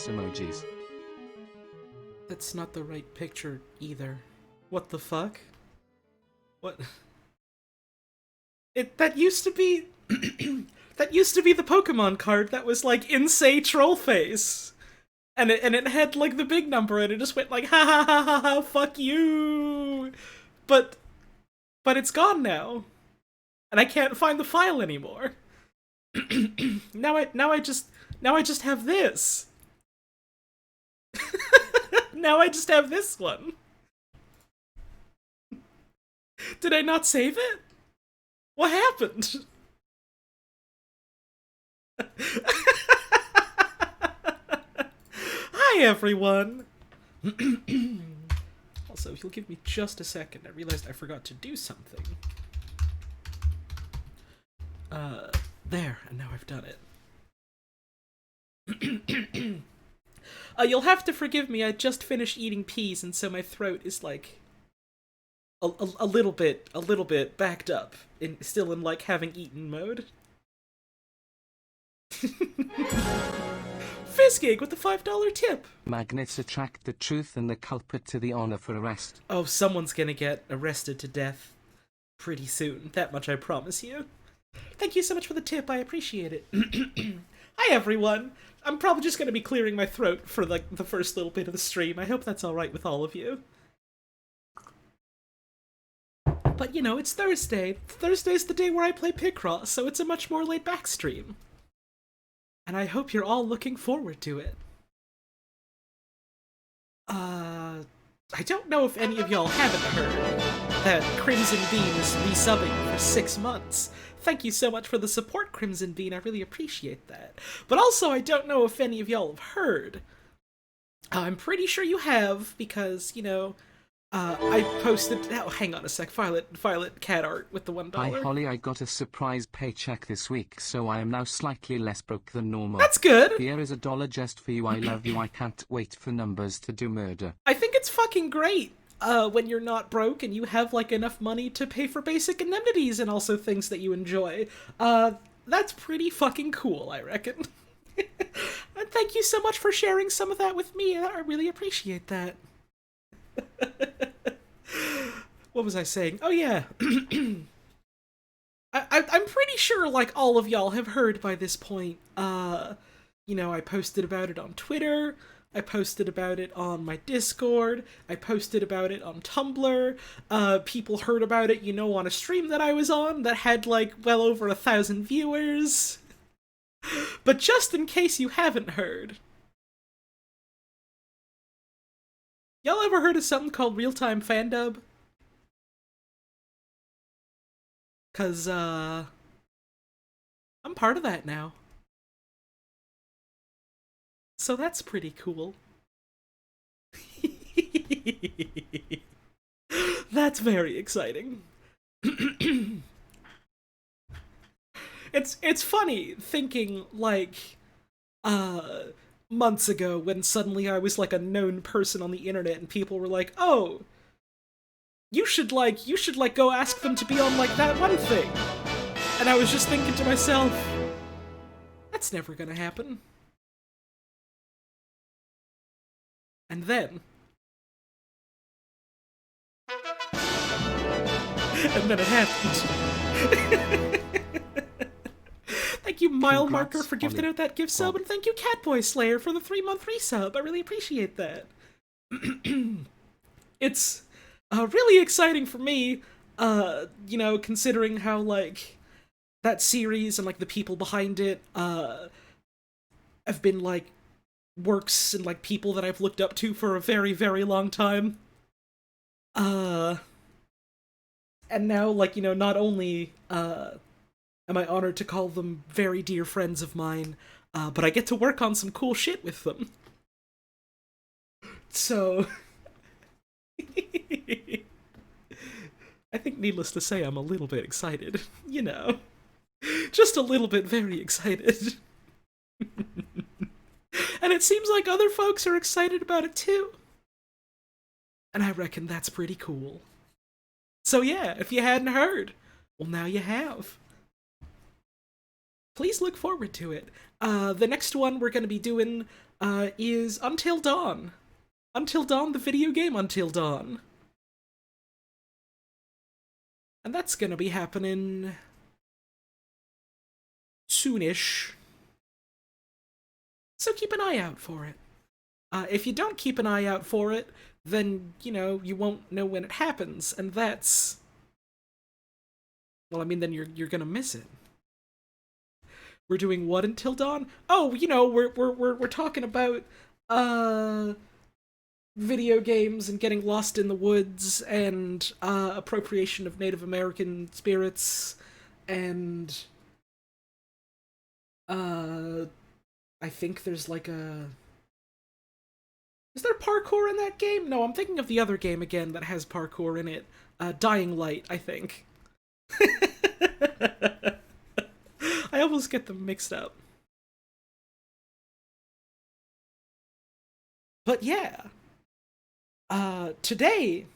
kiss emojis. That's not the right picture either. What the fuck? What? That used to be that used to be the Pokemon card that was like Insane Troll Face. And it had like the big number and it just went like ha ha ha ha ha fuck you. But it's gone now. And I can't find the file anymore. now I just have this. Now I just have this one. Did I not save it? What happened? Hi, everyone! Also, if you'll give me just a second, I realized I forgot to do something. There, and now I've done it. You'll have to forgive me, I just finished eating peas, and so my throat is, like, a little bit backed up, still in, like, having eaten mode. Fizzgig with the $5 tip! Magnets attract the truth and the culprit to the honor for arrest. Oh, someone's gonna get arrested to death pretty soon. That much I promise you. Thank you so much for the tip, I appreciate it. Hi everyone! I'm probably just gonna be clearing my throat for, like, the first little bit of the stream. I hope that's alright with all of you. But, you know, it's Thursday. Thursday's the day where I play Picross, so it's a much more laid-back stream. And I hope you're all looking forward to it. I don't know if any of y'all haven't heard that Crimson Bean is resubbing for 6 months. Thank you so much for the support, Crimson Bean. I really appreciate that. But also, I don't know if any of y'all have heard. I'm pretty sure you have, because, you know, I posted... Oh, hang on a sec. Violet cat art with the $1. Hi Holly, I got a surprise paycheck this week, so I am now slightly less broke than normal. That's good! Here is $1 just for you, I love you, I can't wait for numbers to do murder. I think it's fucking great, when you're not broke and you have, like, enough money to pay for basic indemnities and also things that you enjoy. That's pretty fucking cool, I reckon. And thank you so much for sharing some of that with me, I really appreciate that. What was I saying? Oh yeah. I'm pretty sure, like, all of y'all have heard by this point. You know, I posted about it on Twitter, I posted about it on my Discord, I posted about it on Tumblr, people heard about it, you know, on a stream that I was on that had, like, well over 1,000 viewers. But just in case you haven't heard, y'all ever heard of something called real-time fandub? 'Cause, I'm part of that now. So that's pretty cool. That's very exciting. It's funny thinking, like, months ago when suddenly I was, like, a known person on the internet and people were like, oh, you should go ask them to be on, like, that one thing. And I was just thinking to myself, that's never gonna happen. And then... and then it happened. Thank you, Mile Marker, for gifting out that gift sub, and thank you, Catboy Slayer, for the 3-month resub. I really appreciate that. It's really exciting for me, you know, considering how, like, that series and, like, the people behind it, have been, like, works and, like, people that I've looked up to for a very, very long time. And now, like, you know, not only, am I honored to call them very dear friends of mine, but I get to work on some cool shit with them. So... I think needless to say I'm a little bit excited, you know. Just a little bit very excited. And it seems like other folks are excited about it too. And I reckon that's pretty cool. So yeah, if you hadn't heard, well now you have. Please look forward to it. The next one we're going to be doing is Until Dawn. Until Dawn, the video game Until Dawn. And that's gonna be happening soonish. So keep an eye out for it. If you don't keep an eye out for it, then, you know, you won't know when it happens, and that's... Well, I mean, then you're gonna miss it. We're doing what Until Dawn? Oh, you know, we're talking about, video games and getting lost in the woods and, appropriation of Native American spirits and, I think there's like a... Is there parkour in that game? No, I'm thinking of the other game again that has parkour in it. Dying Light, I think. I almost get them mixed up. But yeah. Today,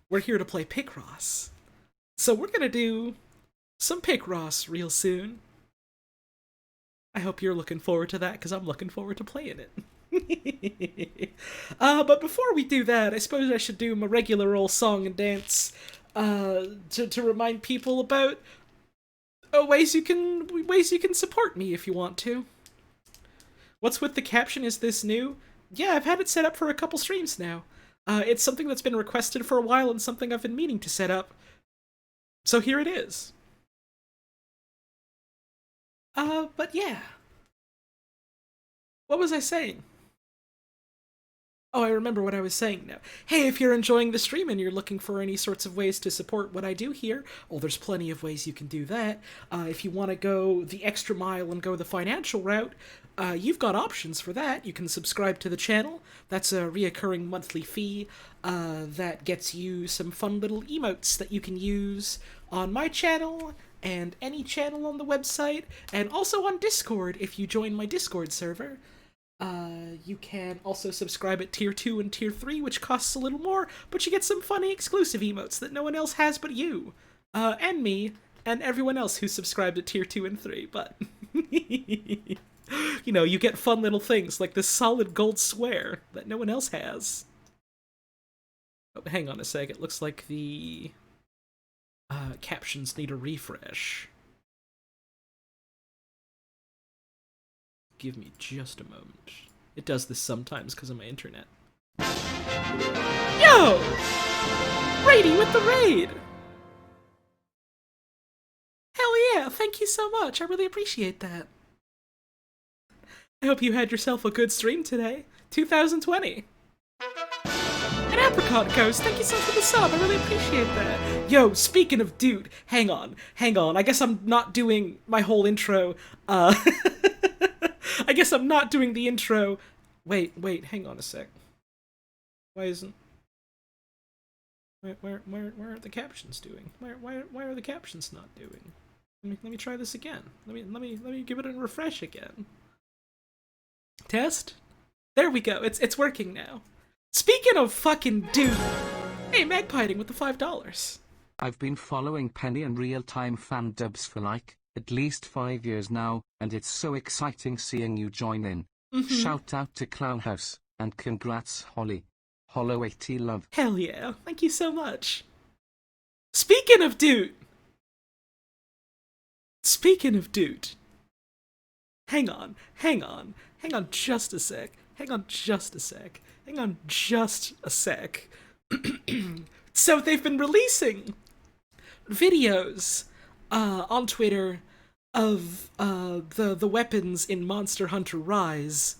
we're here to play Picross. So we're gonna do some Picross real soon. I hope you're looking forward to that, because I'm looking forward to playing it. But before we do that, I suppose I should do my regular old song and dance to remind people about ways you can support me if you want to. What's with the caption? Is this new? Yeah, I've had it set up for a couple streams now. It's something that's been requested for a while and something I've been meaning to set up. So here it is. But yeah. What was I saying? Oh, I remember what I was saying now. Hey, if you're enjoying the stream and you're looking for any sorts of ways to support what I do here, well, there's plenty of ways you can do that. If you want to go the extra mile and go the financial route, you've got options for that. You can subscribe to the channel. That's a reoccurring monthly fee that gets you some fun little emotes that you can use on my channel and any channel on the website, and also on Discord if you join my Discord server. You can also subscribe at Tier 2 and Tier 3, which costs a little more, but you get some funny exclusive emotes that no one else has but you. And me, and everyone else who's subscribed at Tier 2 and 3, but... you know, you get fun little things, like this solid gold swear that no one else has. Oh, hang on a sec, it looks like the... captions need a refresh. Give me just a moment. It does this sometimes because of my internet. Yo! Rady with the raid! Hell yeah, thank you so much, I really appreciate that. I hope you had yourself a good stream today. 2020. An Apricot Ghost, thank you so much for the sub, I really appreciate that. Yo, speaking of dude, hang on. I guess I'm not doing my whole intro, I guess I'm not doing the intro. Wait, hang on a sec. Why isn't... Where are the captions doing? Why are the captions not doing? Let me try this again. Let me give it a refresh again. Test? There we go. It's working now. Speaking of fucking dude, hey, Magpieing with the $5. I've been following Penny and real-time fan dubs for like at least 5 years now, and it's so exciting seeing you join in. Shout out to Clownhouse, and congrats Holly. Hollow 80 love. Hell yeah, thank you so much. Speaking of dude. Hang on just a sec. So they've been releasing videos on Twitter of the weapons in Monster Hunter Rise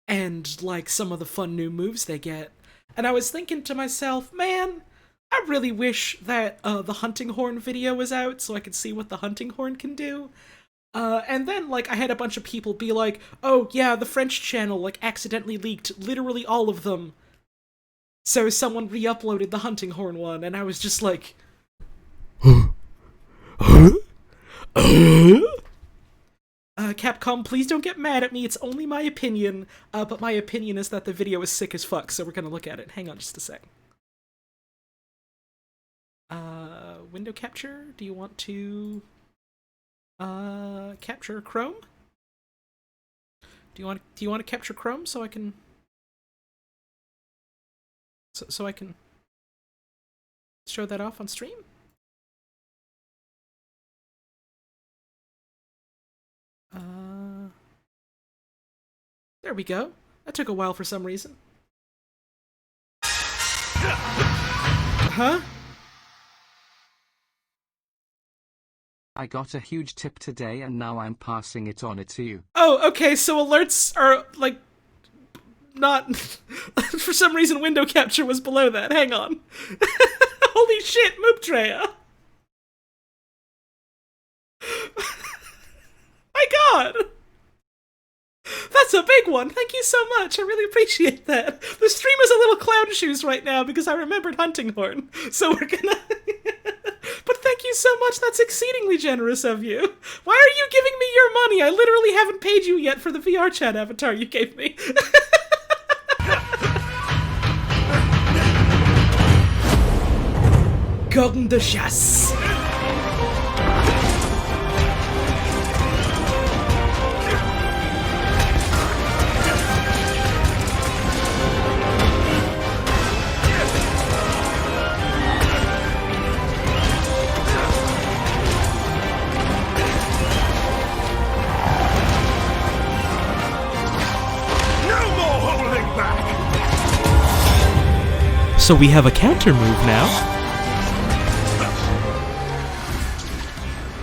and like some of the fun new moves they get. And I was thinking to myself, man, I really wish that the hunting horn video was out so I could see what the hunting horn can do. And then, like, I had a bunch of people be like, oh, yeah, the French channel, like, accidentally leaked literally all of them. So someone re-uploaded the hunting horn one, and I was just like... Capcom, please don't get mad at me, it's only my opinion, but my opinion is that the video is sick as fuck, so we're gonna look at it. Hang on just a sec. Window capture? Do you want to... capture Chrome? Do you want to capture Chrome so I can so I can show that off on stream? There we go. That took a while for some reason. Huh? I got a huge tip today and now I'm passing it on to you. Oh, okay, so alerts are, like, not... for some reason window capture was below that. Hang on. Holy shit, Mooptrea! My god! That's a big one. Thank you so much. I really appreciate that. The stream is a little clown shoes right now because I remembered Hunting Horn. So we're gonna... But thank you so much. That's exceedingly generous of you. Why are you giving me your money? I literally haven't paid you yet for the VR chat avatar you gave me. Gordon de chasse. So we have a counter move now.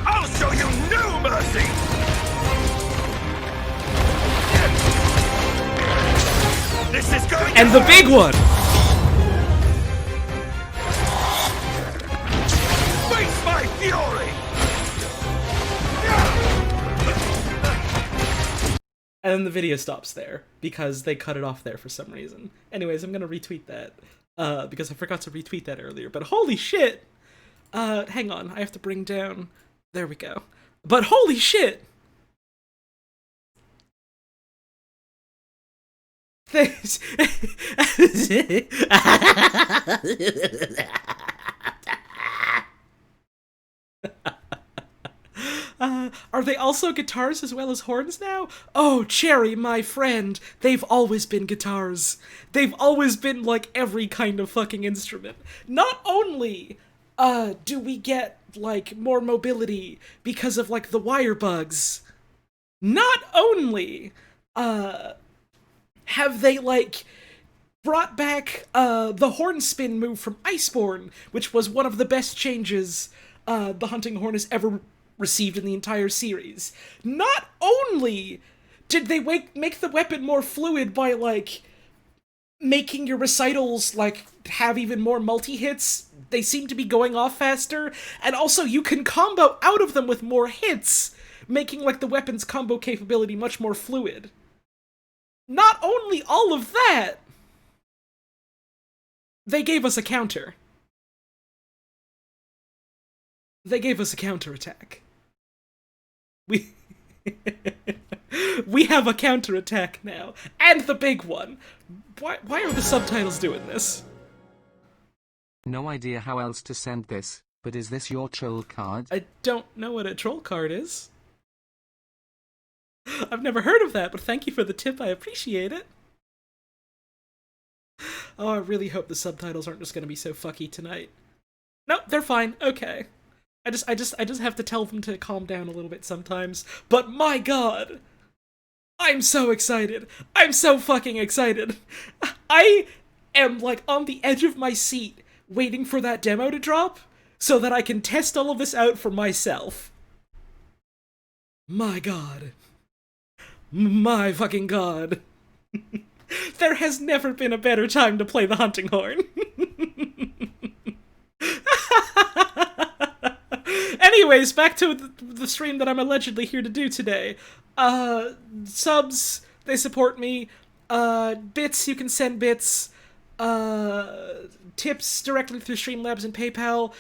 I'll show you no mercy! This is going And the big one! Face my fury! And then the video stops there, because they cut it off there for some reason. Anyways, I'm gonna retweet that, because I forgot to retweet that earlier, but holy shit! Hang on, I have to bring down... There we go. But holy shit! Thanks. Are they also guitars as well as horns now? Oh, Cherry, my friend, they've always been guitars. They've always been, like, every kind of fucking instrument. Not only, do we get, like, more mobility because of, like, the wire bugs, not only, have they, like, brought back, the horn spin move from Iceborne, which was one of the best changes, the Hunting Horn has ever received in the entire series. Not only did they make the weapon more fluid by, like, making your recitals, like, have even more multi-hits, they seem to be going off faster, and also you can combo out of them with more hits, making, like, the weapon's combo capability much more fluid. Not only all of that, they gave us a counter. They gave us a counterattack. We have a counterattack now. And the big one. Why are the subtitles doing this? No idea how else to send this, but is this your troll card? I don't know what a troll card is. I've never heard of that, but thank you for the tip, I appreciate it. Oh, I really hope the subtitles aren't just gonna be so fucky tonight. No, they're fine, okay. I just have to tell them to calm down a little bit sometimes. But my god! I'm so excited! I'm so fucking excited! I am, like, on the edge of my seat, waiting for that demo to drop, so that I can test all of this out for myself. My god. My fucking god. There has never been a better time to play the Hunting Horn. Anyways, back to the stream that I'm allegedly here to do today. Subs, they support me. Bits, you can send bits. Tips directly through Streamlabs and PayPal.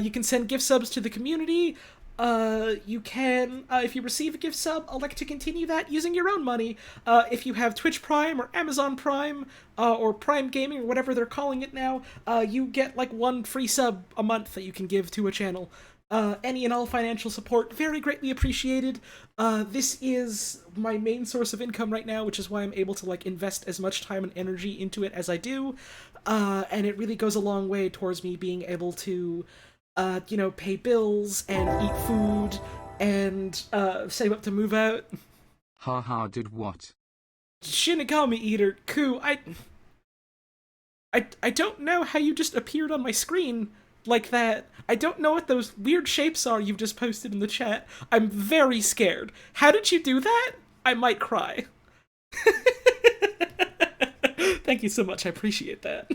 You can send gift subs to the community. You can, if you receive a gift sub, elect to continue that using your own money. If you have Twitch Prime or Amazon Prime, or Prime Gaming, or whatever they're calling it now, you get, like, one free sub a month that you can give to a channel. Any and all financial support, very greatly appreciated. This is my main source of income right now, which is why I'm able to, like, invest as much time and energy into it as I do. And it really goes a long way towards me being able to, pay bills and eat food and, save up to move out. Haha, did what? Shinigami Eater, I don't know how you just appeared on my screen like that. I don't know what those weird shapes are you've just posted in the chat. I'm very scared. How did you do that? I might cry. Thank you so much, I appreciate that.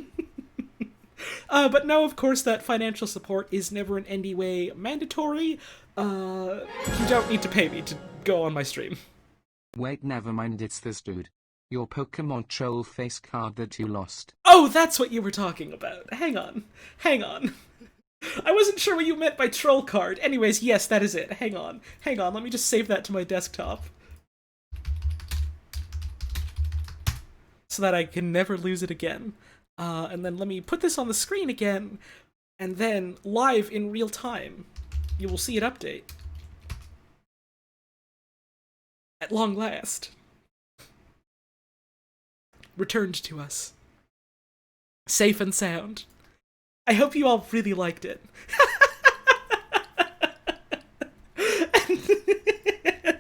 But no, of course, that financial support is never in any way mandatory. You don't need to pay me to go on my stream. Wait, never mind, it's this dude. Your Pokemon troll face card that you lost. Oh, that's what you were talking about. Hang on. I wasn't sure what you meant by troll card. Anyways, yes, that is it. Hang on, let me just save that to my desktop. So that I can never lose it again. And then let me put this on the screen again, and then, live in real time, you will see it update. At long last. Returned to us. Safe and sound. I hope you all really liked it.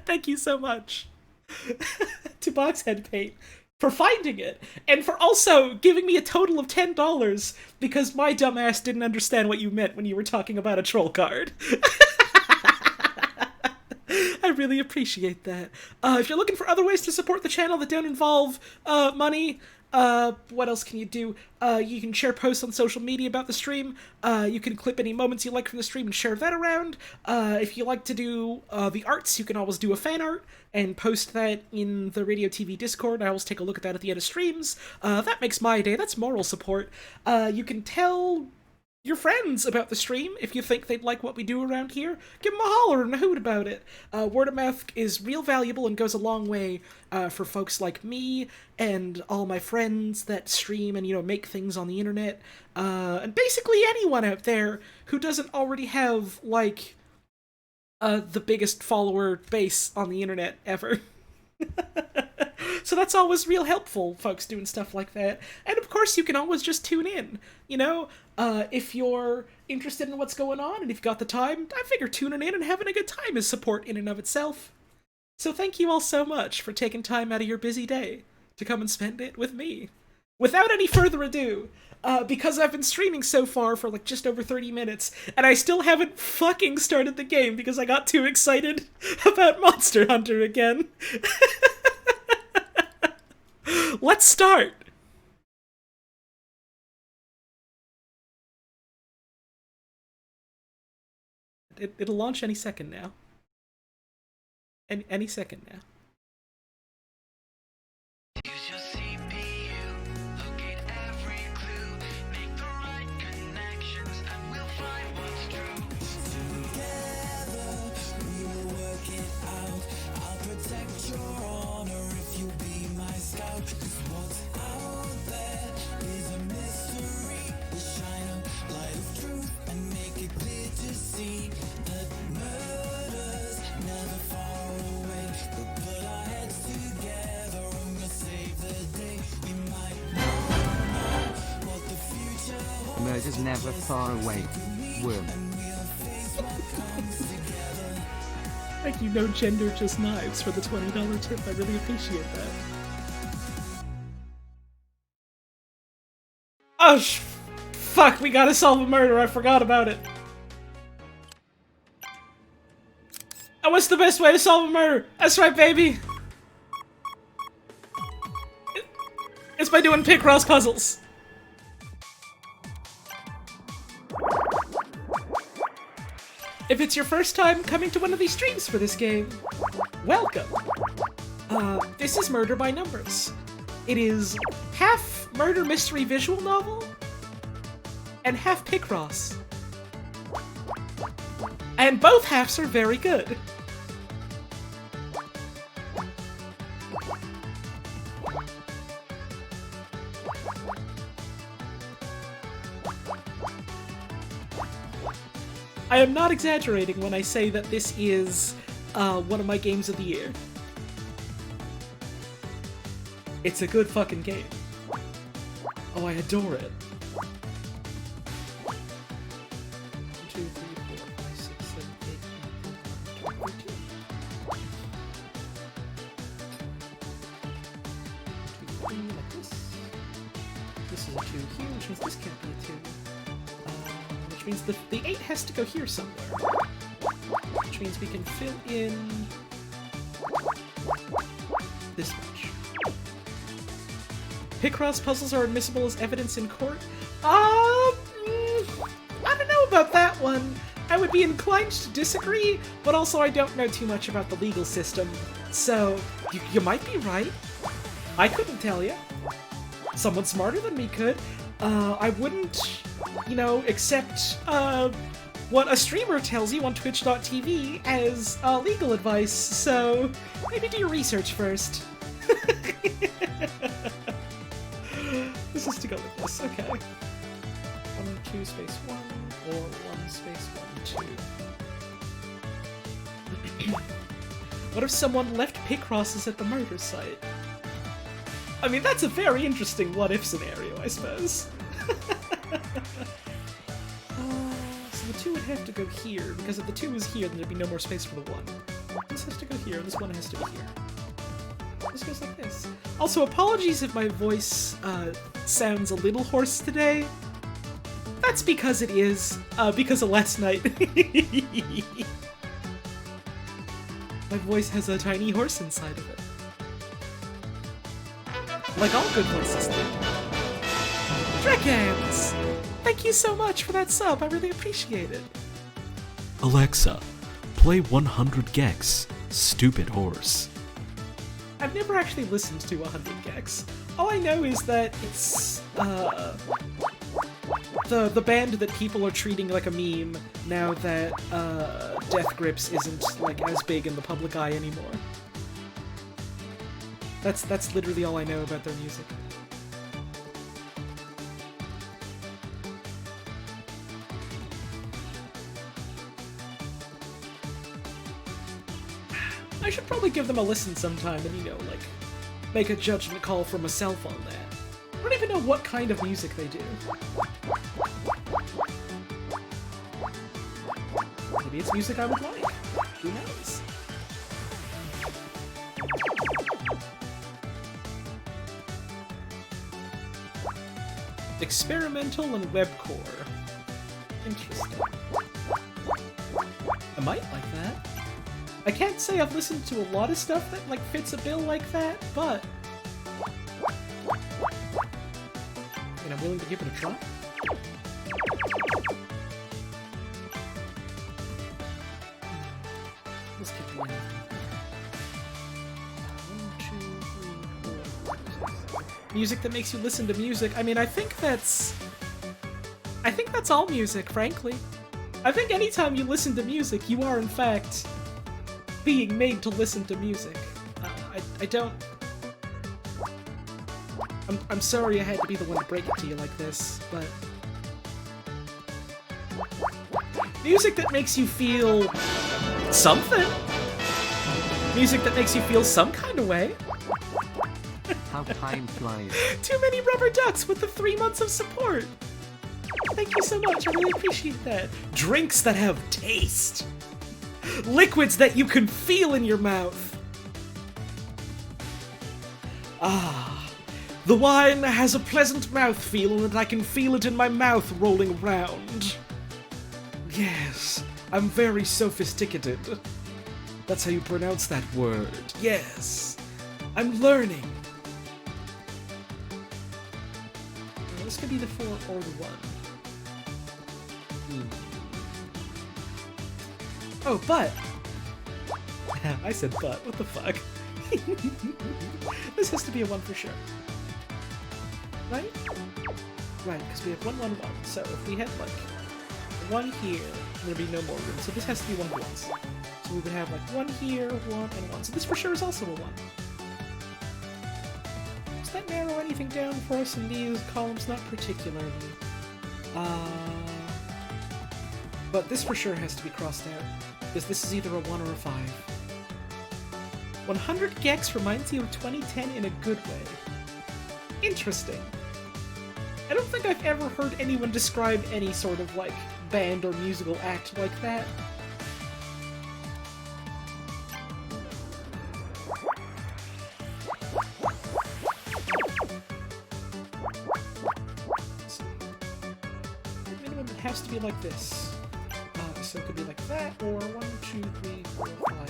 Thank you so much to Boxhead Paint for finding it, and for also giving me a total of $10 because my dumbass didn't understand what you meant when you were talking about a troll card. I really appreciate that. If you're looking for other ways to support the channel that don't involve money, what else can you do? You can share posts on social media about the stream. You can clip any moments you like from the stream and share that around. If you like to do the arts, you can always do a fan art and post that in the Radio TV Discord. I always take a look at that at the end of streams. That makes my day. That's moral support. You can tell your friends about the stream if you think they'd like what we do around here. Give them a holler and a hoot about it. Word of mouth is real valuable and goes a long way for folks like me and all my friends that stream and, make things on the internet. And basically anyone out there who doesn't already have, like, the biggest follower base on the internet ever. So that's always real helpful, folks doing stuff like that. And of course, you can always just tune in, if you're interested in what's going on and if you've got the time, I figure tuning in and having a good time is support in and of itself. So thank you all so much for taking time out of your busy day to come and spend it with me. Without any further ado, because I've been streaming so far for like just over 30 minutes, and I still haven't fucking started the game because I got too excited about Monster Hunter again. Let's start! It'll launch any second now. Any second now. Use your CPU, locate every clue, make the right connections, and we'll find what's true. Together, we will work it out. I'll protect your honor if you be my scout. 'Cause what's out there is a mystery. We'll shine a light of truth and make it clear to see that murder's never far away. We'll put our heads together and we'll save the day. We might not know what the future holds. Murder's never far away. Worm. Thank you, No Gender, Just Knives, for the $20 tip. I really appreciate that. Oh, fuck, we gotta solve a murder. I forgot about it. Oh, what's the best way to solve a murder? That's right, baby. It's by doing Picross puzzles. If it's your first time coming to one of these streams for this game, welcome. This is Murder by Numbers. It is half murder mystery visual novel and half Picross. And both halves are very good. I am not exaggerating when I say that this is one of my games of the year. It's a good fucking game. Oh, I adore it. 1, 2, 3, 4, 5, 6, 7, 8, 9, 10, 11, 12, 13. 2, 3, like this. This is a 2 here, which means this can't be a 2. Which means the 8 has to go here somewhere. Which means we can fill in this much. Picross puzzles are admissible as evidence in court? I don't know about that one. I would be inclined to disagree, but also I don't know too much about the legal system. So, you might be right. I couldn't tell you. Someone smarter than me could. I wouldn't, accept, what a streamer tells you on twitch.tv as, legal advice, so maybe do your research first. This is to go with this, okay. 1, 2, space 1, or 1, space 1, 2. What if someone left Picrosses at the murder site? I mean, that's a very interesting what-if scenario, I suppose. So the 2 would have to go here, because if the 2 is here, then there'd be no more space for the 1. This has to go here, and this 1 has to go here. This goes like this. Also, apologies if my voice sounds a little hoarse today. That's because it is, because of last night. My voice has a tiny horse inside of it. Like all good voices do. Drekans! Thank you so much for that sub, I really appreciate it. Alexa, play 100 Gex, Stupid Horse. I've never actually listened to 100 Gex. All I know is that it's, the band that people are treating like a meme now that, Death Grips isn't, like, as big in the public eye anymore. That's literally all I know about their music. I should probably give them a listen sometime and, like, make a judgment call for myself on that. I don't even know what kind of music they do. Maybe it's music I would like. Who knows? Experimental and webcore. Interesting. I might like that. I can't say I've listened to a lot of stuff that, like, fits a bill like that, but I mean, I'm willing to give it a try. This could be anything. 1, 2, 3, 4. Music that makes you listen to music. I mean, I think that's all music, frankly. I think anytime you listen to music, you are, in fact, being made to listen to music. I don't... I'm sorry I had to be the one to break it to you like this, but... Music that makes you feel... something! Music that makes you feel some kind of way. How time flies. Too many rubber ducks with the 3 months of support! Thank you so much, I really appreciate that. Drinks that have taste! Liquids that you can feel in your mouth! Ah, the wine has a pleasant mouthfeel and I can feel it in my mouth rolling around. Yes, I'm very sophisticated. That's how you pronounce that word. Yes, I'm learning. This could be the 4 or the 1. Oh, but! I said but, what the fuck? This has to be a 1 for sure. Right? Right, because we have 1, 1, 1. So if we had, like, 1 here, there'd be no more room. So this has to be 1 once. So we would have, like, 1 here, 1, and 1. So this for sure is also a 1. Does that narrow anything down for us in these columns? Not particularly. But this for sure has to be crossed out, because this is either a 1 or a 5. 100 gex reminds you of 2010 in a good way. Interesting. I don't think I've ever heard anyone describe any sort of, like, band or musical act like that. Minimum, it has to be like this. So it could be like that, or 1, 2, 3, 4, 5, like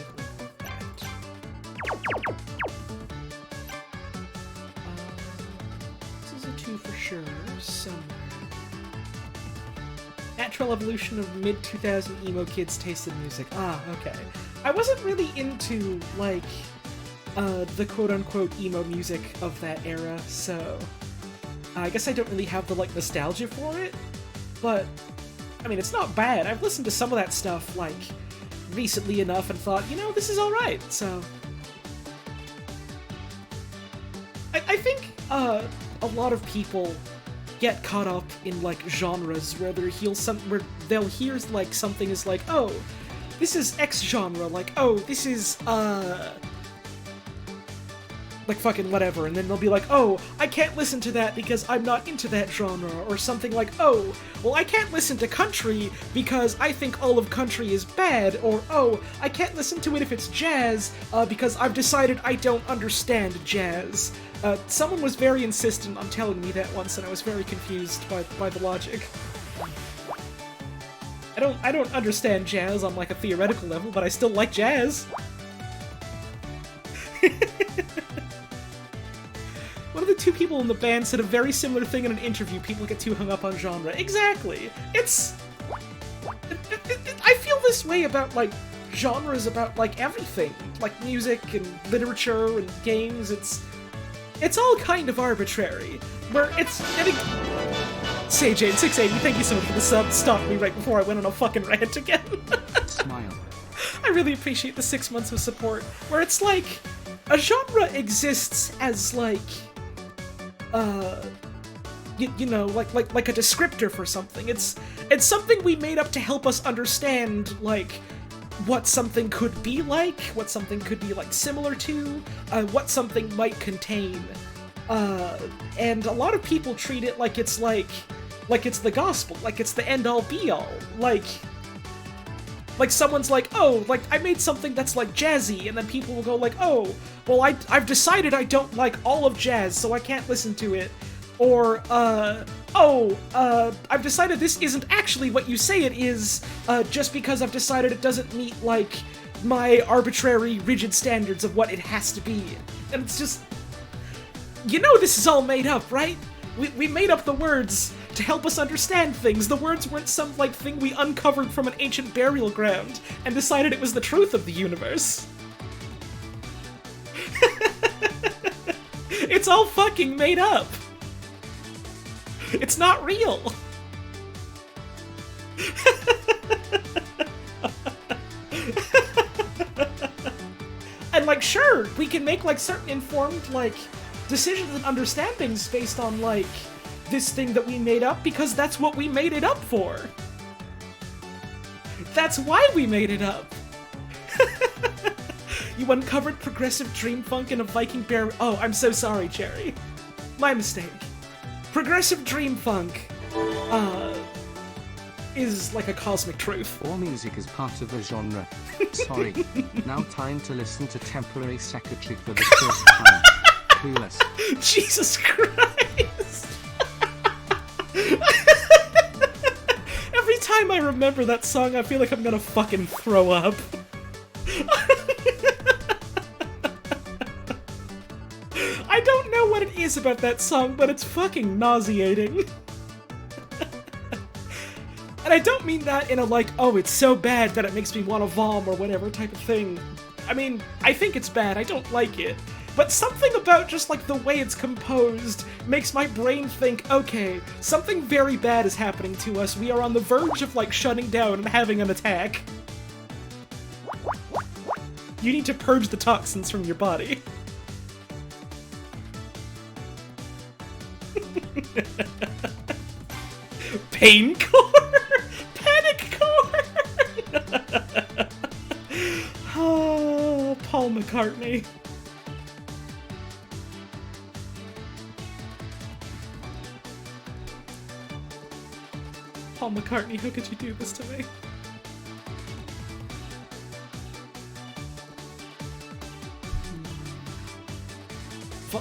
that. This is a 2 for sure, somewhere. Natural evolution of mid-2000 emo kids' taste in music. Ah, okay. I wasn't really into, like, the quote-unquote emo music of that era, so I guess I don't really have the, like, nostalgia for it, but I mean, it's not bad. I've listened to some of that stuff, like, recently enough and thought, you know, this is alright, so I think, a lot of people get caught up in, like, genres where they'll hear, like, something is like, oh, this is X genre, like, oh, this is, like, fucking whatever, and then they'll be like, oh, I can't listen to that because I'm not into that genre, or something like, oh, well, I can't listen to country because I think all of country is bad, or, oh, I can't listen to it if it's jazz, because I've decided I don't understand jazz. Someone was very insistent on telling me that once, and I was very confused by the logic. I don't understand jazz on, like, a theoretical level, but I still like jazz. One of the two people in the band said a very similar thing in an interview. People get too hung up on genre. Exactly! I feel this way about, like, genres, about, like, everything. Like, music and literature and games. It's all kind of arbitrary. Where it's... SageAid680, thank you so much for the sub. Stopped me right before I went on a fucking rant again. Smile. I really appreciate the 6 months of support. Where it's like... a genre exists as, like... you know, like a descriptor for something. It's something we made up to help us understand, like, what something could be like, what something could be, like, similar to, what something might contain. And a lot of people treat it like it's it's the gospel, like it's the end-all be-all. Like someone's like, oh, like, I made something that's, like, jazzy, and then people will go like, oh, well, I've decided I don't like all of jazz, so I can't listen to it. Or, I've decided this isn't actually what you say it is, just because I've decided it doesn't meet, like, my arbitrary, rigid standards of what it has to be. And it's just... you know this is all made up, right? We made up the words to help us understand things. The words weren't some, like, thing we uncovered from an ancient burial ground and decided it was the truth of the universe. It's all fucking made up. It's not real. And, like, sure, we can make, like, certain informed, like, decisions and understandings based on, like, this thing that we made up, because that's what we made it up for. That's why we made it up. You uncovered progressive dream funk in a Viking bear... oh, I'm so sorry, Cherry. My mistake. Progressive dream funk, is like a cosmic truth. All music is part of a genre. Sorry. Now time to listen to Temporary Secretary for the first time. Clueless. Jesus Christ! Every time I remember that song, I feel like I'm gonna fucking throw up. I don't know what it is about that song, but it's fucking nauseating. And I don't mean that in a, like, oh, it's so bad that it makes me want to vom or whatever type of thing. I mean, I think it's bad, I don't like it. But something about just, like, the way it's composed makes my brain think, okay, something very bad is happening to us. We are on the verge of, like, shutting down and having an attack. You need to purge the toxins from your body. Paincore? Paniccore? McCartney. Paul McCartney, how could you do this to me?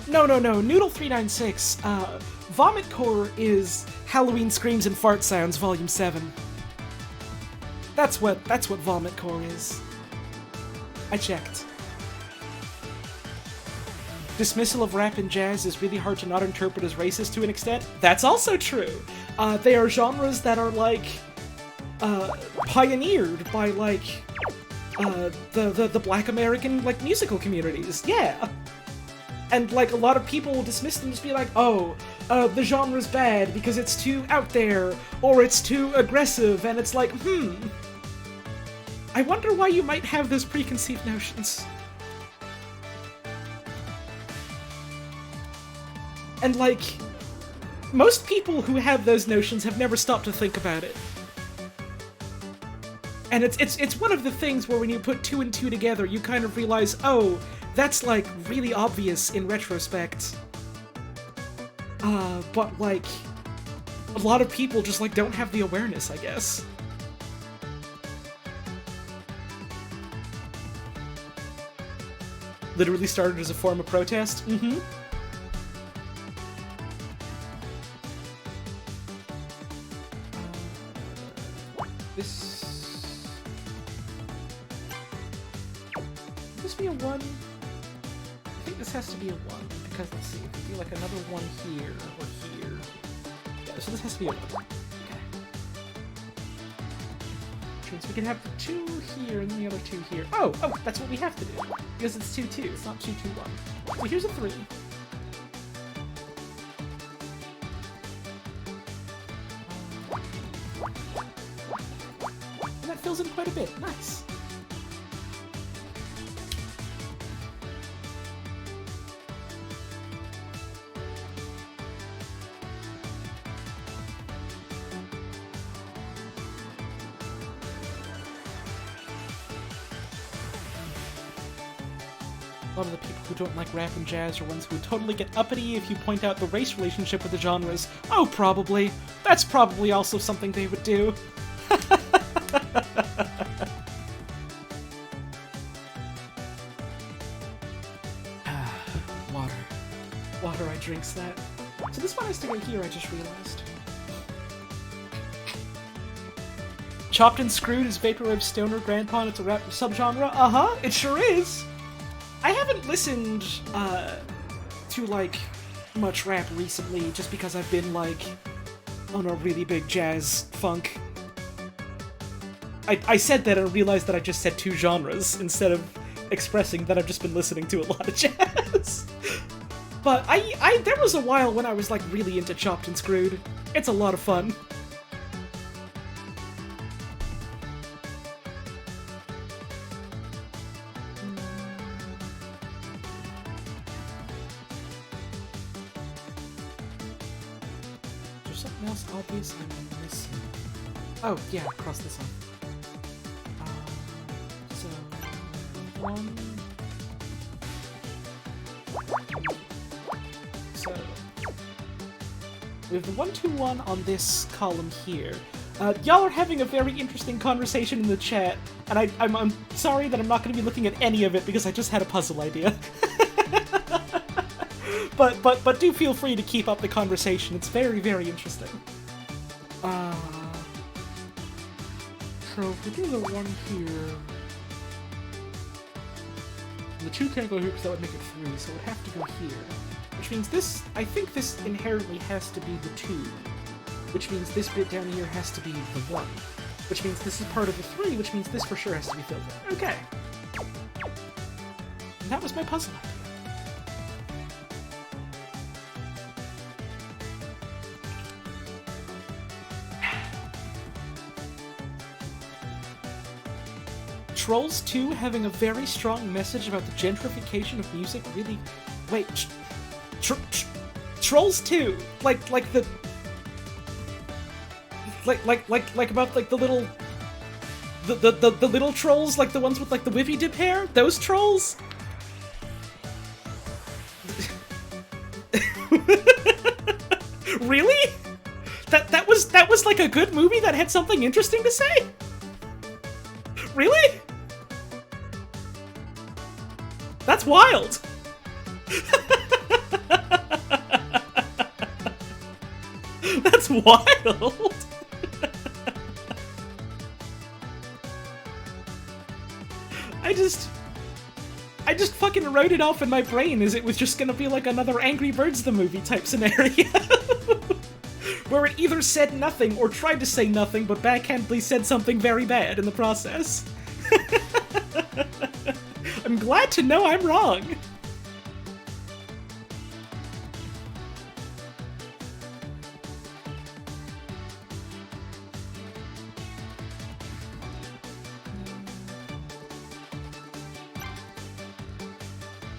No, Noodle396. Vomit Core is Halloween Screams and Fart Sounds, Volume 7. That's what Vomit Core is. I checked. Dismissal of rap and jazz is really hard to not interpret as racist to an extent. That's also true. They are genres that are, like, pioneered by, like, the Black American, like, musical communities. Yeah. And, like, a lot of people will dismiss them and just be like, oh, the genre's bad because it's too out there, or it's too aggressive, and it's like, I wonder why you might have those preconceived notions. And, like, most people who have those notions have never stopped to think about it. And it's one of the things where when you put two and two together, you kind of realize, oh, that's, like, really obvious in retrospect. But, like, a lot of people just, like, don't have the awareness, I guess. Literally started as a form of protest? Mm-hmm. This be a 1? I think this has to be a 1, because let's see, if we do like another 1 here, or here. Yeah, so this has to be a 1. Okay. Which means we can have the 2 here and the other 2 here. Oh, that's what we have to do. Because it's 2, 2, it's not 2, 2, 1. So here's a 3. And that fills in quite a bit. Nice. A lot of the people who don't like rap and jazz are ones who would totally get uppity if you point out the race relationship with the genres. Oh, probably. That's probably also something they would do. Water. Water, I drinks that. So this one has to go here, I just realized. Chopped and Screwed is Vaporwave Stoner Grandpa and it's a rap subgenre? Uh-huh, it sure is! I haven't listened, to, like, much rap recently, just because I've been, like, on a really big jazz funk. I said that and realized that I just said 2 genres, instead of expressing that I've just been listening to a lot of jazz. But there was a while when I was, like, really into Chopped and Screwed. It's a lot of fun. Something else obvious I'm missing. Oh, yeah, cross this off. So, 1. So, we have the 1, 2, 1 on this column here. Y'all are having a very interesting conversation in the chat, and I'm sorry that I'm not going to be looking at any of it because I just had a puzzle idea. But do feel free to keep up the conversation. It's very, very interesting. So if we do the 1 here... The 2 can't go here because that would make it 3, so it would have to go here. Which means this... I think this inherently has to be the 2. Which means this bit down here has to be the 1. Which means this is part of the 3, which means this for sure has to be filled in. Okay. And that was my puzzle idea. Trolls 2 having a very strong message about the gentrification of music really... Wait, Trolls 2! Like the... Like about, like, the little... The little trolls, like the ones with, like, the whippy dip hair? Those trolls? was like a good movie that had something interesting to say? Really? That's wild. That's wild. I just fucking wrote it off in my brain as it was just gonna be like another Angry Birds the movie type scenario. Where it either said nothing or tried to say nothing, but backhandedly said something very bad in the process. I'm glad to know I'm wrong.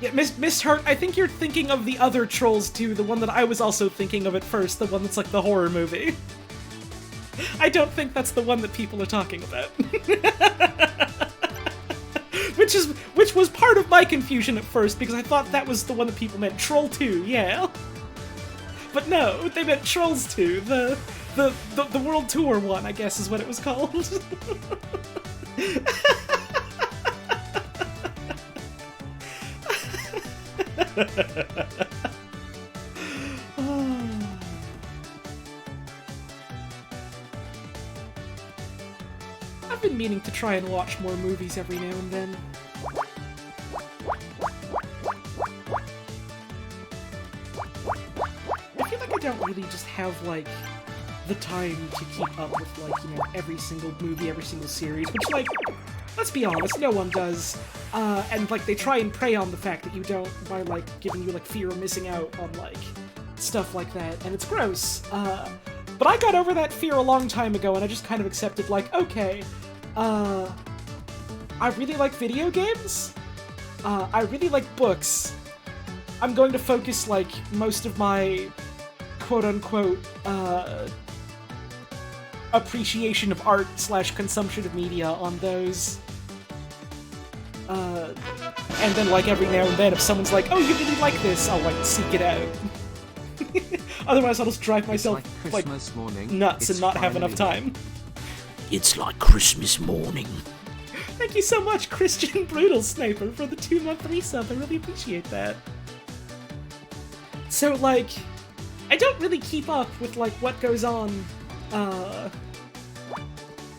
Yeah, Miss Hurt, I think you're thinking of the other Trolls 2, the one that I was also thinking of at first, the one that's like the horror movie. I don't think that's the one that people are talking about. Which was part of my confusion at first, because I thought that was the one that people meant. Troll 2, yeah. But no, they meant Trolls 2, the World Tour one, I guess is what it was called. I've been meaning to try and watch more movies every now and then. I feel like I don't really just have, like, the time to keep up with, like, you know, every single movie, every single series, which, like, let's be honest, no one does. And, like, they try and prey on the fact that you don't by, like, giving you, like, fear of missing out on, like, stuff like that, and it's gross. But I got over that fear a long time ago, and I just kind of accepted, like, okay, I really like video games, I really like books. I'm going to focus, like, most of my quote-unquote, appreciation of art / consumption of media on those. And then, like, every now and then, if someone's like, oh, you really like this, I'll, like, seek it out. Otherwise, I'll just drive myself, like morning, nuts and not have enough time. It's like Christmas morning. Thank you so much, Christian Brutal Sniper, for the 2-month resub. I really appreciate that. So, like, I don't really keep up with, like, what goes on,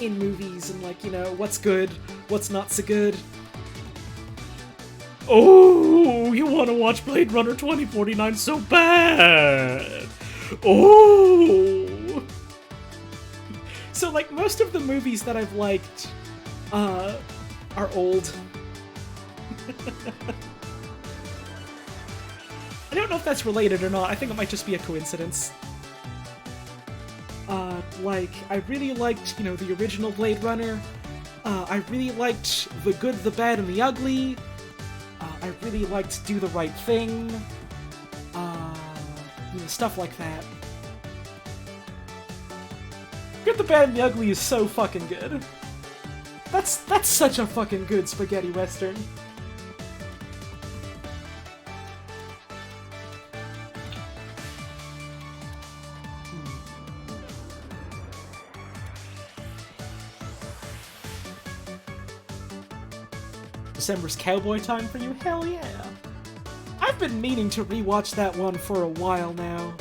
in movies and, like, you know, what's good, what's not so good. Oh, you want to watch Blade Runner 2049 so bad! Oh! So, like, most of the movies that I've liked, are old. I don't know if that's related or not. I think it might just be a coincidence. Like, I really liked, you know, the original Blade Runner. I really liked The Good, the Bad, and the Ugly. I really liked Do the Right Thing. You know, stuff like that. Good, the Bad, and the Ugly is so fucking good. That's such a fucking good spaghetti western. December's Cowboy Time for you? Hell yeah! I've been meaning to rewatch that one for a while now.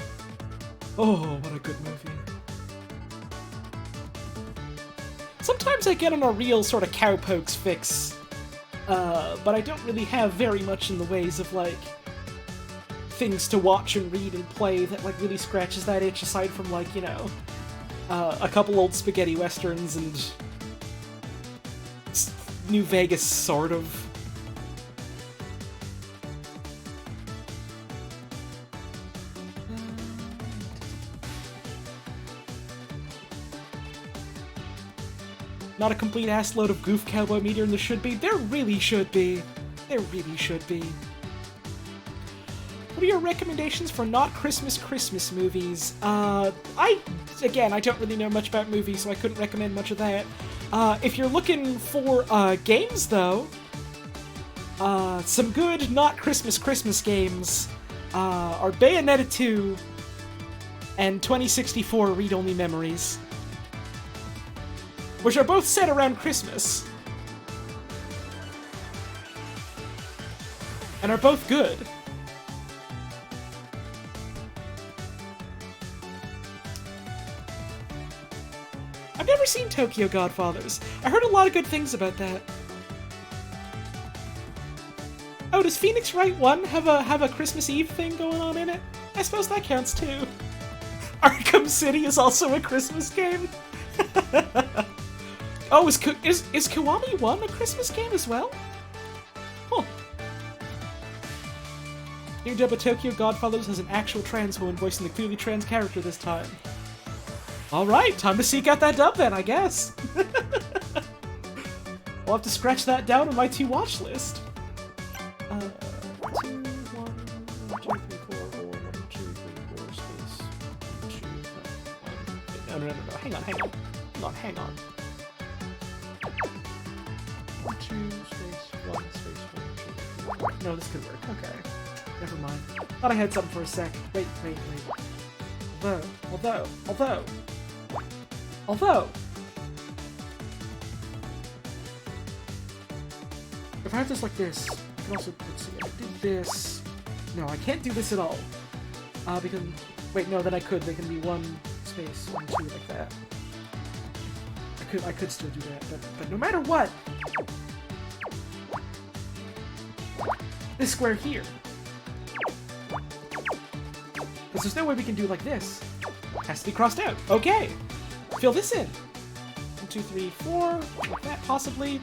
Oh, what a good movie. Sometimes I get on a real sort of cowpokes fix, but I don't really have very much in the ways of, like, things to watch and read and play that, like, really scratches that itch, aside from, like, you know, a couple old spaghetti westerns and New Vegas, sort of. Not a complete assload of goof cowboy media in the should be. There really should be. There really should be. What are your recommendations for not Christmas movies? Again, I don't really know much about movies, so I couldn't recommend much of that. If you're looking for games, though, some good not Christmas games are Bayonetta 2, and 2064 Read-Only Memories, which are both set around Christmas, and are both good. I've never seen Tokyo Godfathers. I heard a lot of good things about that. Oh, does Phoenix Wright 1 have a Christmas Eve thing going on in it? I suppose that counts too. Arkham City is also a Christmas game. Oh, is Kiwami 1 a Christmas game as well? Huh. New dub of Tokyo Godfathers has an actual trans woman voicing the clearly trans character this time. Alright, time to seek out that dub then, I guess. I'll have to scratch that down on my to-watch list. 2, 1, 2, 3, 4, 4, 1, 2, 3, 4, space, 1, 2, 1. No, hang on. 1, 2, space, 1, space, 1, 2, 3, 4. No, this could work, okay. Never mind. Thought I had something for a sec. Wait. Although... if I have this like this, I can also, let's see, I can do this. No, I can't do this at all. Because, wait, no, then I could. They can be 1 space, 1, 2, like that. I could still do that, but no matter what, this square here. Because there's no way we can do like this. Has to be crossed out. Okay. Fill this in. 1, 2, 3, 4. Like that, possibly.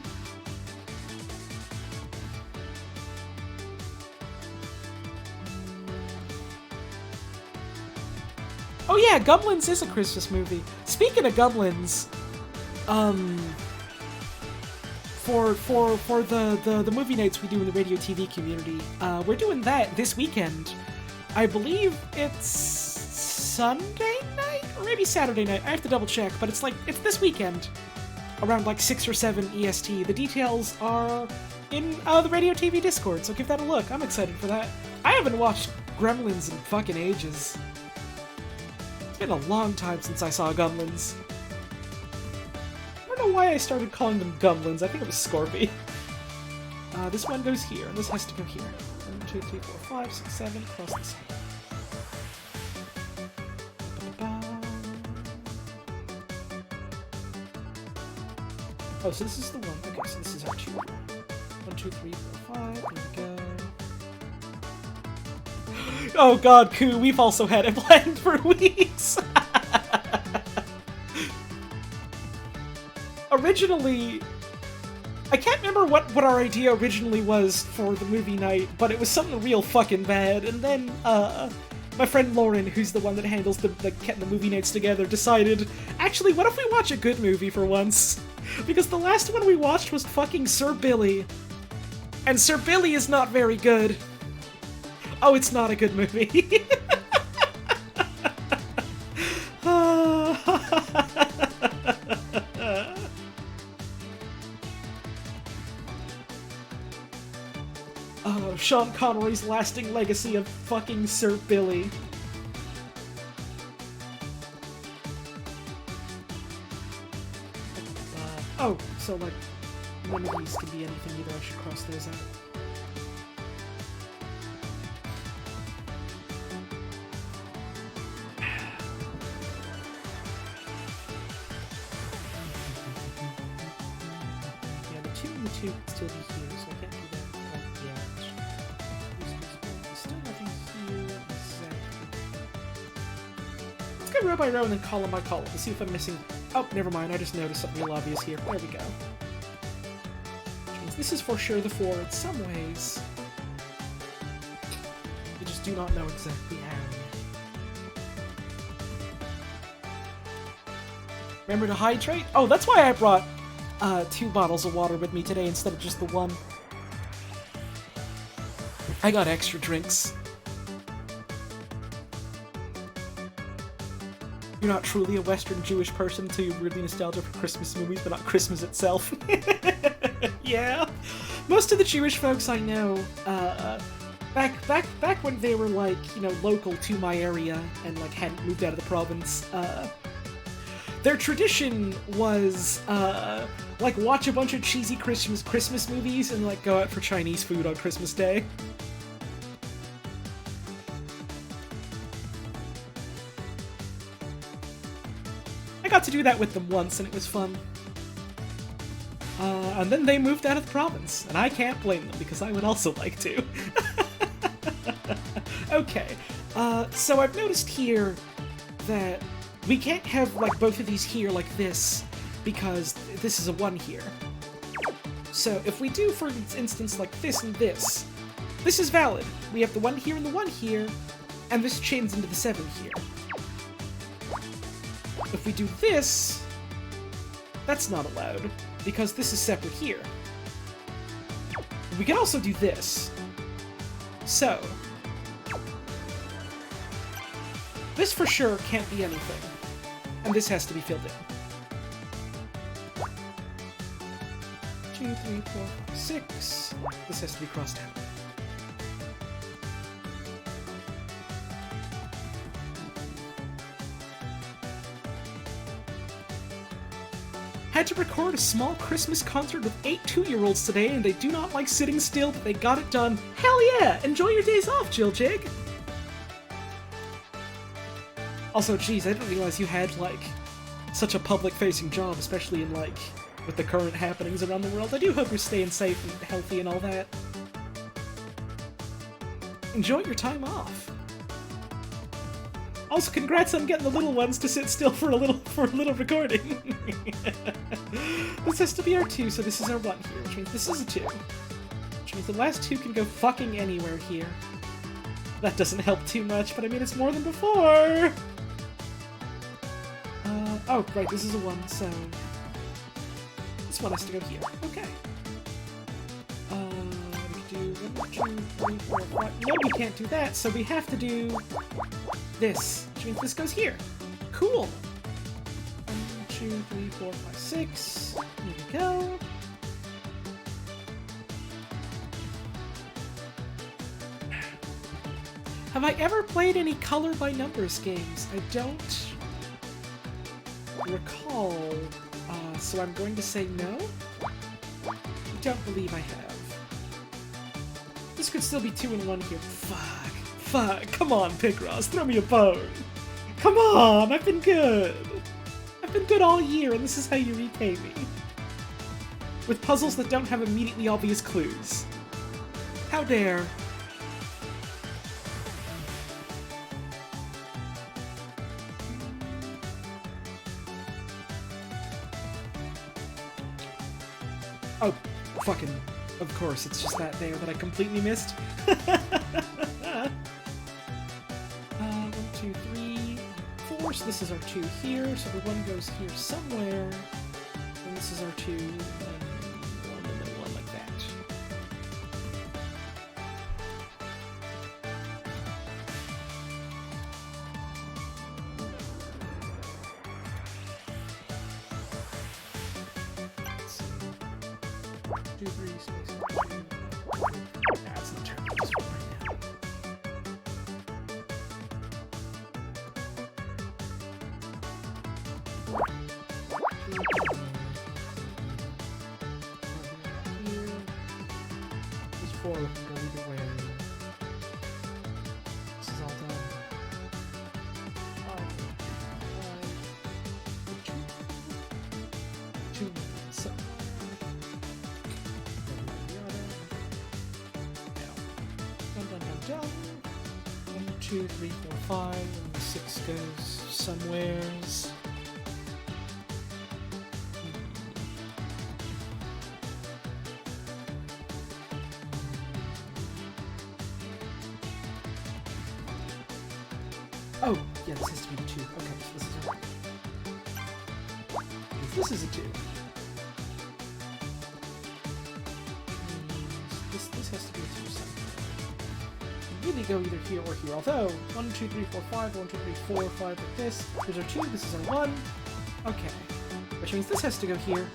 Oh yeah, Goblins is a Christmas movie. Speaking of Goblins, for the movie nights we do in the radio TV community, we're doing that this weekend. I believe it's Sunday night or maybe Saturday night. I have to double check, but it's this weekend around like 6 or 7 EST. The details are in the radio TV Discord, so give that a look. I'm excited for that. I haven't watched Gremlins in fucking ages. It's been a long time since I saw Gremlins. I don't know why I started calling them Gremlins. I think it was Scorpy. This one goes here, and this has to go here. 1, 2, 3, 4, 5, 6, 7, cross this. Oh, so this is the one. Okay, so this is our 2. 1, 2, 3, 4, 5. There we go. Oh god, Koo, we've also had it planned for weeks. Originally, I can't remember what our idea originally was for the movie night, but it was something real fucking bad, and then, my friend Lauren, who's the one that handles getting the movie nights together, decided, actually, what if we watch a good movie for once? Because the last one we watched was fucking Sir Billy. And Sir Billy is not very good. Oh, it's not a good movie. Oh, Sean Connery's lasting legacy of fucking Sir Billy. Oh, so like, none of these can be anything either. I should cross those out. Yeah, the 2 and the 2 can still be here, so I can't do that. Yeah. Still nothing here. Exactly. Let's go row by row and then column by column to see if I'm missing. Oh, never mind. I just noticed something real obvious here. There we go. Which means this is for sure the 4 in some ways. You just do not know exactly how. Remember to hydrate? Oh, that's why I brought 2 bottles of water with me today instead of just the 1. I got extra drinks. You're not truly a Western Jewish person until you're really nostalgic for Christmas movies, but not Christmas itself. Yeah. Most of the Jewish folks I know back when they were like, you know, local to my area and like hadn't moved out of the province, their tradition was like watch a bunch of cheesy Christmas movies and like go out for Chinese food on Christmas Day. I got to do that with them once and it was fun. And then they moved out of the province, and I can't blame them because I would also like to. Okay, so I've noticed here that we can't have like both of these here like this because this is a 1 here. So if we do, for instance, like this and this is valid. We have the 1 here and the 1 here, and this chains into the 7 here. If we do this, that's not allowed, because this is separate here. We can also do this. So, this for sure can't be anything, and this has to be filled in. 2, 3, 4, 5, 6. This has to be crossed out. Had to record a small Christmas concert with 8 2-year-olds today, and they do not like sitting still, but they got it done. Hell yeah! Enjoy your days off, Jill Jig! Also, geez, I didn't realize you had, like, such a public-facing job, especially in, like, with the current happenings around the world. I do hope you're staying safe and healthy and all that. Enjoy your time off. Also, congrats on getting the little ones to sit still for a little recording. This has to be our 2, so this is our 1 here, which means this is a 2. Which means the last 2 can go fucking anywhere here. That doesn't help too much, but I mean, it's more than before! Oh, right, this is a 1, so... this one has to go here. Okay. We can do 1, 2, 3, 4, 5... No, we can't do that, so we have to do... this, which means this goes here. Cool. 1, 2, 3, 4, 5, 6. Here we go. Have I ever played any color by numbers games? I don't recall, so I'm going to say no. I don't believe I have. This could still be 2 and 1 here. Fuck, come on, Picross, throw me a bone. Come on, I've been good. I've been good all year, and this is how you repay me. With puzzles that don't have immediately obvious clues. How dare. Oh, fucking, of course, it's just that there that I completely missed. 1, 2, 3, 4, so this is our 2 here, so the 1 goes here somewhere, and this is our 2, and then 1, and then 1 like that. Two, 3, 6, 2. That's not terrible. This one right now. These 4 can go either way. This is all done. 2, so. Done. 1, 2, 3, 4, 5, and the 6 goes somewheres. Oh, yeah, this has to be the 2. Okay, so this is a... this is a 2. This has to be a 2 somewhere. Really go either here or here. Although 1, 2, 3, 4, 5, 1, 2, 3, 4, 5 like this. There's our 2, this is our 1. Okay. Which means this has to go here.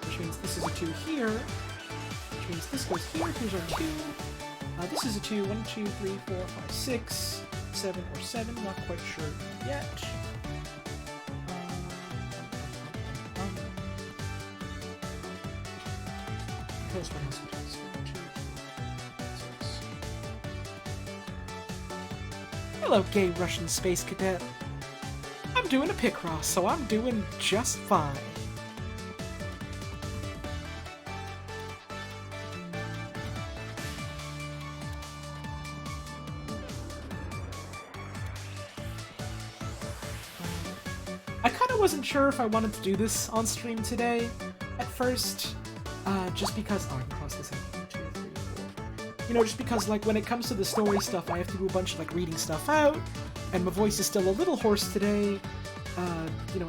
Which means this is a 2 here. Which means this goes here. Here's our 2. This is a 2. 1, 2, 3, 4, 5, 6, 7, or 7. Not quite sure yet. Here's what else it is. 1, 2, 3, 6. Hello, gay Russian space cadet. I'm doing a Picross, so I'm doing just fine. I kind of wasn't sure if I wanted to do this on stream today at first, just because... Oh, I can cross this out. 1, 2, 3, 4. You know, just because, like, when it comes to the story stuff, I have to do a bunch of, like, reading stuff out, and my voice is still a little hoarse today, you know,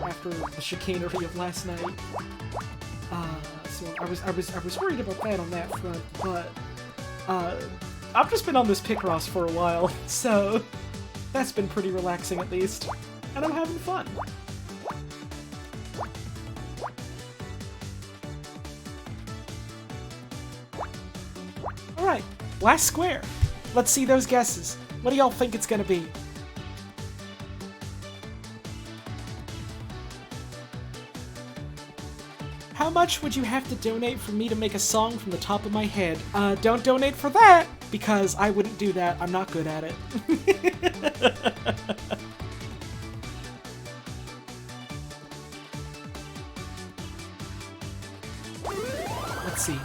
after the chicanery of last night. So I was worried about that on that front, but, I've just been on this Picross for a while, so that's been pretty relaxing at least. And I'm having fun. Alright, last square. Let's see those guesses. What do y'all think it's gonna be? How much would you have to donate for me to make a song from the top of my head? Don't donate for that, because I wouldn't do that. I'm not good at it. Let's see.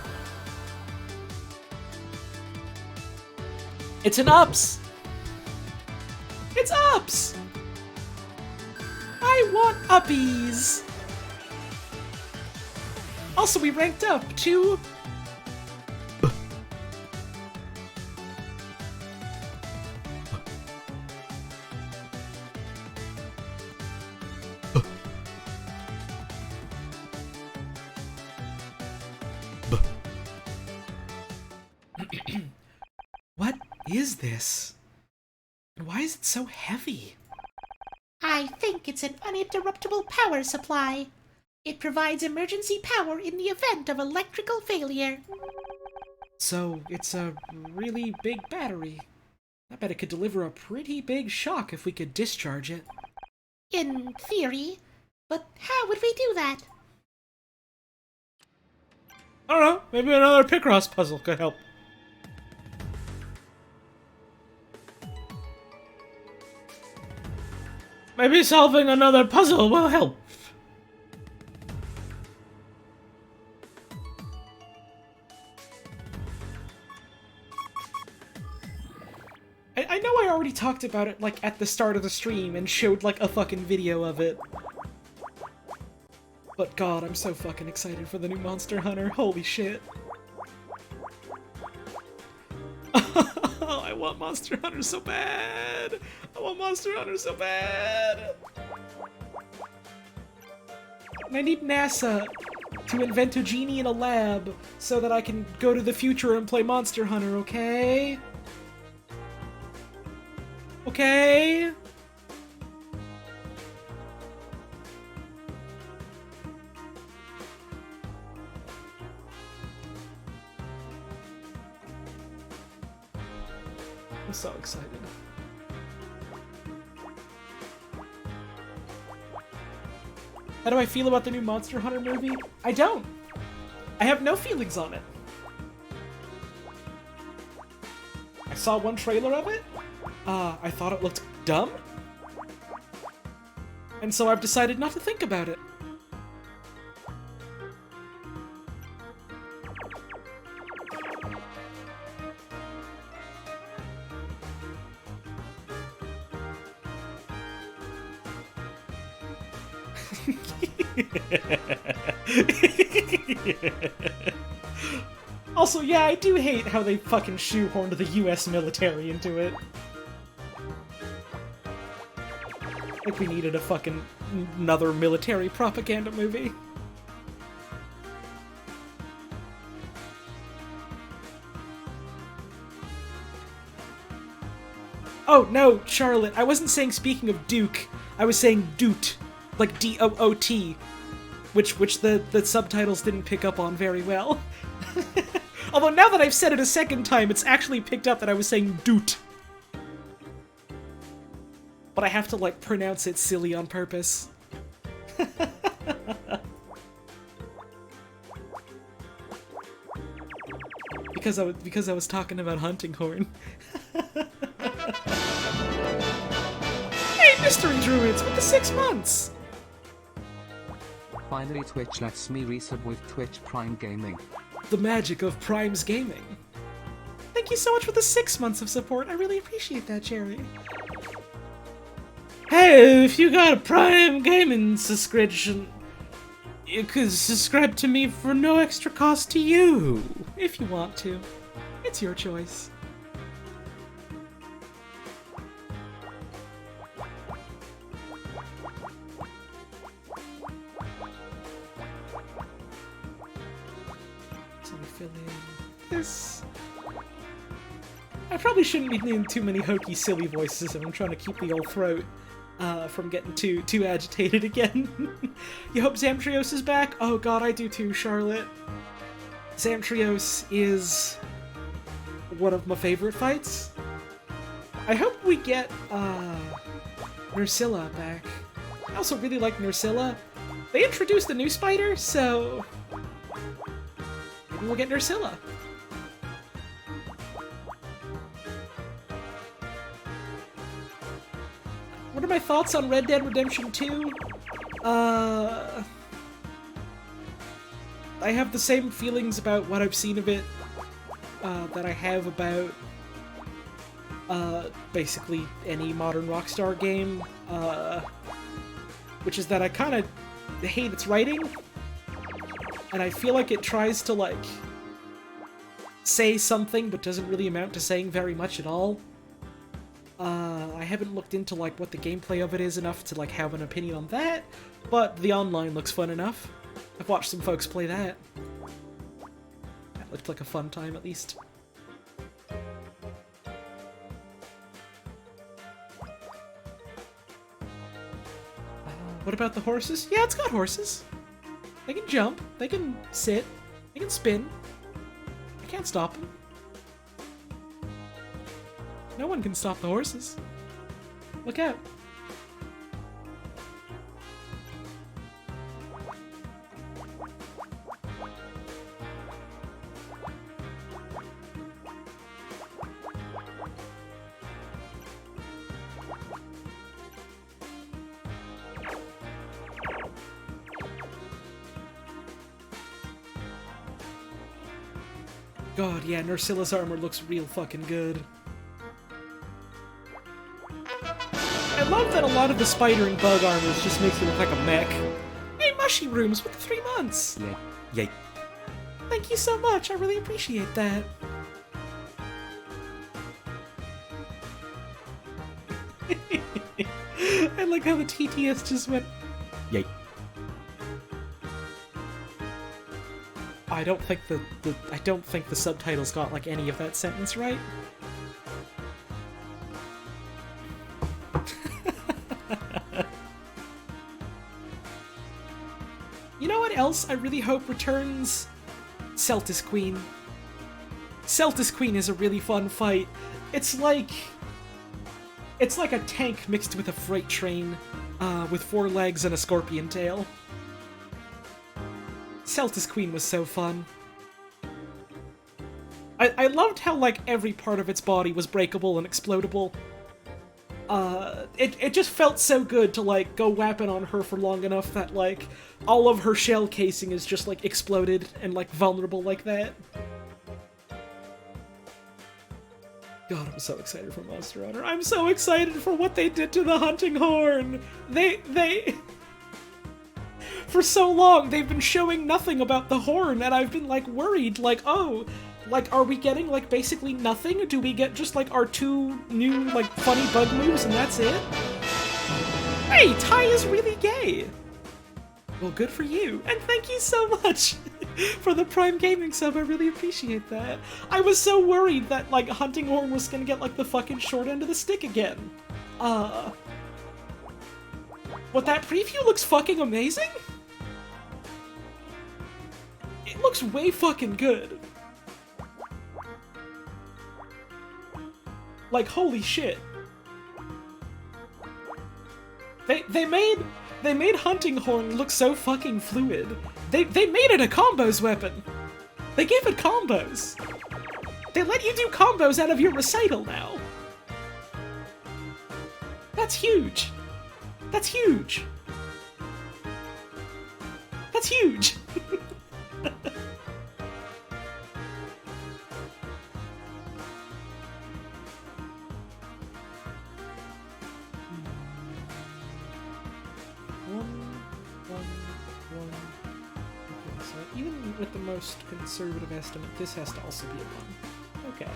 It's an ups! It's ups! I want uppies! Also, we ranked up to... What is this? And why is it so heavy? I think it's an uninterruptible power supply. It provides emergency power in the event of electrical failure. So, it's a really big battery. I bet it could deliver a pretty big shock if we could discharge it. In theory. But how would we do that? I don't know, maybe another Picross puzzle could help. Maybe solving another puzzle will help. I know I already talked about it, like, at the start of the stream and showed, like, a fucking video of it. But god, I'm so fucking excited for the new Monster Hunter. Holy shit. I want Monster Hunter so bad! I want Monster Hunter so bad! And I need NASA to invent a genie in a lab so that I can go to the future and play Monster Hunter, okay? Okay? I'm so excited. How do I feel about the new Monster Hunter movie? I don't! I have no feelings on it. I saw one trailer of it. I thought it looked dumb. And so I've decided not to think about it. Also, yeah, I do hate how they fucking shoehorned the US military into it. Like we needed a fucking another military propaganda movie. Oh, no, Charlotte, I wasn't saying speaking of Duke, I was saying Doot, like D-O-O-T, which the subtitles didn't pick up on very well. Although now that I've said it a second time, it's actually picked up that I was saying doot. But I have to, like, pronounce it silly on purpose. because I was talking about hunting horn. Hey, Mystery Druids with the 6 months! Finally Twitch lets me resub with Twitch Prime Gaming. The magic of Prime's gaming. Thank you so much for the 6 months of support. I really appreciate that, Jerry. Hey, if you got a Prime Gaming subscription, you could subscribe to me for no extra cost to you, if you want to. It's your choice. So we fill in this. I probably shouldn't be doing too many hokey, silly voices if I'm trying to keep the old throat from getting too agitated again. You hope Zamtrios is back? Oh god, I do too, Charlotte. Zamtrios is one of my favorite fights. I hope we get Nursilla back. I also really like Nursilla. They introduced a new spider, so maybe we'll get Nursilla. What are my thoughts on Red Dead Redemption 2? I have the same feelings about what I've seen of it that I have about basically any modern Rockstar game, which is that I kind of hate its writing, and I feel like it tries to, like, say something but doesn't really amount to saying very much at all. I haven't looked into, like, what the gameplay of it is enough to, like, have an opinion on that, but the online looks fun enough. I've watched some folks play that. That looked like a fun time, at least. What about the horses? Yeah, it's got horses. They can jump, they can sit, they can spin. I can't stop them. No one can stop the horses. Look out. God, yeah, Nursilla's armor looks real fucking good. I love that a lot of the spider and bug armors just makes it look like a mech. Hey, Mushy Rooms with the 3 months! Yay. Yay. Thank you so much, I really appreciate that. I like how the TTS just went, yay. I don't think the subtitles got like any of that sentence right. You know what else I really hope returns? Celtis Queen. Celtis Queen is a really fun fight. It's like a tank mixed with a freight train, with 4 legs and a scorpion tail. Celtis Queen was so fun. I loved how, like, every part of its body was breakable and explodable. It just felt so good to, like, go whapping on her for long enough that, like, all of her shell casing is just, like, exploded and, like, vulnerable like that. God, I'm so excited for Monster Hunter. I'm so excited for what they did to the hunting horn! They... For so long, they've been showing nothing about the horn, and I've been, like, worried, like, oh... Like, are we getting, like, basically nothing? Do we get just, like, our 2 new, like, funny bug moves and that's it? Hey, Ty is really gay! Well, good for you, and thank you so much for the Prime Gaming sub, I really appreciate that. I was so worried that, like, Hunting Horn was gonna get, like, the fucking short end of the stick again. But that preview looks fucking amazing? It looks way fucking good. Like, holy shit. They made Hunting Horn look so fucking fluid. They made it a combos weapon. They gave it combos. They let you do combos out of your recital now. That's huge. That's huge. That's huge. Okay, so even with the most conservative estimate, this has to also be a 1. Okay.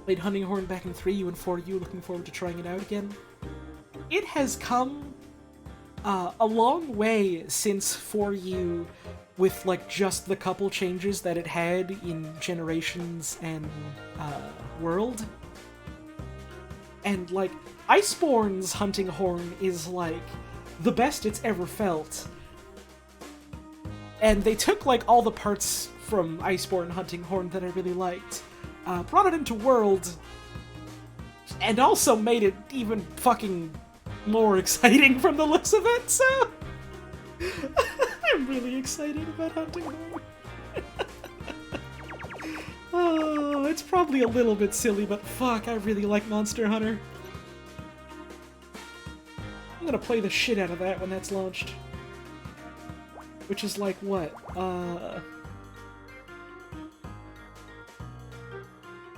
Played Hunting Horn back in 3U and 4U, looking forward to trying it out again. It has come a long way since 4U with like just the couple changes that it had in Generations and World. And like, Iceborne's Hunting Horn is like the best it's ever felt. And they took like all the parts from Iceborne Hunting Horn that I really liked, brought it into World, and also made it even fucking more exciting from the looks of it, so I'm really excited about Hunting Horn. Oh, it's probably a little bit silly, but fuck, I really like Monster Hunter. I'm gonna play the shit out of that when that's launched. Which is like, what?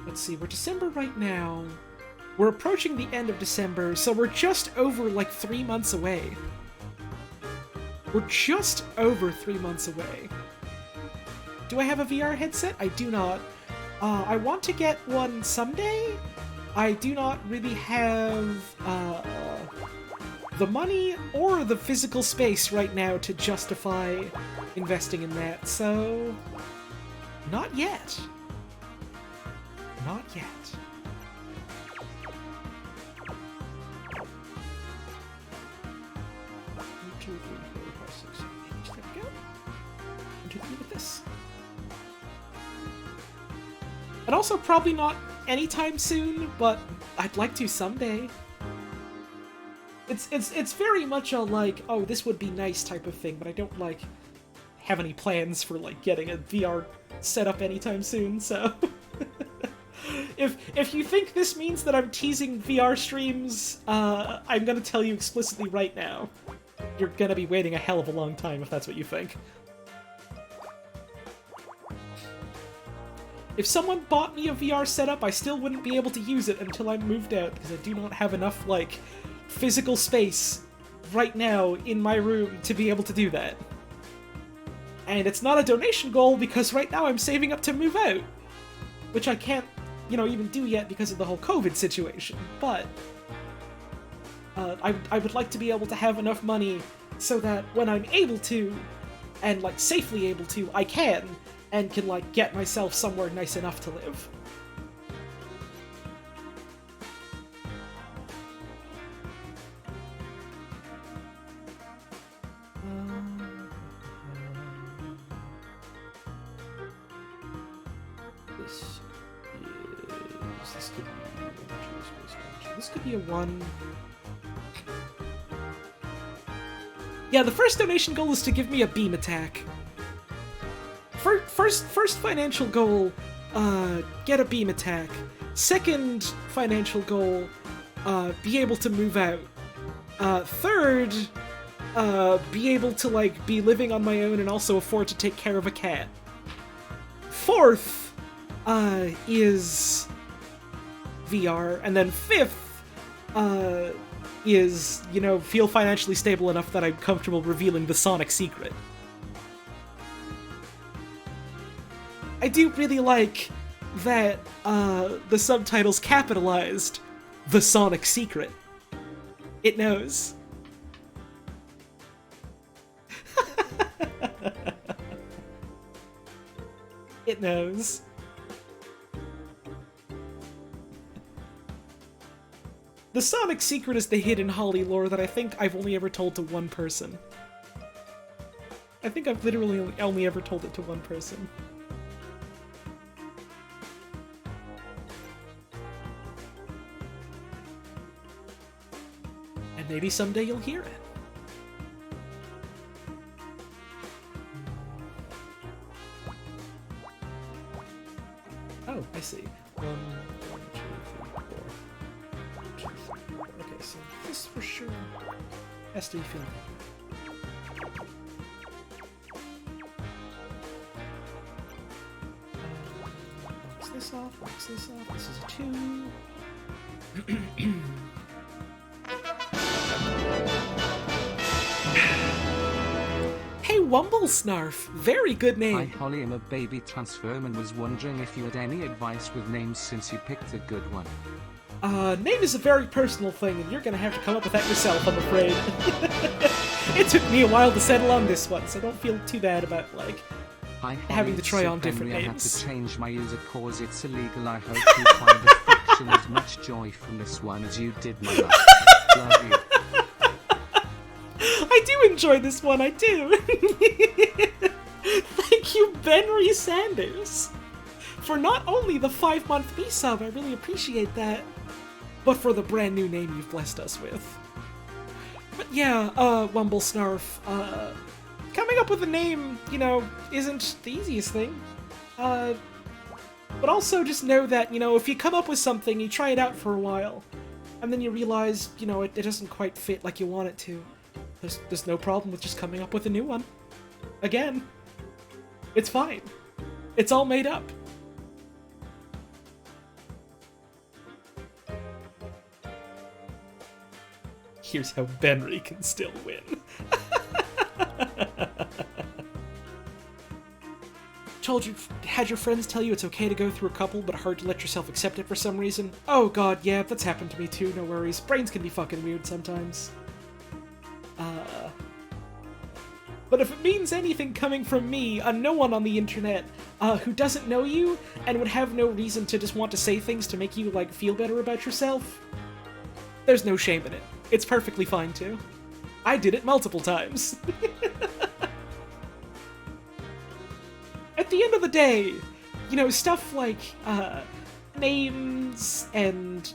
Let's see, we're December right now. We're approaching the end of December, so we're just over, like, 3 months away. We're just over 3 months away. Do I have a VR headset? I do not. I want to get one someday. I do not really have, the money or the physical space right now to justify investing in that, so not yet. Not yet. One, two, three, four, five, six, seven, eight. There we go. 1, 2, 3 with this. And also probably not anytime soon, but I'd like to someday. It's very much a like, oh, this would be nice type of thing, but I don't like have any plans for like getting a VR setup anytime soon, so if you think this means that I'm teasing VR streams, I'm gonna tell you explicitly right now. You're gonna be waiting a hell of a long time if that's what you think. If someone bought me a VR setup, I still wouldn't be able to use it until I moved out, because I do not have enough, like, physical space right now in my room to be able to do that. And it's not a donation goal, because right now I'm saving up to move out, which I can't, you know, even do yet because of the whole COVID situation, but I would like to be able to have enough money so that when I'm able to, and, like, safely able to, I can, and can, like, get myself somewhere nice enough to live. This could be a 1. Yeah, the first donation goal is to give me a beam attack. First financial goal, get a beam attack. Second financial goal, be able to move out. Third, be able to, like, be living on my own and also afford to take care of a cat. Fourth, is VR. And then fifth, is, you know, feel financially stable enough that I'm comfortable revealing the Sonic secret. I do really like that the subtitles capitalized the Sonic secret. It knows. It knows. The Sonic secret is the hidden Holly lore that I think I've only ever told to one person. I think I've literally only ever told it to one person. And maybe someday you'll hear it. Oh, I see. 1, 2, 3, 4. Okay, so this for sure has to be filled in. Box this off, box this off. This is a 2. Hey, Wumblesnarf! Very good Hi name! Holly, I'm a baby transform and was wondering if you had any advice with names since you picked a good one. Name is a very personal thing, and you're gonna have to come up with that yourself, I'm afraid. It took me a while to settle on this one, so don't feel too bad about, like, Hi, Holly, having to it's try Sid on different Henry. I had names. to change my user cause it's illegal. I hope you find the fiction as much joy from this one as you did my last. Love you. I do enjoy this one, I do! Thank you, Benry Sanders! For not only the 5-month resub, I really appreciate that, but for the brand new name you've blessed us with. But yeah, Wumblesnarf, coming up with a name, you know, isn't the easiest thing. But also just know that, you know, if you come up with something, you try it out for a while, and then you realize, you know, it doesn't quite fit like you want it to. There's no problem with just coming up with a new one. Again. It's fine. It's all made up. Here's how Benry can still win. Had your friends tell you it's okay to go through a couple, but hard to let yourself accept it for some reason? Oh god, yeah, that's happened to me too, no worries. Brains can be fucking weird sometimes. But if it means anything coming from me, a no one on the internet, who doesn't know you, and would have no reason to just want to say things to make you, like, feel better about yourself, there's no shame in it. It's perfectly fine too. I did it multiple times. At the end of the day, you know, stuff like, names and,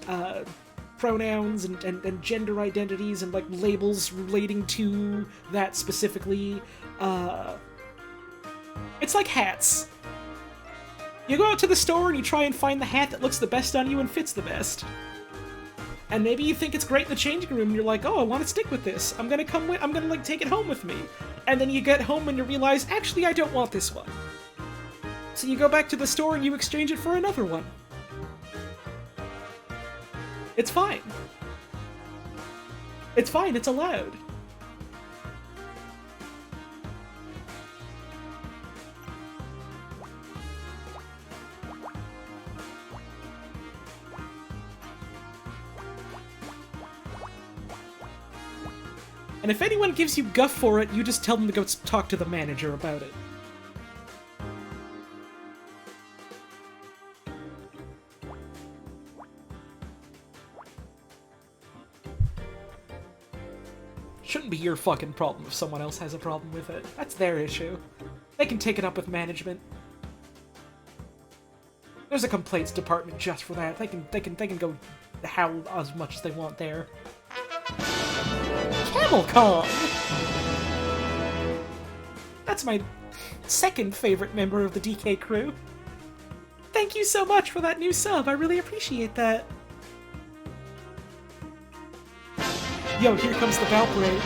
pronouns and gender identities and, like, labels relating to that specifically, it's like hats. You go out to the store and you try and find the hat that looks the best on you and fits the best. And maybe you think it's great in the changing room and you're like, oh, I want to stick with this. I'm gonna, like, take it home with me. And then you get home and you realize, actually, I don't want this one. So you go back to the store and you exchange it for another one. It's fine. It's fine, it's allowed. And if anyone gives you guff for it, you just tell them to go talk to the manager about it. Shouldn't be your fucking problem if someone else has a problem with it. That's their issue. They can take it up with management. There's a complaints department just for that. They can go howl as much as they want there. Camel Kong! That's my second favorite member of the DK crew. Thank you so much for that new sub. I really appreciate that. Yo, here comes the Bout Brain.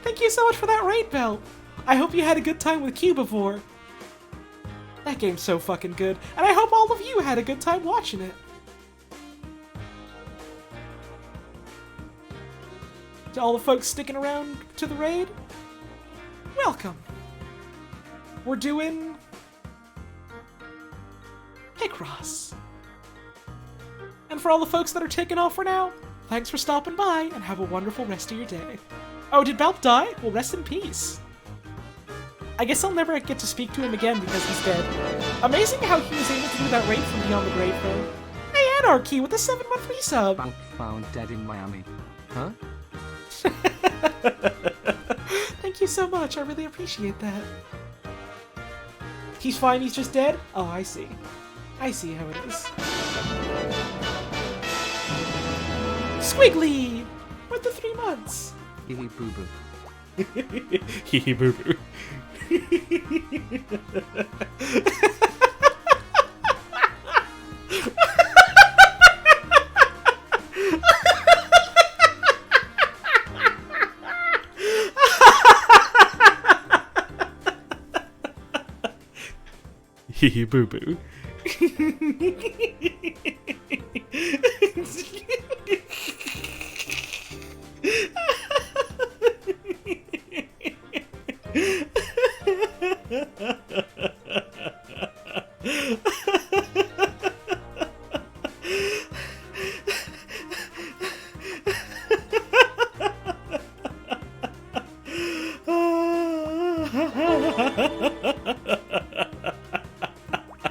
Thank you so much for that raid belt. I hope you had a good time with Cubivore. That game's so fucking good, and I hope all of you had a good time watching it. To all the folks sticking around to the raid, welcome. We're doing Picross. And for all the folks that are taking off for now, thanks for stopping by, and have a wonderful rest of your day. Oh, did Balp die? Well, rest in peace. I guess I'll never get to speak to him again because he's dead. Amazing how he was able to do that raid from Beyond the Grave, though. Hey, Anarchy with a 7-month resub! Bank found dead in Miami. Huh? Thank you so much, I really appreciate that. He's fine, he's just dead? Oh, I see. I see how it is. Squiggly! With the 3 months! Hee hee boo boo. Hee hee boo boo. Hee hee boo boo.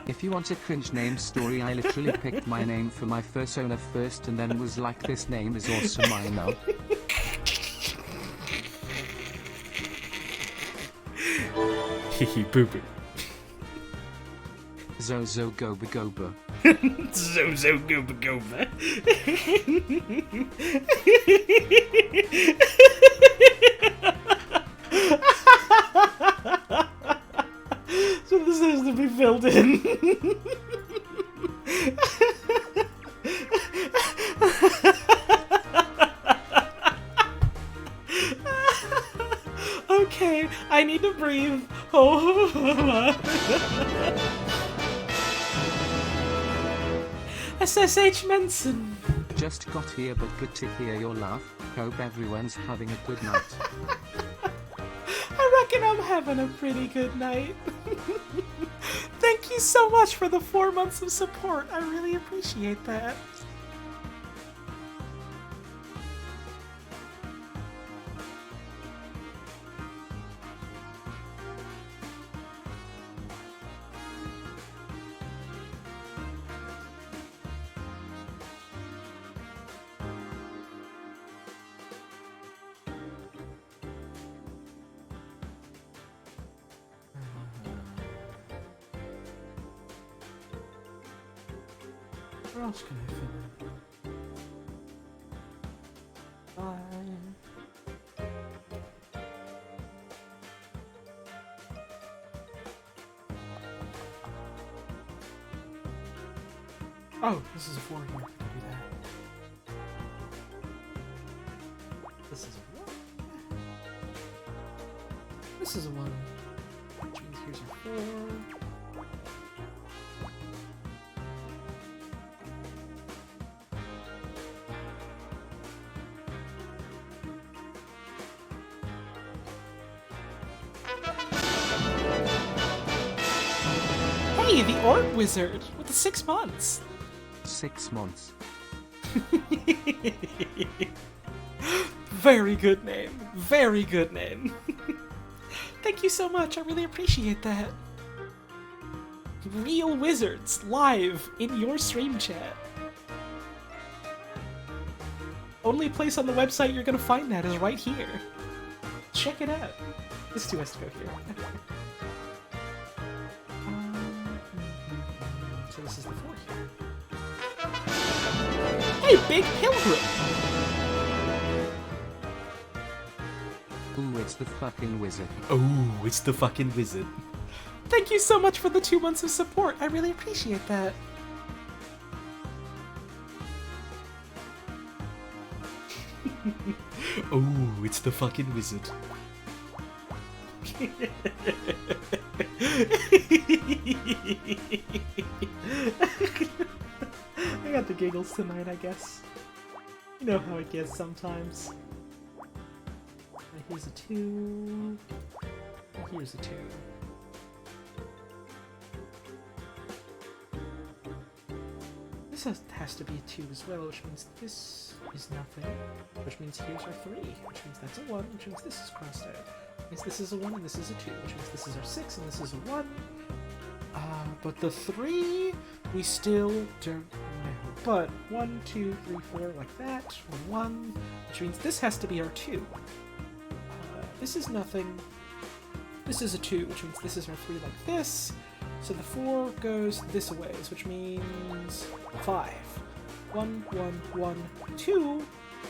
If you want a cringe name story, I literally picked my name for my persona first and then was like, this name is awesome, I know. Hee hee boo boo. Zozo goba goba. Zozo gooba gooba. So this has to be filled in. Okay, I need to breathe. Oh. SSH Manson. Just got here but good to hear your laugh. Hope everyone's having a good night. I reckon I'm having a pretty good night. Thank you so much for the 4 months of support. I really appreciate that. Where else can I fit in? Oh, this is a 4 here. I can do that. This is a 1. This is a 1. Which means here's a 4. Hey, the Orb Wizard with the 6 months. 6 months. Very good name. Very good name. Thank you so much. I really appreciate that. Real Wizards live in your stream chat. Only place on the website you're gonna find that is right here. Check it out. This 2 has to go here. So this is the 4 here. Hey, Big Pilgrim! Ooh, it's the fucking wizard. Oh, it's the fucking wizard. Thank you so much for the 2 months of support. I really appreciate that. Oh, it's the fucking wizard. I got the giggles tonight, I guess. You know how it gets sometimes. Here's a 2. Here's a 2. This has to be a 2 as well, which means this is nothing. Which means here's our 3, which means that's a 1, which means this is crossed out. Yes, this is a 1 and this is a 2, which means this is our 6 and this is a 1. But the 3, we still don't know. But 1, 2, 3, 4, like that, or 1, which means this has to be our 2. This is nothing. This is a 2, which means this is our 3 like this. So the 4 goes this a ways, which means 5. 1, 1, 1, 2,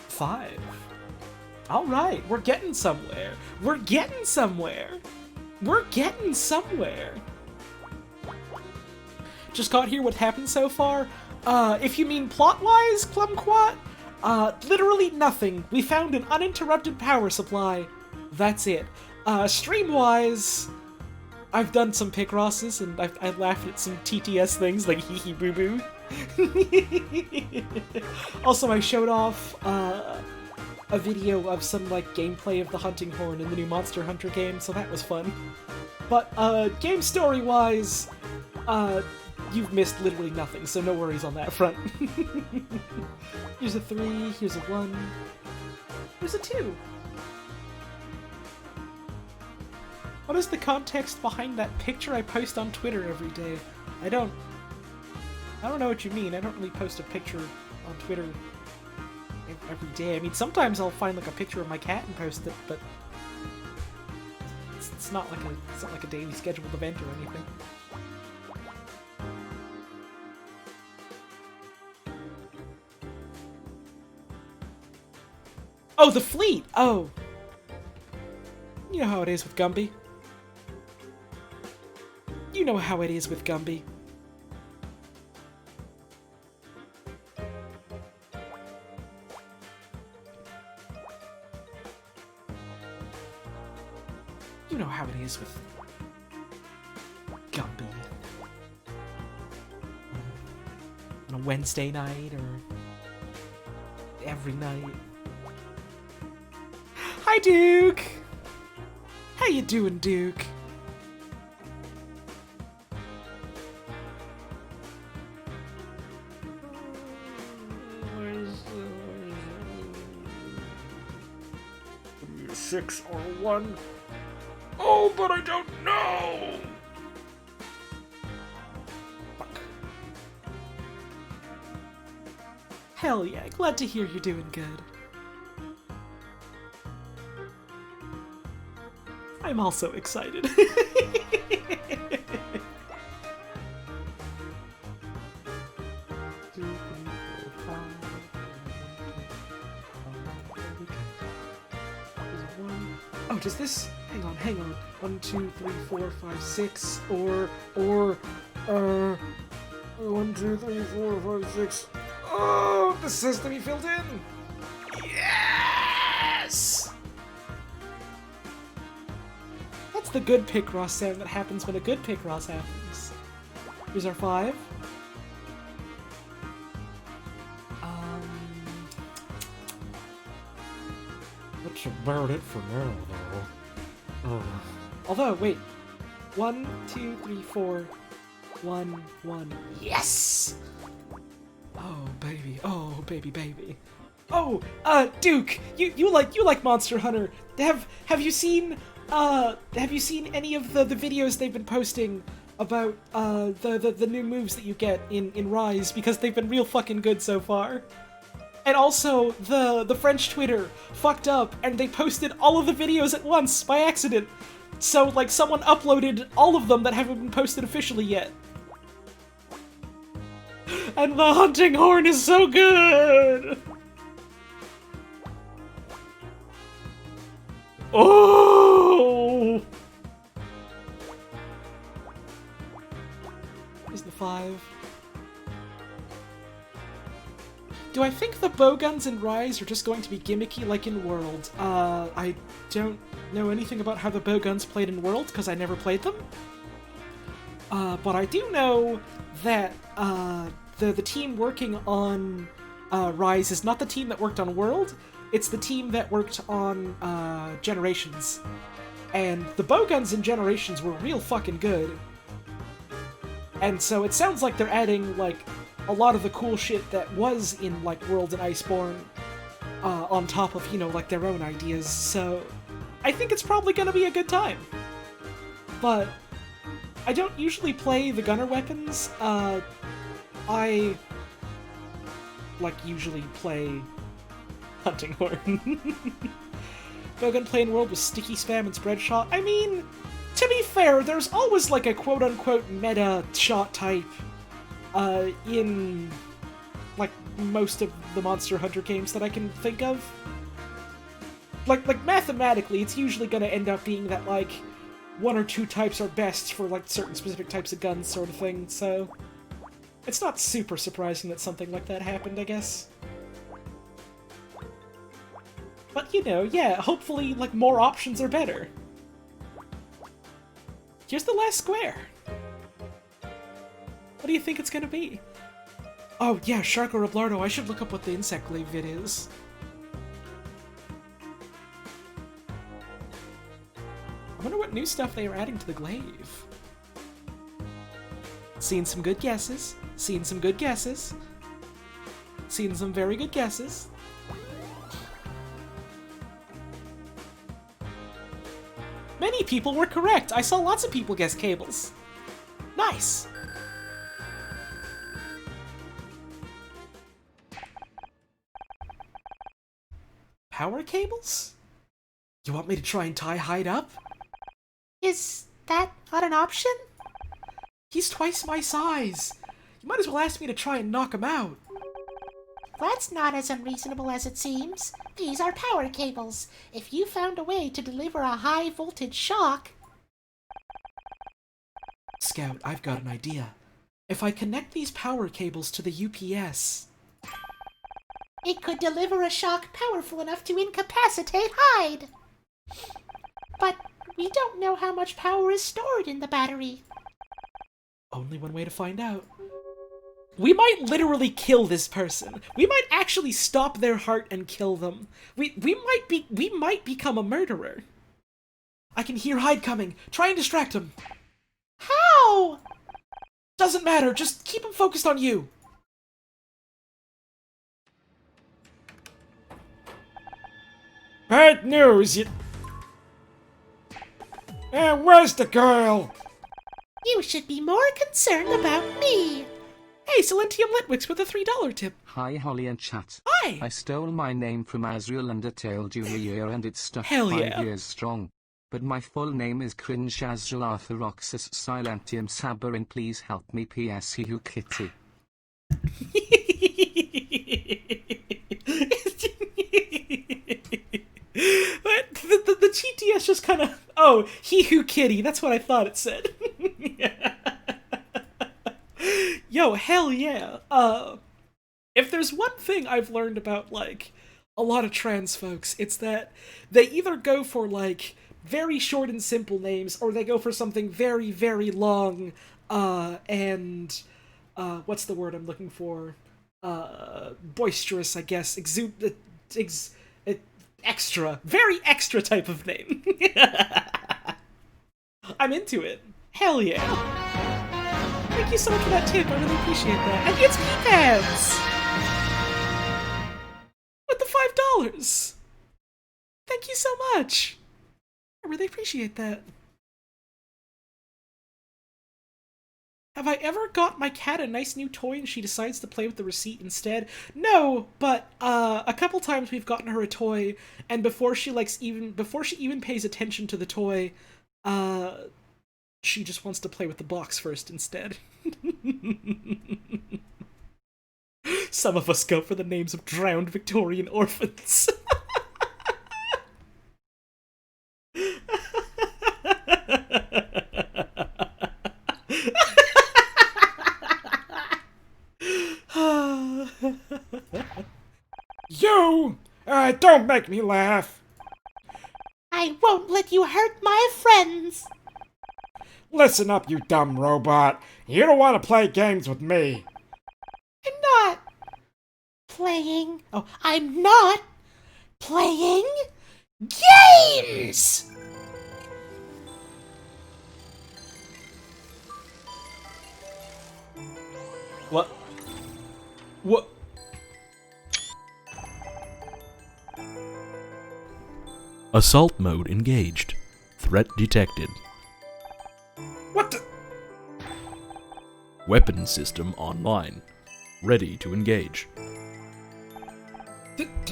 5. Alright, we're getting somewhere. We're getting somewhere. We're getting somewhere. Just got here what happened so far. If you mean plot-wise, Plumquat, literally nothing. We found an uninterrupted power supply. That's it. Stream-wise, I've done some Picrosses, and I've laughed at some TTS things like hee hee boo boo. Also, I showed off a video of some like gameplay of the hunting horn in the new Monster Hunter game, so that was fun. But game story-wise, you've missed literally nothing, so no worries on that front. Here's a 3, here's a 1, here's a 2. What is the context behind that picture I post on Twitter every day? I don't know what you mean. I don't really post a picture on Twitter every day. I mean, sometimes I'll find like a picture of my cat and post it, but it's not like a daily scheduled event or anything. Oh, the fleet! Oh! You know how it is with Gumby. You know how it is with Gumby. You know how it is with Gumby. On a Wednesday night or every night. Hi, Duke! How you doing, Duke? A 6 or a 1? Oh, but I don't know! Fuck. Hell yeah, glad to hear you're doing good. I'm also excited. Oh, does this... Hang on. 1, 2, 3, 4, 5, 6, or... 1, 2, 3, 4, 5, 6... Oh, this has to be filled in! Yes! That's the good Picross sound that happens when a good Picross happens. Here's our 5. That's about it for now, though. Although, wait. 1, 2, 3, 4. 1, 1. Yes! Oh, baby. Oh, baby. Oh, Duke! You like Monster Hunter. Have you seen any of the videos they've been posting about the new moves that you get in Rise, because they've been real fucking good so far? And also, the French Twitter fucked up, and they posted all of the videos at once, by accident. So, like, someone uploaded all of them that haven't been posted officially yet. And the hunting horn is so good! Oh! Here's the 5. Do I think the bowguns in Rise are just going to be gimmicky like in World? I don't know anything about how the bowguns played in World, because I never played them. But I do know that the team working on Rise is not the team that worked on World, it's the team that worked on Generations. And the bowguns in Generations were real fucking good. And so it sounds like they're adding, like, a lot of the cool shit that was in, like, World and Iceborne on top of, you know, like, their own ideas. So I think it's probably gonna be a good time. But I don't usually play the gunner weapons. I usually play hunting horn. Bowgun playing world with sticky spam and spread shot. I mean, to be fair, there's always like a quote-unquote meta shot type in like most of the Monster Hunter games that I can think of. Like mathematically, it's usually gonna end up being that like one or two types are best for like certain specific types of guns sort of thing, so it's not super surprising that something like that happened, I guess. But, you know, yeah, hopefully, like, more options are better. Here's the last square. What do you think it's gonna be? Oh, yeah, Shark or Roblardo, I should look up what the Insect Glaive vid is. I wonder what new stuff they are adding to the glaive. Seen some good guesses. Seen some good guesses. Seen some very good guesses. Many people were correct. I saw lots of people guess cables. Nice. Power cables? You want me to try and tie Hyde up? Is that not an option? He's twice my size. You might as well ask me to try and knock him out. That's not as unreasonable as it seems. These are power cables. If you found a way to deliver a high voltage shock... Scout, I've got an idea. If I connect these power cables to the UPS... it could deliver a shock powerful enough to incapacitate Hyde. But we don't know how much power is stored in the battery. Only one way to find out. We might literally kill this person. We might actually stop their heart and kill them. We might become a murderer. I can hear Hyde coming. Try and distract him. How? Doesn't matter. Just keep him focused on you. Bad news, you... where's the girl? You should be more concerned about me. Hey, Silentium Litwix with a $3 tip. Hi Holly and chat. Hi! I stole my name from Azrael Undertale Junior Year and it's stuck Hell 5 yeah. years strong. But my full name is Cringe Azrael Arthroxus Silentium Sabarin. Please help me. P.S. Hihu Kitty. But the GTS just kind of... Oh, Hihu Kitty. That's what I thought it said. Yo, hell yeah. If there's one thing I've learned about, like, a lot of trans folks, it's that they either go for, like, very short and simple names, or they go for something very, very long, and, what's the word I'm looking for? Boisterous, I guess. Extra. Very extra type of name. I'm into it. Hell yeah. Thank you so much for that tip. I really appreciate that. And it's Peepants! With the $5! Thank you so much. I really appreciate that. Have I ever got my cat a nice new toy and she decides to play with the receipt instead? No, but a couple times we've gotten her a toy, and before she even pays attention to the toy, she just wants to play with the box first instead. Some of us go for the names of drowned Victorian orphans. You! Don't make me laugh. I won't let you hurt my friends. Listen up, you dumb robot. You don't want to play games with me. I'm not playing. Oh, I'm not playing games! What? What? Assault mode engaged. Threat detected. What the? Weapon system online. Ready to engage.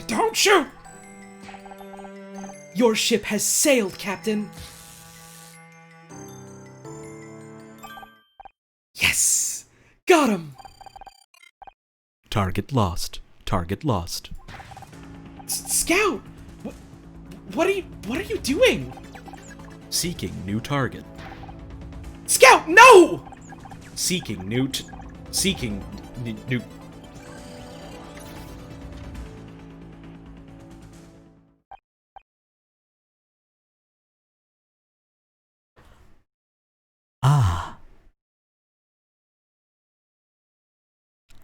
Don't shoot! Your ship has sailed, Captain. Yes! Got him! Target lost. Target lost. Scout! What are you doing? Seeking new target. Scout, no! Seeking new new. Ah.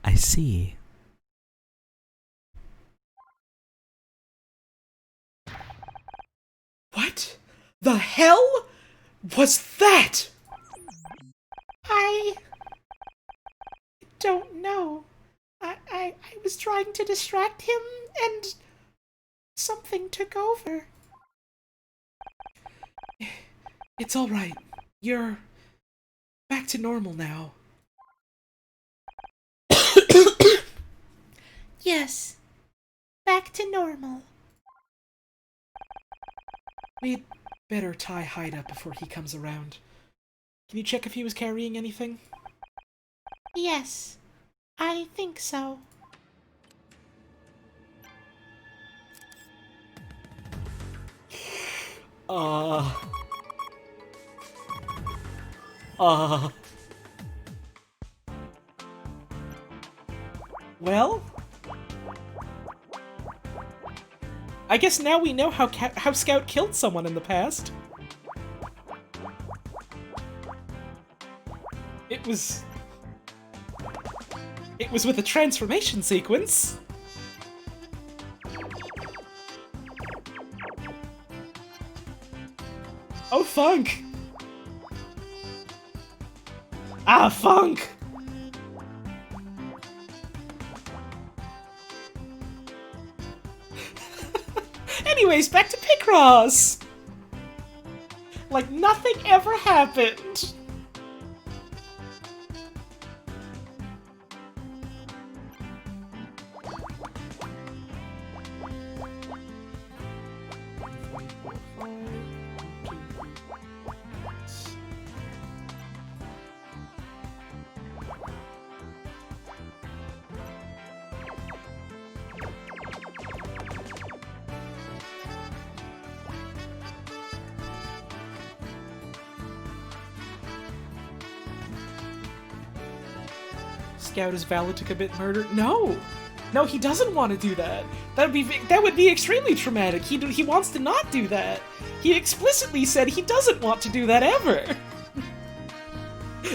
I see. What the hell was that? I don't know. I was trying to distract him, and something took over. It's all right. You're back to normal now. Yes. Back to normal. We'd better tie Hyde up before he comes around. Can you check if he was carrying anything? Yes. I think so. Well? I guess now we know how Scout killed someone in the past. It was with a transformation sequence. Oh, Funk! Ah, Funk! Anyways, back to Picross! Like nothing ever happened! Scout is valid to commit murder? No! No, he doesn't want to do that. That would be extremely traumatic. He wants to not do that. He explicitly said he doesn't want to do that ever.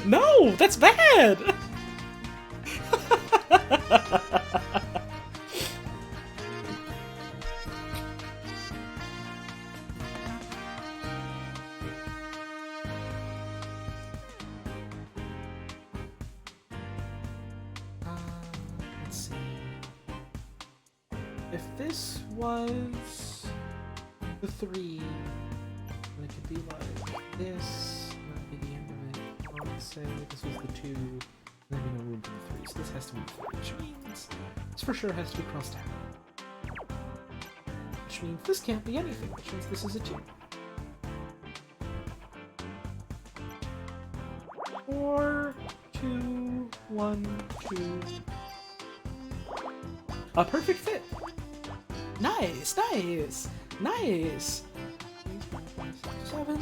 No, that's bad. Let's see. If this was the 3, then it could be like this. That'd be the end of it. Or let's say this was the 2, and there'd be no room for the 3. So this has to be 3, which means this for sure has to be crossed out. Which means this can't be anything, which means this is a 2. 4, 2, 1, 2. A perfect fit. Nice, nice, nice. 7.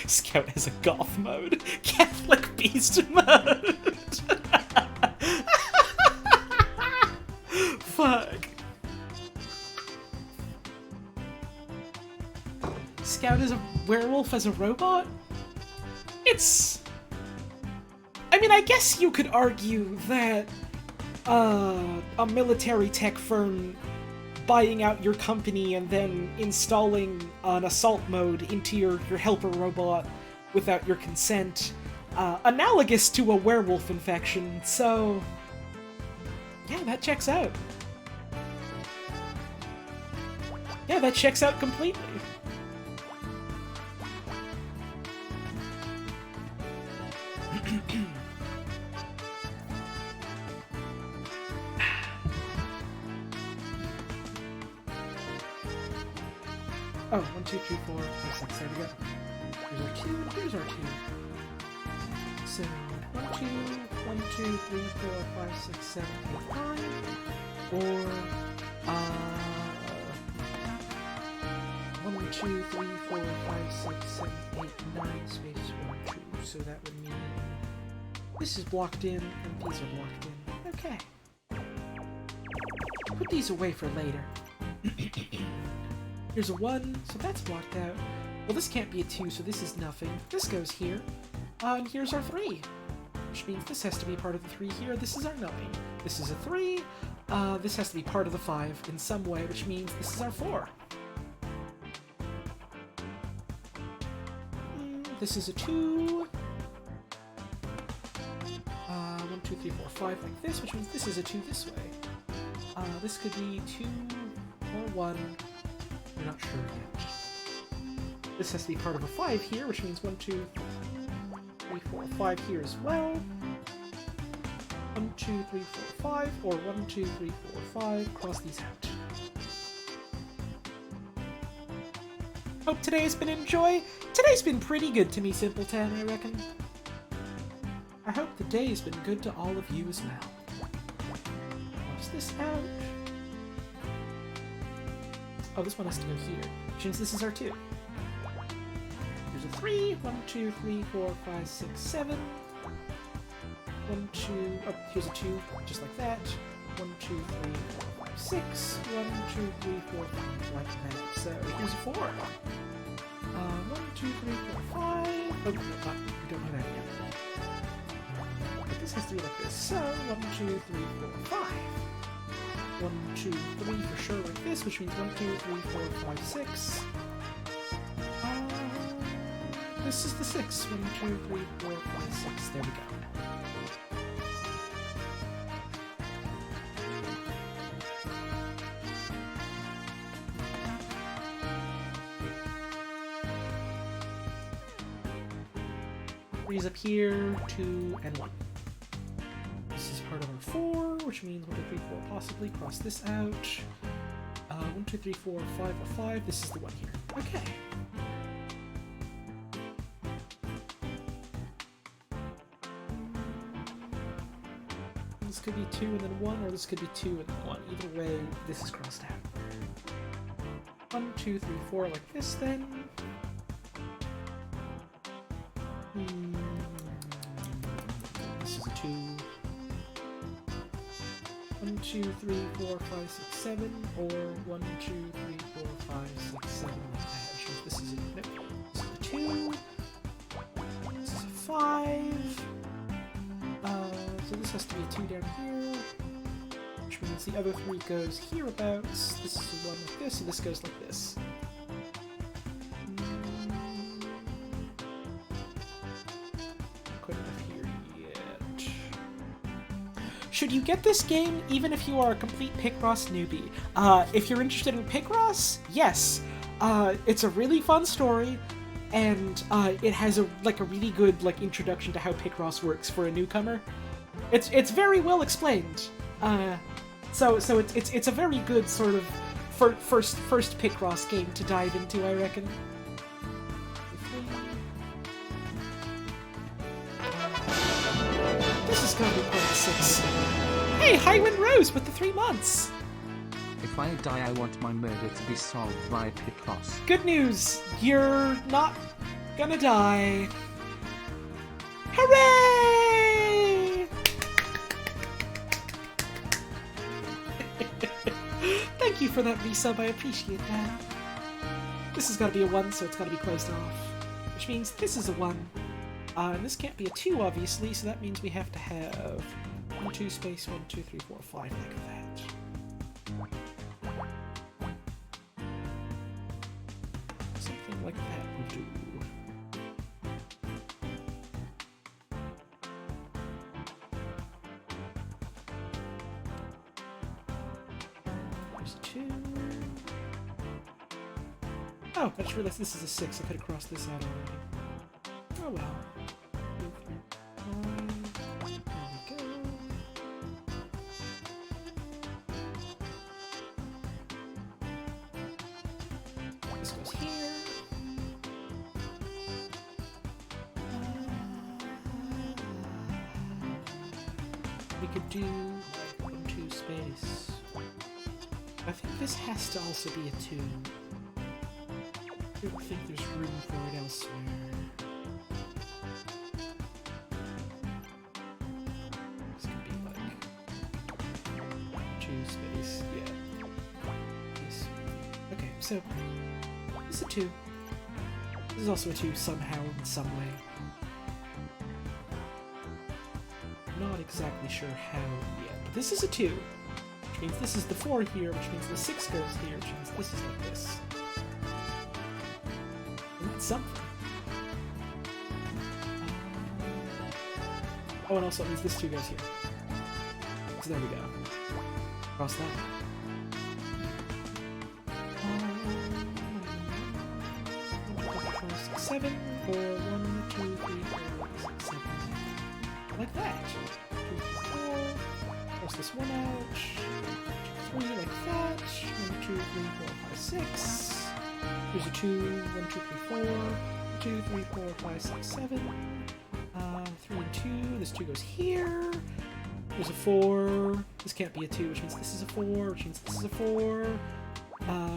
Scout has a goth mode. Catholic beast mode. Fuck. Scout is a werewolf as a robot? It's... I mean, I guess you could argue that a military tech firm buying out your company and then installing an assault mode into your helper robot without your consent, analogous to a werewolf infection, so... yeah, that checks out. Yeah, that checks out completely. Oh, 1, 2, 3, 4, 5, 6, there we go. Here's our 2, and here's our 2. So, 1, 2, 1, 2, 3, 4, 5, 6, 7, 8, 9. Or, 1, 2, 3, 4, 5, 6, 7, 8, 9, space 1, 2. So that would mean this is blocked in, and these are blocked in. Okay. Put these away for later. Here's a 1, so that's blocked out. Well, this can't be a 2, so this is nothing. This goes here. And here's our 3. Which means this has to be part of the 3 here. This is our 9. This is a 3. This has to be part of the 5 in some way, which means this is our 4. This is a 2. 1, 2, 3, 4, 5 like this, which means this is a 2 this way. This could be 2 or 1. We're not sure yet. This has to be part of a 5 here, which means 1, 2, 3, 4, 5 here as well. 1, 2, 3, 4, 5, or 1, 2, 3, 4, 5. Cross these out. Hope today's been enjoy. Today's been pretty good to me, Simpleton, I reckon. I hope the day's been good to all of you as well. Cross this out. Oh, this one has to go here, which means this is our 2. Here's a 3. 1, 2, 3, 4, 5, 6, 7. 1, 2. Oh, here's a 2, just like that. 1, 2, 3, 4, 5, 6. 1, 2, 3, 4, 5, like that. So here's a 4. 1, 2, 3, 4, 5. Oh, we don't know that yet. But this has to be like this. So 1, 2, 3, 4, 5. 1, 2, 3 for sure like this, which means 1, 2, 3, 4, 5, 6. This is the 6. 1, 2, 3, 4, 5, 6. There we go. Three's up here, 2, and 1. This is part of our 4, which means 1, 2, 3, 4, possibly. Cross this out. 1, 2, 3, 4, 5, or 5. This is the 1 here. Okay. This could be 2 and then 1, or this could be 2 and then 1. Either way, this is crossed out. 1, 2, 3, 4, like this then. This is a 2. 1, 2, 3, 4, 5, 6, 7, or 1, 2, 3, 4, 5, 6, 7, like that. This is a, no, this is a 2. This is a 5. So this has to be a 2 down here, which means the other 3 goes hereabouts. This is a 1 like this, so this goes like this. Should you get this game even if you are a complete Picross newbie? If you're interested in Picross, yes. It's a really fun story, and it has a really good introduction to how Picross works for a newcomer. It's very well explained. So it's a very good sort of first Picross game to dive into, I reckon. This is gonna be part 6. Hey, Highwind Rose with the 3 months! If I die, I want my murder to be solved by Picross. Good news! You're not gonna die. Hooray! Thank you for that resub, I appreciate that. This has gotta be a 1, so it's gotta be closed off. Which means this is a 1. And this can't be a 2, obviously, so that means we have to have 1, 2, space, 1, 2, 3, 4, 5, like that. Something like that will do. There's 2. Oh, I just realized this is a 6. I could have crossed this out already. Oh well. 2, 3, 5. There we go. This goes here. We could do like 1, 2 space. I think this has to also be a 2. I don't think there's room for it elsewhere. This could be like 2 space, yeah. This. Okay, so this is a 2. This is also a 2 somehow, in some way. Not exactly sure how yet, but this is a 2. Which means this is the 4 here, which means the 6 goes here, which means this is like this. And that's something. Oh, and also it means this 2 goes here. So there we go. Cross that. 7, 4, 1, 2, 3, 4, 6, 7. Like that. 2, 3, 4. Cross this one out. 3 like that. 1, 2, 3, 4, 5, 6. Here's a 2, 1, 2, 3, 4. 2, 3, 4, 5, 6, 7. 3 and 2. This 2 goes here. There's a 4. This can't be a 2, which means this is a 4, which means this is a 4.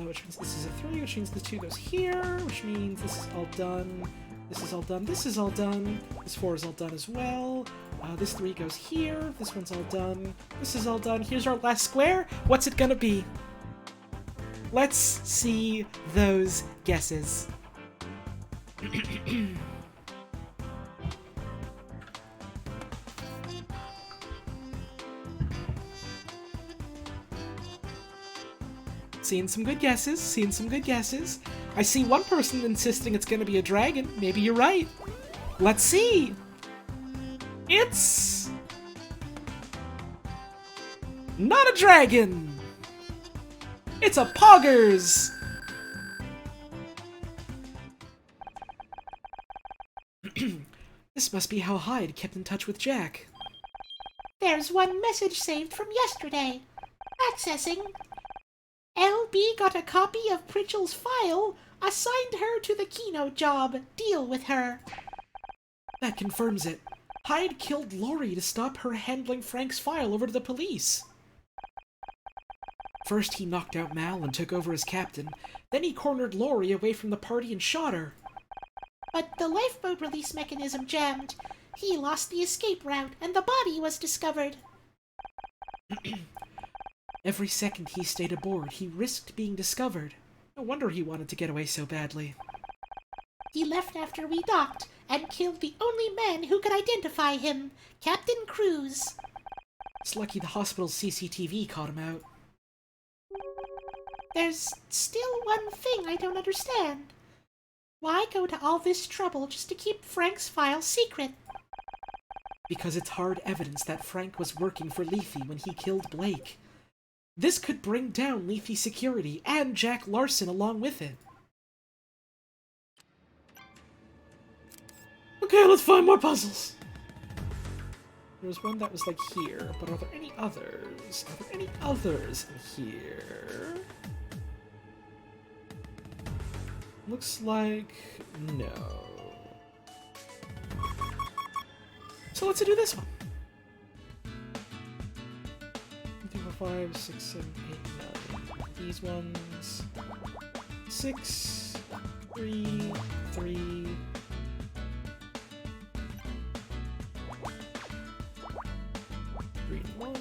Which means this is a 3, which means the 2 goes here, which means this is all done. This is all done. This is all done. This 4 is all done as well. This 3 goes here. This one's all done. This is all done. Here's our last square. What's it gonna be? Let's see those guesses. Seeing some good guesses. Seeing some good guesses. I see one person insisting it's gonna be a dragon. Maybe you're right. Let's see. It's not a dragon. It's a poggers. This must be how Hyde kept in touch with Jack. There's one message saved from yesterday. Accessing. LB got a copy of Pritchell's file, assigned her to the Keno job. Deal with her. That confirms it. Hyde killed Lori to stop her handling Frank's file over to the police. First he knocked out Mal and took over as captain, then he cornered Lori away from the party and shot her. But the lifeboat release mechanism jammed. He lost the escape route, and the body was discovered. Every second he stayed aboard, he risked being discovered. No wonder he wanted to get away so badly. He left after we docked, and killed the only man who could identify him, Captain Cruz. It's lucky the hospital's CCTV caught him out. There's still one thing I don't understand. Why go to all this trouble just to keep Frank's file secret? Because it's hard evidence that Frank was working for Lethe when he killed Blake. This could bring down Lethe security and Jack Larson along with it. Okay, let's find more puzzles. There was one that was like here, but are there any others? Are there any others in here? Looks like no. So let's do this one. 1, 2, 4, 5, 6, 7, 8, 9. These ones. 6, 3, 3. 3 and 1. 3 and 1.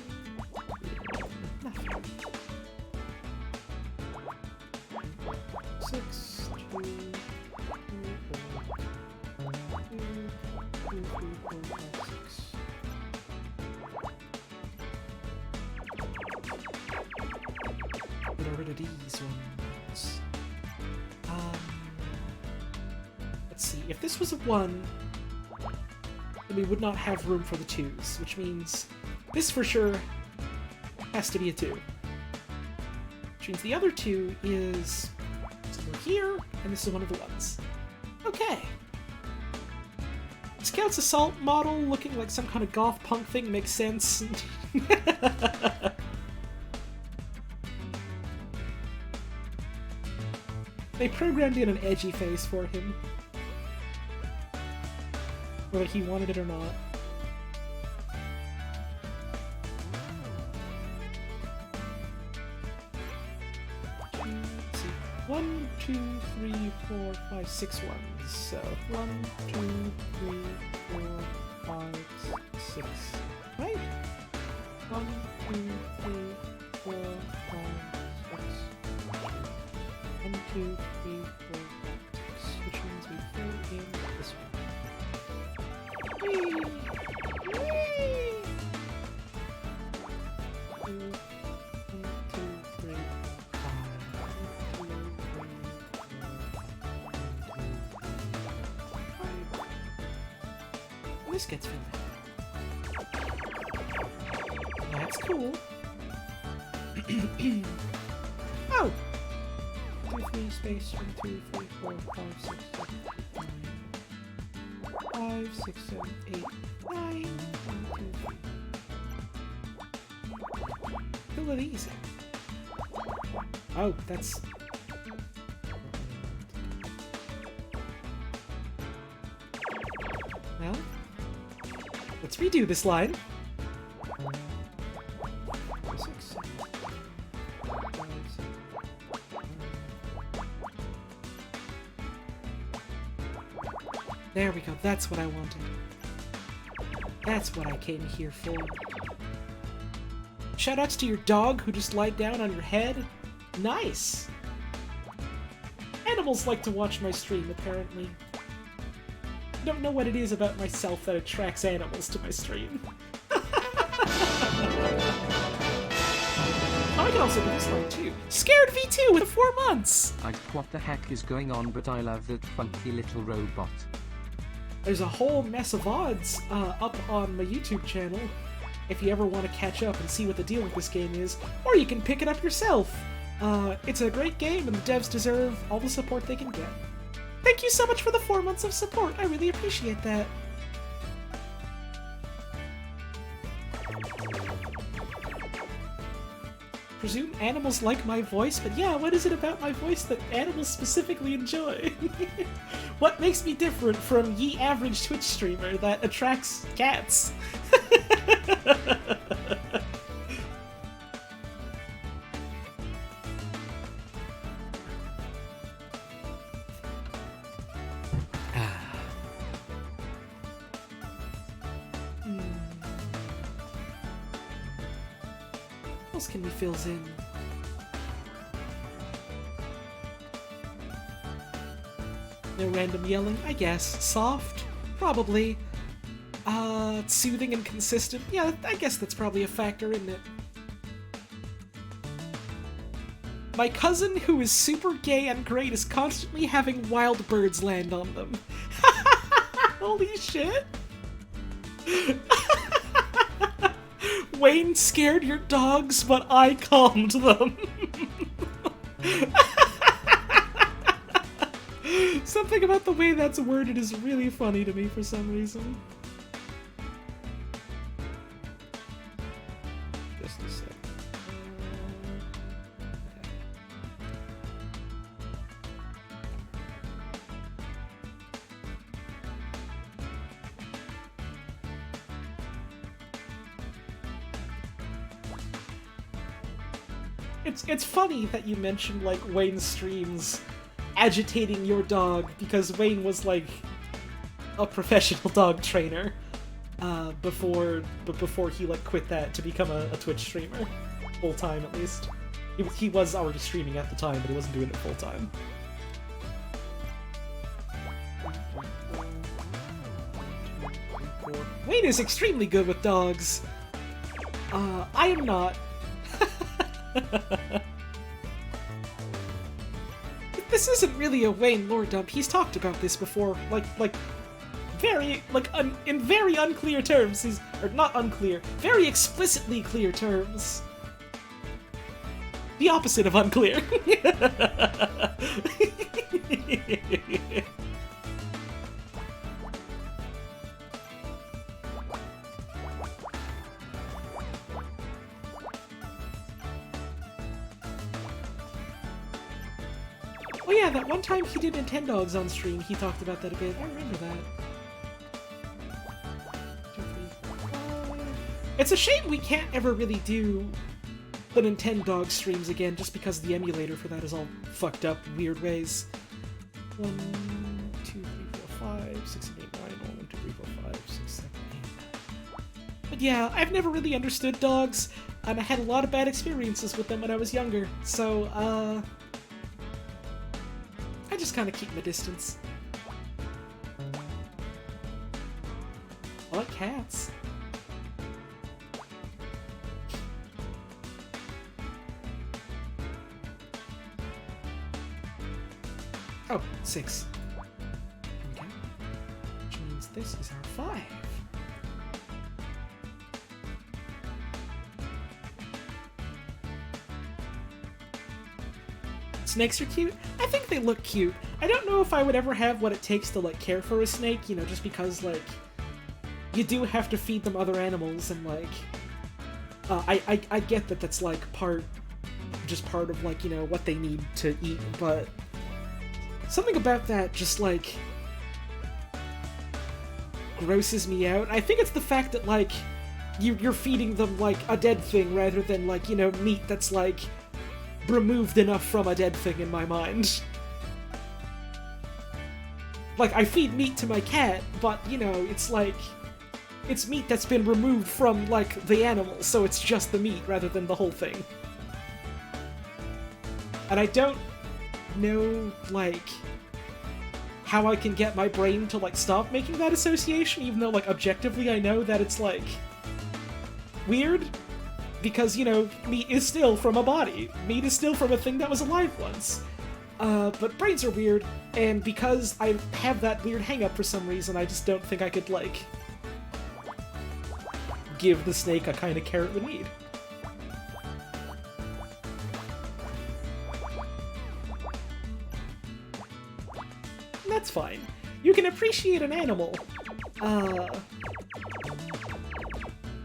Nothing. 6, 2, 2, 4, 2, 2, 3, 4, 5, 6. Get rid of these ones. Let's see. If this was a 1, then we would not have room for the 2s, which means this for sure has to be a 2. Which means the other 2 is we're here, and this is one of the ones. Okay. Scout's assault model looking like some kind of goth punk thing makes sense. They programmed in an edgy face for him. Whether he wanted it or not. Let's see. 1, 2, 3, 4, 5, 6 ones. So 1, 2, 3, 4, 5, 6. Right? 1, 2, 3, 4, 5, 6. 1, 2, 3, 4, 5, 6. Which means we fill in this one. Whee! Whee! 1, 2, 3, 5. 1, 2, 3, 4, 5. This gets filled in. That's cool. Oh! 2, 3, space, 1, 2, 3, 4, 5, 6, 7, 8, 5, 6, 7, 8, 9, 1, 2, 3. Fill it easy. Oh, that's... Well, let's redo this line. 6, 7, 5, 6. There we go, that's what I wanted. That's what I came here for. Shoutouts to your dog who just lied down on your head. Nice! Animals like to watch my stream, apparently. I don't know what it is about myself that attracts animals to my stream. I can also do this line too. Scared V2 with 4 months! Like, what the heck is going on, but I love that funky little robot. There's a whole mess of odds up on my YouTube channel if you ever want to catch up and see what the deal with this game is, or you can pick it up yourself. It's a great game and the devs deserve all the support they can get. Thank you so much for the 4 months of support, I really appreciate that. Presume animals like my voice, but yeah, what is it about my voice that animals specifically enjoy? What makes me different from ye average Twitch streamer that attracts cats? What else can we fills in? No random yelling, I guess. Soft? Probably. Soothing and consistent? Yeah, I guess that's probably a factor, isn't it? My cousin, who is super gay and great, is constantly having wild birds land on them. Holy shit! Wayne scared your dogs, but I calmed them. Something about the way that's worded is really funny to me for some reason. Just a sec. It's funny that you mentioned, like, Wayne's streams agitating your dog, because Wayne was, like, a professional dog trainer before he, like, quit that to become a Twitch streamer. Full time, at least. He was already streaming at the time, but he wasn't doing it full time. Wayne is extremely good with dogs. I am not. This isn't really a Wayne lore dump. He's talked about this before, in very unclear terms. Or not unclear, very explicitly clear terms. The opposite of unclear. Oh yeah, that one time he did Nintendogs on stream, he talked about that a bit. I remember that. It's a shame we can't ever really do the Nintendog streams again, just because the emulator for that is all fucked up in weird ways. 1, 2, 3, 4, 5, 6, 7, 8, 9, 1, 2, 3, 4, 5, 6, 7, 8. But yeah, I've never really understood dogs, and I had a lot of bad experiences with them when I was younger, so, I just kind of keep my distance. I like cats. Oh, 6. Okay. Which means this is our 5. Snakes are cute? I think they look cute. I don't know if I would ever have what it takes to, like, care for a snake, you know, just because, like, you do have to feed them other animals, and, like, I get that that's, like, part of, like, you know, what they need to eat, but something about that just, like, grosses me out. I think it's the fact that, like, you're feeding them, like, a dead thing rather than, like, you know, meat that's, like, removed enough from a dead thing in my mind. Like, I feed meat to my cat, but, you know, it's like, it's meat that's been removed from, like, the animal, so it's just the meat rather than the whole thing. And I don't know, like, how I can get my brain to, like, stop making that association, even though, like, objectively I know that it's, like, weird. Because, you know, meat is still from a body. Meat is still from a thing that was alive once. But brains are weird, and because I have that weird hang-up for some reason, I just don't think I could, like, give the snake a kind of carrot would need. And that's fine. You can appreciate an animal,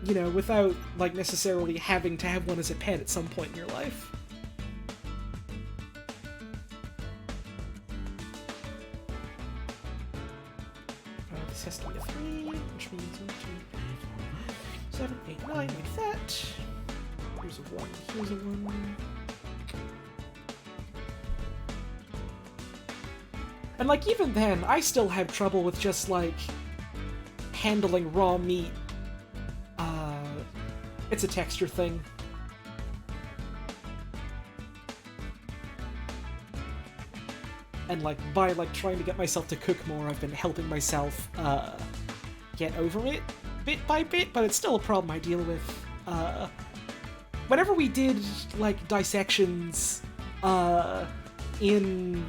you know, without, like, necessarily having to have one as a pet at some point in your life. This has to be a 3, which means 1, 2, 3, 4, 7, 8, 9, like that. Here's a 1, here's a 1. And, like, even then, I still have trouble with just, like, handling raw meat. It's a texture thing. And, like, by, like, trying to get myself to cook more, I've been helping myself, get over it, bit by bit, but it's still a problem I deal with. Whenever we did, like, dissections, in,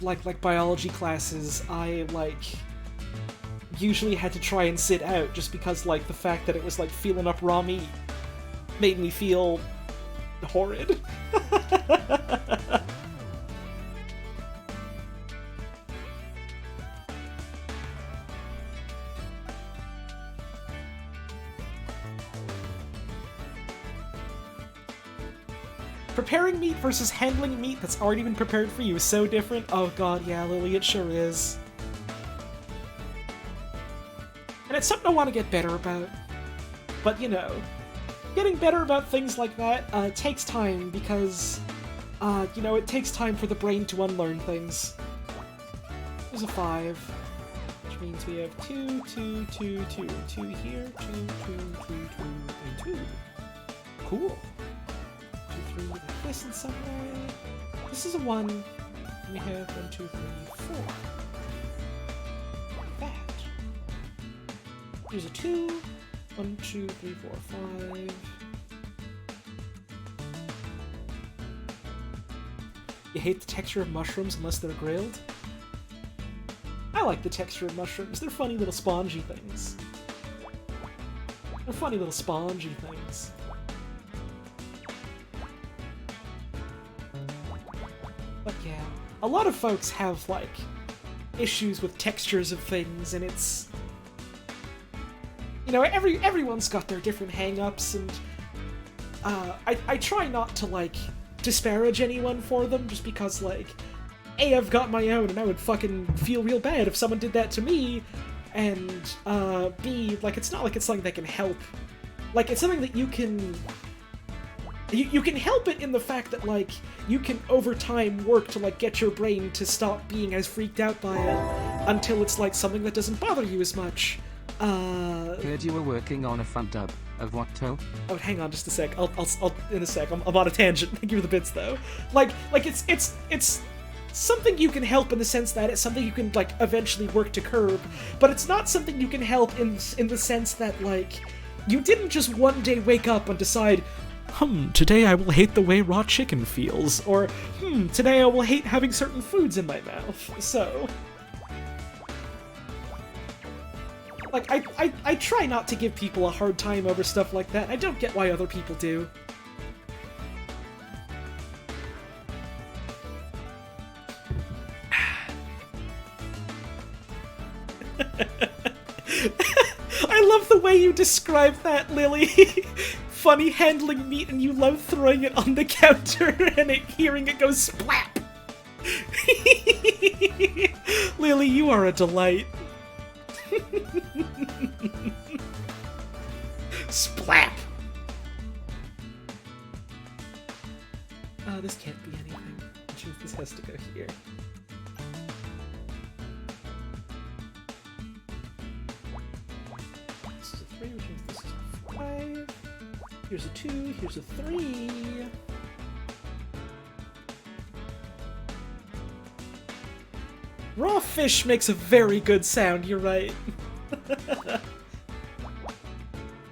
like biology classes, I, like, usually had to try and sit out, just because, like, the fact that it was, like, feeling up raw meat made me feel horrid. Preparing meat versus handling meat that's already been prepared for you is so different. Oh god, yeah, Lily, it sure is. And it's something I want to get better about. But, you know, getting better about things like that takes time because, you know, it takes time for the brain to unlearn things. There's a 5, which means we have 2, 2, 2, 2, 2 here, 2, 2, 2, 2, and 2. Cool. 2, 3, like this in some way. This is a 1. We have 1, 2, 3, 4. Like that. Here's a 2. 1, 2, 3, 4, 5. You hate the texture of mushrooms unless they're grilled? I like the texture of mushrooms. They're funny little spongy things. They're funny little spongy things. But yeah, a lot of folks have, like, issues with textures of things, and it's... You know, everyone's got their different hang-ups, and I try not to, like, disparage anyone for them, just because, like, A, I've got my own, and I would fucking feel real bad if someone did that to me, and, B, like, it's not like it's something that can help. Like, it's something that you can... You can help it in the fact that, like, you can over time work to, like, get your brain to stop being as freaked out by it until it's, like, something that doesn't bother you as much. Heard you were working on a fan dub. Of what, Toe? Oh, hang on just a sec. I'll in a sec. I'm on a tangent. Thank you for the bits, though. Like, it's something you can help in the sense that it's something you can, like, eventually work to curb, but it's not something you can help in the sense that, like, you didn't just one day wake up and decide, today I will hate the way raw chicken feels, or, today I will hate having certain foods in my mouth, so... Like, I try not to give people a hard time over stuff like that. I don't get why other people do. I love the way you describe that, Lily. Funny handling meat and you love throwing it on the counter and hearing it go splap. Lily, you are a delight. Splap! This can't be anything, which means this has to go here. This is a 3, which means this is a 5. Here's a 2, here's a 3. Raw fish makes a very good sound, you're right.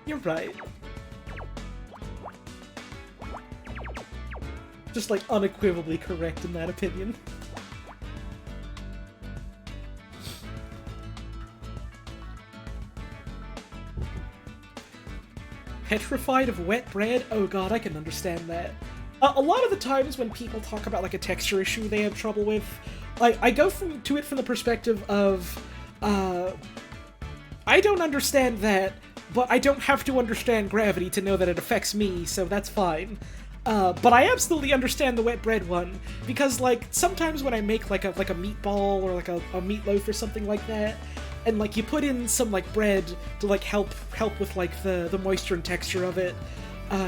You're right. Just, like, unequivocally correct in that opinion. Petrified of wet bread? Oh god, I can understand that. A lot of the times when people talk about, like, a texture issue they have trouble with, like, I go to it from the perspective of, I don't understand that, but I don't have to understand gravity to know that it affects me, so that's fine. But I absolutely understand the wet bread one, because, like, sometimes when I make, like a meatball or, like, a meatloaf or something like that, and, like, you put in some, like, bread to, like, help with, like, the moisture and texture of it,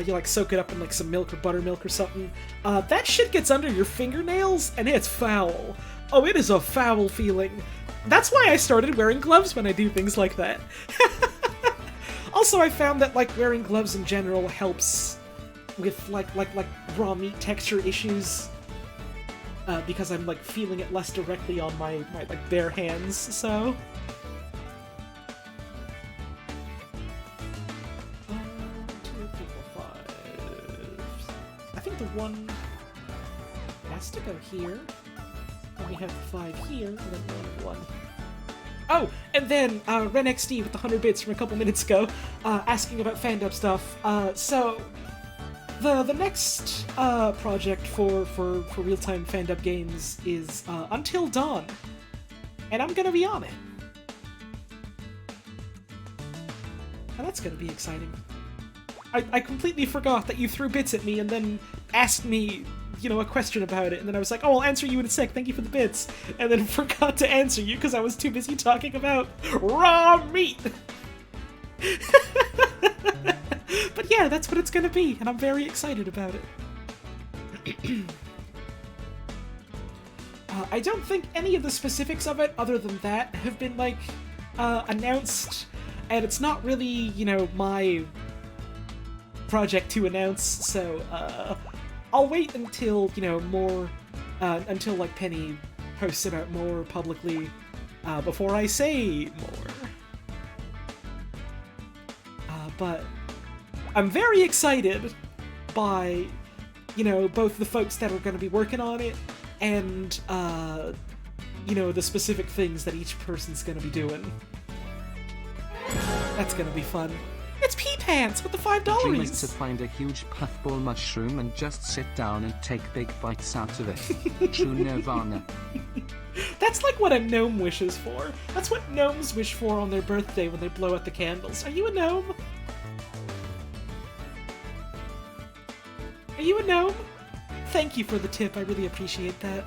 you, like, soak it up in, like, some milk or buttermilk or something, that shit gets under your fingernails, and it's foul. Oh, it is a foul feeling. That's why I started wearing gloves when I do things like that. Also, I found that, like, wearing gloves in general helps with, like raw meat texture issues, because I'm, like, feeling it less directly on my like, bare hands, so... 1, 2, 3, 4, 5... I think the 1 has to go here. And we have the 5 here, and then 1. Oh, and then RenXD with the 100 bits from a couple minutes ago, asking about fandub stuff. So the next project for real-time fandub games is Until Dawn, and I'm gonna be on it. And that's gonna be exciting. I completely forgot that you threw bits at me and then asked me, you know, a question about it, and then I was like, oh, I'll answer you in a sec, thank you for the bits, and then forgot to answer you because I was too busy talking about raw meat! But yeah, that's what it's gonna be, and I'm very excited about it. I don't think any of the specifics of it, other than that, have been, like, announced, and it's not really, you know, my project to announce, so, I'll wait until, you know, more, until, like, Penny posts about more publicly, before I say more. But I'm very excited by, you know, both the folks that are going to be working on it and, you know, the specific things that each person's going to be doing. That's going to be fun. It's Pea Pants with the $5. The dream is to find a huge puffball mushroom and just sit down and take big bites out of it. True nirvana. That's like what a gnome wishes for. That's what gnomes wish for on their birthday when they blow out the candles. Are you a gnome? Are you a gnome? Thank you for the tip, I really appreciate that.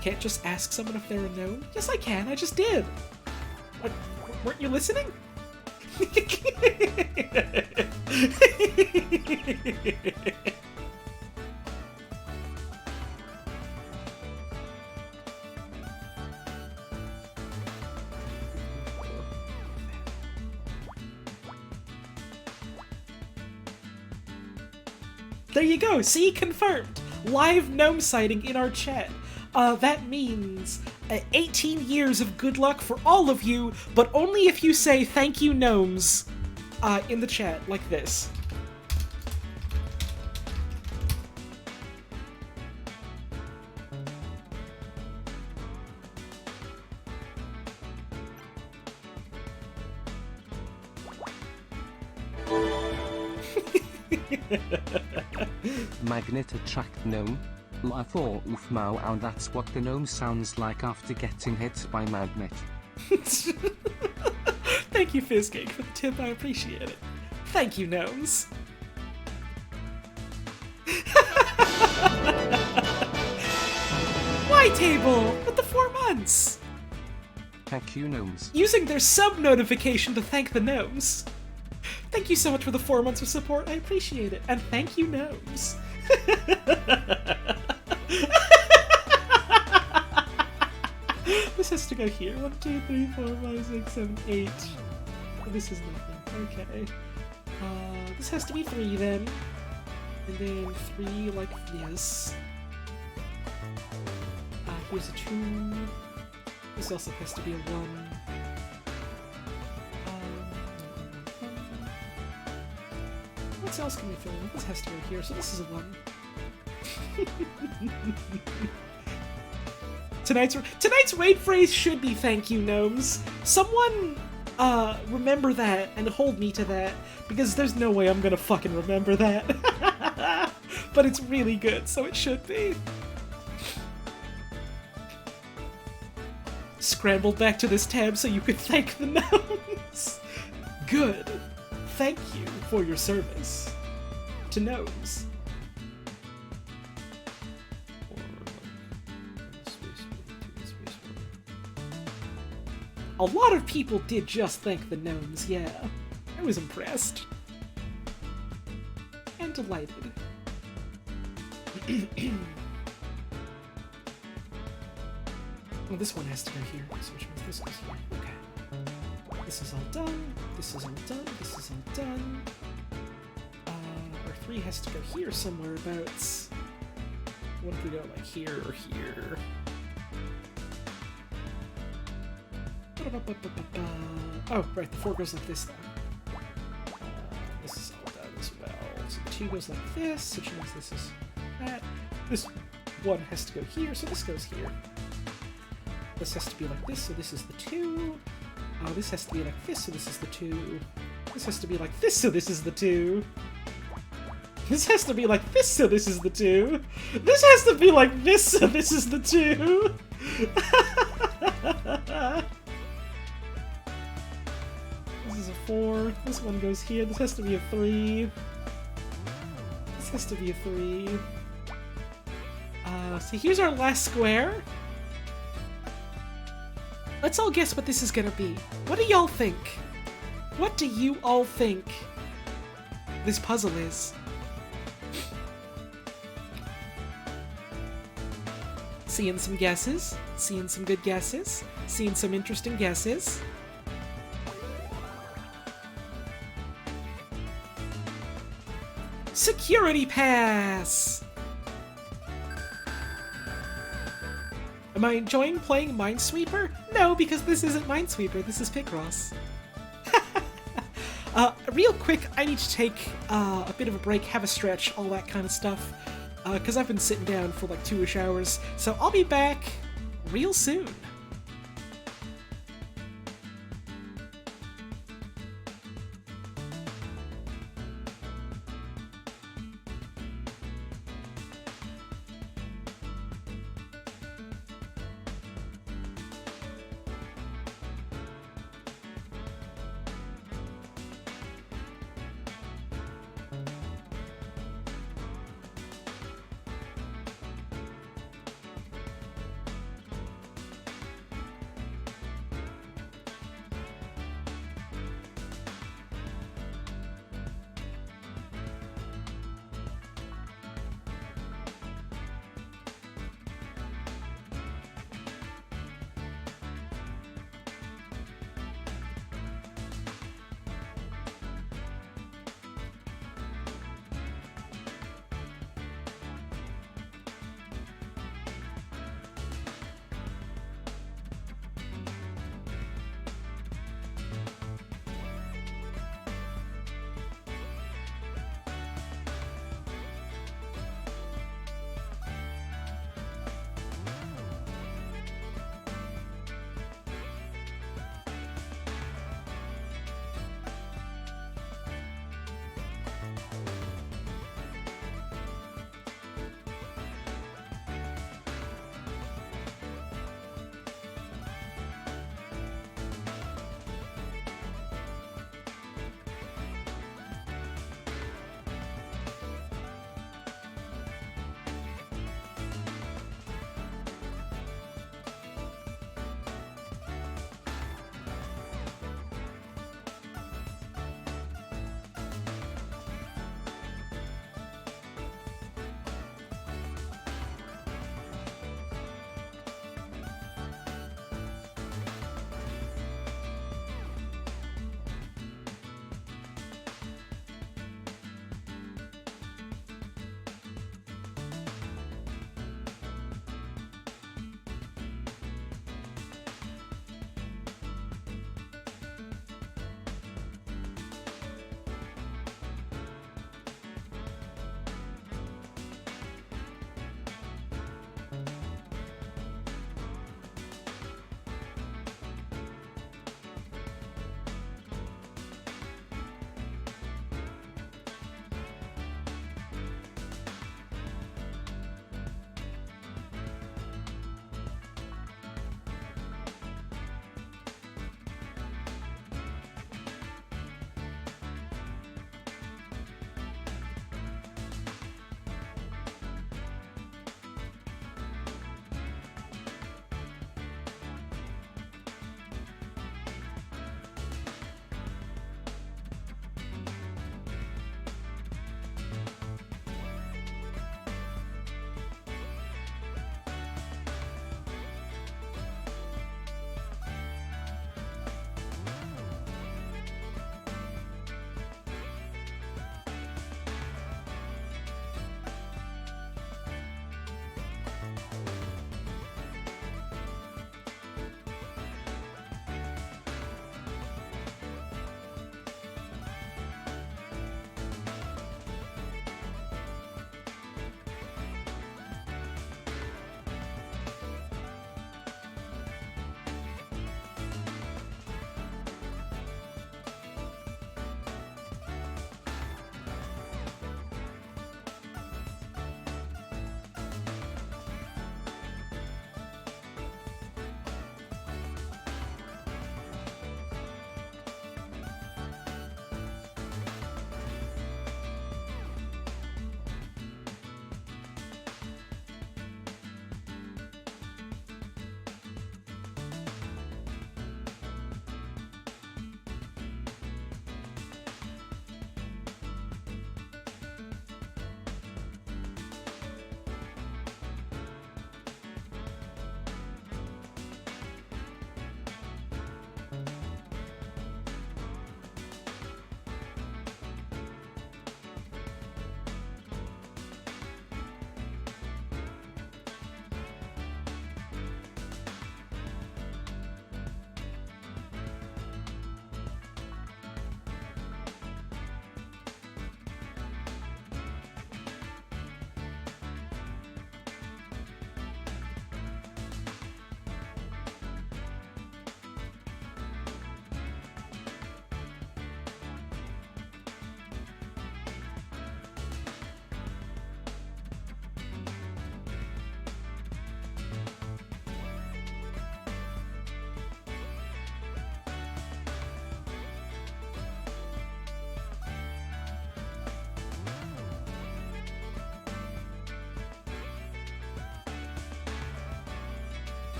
Can't just ask someone if they're a gnome? Yes, I can. I just did. What, weren't you listening? There you go. See? Confirmed. Live gnome sighting in our chat. That means 18 years of good luck for all of you, but only if you say thank you gnomes in the chat, like this. Magnet attract gnome. I thought oof mow, and that's what the gnome sounds like after getting hit by magnet. Thank you, Fizzcake, for the tip. I appreciate it. Thank you, gnomes. White Table with the 4 months. Thank you, gnomes. Using their sub notification to thank the gnomes. Thank you so much for the 4 months of support. I appreciate it. And thank you, gnomes. This has to go here. 1, 2, 3, 4, 5, 6, 7, 8. This is nothing. Okay. This has to be 3 then. And then 3 like this. Here's a 2. This also has to be a 1. What else can we throw in? This has to go here, so this is a 1. Tonight's raid phrase should be thank you, gnomes. Someone, remember that and hold me to that, because there's no way I'm gonna fucking remember that. But it's really good, so it should be. Scrambled back to this tab so you could thank the gnomes. Good. Thank you for your service to gnomes. A lot of people did just thank the gnomes, yeah. I was impressed. And delighted. Well, this one has to go here, so which means this goes here. Okay. This is all done, this is all done, this is all done. Our 3 has to go here somewhere abouts. What if we go like here or here? Oh, right, the 4 goes like this then. This is all done as well. So the 2 goes like this, which means this is that. This 1 has to go here, so this goes here. This has to be like this, so this is the 2. This has to be like this, so this is the 2. This has to be like this, so this is the 2. This has to be like this, so this is the 2. This has to be like this, so this is the 2. This is a 4. This one goes here. This has to be a 3. This has to be a 3. So here's our last square. Let's all guess what this is gonna be. What do y'all think? What do you all think this puzzle is? Seeing some guesses, seeing some good guesses, seeing some interesting guesses. Security pass! Am I enjoying playing Minesweeper? No, because this isn't Minesweeper, this is Picross. Real quick, I need to take a bit of a break, have a stretch, all that kind of stuff, because I've been sitting down for like 2-ish hours, so I'll be back real soon.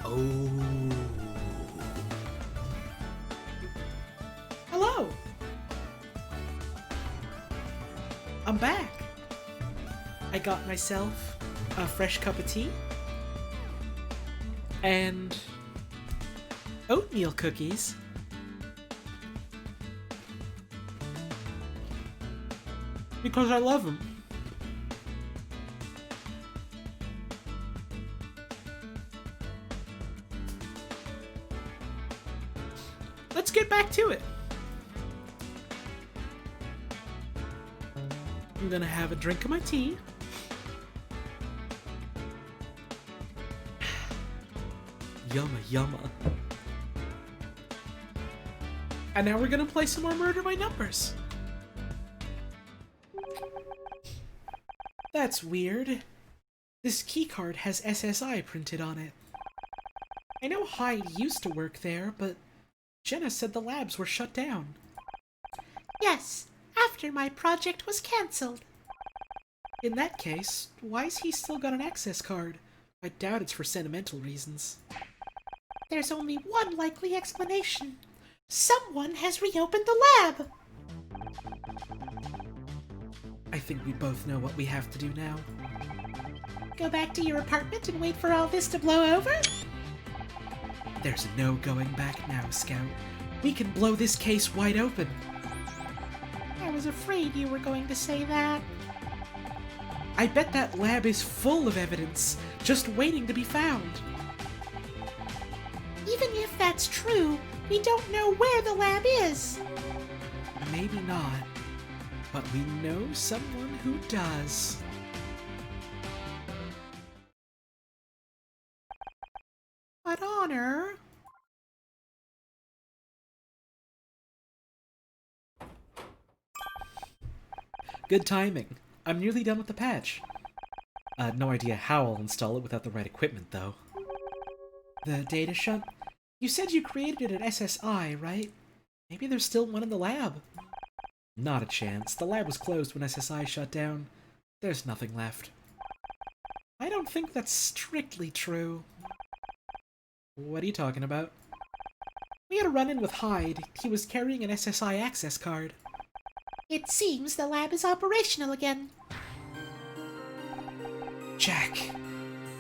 Oh. Hello. I'm back. I got myself a fresh cup of tea and oatmeal cookies. Because I love them. Let's get back to it. I'm gonna have a drink of my tea. Yumma yumma. And now we're gonna play some more Murder by Numbers. That's weird. This keycard has SSI printed on it. I know Hyde used to work there, but Jenna said the labs were shut down. Yes, after my project was cancelled. In that case, why's he still got an access card? I doubt it's for sentimental reasons. There's only one likely explanation. Someone has reopened the lab! I think we both know what we have to do now. Go back to your apartment and wait for all this to blow over? There's no going back now, Scout. We can blow this case wide open. I was afraid you were going to say that. I bet that lab is full of evidence, just waiting to be found. Even if that's true, we don't know where the lab is. Maybe not, but we know someone who does. But Honor... Good timing. I'm nearly done with the patch. No idea how I'll install it without the right equipment, though. The data shunt? You said you created it at SSI, right? Maybe there's still one in the lab. Not a chance. The lab was closed when SSI shut down. There's nothing left. I don't think that's strictly true. What are you talking about? We had a run-in with Hyde. He was carrying an SSI access card. It seems the lab is operational again. Jack,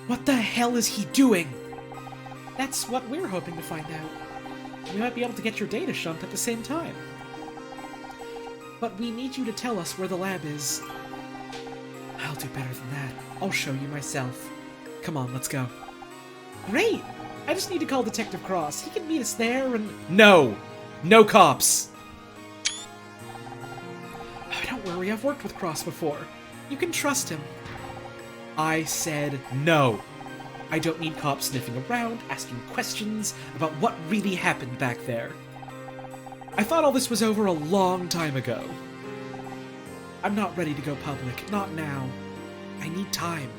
what the hell is he doing? That's what we're hoping to find out. We might be able to get your data shunt at the same time. But we need you to tell us where the lab is. I'll do better than that. I'll show you myself. Come on, let's go. Great! I just need to call Detective Cross. He can meet us there and... No! No cops! Oh, don't worry, I've worked with Cross before. You can trust him. I said no. I don't need cops sniffing around, asking questions about what really happened back there. I thought all this was over a long time ago. I'm not ready to go public, not now. I need time.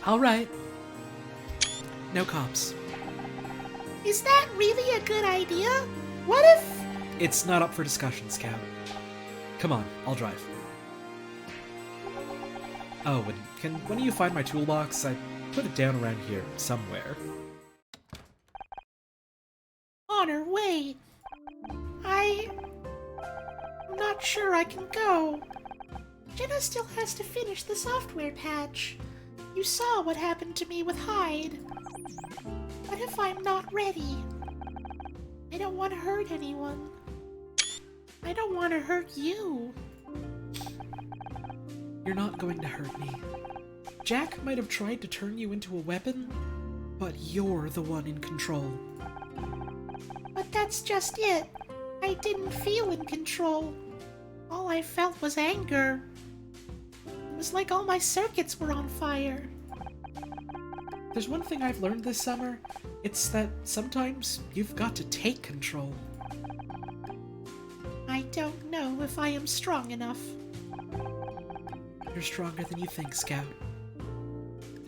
All right. No cops. Is that really a good idea? What if... It's not up for discussion, Scout. Come on, I'll drive. Oh, and can one of you find my toolbox? I put it down around here, somewhere. Honor, wait. I'm not sure I can go. Jenna still has to finish the software patch. You saw what happened to me with Hyde. What if I'm not ready? I don't want to hurt anyone. I don't want to hurt you. You're not going to hurt me. Jack might have tried to turn you into a weapon, but you're the one in control. But that's just it. I didn't feel in control. All I felt was anger. It was like all my circuits were on fire. There's one thing I've learned this summer. It's that sometimes you've got to take control. I don't know if I am strong enough. You're stronger than you think, Scout.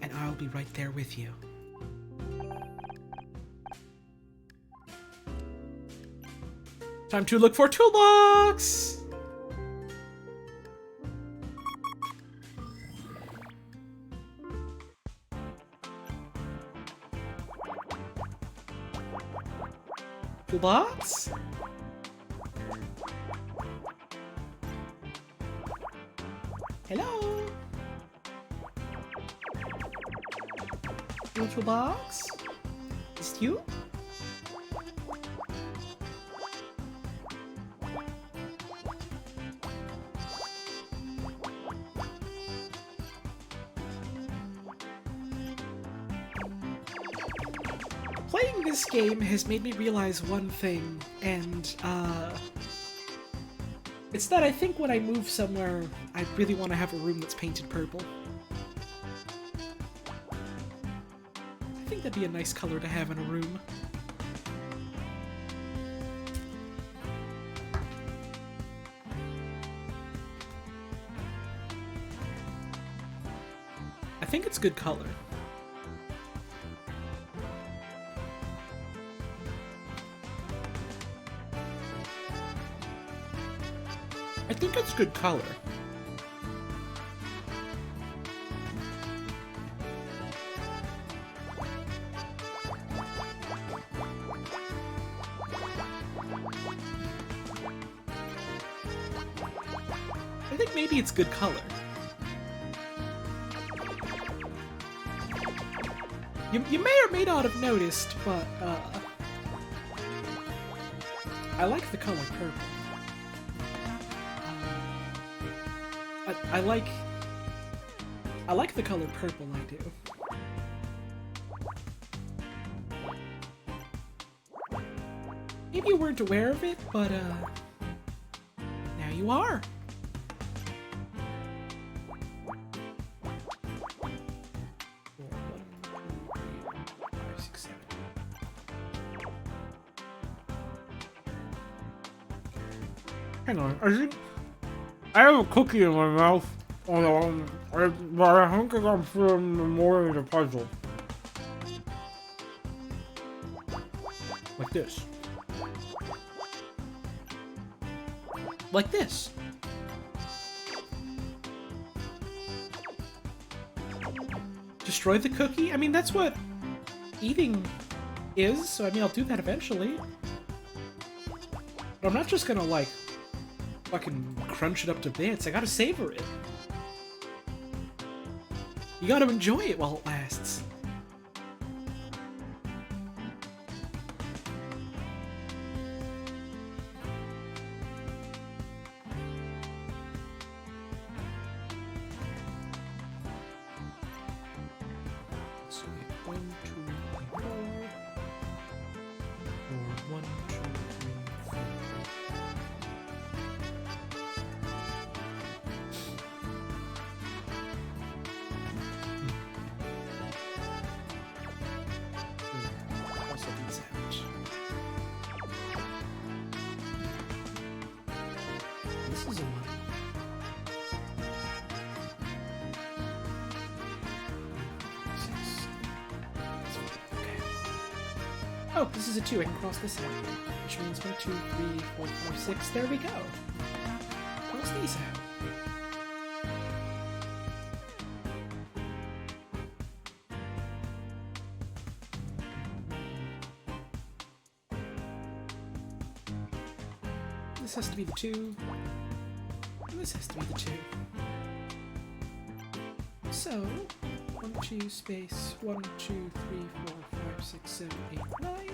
And I'll be right there with you. Time to look for toolbox! Toolbox? Hello? Little box? Is it you? Playing this game has made me realize one thing, and, it's that I think when I move somewhere, I really want to have a room that's painted purple. I think that'd be a nice color to have in a room. I think it's good color. I think it's good color. I think maybe it's good color. You may or may not have noticed, but, I like the color purple. I like the color purple, I do. Maybe you weren't aware of it, but, now you are. Hang on, I have a cookie in my mouth. But I think I'm feeling more of the puzzle. Like this. Like this. Destroy the cookie? I mean, that's what eating is, so I mean, I'll do that eventually. But I'm not just gonna, like, fucking crunch it up to bits. I gotta savor it. You gotta enjoy it while it lasts. Let's see. 1, 2, 3, 4. Or 1, 2, 3, 4. Also these out. This is a one. Okay. Oh, this is a 2. I can cross this out. Which means 1, 2, 3, 4, 5, 6. There we go. Cross these out. This has to be the 2. And this has to be the 2. So, 1, 2, space, 1, 2, 3, 4, 5, 6, 7, 8, 9.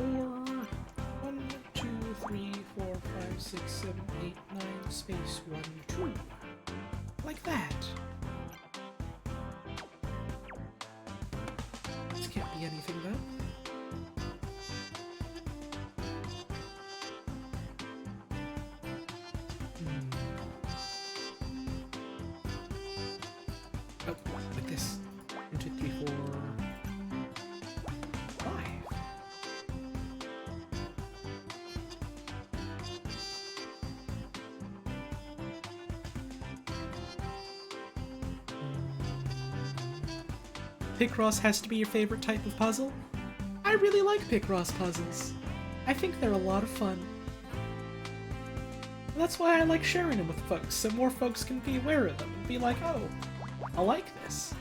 Or 1, 2, 3, 4, 5, 6, 7, 8, 9, space, 1, 2. Like that. This can't be anything though. Oh, like this. 1, 2, 3, 4, 5. Picross has to be your favorite type of puzzle? I really like Picross puzzles. I think they're a lot of fun. And that's why I like sharing them with folks, so more folks can be aware of them and be like, oh, I like this.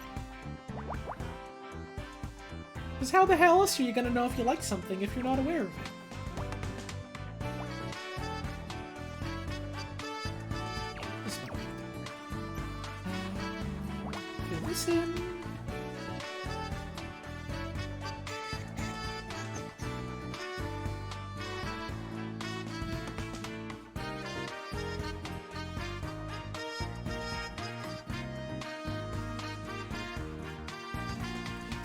Because how the hell else are you gonna know if you like something if you're not aware of it? listen.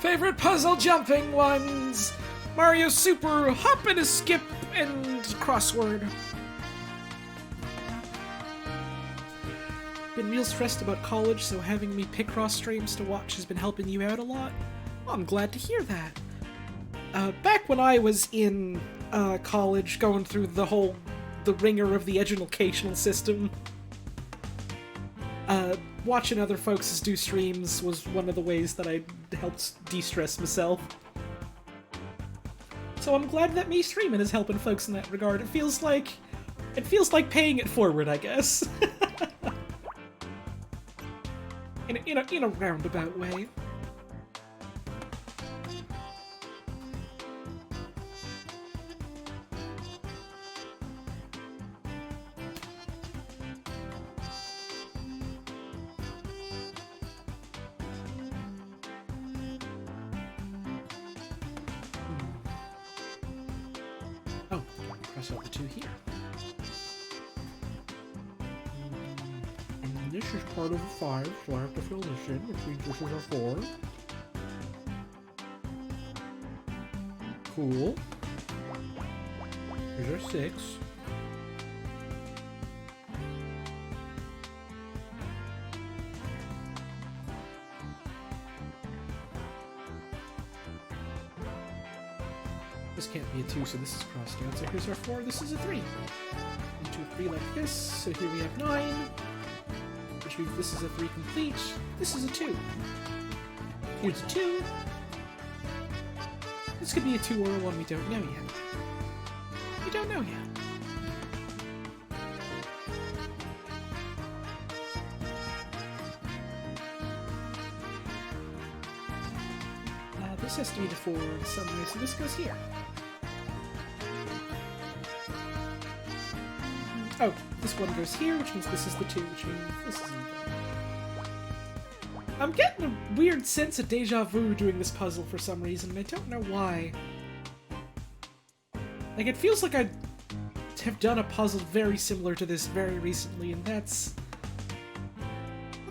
Favorite puzzle jumping ones! Mario Super, Hop and a Skip, and Crossword. Been real stressed about college, so having me pick cross streams to watch has been helping you out a lot. Well, I'm glad to hear that. Back when I was in college, going through the ringer of the educational system, watching other folks do streams was one of the ways that I helped de-stress myself. So I'm glad that me streaming is helping folks in that regard. It feels like paying it forward, I guess. in a roundabout way. Oh, cross out the 2 here. And this is part of a 5, so I have to fill this in, which means this is a 4. Cool. Here's a 6. This can't be a 2, so this is crossed out. So here's our 4, this is a 3. 1, 2, 3 like this, so here we have 9. Which means this is a 3 complete. This is a 2. Here's a 2. This could be a 2 or a 1, we don't know yet. We don't know yet. This has to be the 4 in some way, so this goes here. Oh, this one goes here, which means this is the 2, which means this is the... I'm getting a weird sense of deja vu doing this puzzle for some reason, and I don't know why. Like, it feels like I have done a puzzle very similar to this very recently, and that's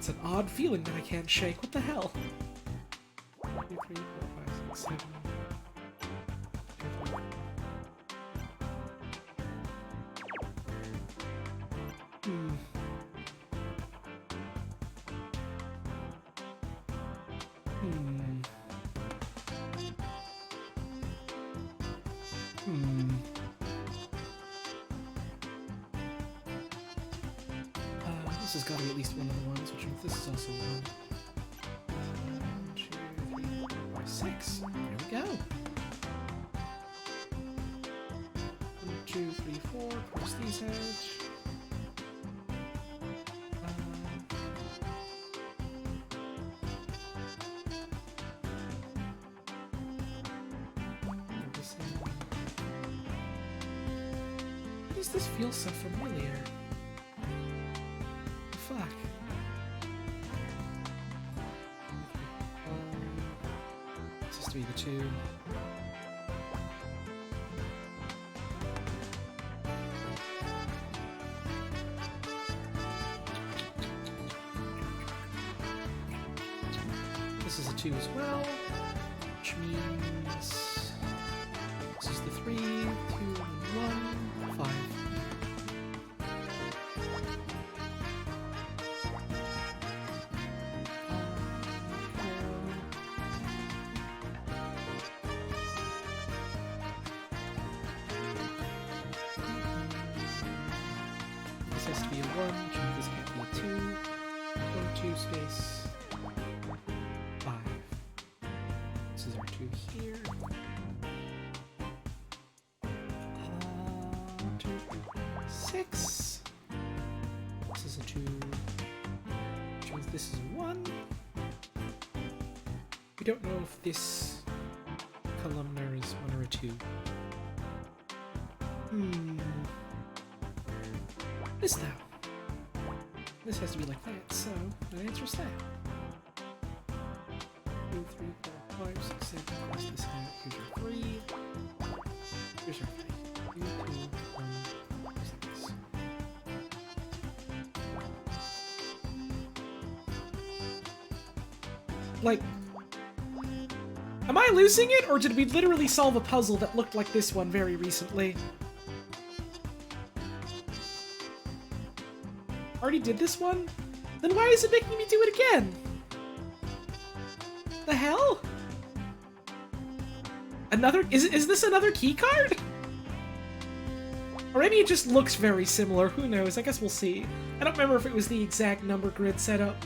an odd feeling that I can't shake. What the hell? 2, 3, 4, 5, 6, 7... This has got to be at least one of the ones, which means this is also 1. 1, 2, 3, 4, 5, 6. There we go. 1, 2, 3, 4. Cross these out. Why does this feel so familiar? Fuck. This has to be the 2. This is a 2 as well, which means this is the 3, 2, and 1, 5. This has to be a 1, which means this can't be a 2. 1, 2, space 5. This is our 2 here. 2, 6. This is a 2. Which means this is a 1. We don't know if this columnar is 1 or a 2. This though. This has to be like that, so that answers that. 2, 3, 4, 5, 6, 7. Cross this out. Here's your 3. Here's your 3. 2, 2, 1, 6. Like, am I losing it, or did we literally solve a puzzle that looked like this one very recently? Already did this one? Then why is it making me do it again? The hell? Another— is this another key card? Or maybe it just looks very similar, who knows, I guess we'll see. I don't remember if it was the exact number grid setup.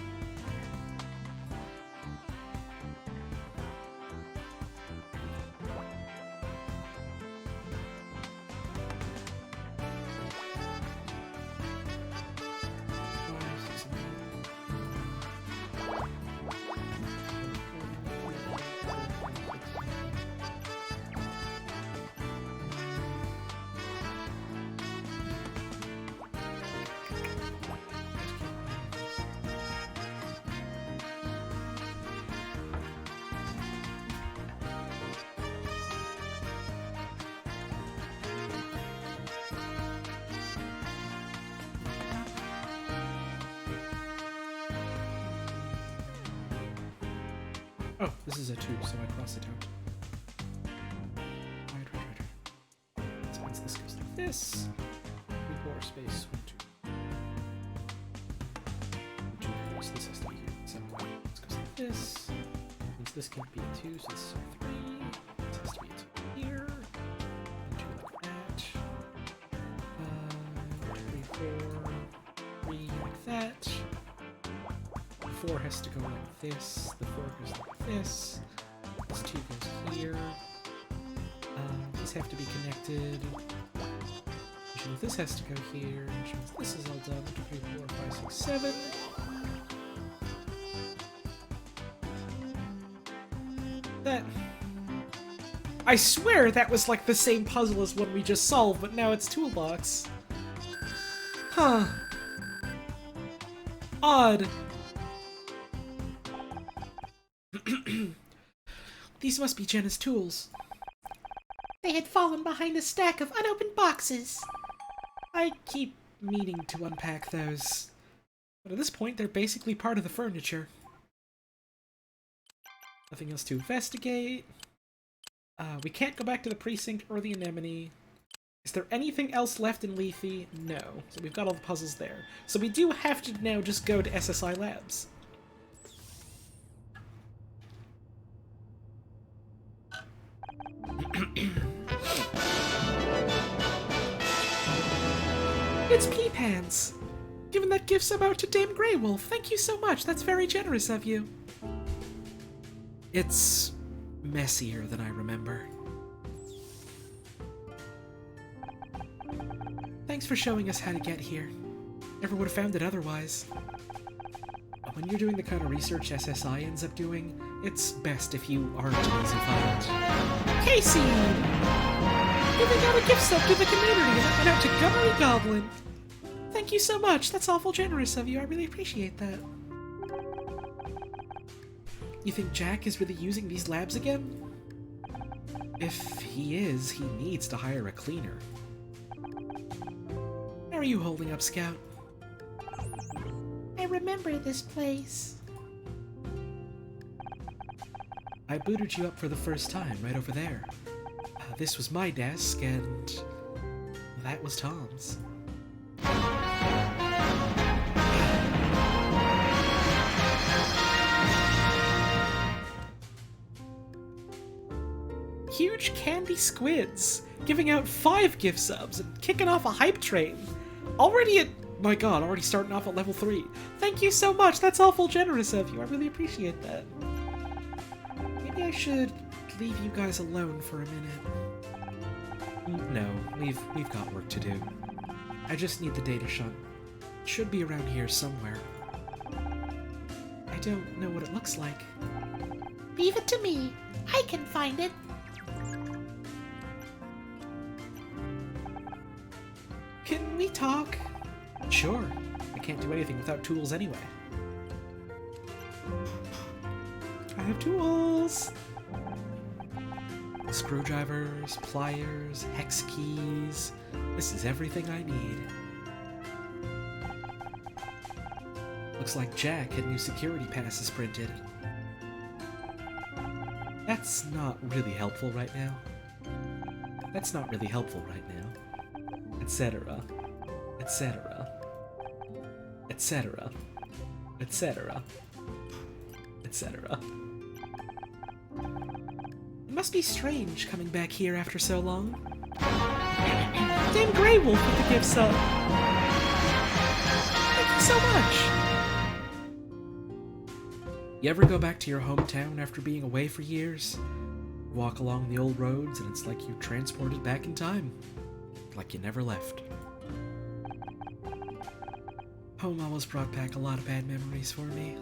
Oh, this is a 2, so I cross it out. Right. So once this goes like this, 3, 4, space, 1, 2. 2, so this has to be here. So this goes like this. Once this can't be a 2, so this is a 3. This has to be a 2 here. And 2 like that. 3, 4, 3 like that. 4 has to go like this, the 4 goes like this, this 2 goes here, these have to be connected, which means this has to go here, which means this is all done, 3, 4, 5, 6, 7. That— I swear that was like the same puzzle as one we just solved, but now it's Toolbox. Huh. Odd. These must be Jenna's tools. They had fallen behind a stack of unopened boxes. I keep meaning to unpack those. But at this point, they're basically part of the furniture. Nothing else to investigate. We can't go back to the precinct or the anemone. Is there anything else left in Leafy? No. So we've got all the puzzles there. So we do have to now just go to SSI Labs. It's Pea Pants! Giving that gift sub out to Dame Grey Wolf. Thank you so much. That's very generous of you. It's messier than I remember. Thanks for showing us how to get here. Never would have found it otherwise. When you're doing the kind of research SSI ends up doing, it's best if you aren't an easy find. Casey! Giving out a gift sub to the community, and that went out to Gummery Goblin. Thank you so much. That's awful generous of you. I really appreciate that. You think Jack is really using these labs again? If he is, he needs to hire a cleaner. How are you holding up, Scout? I remember this place. I booted you up for the first time right over there. This was my desk, and that was Tom's. Huge candy squids, giving out 5 gift subs and kicking off a hype train. Already at— my god, already starting off at level 3. Thank you so much, that's awful generous of you, I really appreciate that. Maybe I should leave you guys alone for a minute. No, we've got work to do. I just need the data shunt. It should be around here somewhere. I don't know what it looks like. Leave it to me. I can find it. Can we talk? Sure. I can't do anything without tools anyway. I have tools! Screwdrivers, pliers, hex keys. This is everything I need. Looks like Jack had new security passes printed. That's not really helpful right now. That's not really helpful right now. Etc. Etc. Etc. Etc. Etc. It must be strange coming back here after so long. Damn Grey Wolf with the gift sub. Thank you so much. You ever go back to your hometown after being away for years? Walk along the old roads and it's like you transported back in time. Like you never left. Home always brought back a lot of bad memories for me.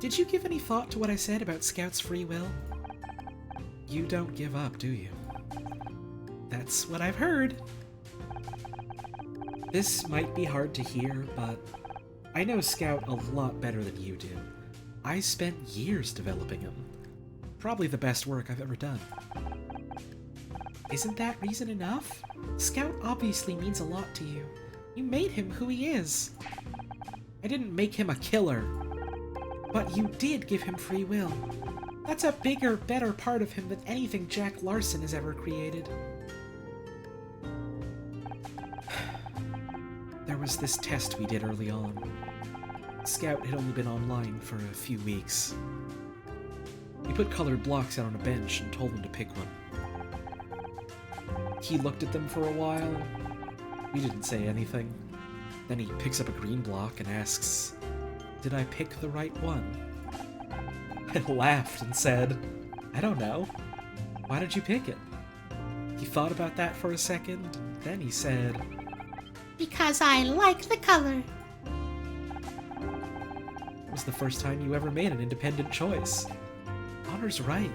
Did you give any thought to what I said about Scout's free will? You don't give up, do you? That's what I've heard. This might be hard to hear, but I know Scout a lot better than you do. I spent years developing him. Probably the best work I've ever done. Isn't that reason enough? Scout obviously means a lot to you. You made him who he is. I didn't make him a killer. But you did give him free will. That's a bigger, better part of him than anything Jack Larson has ever created. There was this test we did early on. Scout had only been online for a few weeks. We put colored blocks out on a bench and told him to pick one. He looked at them for a while. We didn't say anything. Then he picks up a green block and asks, "Did I pick the right one?" I laughed and said, "I don't know. Why did you pick it?" He thought about that for a second, and then he said, Because I like the color. "It was the first time you ever made an independent choice. Honor's right.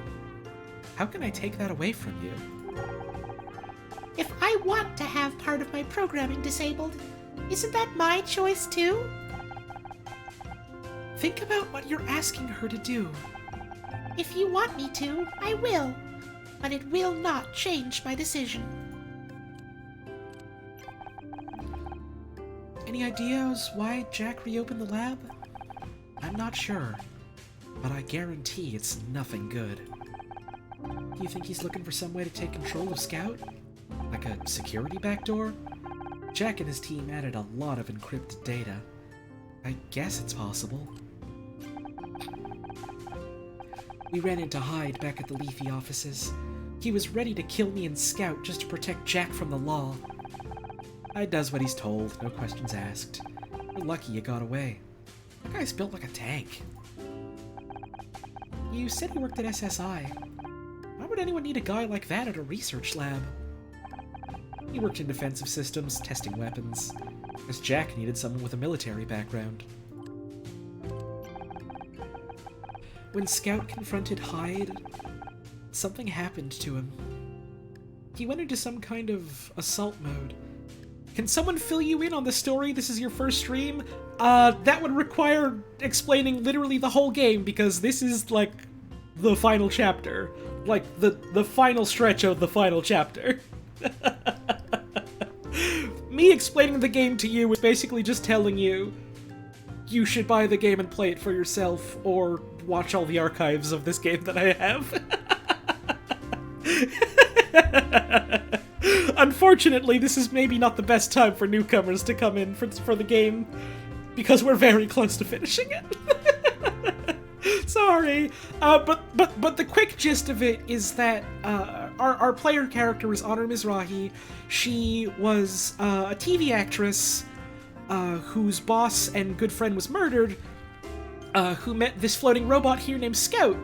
How can I take that away from you?" If I want to have part of my programming disabled, isn't that my choice too? Think about what you're asking her to do. If you want me to, I will. But it will not change my decision. Any ideas why Jack reopened the lab? I'm not sure, but I guarantee it's nothing good. Do you think he's looking for some way to take control of Scout? Like a security backdoor? Jack and his team added a lot of encrypted data. I guess it's possible. We ran into Hyde back at the Leafy offices. He was ready to kill me and Scout just to protect Jack from the law. Hyde does what he's told, no questions asked. We're lucky you got away. That guy's built like a tank. You said he worked at SSI. Why would anyone need a guy like that at a research lab? He worked in defensive systems, testing weapons. As Jack needed someone with a military background. When Scout confronted Hyde, something happened to him. He went into some kind of assault mode. Can someone fill you in on the story? This is your first stream? That would require explaining literally the whole game, because this is, like, the final chapter. Like, the final stretch of the final chapter. Me explaining the game to you is basically just telling you you should buy the game and play it for yourself, or watch all the archives of this game that I have. Unfortunately, this is maybe not the best time for newcomers to come in for the game, because we're very close to finishing it. Sorry, but the quick gist of it is that our player character is Honor Mizrahi. She was a TV actress whose boss and good friend was murdered, who met this floating robot here named Scout,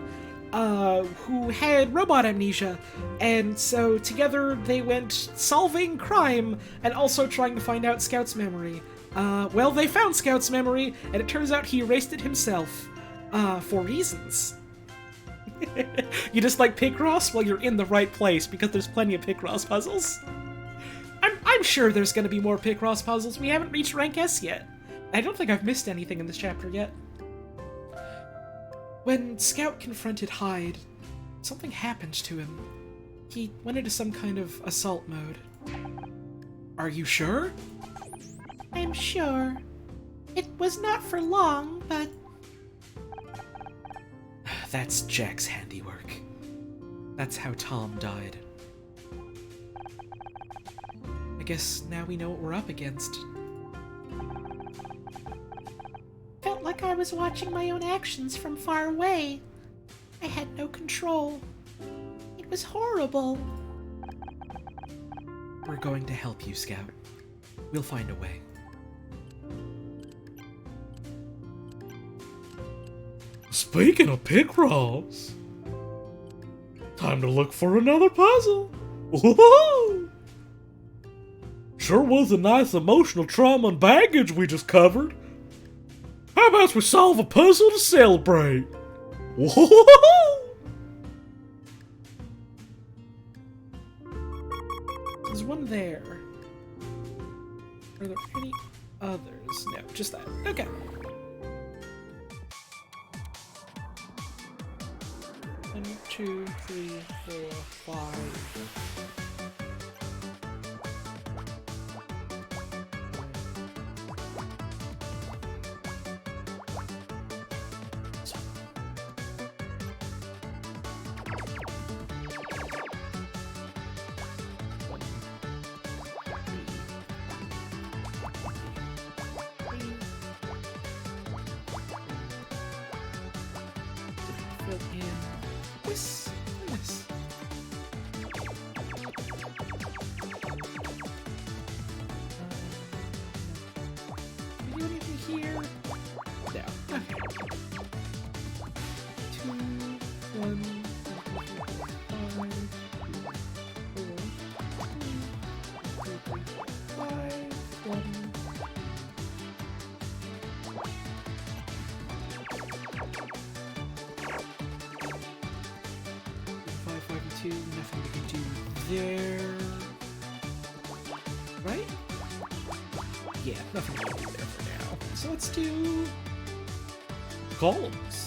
who had robot amnesia, and so together they went solving crime and also trying to find out Scout's memory. Well, they found Scout's memory, and it turns out he erased it himself, for reasons. You just like Picross? Well, you're in the right place, because there's plenty of Picross puzzles. I'm sure there's gonna be more Picross puzzles. We haven't reached rank S yet. I don't think I've missed anything in this chapter yet. When Scout confronted Hyde, something happened to him. He went into some kind of assault mode. Are you sure? I'm sure. It was not for long, but That's Jack's handiwork. That's how Tom died. I guess now we know what we're up against. felt like I was watching my own actions from far away. I had no control. It was horrible. We're going to help you, Scout. We'll find a way. Speaking of Picross, time to look for another puzzle. Woohoo! Sure was a nice emotional trauma and baggage we just covered. How about we solve a puzzle to celebrate? Woohoo! There's one there. Are there any others? No, just that. Okay. One, two, three, four, five. Fill in this and this. Can we do anything here? No. Okay. 2, 1, 5, 1. 5, 5, and 2, nothing we can do there. Right? Yeah, nothing we can do there for now. So let's do columns.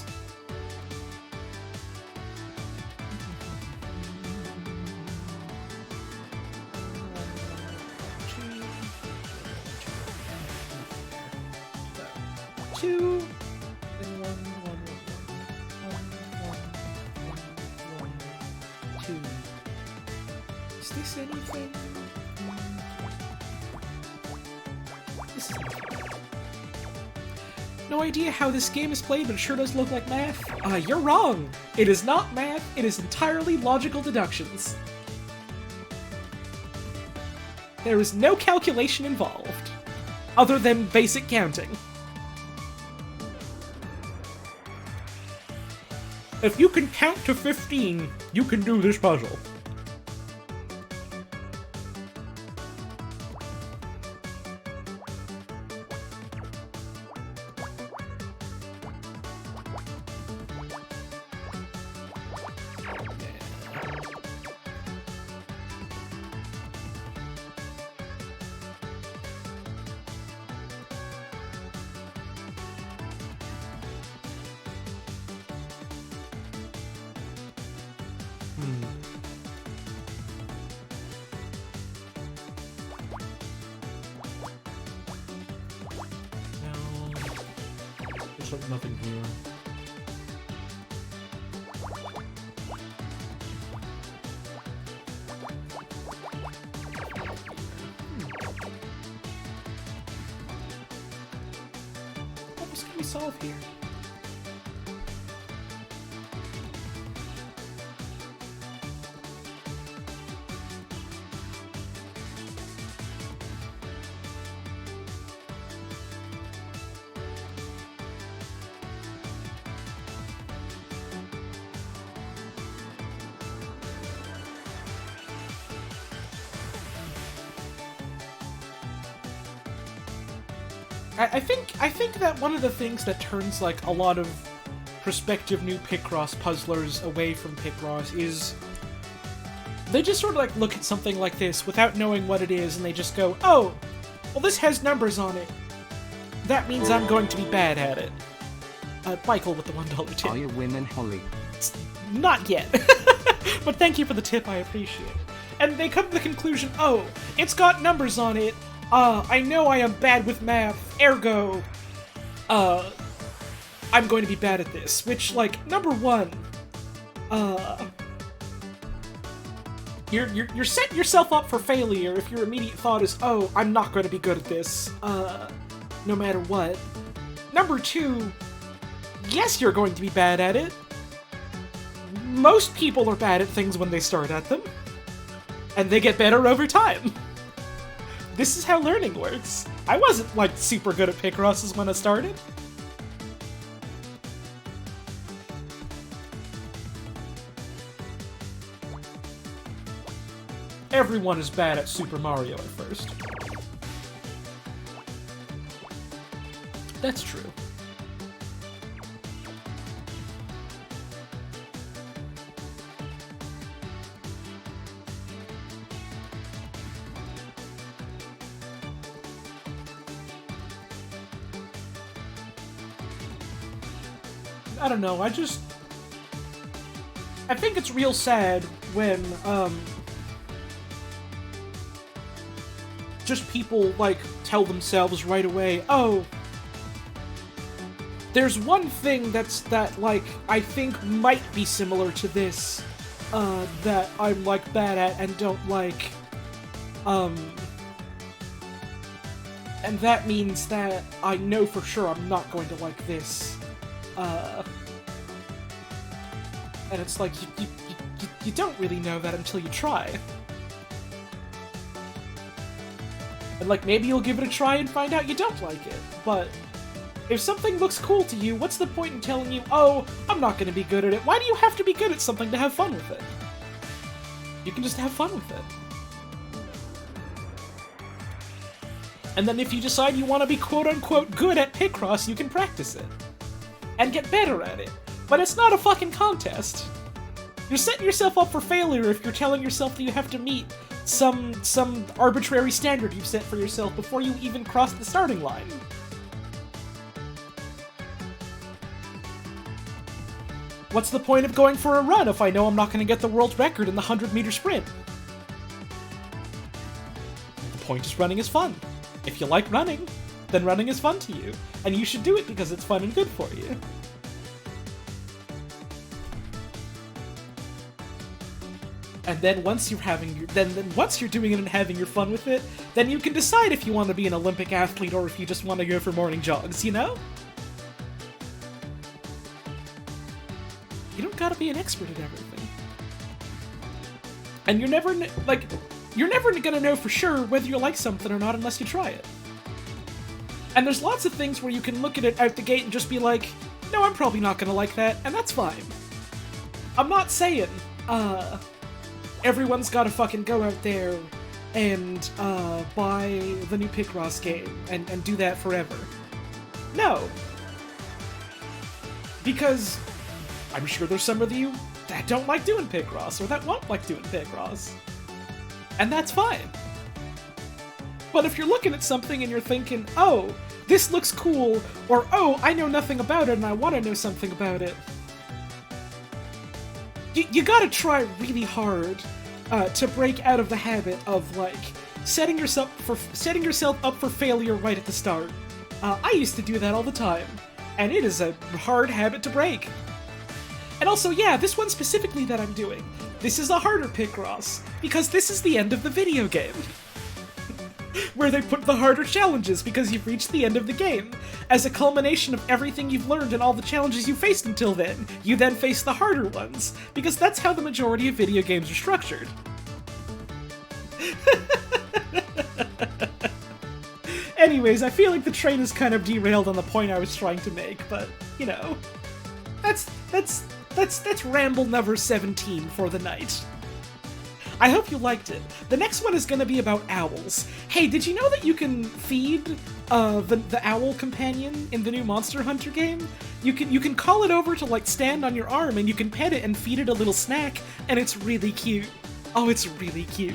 Two, then one, two. Is this anything? This is no idea how this game is played, but it sure does look like math. You're wrong! It is not math, it is entirely logical deductions. There is no calculation involved, other than basic counting. If you can count to 15, you can do this puzzle. There's like nothing here. What else can we solve here? I think that one of the things that turns like a lot of prospective new Picross puzzlers away from Picross is they just sort of like look at something like this without knowing what it is, and they just go, "Oh, well, this has numbers on it. That means I'm going to be bad at it." Michael with the $1 tip. Are you winning, Holly? Not yet. But thank you for the tip, I appreciate it. And they come to the conclusion, oh, it's got numbers on it. I know I am bad with math, ergo, I'm going to be bad at this. Which, like, number one, you're setting yourself up for failure if your immediate thought is, oh, I'm not going to be good at this, no matter what. Number two, yes, you're going to be bad at it. Most people are bad at things when they start at them, and they get better over time. This is how learning works. I wasn't, like, super good at Picrosses when I started. Everyone is bad at Super Mario at first. That's true. I don't know, I think it's real sad when, just people, like, tell themselves right away, oh, there's one thing that, like, I think might be similar to this, that I'm, like, bad at and don't like, and that means that I know for sure I'm not going to like this. And it's like, you don't really know that until you try. And, like, maybe you'll give it a try and find out you don't like it, but if something looks cool to you, what's the point in telling you, oh, I'm not gonna be good at it? Why do you have to be good at something to have fun with it? You can just have fun with it. And then if you decide you want to be quote-unquote good at Picross, you can practice it. And get better at it. But it's not a fucking contest. You're setting yourself up for failure if you're telling yourself that you have to meet some arbitrary standard you've set for yourself before you even cross the starting line. What's the point of going for a run if I know I'm not going to get the world record in the 100-meter sprint? The point is running is fun. If you like running, then running is fun to you, and you should do it because it's fun and good for you. And then once you're having your, then once you're doing it and having your fun with it, then you can decide if you want to be an Olympic athlete or if you just want to go for morning jogs, you know? You don't gotta be an expert at everything. And you're never gonna know for sure whether you like something or not unless you try it. And there's lots of things where you can look at it out the gate and just be like, no, I'm probably not gonna like that, and that's fine. I'm not saying, everyone's gotta fucking go out there and, buy the new Picross game and do that forever. No. Because I'm sure there's some of you that don't like doing Picross, or that won't like doing Picross. And that's fine. But if you're looking at something and you're thinking, oh, this looks cool, or oh, I know nothing about it and I want to know something about it, you gotta try really hard to break out of the habit of, like, setting yourself up for failure right at the start. I used to do that all the time, and it is a hard habit to break. And also, yeah, this one specifically that I'm doing, this is a harder Picross, because this is the end of the video game. Where they put the harder challenges because you've reached the end of the game. As a culmination of everything you've learned and all the challenges you faced until then, you then face the harder ones, because that's how the majority of video games are structured. Anyways, I feel like the train is kind of derailed on the point I was trying to make, but, you know, that's ramble number 17 for the night. I hope you liked it. The next one is gonna be about owls. Hey, did you know that you can feed the owl companion in the new Monster Hunter game? You can call it over to, like, stand on your arm and you can pet it and feed it a little snack, and it's really cute. Oh, it's really cute.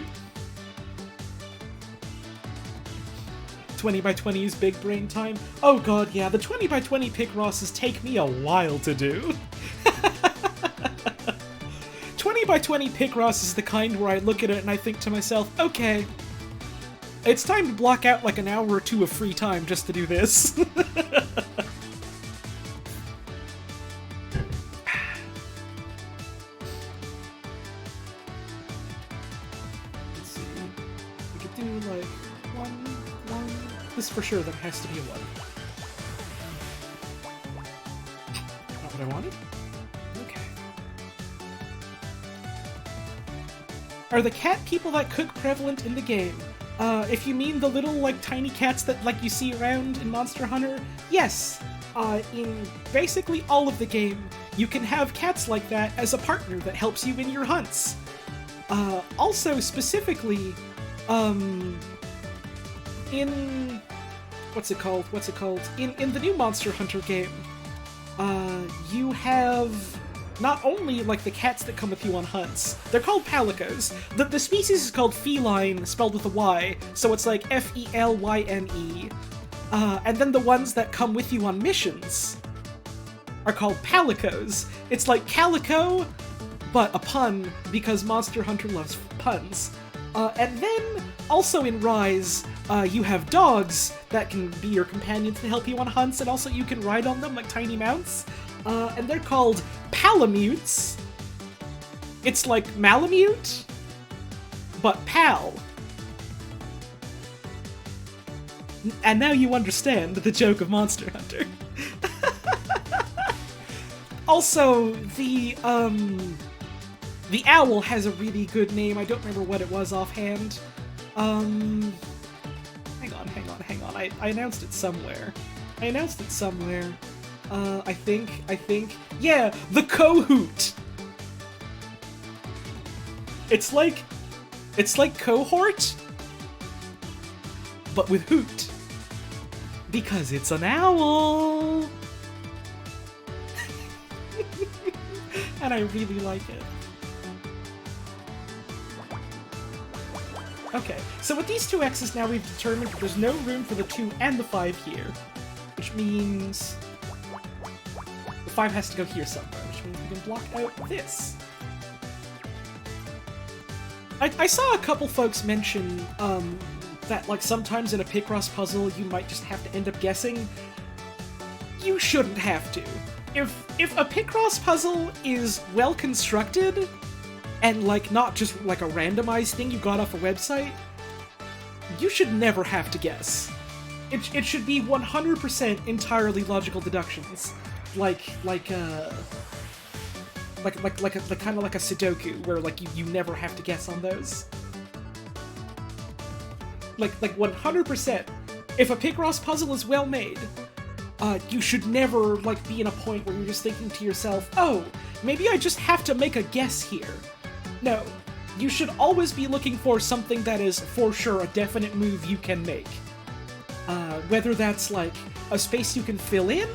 20 by 20 is big brain time. Oh god, yeah, the 20 by 20 Picrosses take me a while to do. 20 by 20 Picross is the kind where I look at it and I think to myself, okay, it's time to block out like an hour or two of free time just to do this. Let's see. We could do like one. This for sure, that has to be a 1. Not what I wanted? Okay. Are the cat people that cook prevalent in the game? If you mean the little, like, tiny cats that, like, you see around in Monster Hunter, yes. In basically all of the game, you can have cats like that as a partner that helps you in your hunts. Also, specifically, in... What's it called? In the new Monster Hunter game, you have not only, like, the cats that come with you on hunts. They're called palicos. The species is called feline, spelled with a Y, so it's like F-E-L-Y-N-E. And then the ones that come with you on missions are called palicos. It's like calico, but a pun, because Monster Hunter loves puns. And then, also in Rise, you have dogs that can be your companions to help you on hunts, and also you can ride on them like tiny mounts. And they're called palamutes. It's like Malamute, but pal. And now you understand the joke of Monster Hunter. Also, the owl has a really good name. I don't remember what it was offhand. Hang on. I announced it somewhere. I think. Yeah, the Cohoot! It's like cohort, but with hoot. Because it's an owl! And I really like it. Okay, so with these two X's now we've determined that there's no room for the 2 and the 5 here. Which means... the 5 has to go here somewhere, which means we can block out this. I saw a couple folks mention, that, like, sometimes in a Picross puzzle you might just have to end up guessing. You shouldn't have to. If a Picross puzzle is well constructed, and, like, not just, like, a randomized thing you got off a website, you should never have to guess. It should be 100% entirely logical deductions. Like kind of like a Sudoku, where, like, you never have to guess on those. Like 100%. If a Picross puzzle is well made, you should never, like, be in a point where you're just thinking to yourself, oh, maybe I just have to make a guess here. No. You should always be looking for something that is, for sure, a definite move you can make. Whether that's, like, a space you can fill in,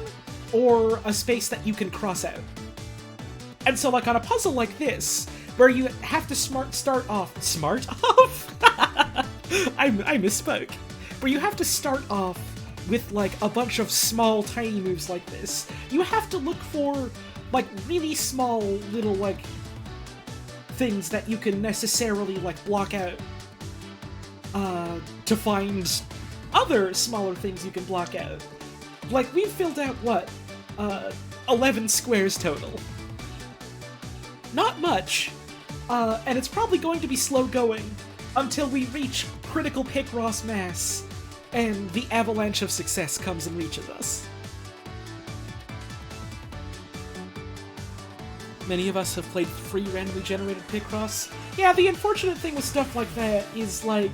or a space that you can cross out. And so, like, on a puzzle like this, where you have to start off... I misspoke. Where you have to start off with, like, a bunch of small, tiny moves like this, you have to look for, like, really small little, like, things that you can necessarily, like, block out, to find other smaller things you can block out. Like, we've filled out, what, 11 squares total. Not much, and it's probably going to be slow going until we reach critical Picross mass, and the avalanche of success comes and reaches us. Many of us have played free randomly generated Picross. Yeah, the unfortunate thing with stuff like that is, like,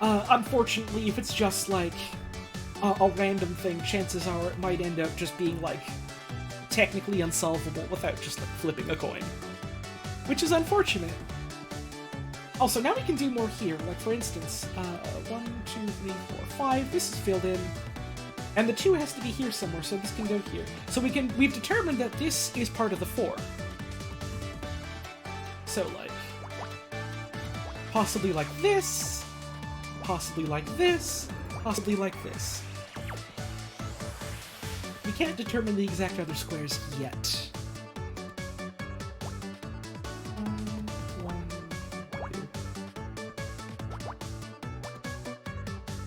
unfortunately, if it's just, like, a random thing, chances are it might end up just being, like, technically unsolvable without just, like, flipping a coin. Which is unfortunate. Also, now we can do more here. Like, for instance, 1, 2, 3, 4, 5, this is filled in. And the 2 has to be here somewhere, so this can go here. So we've determined that this is part of the 4. So, like, possibly like this, possibly like this, Possibly like this. We can't determine the exact other squares yet.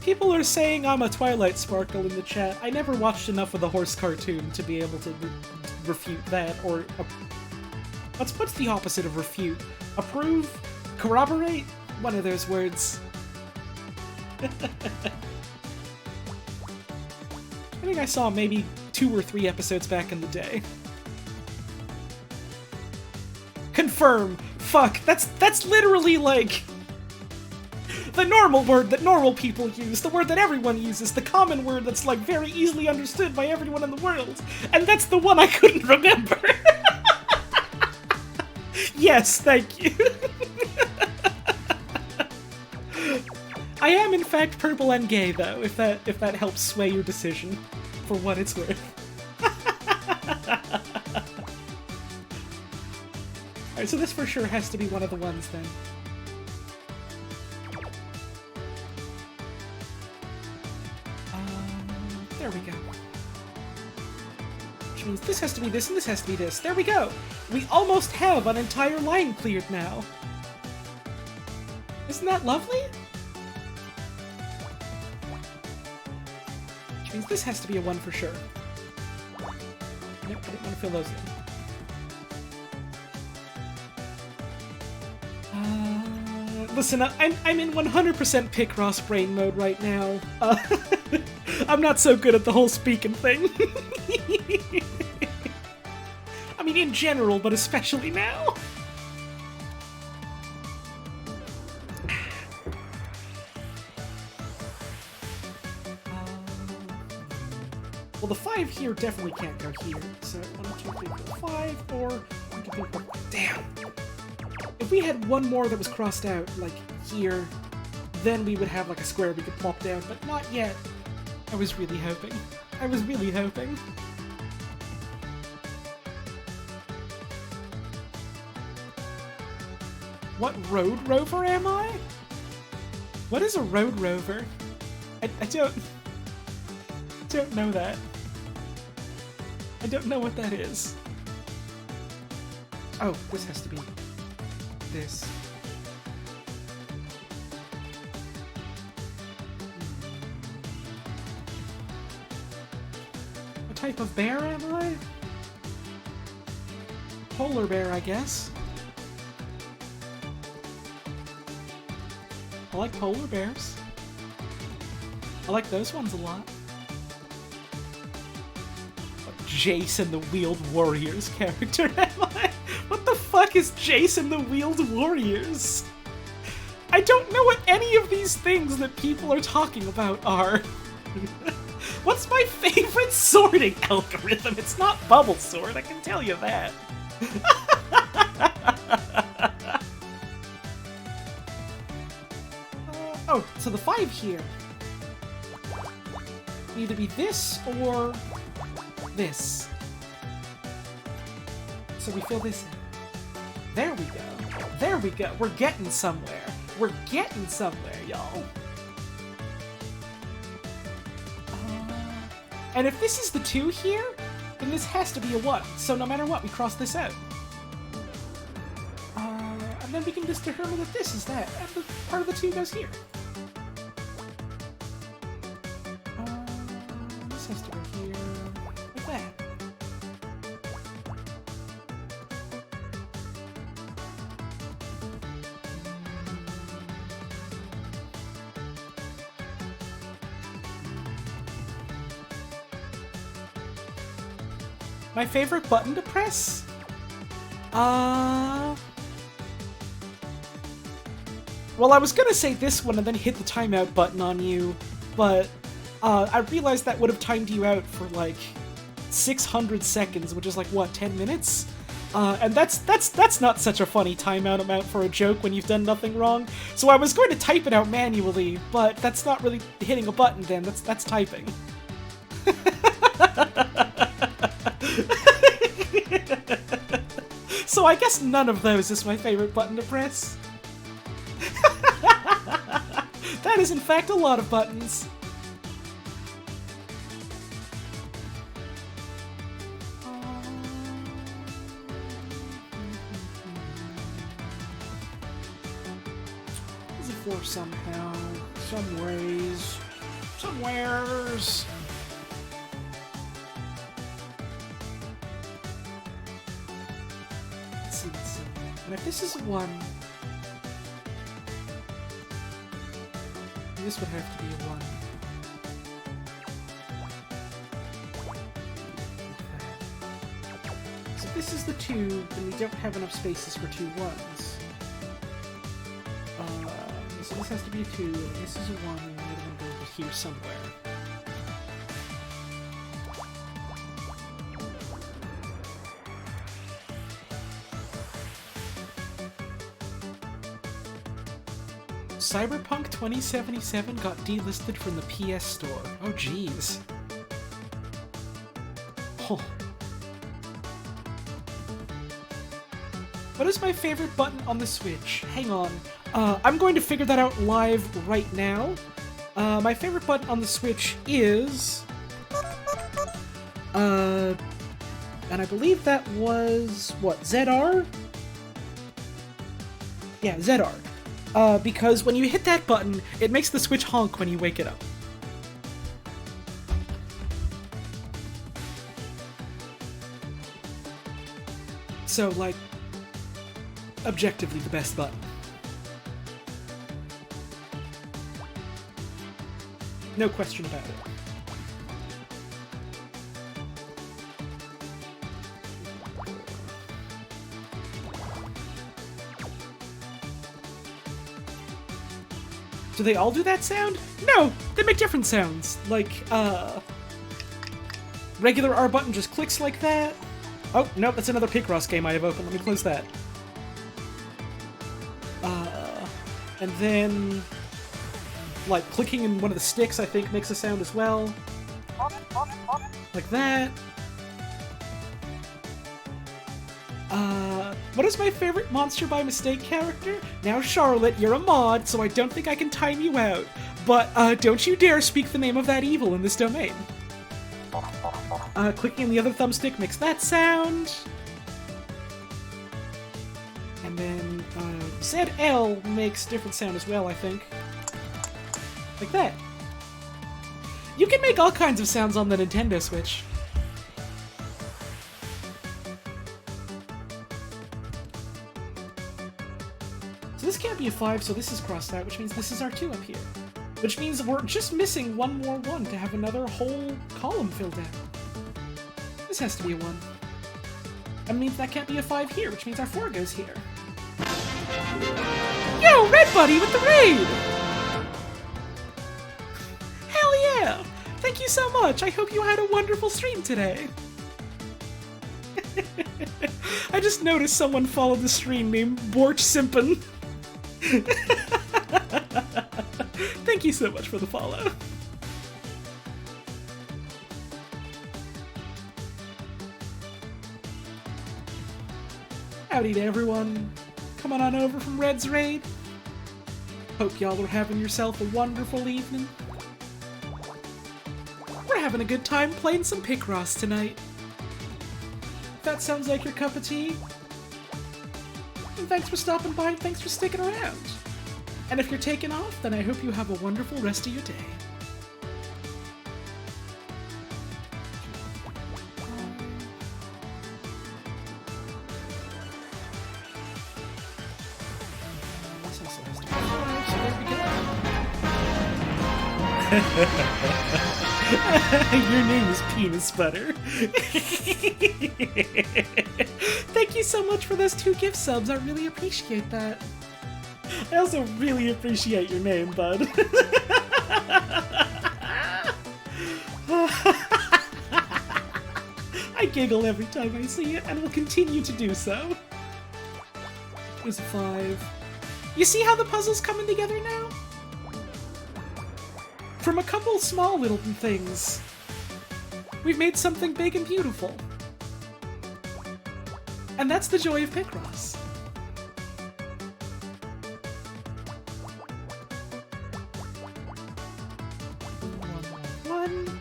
People are saying I'm a Twilight Sparkle in the chat. I never watched enough of the horse cartoon to be able to refute that, or... what's the opposite of refute? Approve? Corroborate? One of those words. I think I saw maybe 2 or 3 episodes back in the day. Confirm! Fuck, that's literally like... the normal word that normal people use, the word that everyone uses, the common word that's like very easily understood by everyone in the world. And that's the one I couldn't remember. Yes, thank you. I am in fact purple and gay though, if that helps sway your decision, for what it's worth. Alright, so this for sure has to be one of the ones then. There we go. Which means this has to be this and this has to be this. There we go! We almost have an entire line cleared now. Isn't that lovely? Which means this has to be a 1 for sure. Nope, I didn't want to fill those in. Listen, I'm in 100% Picross brain mode right now. I'm not so good at the whole speaking thing. I mean, in general, but especially now. Well, the 5 here definitely can't go here. So 1, 2, 3, 4, 5, or 1, 2, 3, 4. Damn! If we had one more that was crossed out, like here, then we would have like a square we could plop down, but not yet. I was really hoping. I was really hoping. What road rover am I? What is a road rover? I don't know that. I don't know what that is. Oh, this has to be this. What type of bear am I? Polar bear, I guess. I like polar bears. I like those ones a lot. Jason the Wheeled Warriors character am I? What the fuck is Jason the Wheeled Warriors? I don't know what any of these things that people are talking about are. What's my favorite sorting algorithm? It's not bubble sort, I can tell you that. Oh, so the 5 here. Either be this or this. So we fill this in. There we go. There we go. We're getting somewhere. We're getting somewhere, y'all. And if this is the 2 here, then this has to be a 1. So no matter what, we cross this out. And then we can just determine that this is that, and the part of the 2 goes here. This has to go here, like that. My favorite button to press? Well, I was gonna say this one and then hit the timeout button on you, but I realized that would have timed you out for like 600 seconds, which is like, what, 10 minutes? And that's not such a funny timeout amount for a joke when you've done nothing wrong. So I was going to type it out manually, but that's not really hitting a button then, that's typing. So I guess none of those is my favorite button to press. That is in fact a lot of buttons. 4 somehow. Some ways. Somewheres. Let's see. And if this is 1... this would have to be a 1. So if this is the 2, then we don't have enough spaces for 2 1s. So this has to be a 2, and this is a 1, and the other one goes over here somewhere. Cyberpunk 2077 got delisted from the PS Store. Oh, jeez. Oh. What is my favorite button on the Switch? Hang on. I'm going to figure that out live right now. My favorite button on the Switch is... and I believe that was... what, ZR? Yeah, ZR. Because when you hit that button, it makes the Switch honk when you wake it up. So, like, objectively the best button. No question about it. Do they all do that sound? No! They make different sounds. Like, regular R button just clicks like that. Oh, nope, that's another Picross game I have open. Let me close that. And then... like, clicking in one of the sticks, I think, makes a sound as well. Like that. What is my favorite Monster by Mistake character? Now, Charlotte, you're a mod, so I don't think I can time you out. But, don't you dare speak the name of that evil in this domain. Clicking the other thumbstick makes that sound. And then, ZL makes different sound as well, I think. Like that. You can make all kinds of sounds on the Nintendo Switch. So this can't be a 5, so this is crossed out, which means this is our 2 up here. Which means we're just missing one more 1 to have another whole column filled out. This has to be a 1. That means that can't be a 5 here, which means our 4 goes here. Yo, Red Buddy with the raid! Hell yeah! Thank you so much! I hope you had a wonderful stream today! I just noticed someone followed the stream named Borch Simpin. Thank you so much for the follow. Howdy to everyone. Coming on over from Red's Raid. Hope y'all are having yourself a wonderful evening. We're having a good time playing some Picross tonight. If that sounds like your cup of tea, and thanks for stopping by and thanks for sticking around. And if you're taking off, then I hope you have a wonderful rest of your day. This also has to be 5, so there we go. Your name is Penis Butter. Thank you so much for those 2 gift subs. I really appreciate that. I also really appreciate your name, bud. I giggle every time I see it, and will continue to do so. There's a 5. You see how the puzzle's coming together now? From a couple small little things, we've made something big and beautiful. And that's the joy of Picross. One.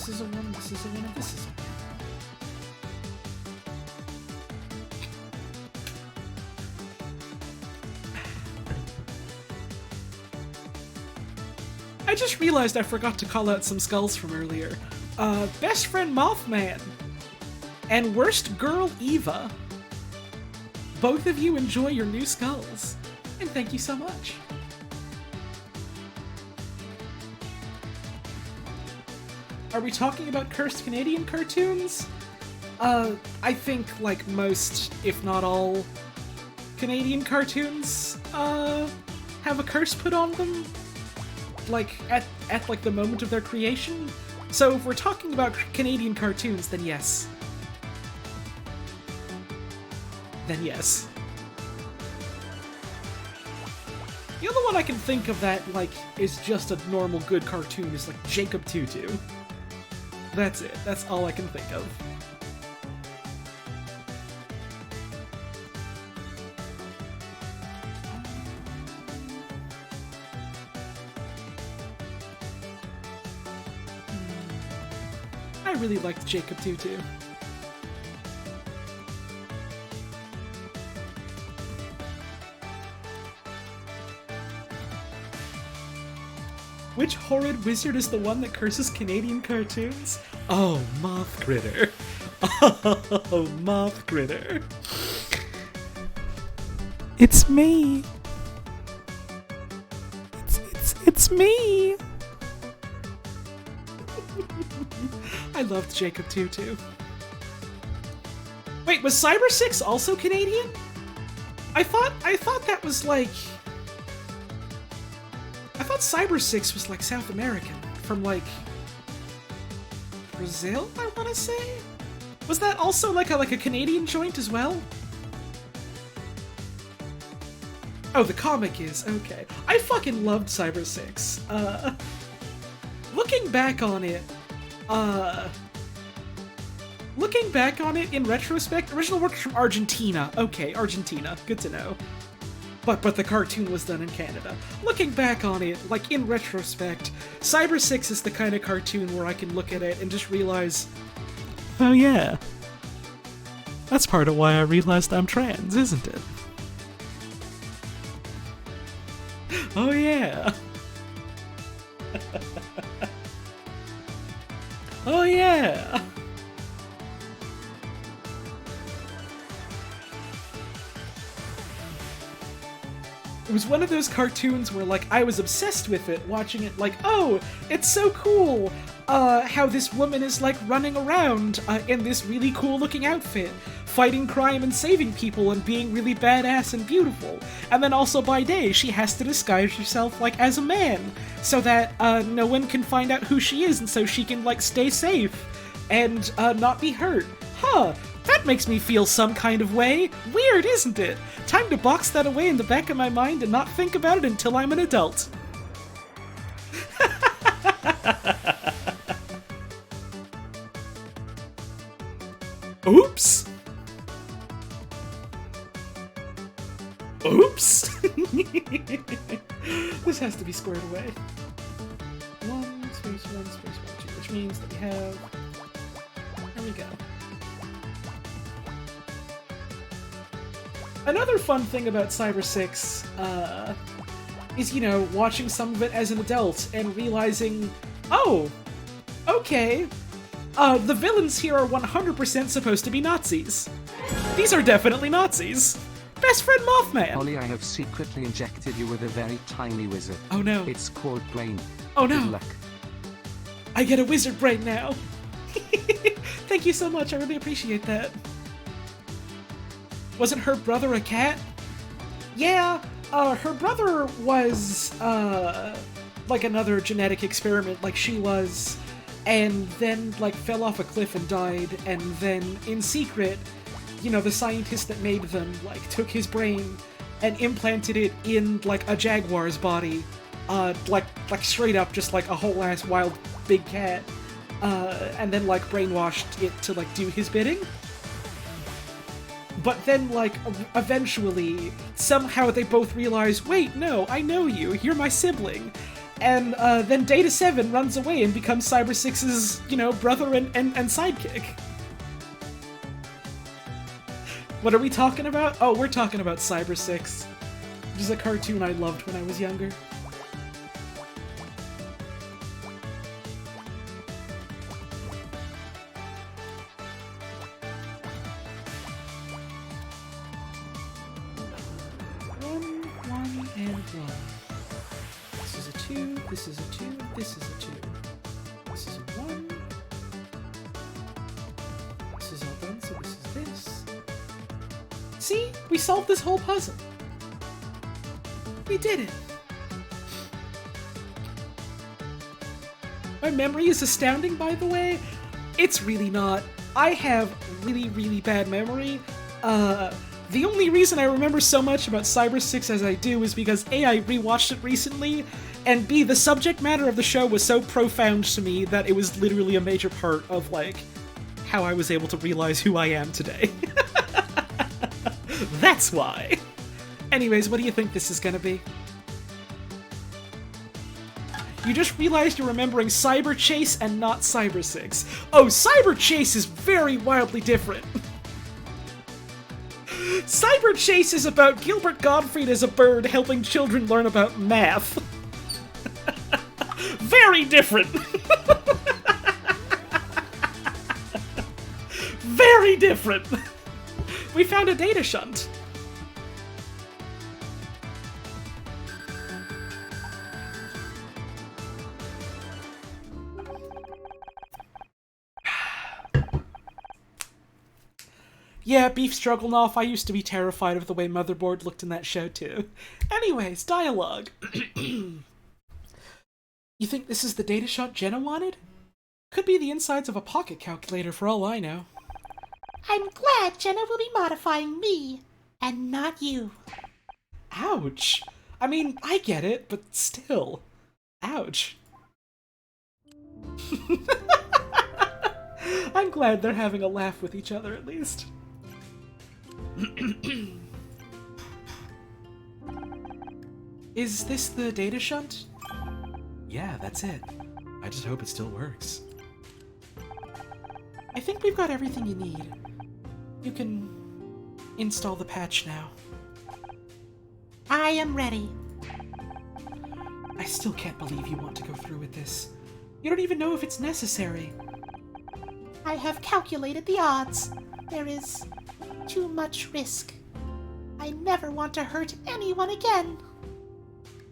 this is a 1, this is a 1, and this is a 1. I just realized I forgot to call out some skulls from earlier. Best friend Mothman and worst girl Eva. Both of you enjoy your new skulls, and thank you so much. Are we talking about cursed Canadian cartoons? I think like most, if not all, Canadian cartoons, have a curse put on them. Like, at like the moment of their creation. So if we're talking about Canadian cartoons, then yes. Then yes. The only one I can think of that, like, is just a normal good cartoon is, like, Jacob Tutu. That's it. That's all I can think of. I really liked Jacob Tutu. Which horrid wizard is the one that curses Canadian cartoons? Oh, Moth Critter. Oh, Moth Critter. It's me. It's me. I loved Jacob Tutu. Wait, was Cyber 6 also Canadian? I thought that was like... I thought Cyber 6 was like South American, from like... Brazil, I wanna say? Was that also like a Canadian joint as well? Oh, the comic is, okay. I fucking loved Cyber 6. Looking back on it, in retrospect, original works from Argentina. Okay, Argentina, good to know. But the cartoon was done in Canada. Looking back on it, like in retrospect, Cyber 6 is the kind of cartoon where I can look at it and just realize, Oh yeah. That's part of why I realized I'm trans, isn't it? oh yeah. oh yeah. It was one of those cartoons where, like, I was obsessed with it, watching it, like, oh, it's so cool, how this woman is, like, running around, in this really cool-looking outfit, fighting crime and saving people and being really badass and beautiful. And then also by day, she has to disguise herself, like, as a man, so that, no one can find out who she is, and so she can, like, stay safe and, not be hurt. Huh. That makes me feel some kind of way. Weird, isn't it? Time to box that away in the back of my mind and not think about it until I'm an adult. Oops. Oops. This has to be squared away. 1, space 1, space 1, 2, which means that we have... There we go. Another fun thing about Cyber 6, is, you know, watching some of it as an adult and realizing, oh, okay, the villains here are 100% supposed to be Nazis. These are definitely Nazis. Best friend Mothman! Holly, I have secretly injected you with a very tiny wizard. Oh no. It's called Brain. Oh no. Good luck. I get a wizard brain now. Thank you so much, I really appreciate that. Wasn't her brother a cat? Yeah, her brother was, like another genetic experiment, like she was, and then, like, fell off a cliff and died, and then, in secret, you know, the scientist that made them, like, took his brain and implanted it in, like, a jaguar's body, like straight up, just like a whole-ass wild big cat, and then, like, brainwashed it to, like, do his bidding. But then, like, eventually, somehow they both realize, wait, no, I know you, you're my sibling. And then Data 7 runs away and becomes Cyber 6's, brother and sidekick. What are we talking about? Oh, we're talking about Cyber 6, which is a cartoon I loved when I was younger. One, and one. This is a 2, this is a 2, this is a 2. This is a 1. This is all done, so this is this. See? We solved this whole puzzle. We did it. My memory is astounding, by the way. It's really not. I have really, really bad memory. The only reason I remember so much about Cyber 6 as I do is because A, I rewatched it recently, and B, the subject matter of the show was so profound to me that it was literally a major part of, how I was able to realize who I am today. That's why. Anyways, what do you think this is gonna be? You just realized you're remembering Cyber Chase and not Cyber 6. Oh, Cyber Chase is very wildly different. Cyber Chase is about Gilbert Gottfried as a bird helping children learn about math. Very different. Very different. We found a data shunt. Yeah, Beef Stroganoff, I used to be terrified of the way Motherboard looked in that show, too. Anyways, dialogue. You think this is the data shot Jenna wanted? Could be the insides of a pocket calculator for all I know. I'm glad Jenna will be modifying me, and not you. Ouch. I mean, I get it, but still. Ouch. I'm glad they're having a laugh with each other, at least. Is this the data shunt? Yeah, that's it. I just hope it still works. I think we've got everything you need. You can install the patch now. I am ready. I still can't believe you want to go through with this. You don't even know if it's necessary. I have calculated the odds. There is too much risk. I never want to hurt anyone again.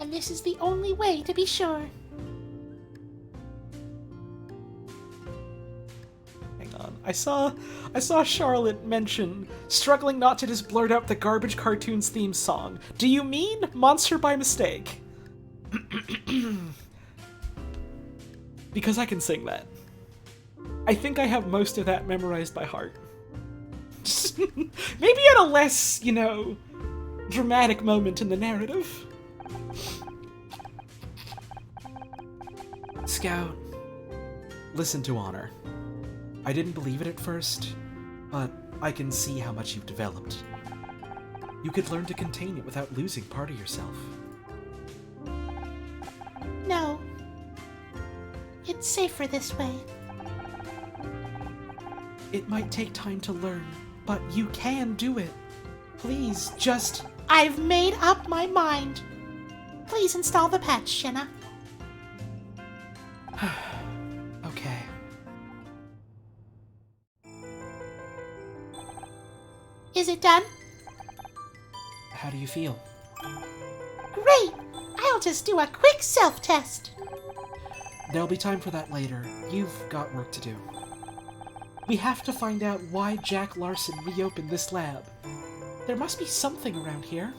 And this is the only way to be sure. Hang on. I saw Charlotte mention struggling not to just blurt out the Garbage Cartoons theme song. Do you mean Monster by Mistake? Because I can sing that. I think I have most of that memorized by heart. Maybe at a less, dramatic moment in the narrative. Scout, listen to Honor. I didn't believe it at first, but I can see how much you've developed. You could learn to contain it without losing part of yourself. No. It's safer this way. It might take time to learn, but you can do it. Please, just... I've made up my mind. Please install the patch, Jenna. Okay. Is it done? How do you feel? Great! I'll just do a quick self-test. There'll be time for that later. You've got work to do. We have to find out why Jack Larson reopened this lab. There must be something around here.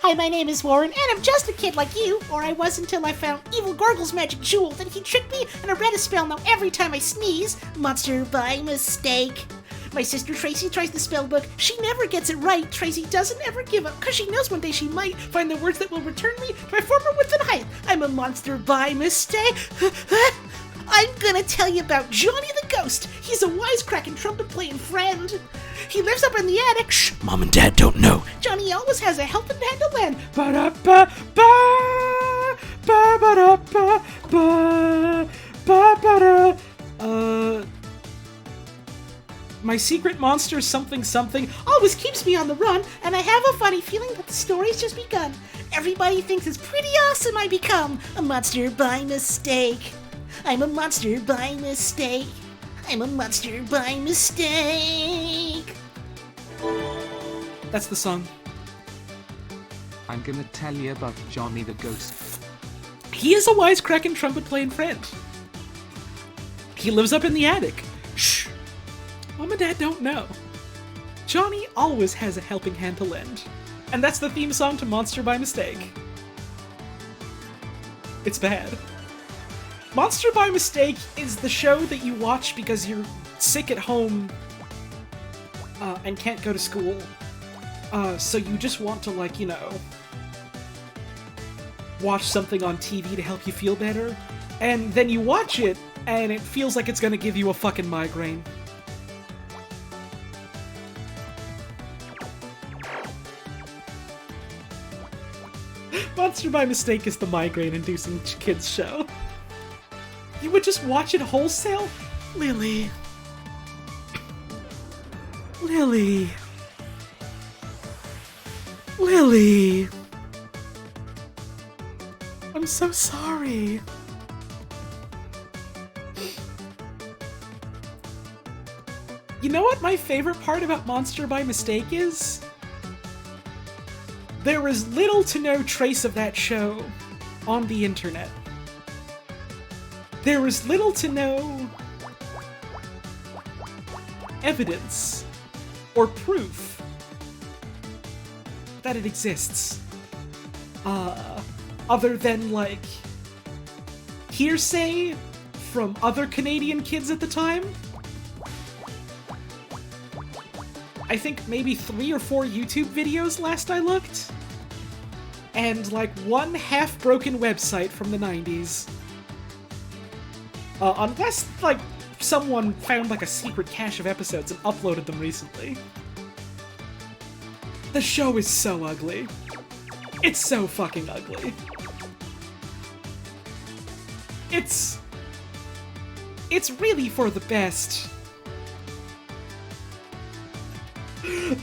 Hi, my name is Warren, and I'm just a kid like you, or I was until I found Evil Gorgle's magic jewel, then he tricked me, and I read a spell now every time I sneeze. Monster by mistake. My sister Tracy tries the spell book. She never gets it right. Tracy doesn't ever give up because she knows one day she might find the words that will return me to my former width and height. I'm a monster by mistake. I'm gonna tell you about Johnny the Ghost. He's a wisecracking trumpet-playing friend. He lives up in the attic. Shh, Mom and Dad don't know. Johnny always has a helping hand to lend. Ba-da-ba-ba, ba-ba-da-ba-ba, ba-ba-da. My secret monster something something Always keeps me on the run, and I have a funny feeling that the story's just begun. Everybody thinks it's pretty awesome I become a monster by mistake. I'm a monster by mistake. I'm a monster by mistake. That's the song. I'm gonna tell you about Johnny the Ghost. He is a wisecracking trumpet-playing friend. He lives up in the attic. Shh. Mom and Dad don't know. Johnny always has a helping hand to lend. And that's the theme song to Monster by Mistake. It's bad. Monster by Mistake is the show that you watch because you're sick at home and can't go to school. So you just want to, like, you know, watch something on TV to help you feel better. And then you watch it, and it feels like it's gonna give you a fucking migraine. Monster by Mistake is the migraine-inducing kids show. You would just watch it wholesale? Lily. Lily. Lily. I'm so sorry. You know what my favorite part about Monster by Mistake is? There is little to no trace of that show on the internet. There is little to no evidence or proof that it exists. Other than, like, hearsay from other Canadian kids at the time. I think maybe 3 or 4 YouTube videos last I looked. And, like, one half-broken website from the 90s. Unless, like, someone found, like, a secret cache of episodes and uploaded them recently. The show is so ugly. It's so fucking ugly. It's really for the best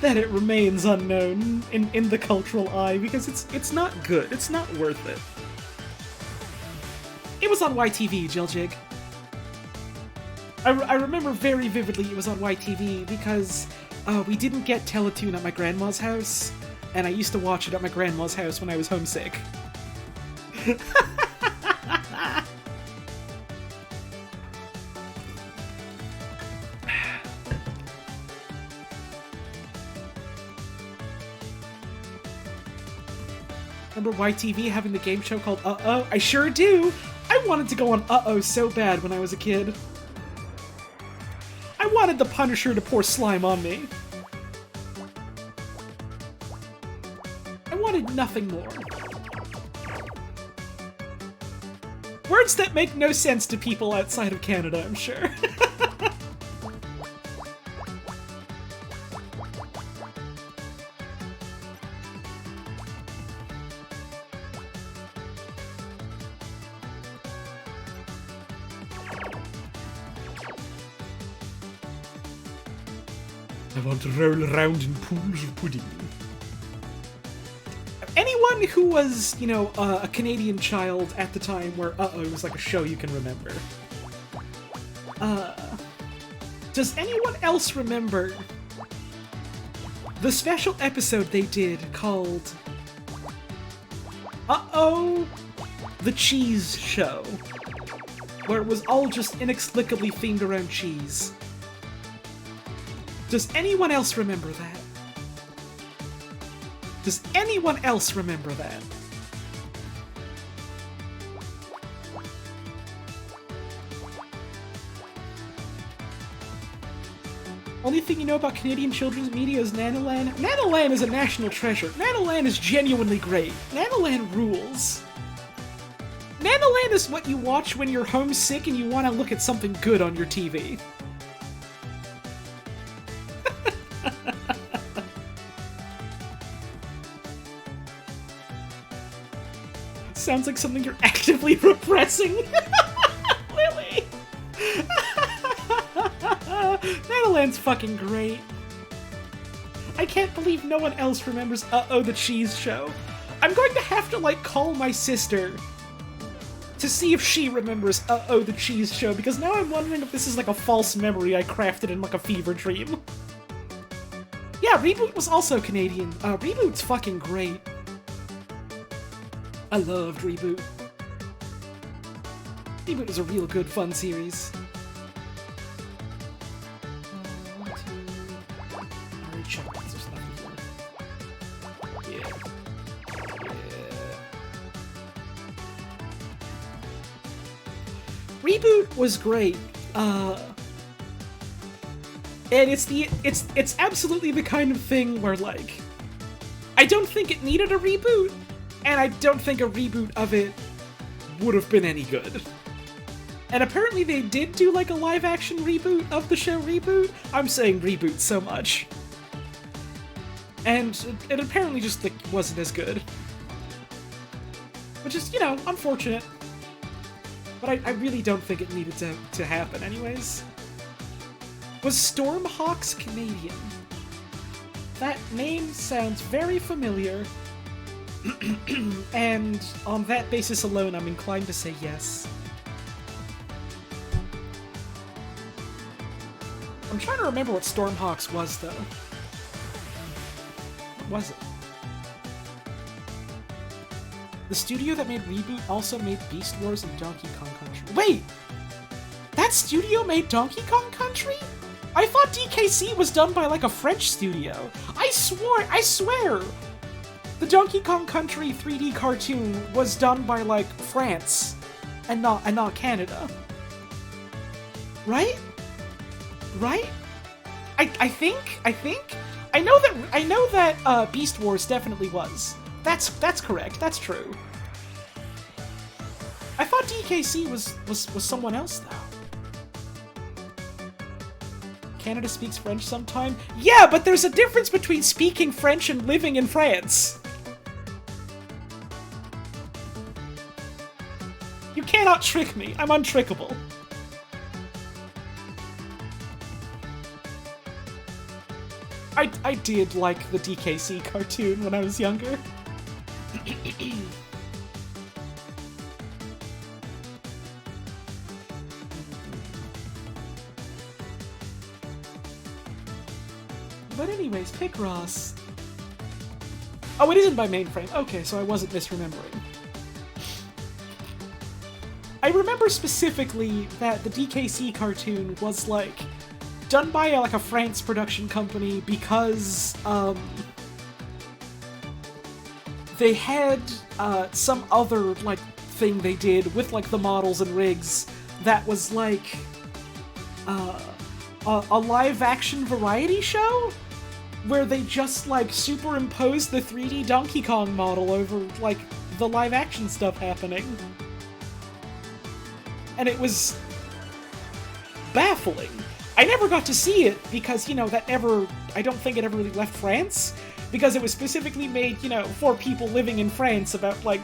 that it remains unknown in the cultural eye, because it's not good. It's not worth it. It was on YTV, Jiljig. I remember very vividly it was on YTV because we didn't get Teletoon at my grandma's house, and I used to watch it at my grandma's house when I was homesick. Remember YTV having the game show called Uh-Oh? I sure do! I wanted to go on Uh-Oh so bad when I was a kid. I wanted the Punisher to pour slime on me. I wanted nothing more. Words that make no sense to people outside of Canada, I'm sure. I want to roll around in pools of pudding. Anyone who was, you know, a Canadian child at the time where Uh-Oh was like a show you can remember. Does anyone else remember the special episode they did called Uh-Oh, the Cheese Show? Where it was all just inexplicably themed around cheese. Does anyone else remember that? Does anyone else remember that? Only thing you know about Canadian children's media is Nanoland. Nanoland is a national treasure. Nanoland is genuinely great. Nanoland rules. Nanoland is what you watch when you're homesick and you want to look at something good on your TV. Sounds like something you're actively repressing. Lily! Nanoland's fucking great. I can't believe no one else remembers Uh-Oh the Cheese Show. I'm going to have to, like, call my sister to see if she remembers Uh-Oh the Cheese Show, because now I'm wondering if this is, like, a false memory I crafted in, like, a fever dream. Yeah, Reboot was also Canadian. Reboot's fucking great. I loved Reboot. Reboot is a real good fun series. One, two... I already checked this, there's nothing here. Yeah. Reboot was great. And it's absolutely the kind of thing where, like, I don't think it needed a reboot, and I don't think a reboot of it would have been any good. And apparently they did do, like, a live-action reboot of the show Reboot. I'm saying reboot so much. And it apparently just, like, wasn't as good. Which is, you know, unfortunate. But I really don't think it needed to happen anyways. Was Stormhawks Canadian? That name sounds very familiar. And on that basis alone, I'm inclined to say yes. I'm trying to remember what Stormhawks was, though. What was it? The studio that made Reboot also made Beast Wars and Donkey Kong Country. Wait! That studio made Donkey Kong Country? I thought DKC was done by, like, a French studio. I swear! The Donkey Kong Country 3D cartoon was done by, like, France and not Canada. Right? Right? I think? I know that Beast Wars definitely was. That's correct. That's true. I thought DKC was someone else, though. Canada speaks French sometime? Yeah, but there's a difference between speaking French and living in France. You cannot trick me. I'm untrickable. I did like the DKC cartoon when I was younger. But anyways, Picross. Oh, it isn't by Mainframe. Okay, so I wasn't misremembering. I remember specifically that the DKC cartoon was, like, done by, like, a France production company because, they had, some other, like, thing they did with, like, the models and rigs that was, like, a live-action variety show? Where they just, like, superimposed the 3D Donkey Kong model over, like, the live-action stuff happening. And it was baffling. I never got to see it because, you know, I don't think it ever really left France. Because it was specifically made, you know, for people living in France about, like,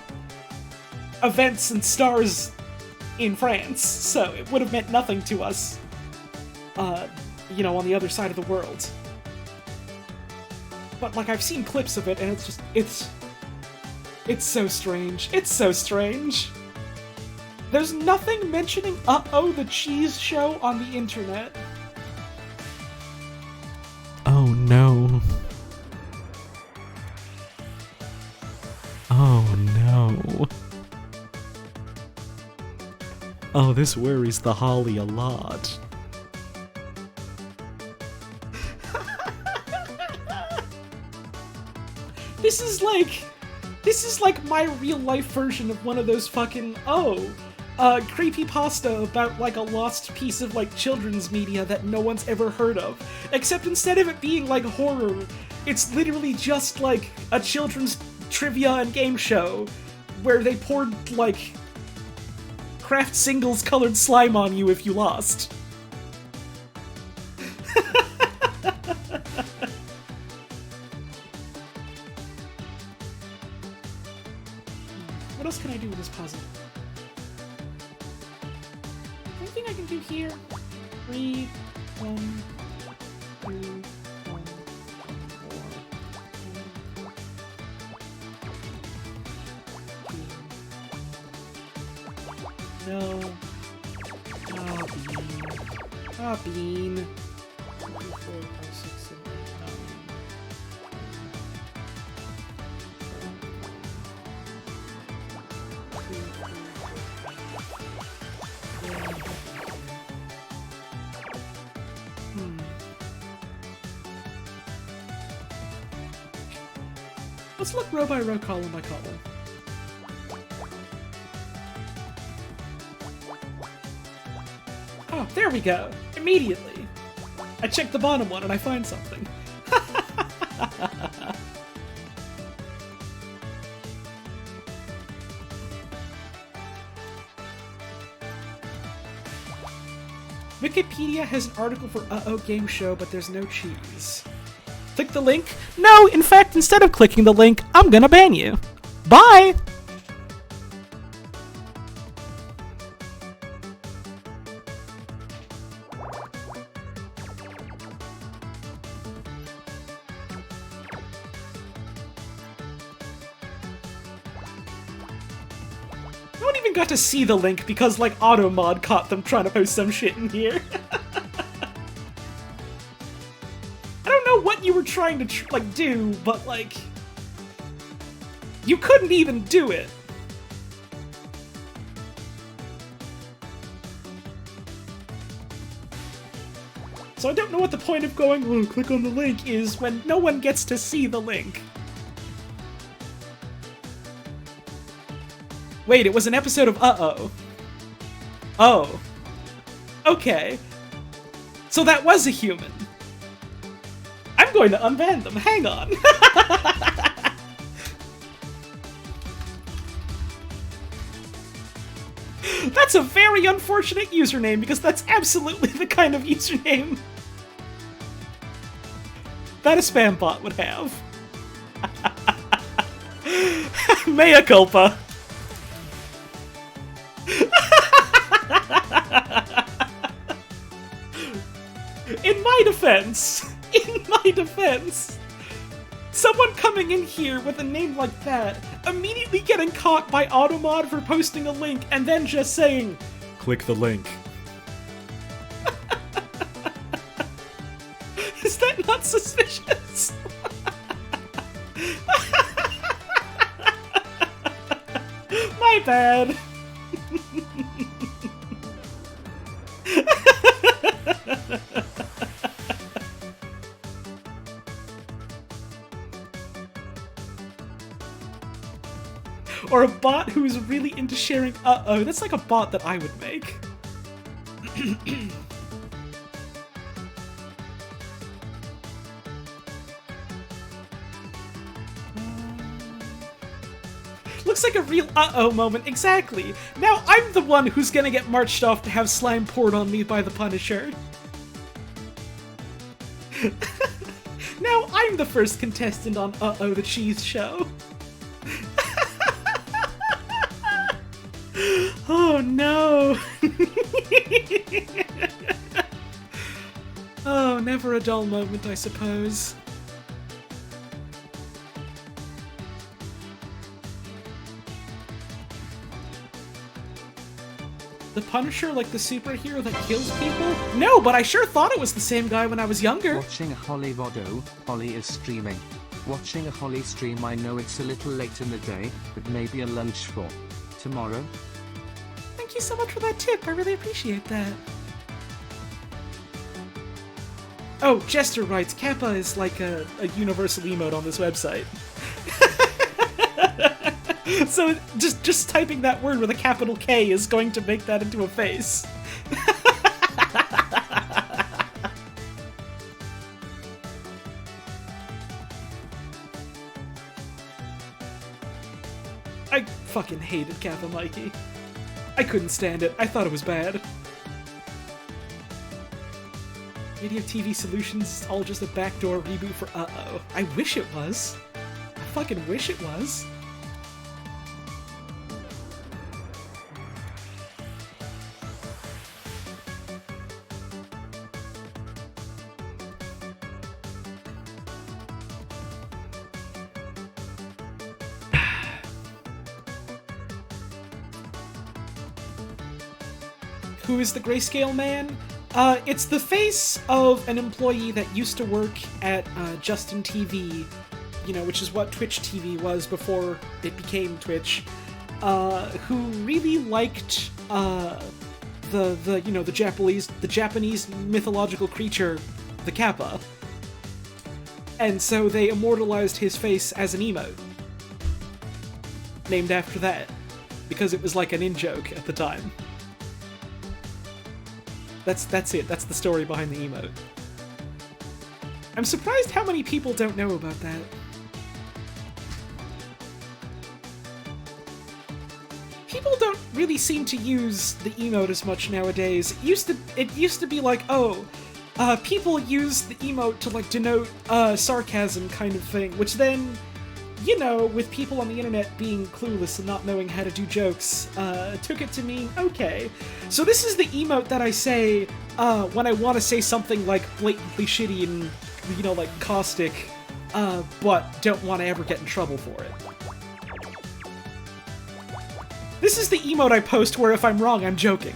events and stars in France. So it would have meant nothing to us, you know, on the other side of the world. But, like, I've seen clips of it, and it's just, it's so strange. It's so strange. There's nothing mentioning Uh-Oh the Cheese Show on the internet. Oh no. Oh no. Oh, this worries the Holly a lot. This is like my real life version of one of those fucking, oh, creepypasta about like a lost piece of like children's media that no one's ever heard of. Except instead of it being like horror, it's literally just like a children's trivia and game show where they poured like Kraft Singles colored slime on you if you lost. What else can I do with this puzzle? Anything I can do here? 3, 1, 2, 1, 4. No. Ah, Bean. 2, 4, 5, 6, 7, 8, 9. Let's look row by row, column by column. Oh, there we go. Immediately. I check the bottom one and I find something. Wikipedia has an article for Uh-Oh Game Show, but there's no cheese. Click the link? No, in fact, instead of clicking the link, I'm gonna ban you. Bye! No one even got to see the link because, like, Automod caught them trying to post some shit in here. I don't know what you were trying to, like, do, but, like... you couldn't even do it. So I don't know what the point of going, oh, click on the link is when no one gets to see the link. Wait, it was an episode of Uh-Oh. Oh. Okay. So that was a human. I'm going to unban them. Hang on. That's a very unfortunate username because that's absolutely the kind of username that a spam bot would have. Mea culpa. In my defense, someone coming in here with a name like that, immediately getting caught by Automod for posting a link, and then just saying, Click the link. is that not suspicious? My bad. Or a bot who's really into sharing Uh-Oh. That's like a bot that I would make. Looks like a real Uh-Oh moment, exactly. Now I'm the one who's gonna get marched off to have slime poured on me by the Punisher. Now I'm the first contestant on Uh-Oh the Cheese Show. Oh no! Oh, never a dull moment, I suppose. The Punisher, like the superhero that kills people? No, but I sure thought it was the same guy when I was younger. Watching a Holly Vodo, Holly is streaming. Watching a Holly stream, I know it's a little late in the day, but maybe a lunch for tomorrow. Thank you so much for that tip, I really appreciate that. Oh, Jester writes, Kappa is like a universal emote on this website. So just typing that word with a capital K is going to make that into a face. I fucking hated Kappa Mikey. I couldn't stand it. I thought it was bad. Radio TV Solutions is all just a backdoor reboot for Uh-Oh. I wish it was. I fucking wish it was. Who is the Grayscale Man? It's the face of an employee that used to work at Justin TV, you know, which is what Twitch TV was before it became Twitch, who really liked the Japanese mythological creature, the Kappa. And so they immortalized his face as an emote, named after that, because it was like an in-joke at the time. That's it. That's the story behind the emote. I'm surprised how many people don't know about that. People don't really seem to use the emote as much nowadays. It used to be like, oh, people use the emote to like denote sarcasm kind of thing, which then, you know, with people on the internet being clueless and not knowing how to do jokes, took it to mean, okay, so this is the emote that I say when I want to say something like blatantly shitty and, you know, like caustic, but don't want to ever get in trouble for it. This is the emote I post where if I'm wrong, I'm joking.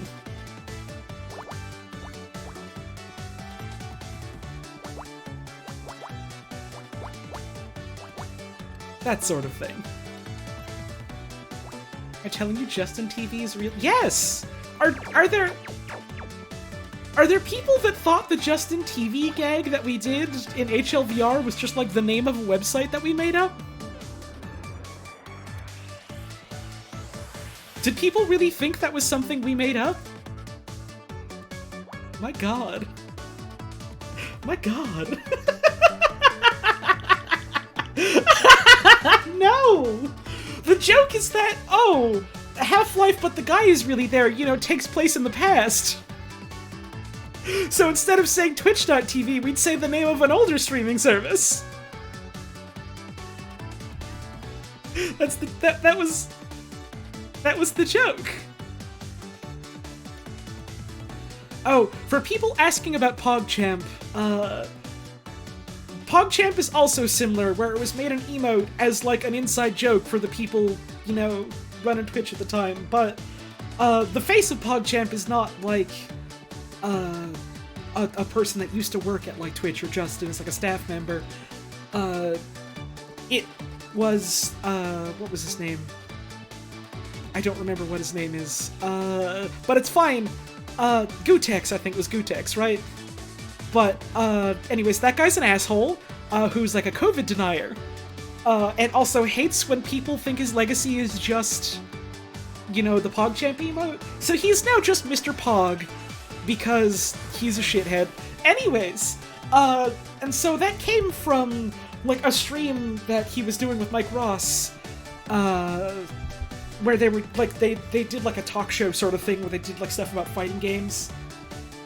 That sort of thing. I'm telling you, Justin TV is real. Yes! Are there people that thought the Justin TV gag that we did in HLVR was just like the name of a website that we made up? Did people really think that was something we made up? My god. My god. No! The joke is that, oh, Half-Life but the guy is really there, you know, takes place in the past. So instead of saying Twitch.tv, we'd say the name of an older streaming service. That was the joke. Oh, for people asking about PogChamp, PogChamp is also similar, where it was made an emote as like an inside joke for the people, you know, running Twitch at the time, but the face of PogChamp is not like a person that used to work at like Twitch or Justin. It's like a staff member. It was what was his name? I don't remember what his name is, but it's fine. Gutex, I think it was Gutex, right? But, anyways, that guy's an asshole, who's like a COVID denier, and also hates when people think his legacy is just, you know, the PogChamp emote. So he's now just Mr. Pog, because he's a shithead. Anyways, and so that came from, like, a stream that he was doing with Mike Ross, where they were, like, they did, like, a talk show sort of thing, where they did, like, stuff about fighting games.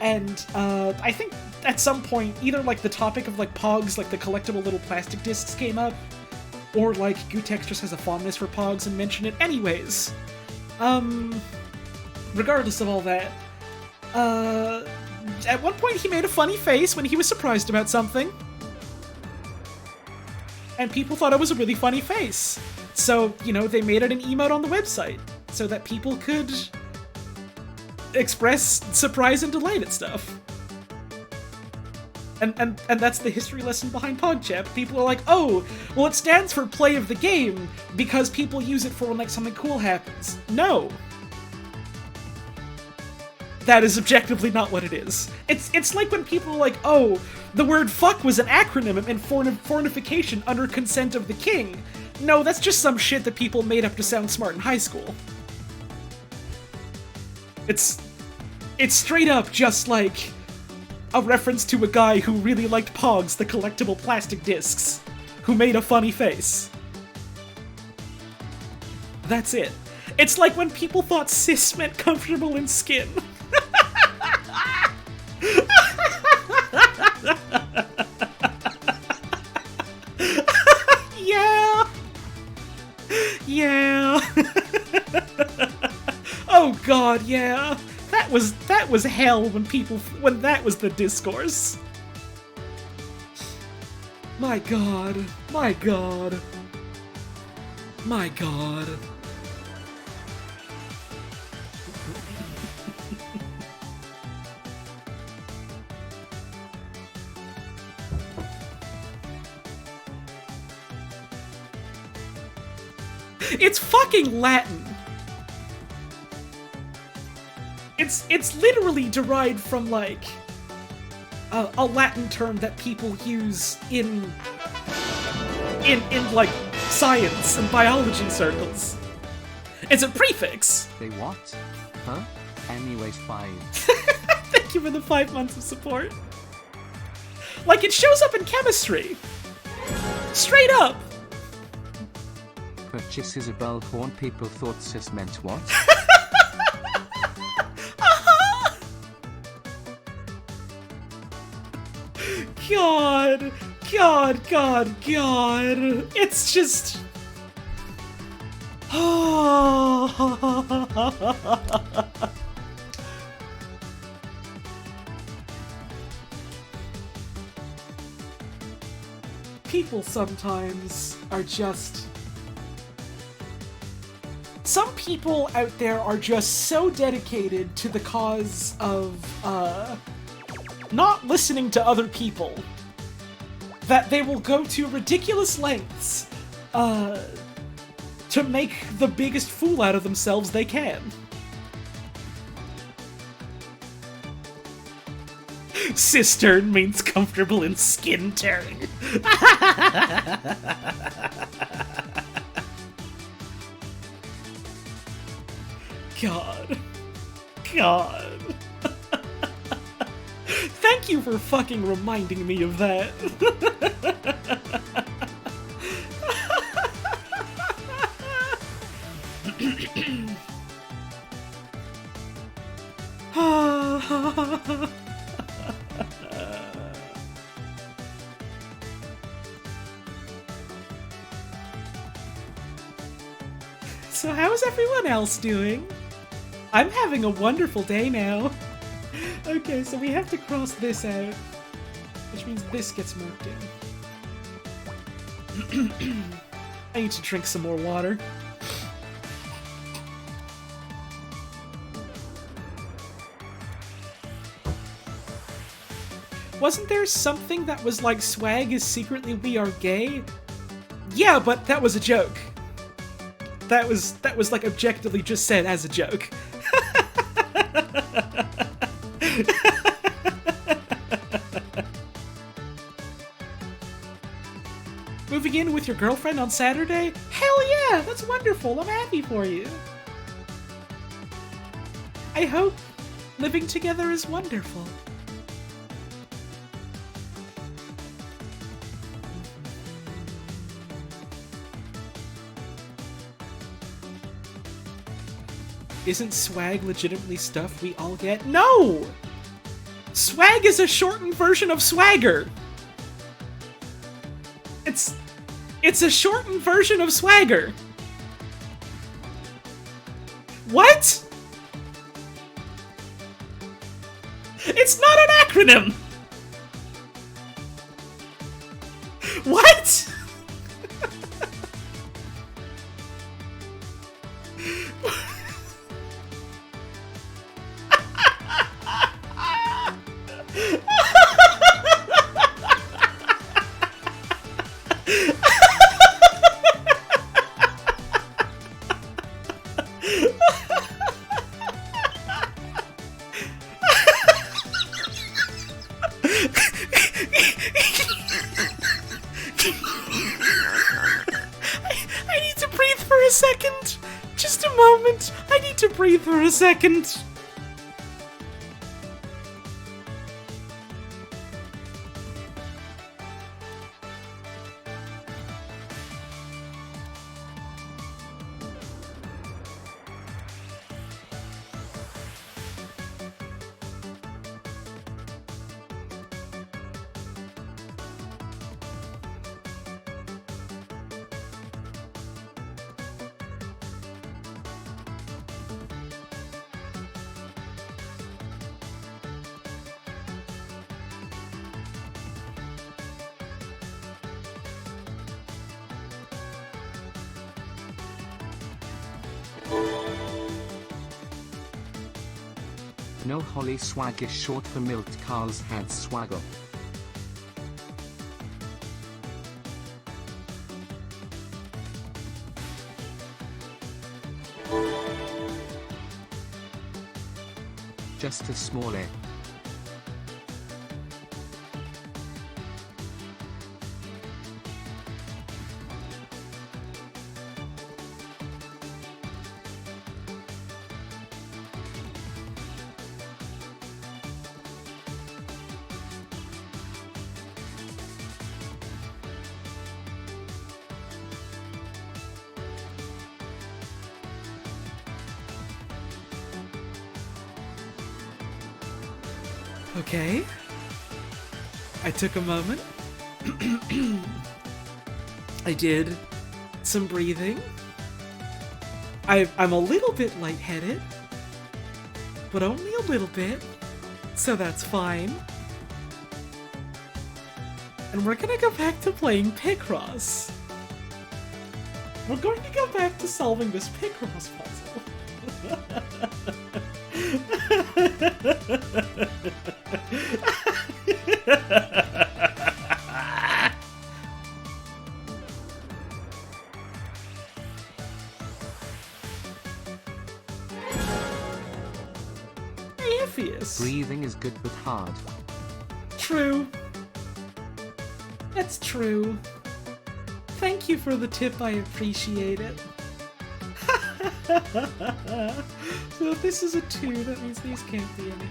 And, I think at some point, either, like, the topic of, like, Pogs, like, the collectible little plastic discs came up, or, like, Gutex just has a fondness for Pogs and mentioned it. Anyways, regardless of all that, at one point he made a funny face when he was surprised about something. And people thought it was a really funny face. So, you know, they made it an emote on the website, so that people could express surprise and delight at stuff. And that's the history lesson behind PogChamp. People are like, oh, well it stands for play of the game, because people use it for when like something cool happens. No. That is objectively not what it is. It's like when people are like, oh, the word fuck was an acronym and fornification under consent of the king. No, that's just some shit that people made up to sound smart in high school. It's straight up just like a reference to a guy who really liked Pogs, the collectible plastic discs, who made a funny face. That's it. It's like when people thought cis meant comfortable in skin. Yeah. Yeah. Oh god, yeah. That was hell when that was the discourse. My god. My god. My god. It's fucking Latin. It's literally derived from like a Latin term that people use in like science and biology circles. It's a prefix. They what? Huh? Anyways, 5. Thank you for the 5 months of support. Like, it shows up in chemistry. Straight up. Purchase Isabel Horn. People thought cis meant what? God. God, God, God. It's just... People sometimes are just... Some people out there are just so dedicated to the cause of, not listening to other people that they will go to ridiculous lengths, to make the biggest fool out of themselves they can. Cistern means comfortable in skin turn. God. God. Thank you for fucking reminding me of that. So how's everyone else doing? I'm having a wonderful day now. Okay, so we have to cross this out, which means this gets marked in. I need to drink some more water. Wasn't there something that was like swag is secretly we are gay? Yeah, but that was a joke. That was like objectively just said as a joke. Moving in with your girlfriend on Saturday? Hell yeah, that's wonderful. I'm happy for you. I hope living together is wonderful. Isn't swag legitimately stuff we all get? No! Swag is a shortened version of swagger. It's a shortened version of swagger. What? It's not an acronym. What? to breathe for a second. No Holly swag is short for milked Carl's had swagger. Just a small A. Okay. I took a moment. I did some breathing. I'm a little bit lightheaded, but only a little bit, so that's fine. And we're gonna go back to playing Picross. We're going to go back to solving this Picross puzzle. Amphius. Breathing is good but hard. True. That's true. Thank you for the tip, I appreciate it. So if this is a 2, that means these can't be anything.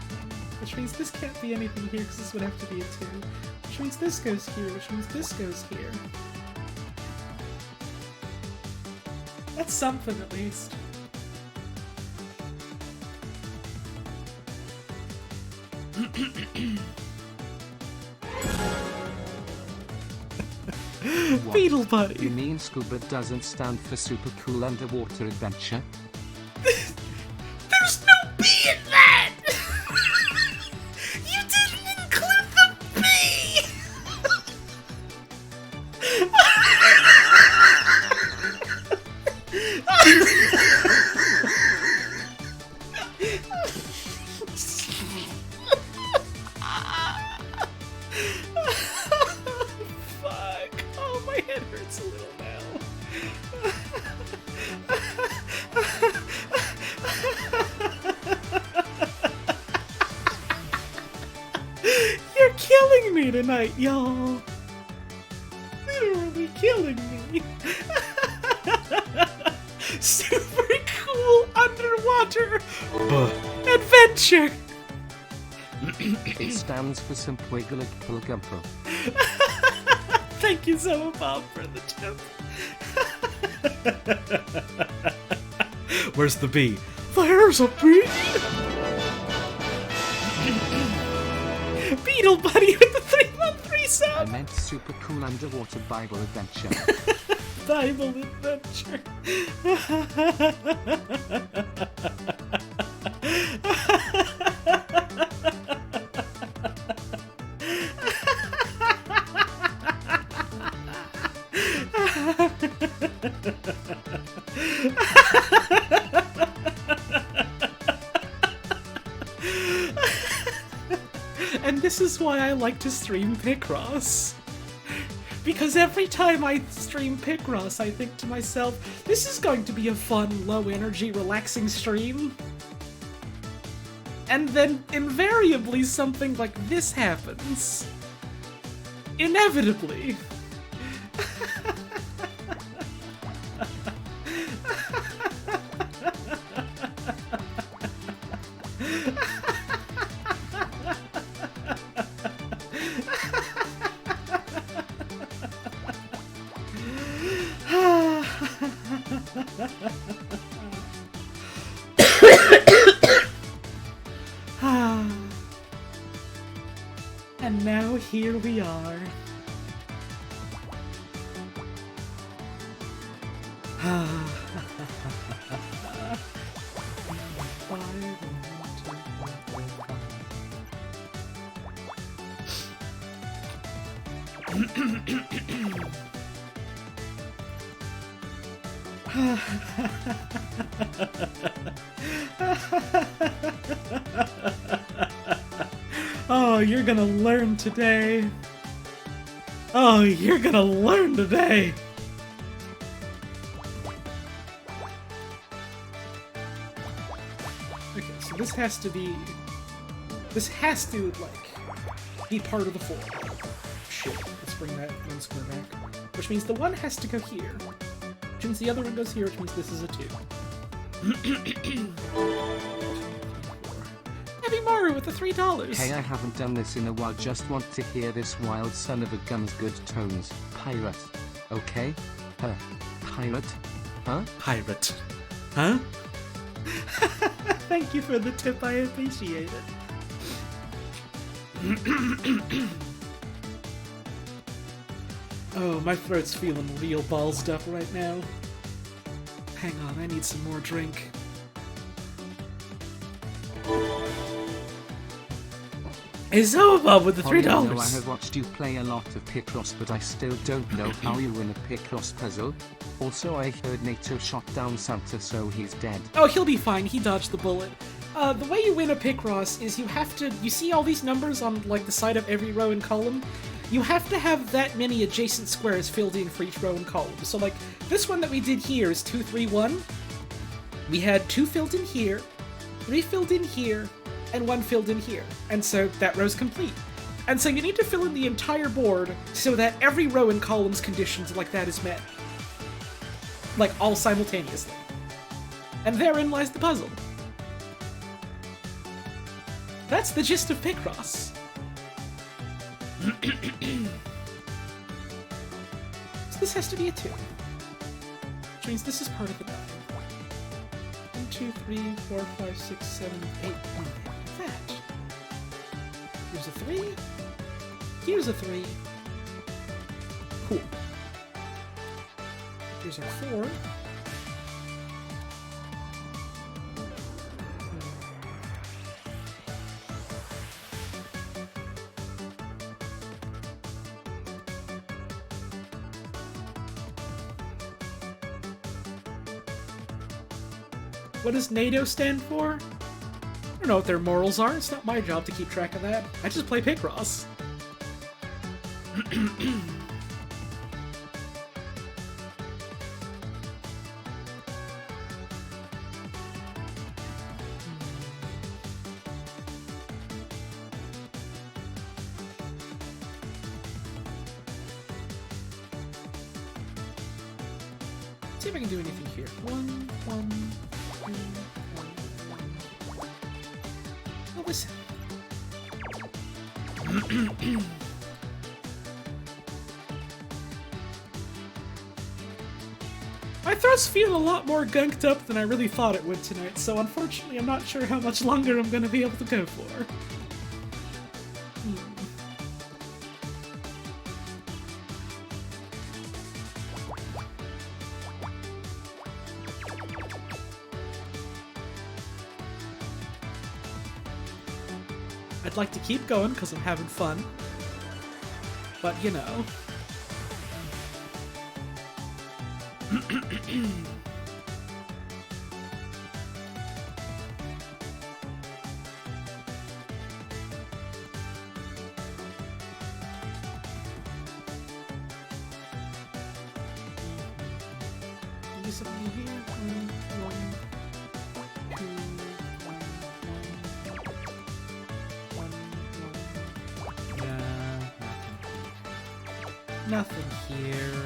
Which means this can't be anything here, because this would have to be a 2. Which means this goes here, which means this goes here. That's something, at least. What? Beetle Buddy! You mean scuba doesn't stand for super cool underwater adventure? There's no B in that! You didn't include the B! Fuck. Oh, my head hurts a little now. You're killing me tonight, y'all. Literally killing me. Super cool underwater adventure. It stands for Simpwigglepilgumpo. Thank you so much, Bob, for the tip. Where's the B? There's a B! Beetle Buddy with the 313 I sub! meant super cool underwater Bible adventure. Bible adventure. And this is why I like to stream Picross. Because every time I stream Picross, I think to myself, this is going to be a fun, low-energy, relaxing stream. And then, invariably, something like this happens. Inevitably. Oh, you're gonna learn today. Oh, you're gonna learn today. Okay, so this has to, like, be part of the 4. Shit, let's bring that 1 square back. Which means the 1 has to go here. Which means the other one goes here, which means this is a 2. Happy Maru with the $3. Hey, I haven't done this in a while, just want to hear this wild son of a gun's good tones. Pirate. Okay? Pirate? Huh? Pirate. Huh? Thank you for the tip, I appreciate it. Oh, my throat's feeling real ballsed up right now. Hang on, I need some more drink. Hey, Zobob with the $3. I know I have watched you play a lot of Picross, but I still don't know how you win a Picross puzzle. Also, I heard NATO shot down Santa, so he's dead. Oh, he'll be fine. He dodged the bullet. The way you win a Picross is you see all these numbers on, like, the side of every row and column? You have to have that many adjacent squares filled in for each row and column. So, like, this one that we did here is 2, 3, 1. We had 2 filled in here, 3 filled in here, and 1 filled in here. And so that row's complete. And so you need to fill in the entire board so that every row and column's conditions like that is met. Like, all simultaneously. And therein lies the puzzle. That's the gist of Picross. So this has to be a 2. Which means this is part of the 9. 1, 2, 3, 4, 5, 6, 7, 8, 9. Like that. Here's a 3. Here's a 3. Cool. Here's our 4. What does NATO stand for? I don't know what their morals are. It's not my job to keep track of that. I just play Picross. See if I can do anything here. 1, 1, 2, 1. Oh, listen. My throat's feeling a lot more gunked up than I really thought it would tonight, so unfortunately I'm not sure how much longer I'm gonna be able to go for. I'd like to keep going because I'm having fun, but you know. Do something here. 1, 1, 2, 1, 1. Yeah, nothing here.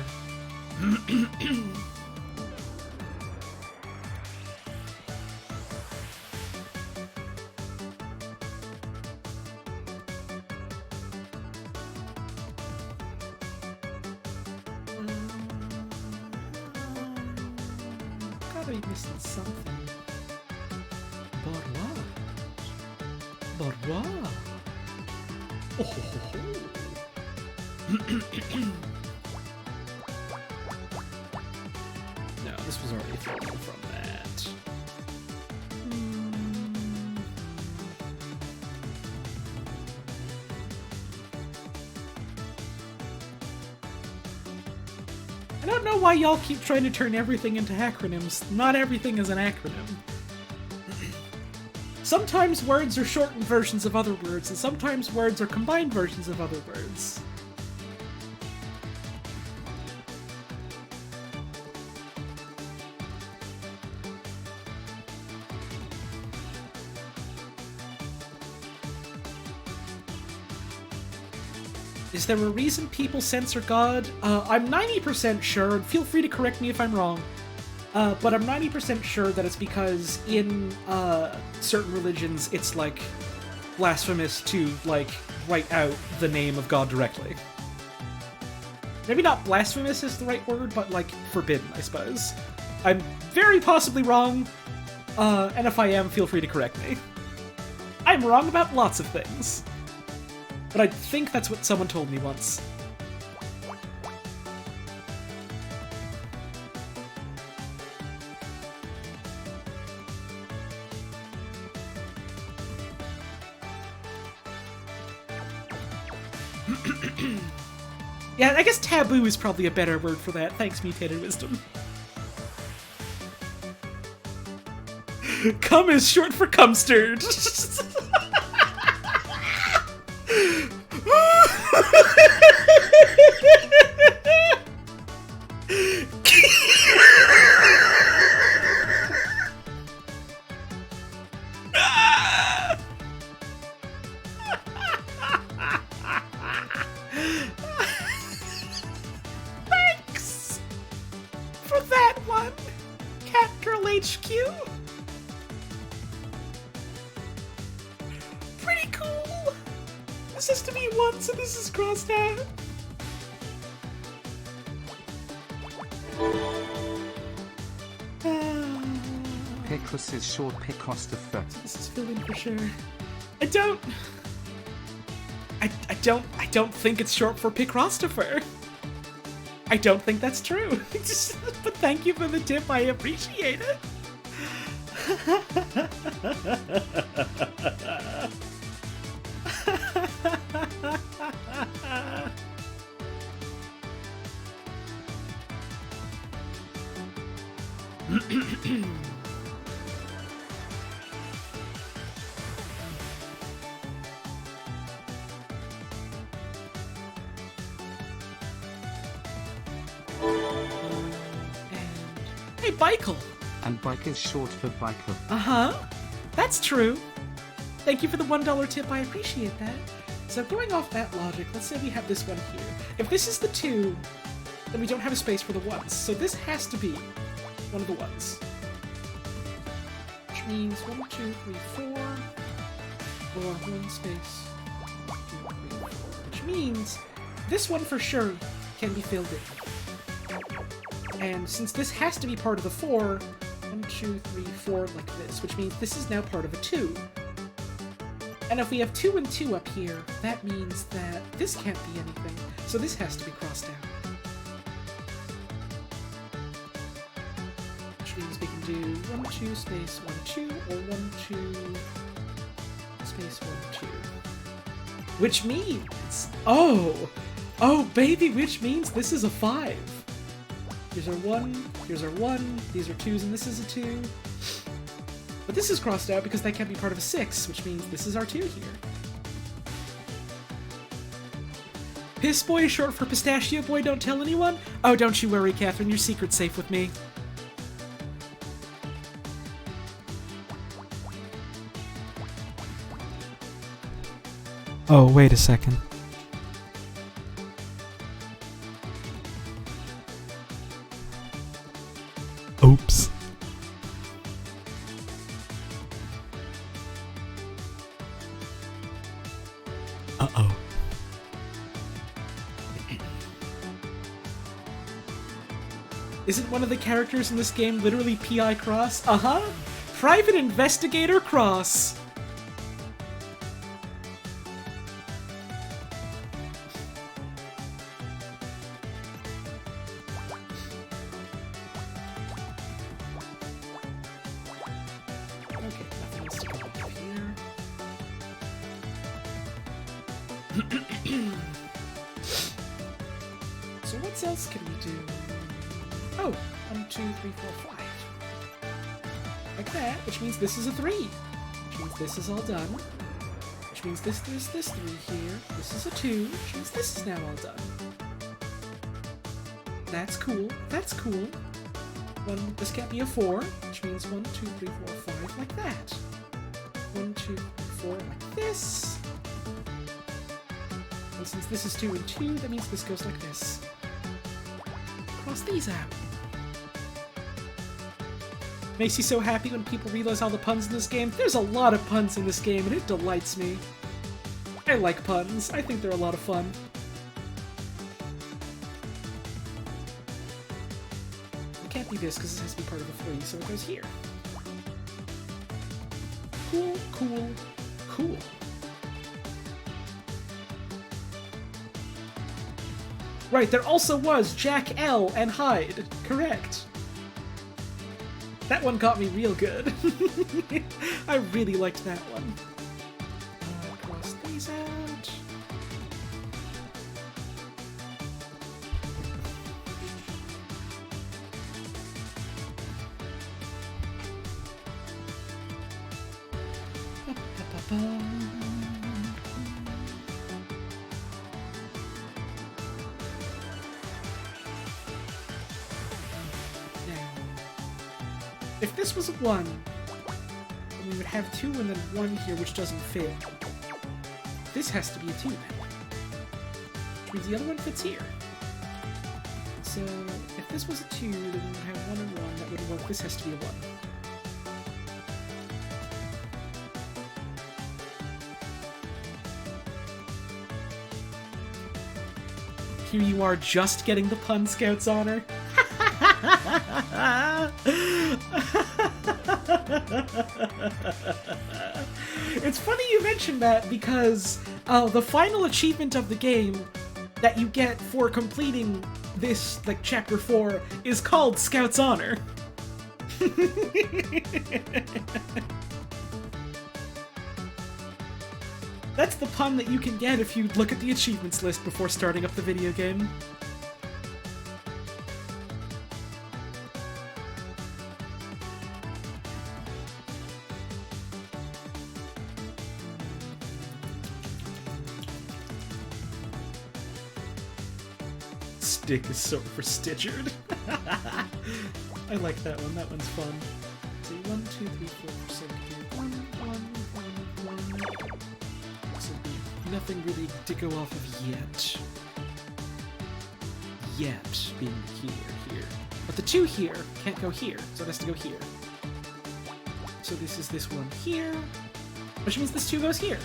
Gotta be missing something. But what? But what? Oh, ho, ho, ho. No, this was already filled in from that. I don't know why y'all keep trying to turn everything into acronyms. Not everything is an acronym. Sometimes words are shortened versions of other words, and sometimes words are combined versions of other words. Is there a reason people censor God? I'm 90% sure, and feel free to correct me if I'm wrong, but I'm 90% sure that it's because in certain religions it's, like, blasphemous to, like, write out the name of God directly. Maybe not blasphemous is the right word, but, like, forbidden, I suppose. I'm very possibly wrong, and if I am, feel free to correct me. I'm wrong about lots of things. But I think that's what someone told me once. Yeah, I guess taboo is probably a better word for that. Thanks, Mutated Wisdom. Cum is short for cumstard. Thanks for that one, Catgirl HQ. Pretty cool. This has to be one, so this is crossed out. Picross is short Picrostifer. This is filled in for sure. I don't think it's short for Picrostifer. I don't think that's true. But thank you for the tip, I appreciate it. Hey, Bikel! And bike is short for biker. Uh-huh. That's true. Thank you for the $1 tip, I appreciate that. So going off that logic, let's say we have this one here. If this is the 2, then we don't have a space for the 1s. So this has to be one of the 1s. Which means 1, 2, 3, 4. Or 1 space. 1, 2, 3, 4. Which means this one for sure can be filled in. And since this has to be part of the 4, 1, 2, 3, 4 like this, which means this is now part of a 2. And if we have 2 and 2 up here, that means that this can't be anything, so this has to be crossed out. Which means we can do 1, 2, space 1, 2, or 1, 2, space 1, 2. Which means, oh baby, which means this is a 5. Here's our 1, here's our 1, these are 2s, and this is a 2. But this is crossed out because that can't be part of a 6, which means this is our 2 here. Piss Boy is short for Pistachio Boy, don't tell anyone? Oh, don't you worry, Catherine, your secret's safe with me. Oh, wait a second. Oops. Uh-oh. Isn't one of the characters in this game literally P.I. Cross? Uh-huh. Private Investigator Cross. So what else can we do? Oh, 1, 2, 3, 4, 5. Like that, which means this is a 3. Which means this is all done. Which means there's this 3 here. This is a 2, which means this is now all done. That's cool. That's cool. This can't be a 4, which means 1, 2, 3, 4, 5, like that. 1, 2, 3, 4, like this. And since this is 2 and 2, that means this goes like this. Cross these out. Makes you so happy when people realize all the puns in this game. There's a lot of puns in this game, and it delights me. I like puns. I think they're a lot of fun. It can't be this, because this has to be part of a 3, so it goes here. Cool, cool, cool. Right, there also was Jack L and Hyde. Correct. That one got me real good. I really liked that one. Cross these out. If this was a 1, then we would have 2 and then 1 here, which doesn't fit. This has to be a 2 then. Which means the other one fits here. So, if this was a 2, then we would have 1 and 1. That wouldn't work. This has to be a 1. Here you are, just getting the Pun Scout's honor. It's funny you mentioned that because the final achievement of the game that you get for completing this, like, Chapter 4 is called Scout's Honor. That's the pun that you can get if you look at the achievements list before starting up the video game. Stick is so for Stitchered. I like that one. That one's fun. So 1, 2, 3, 4, 6, 1, 1, 1, 1. So nothing really to go off of yet. Yet being here. But the 2 here can't go here, so it has to go here. So this is this one here, which means this 2 goes here.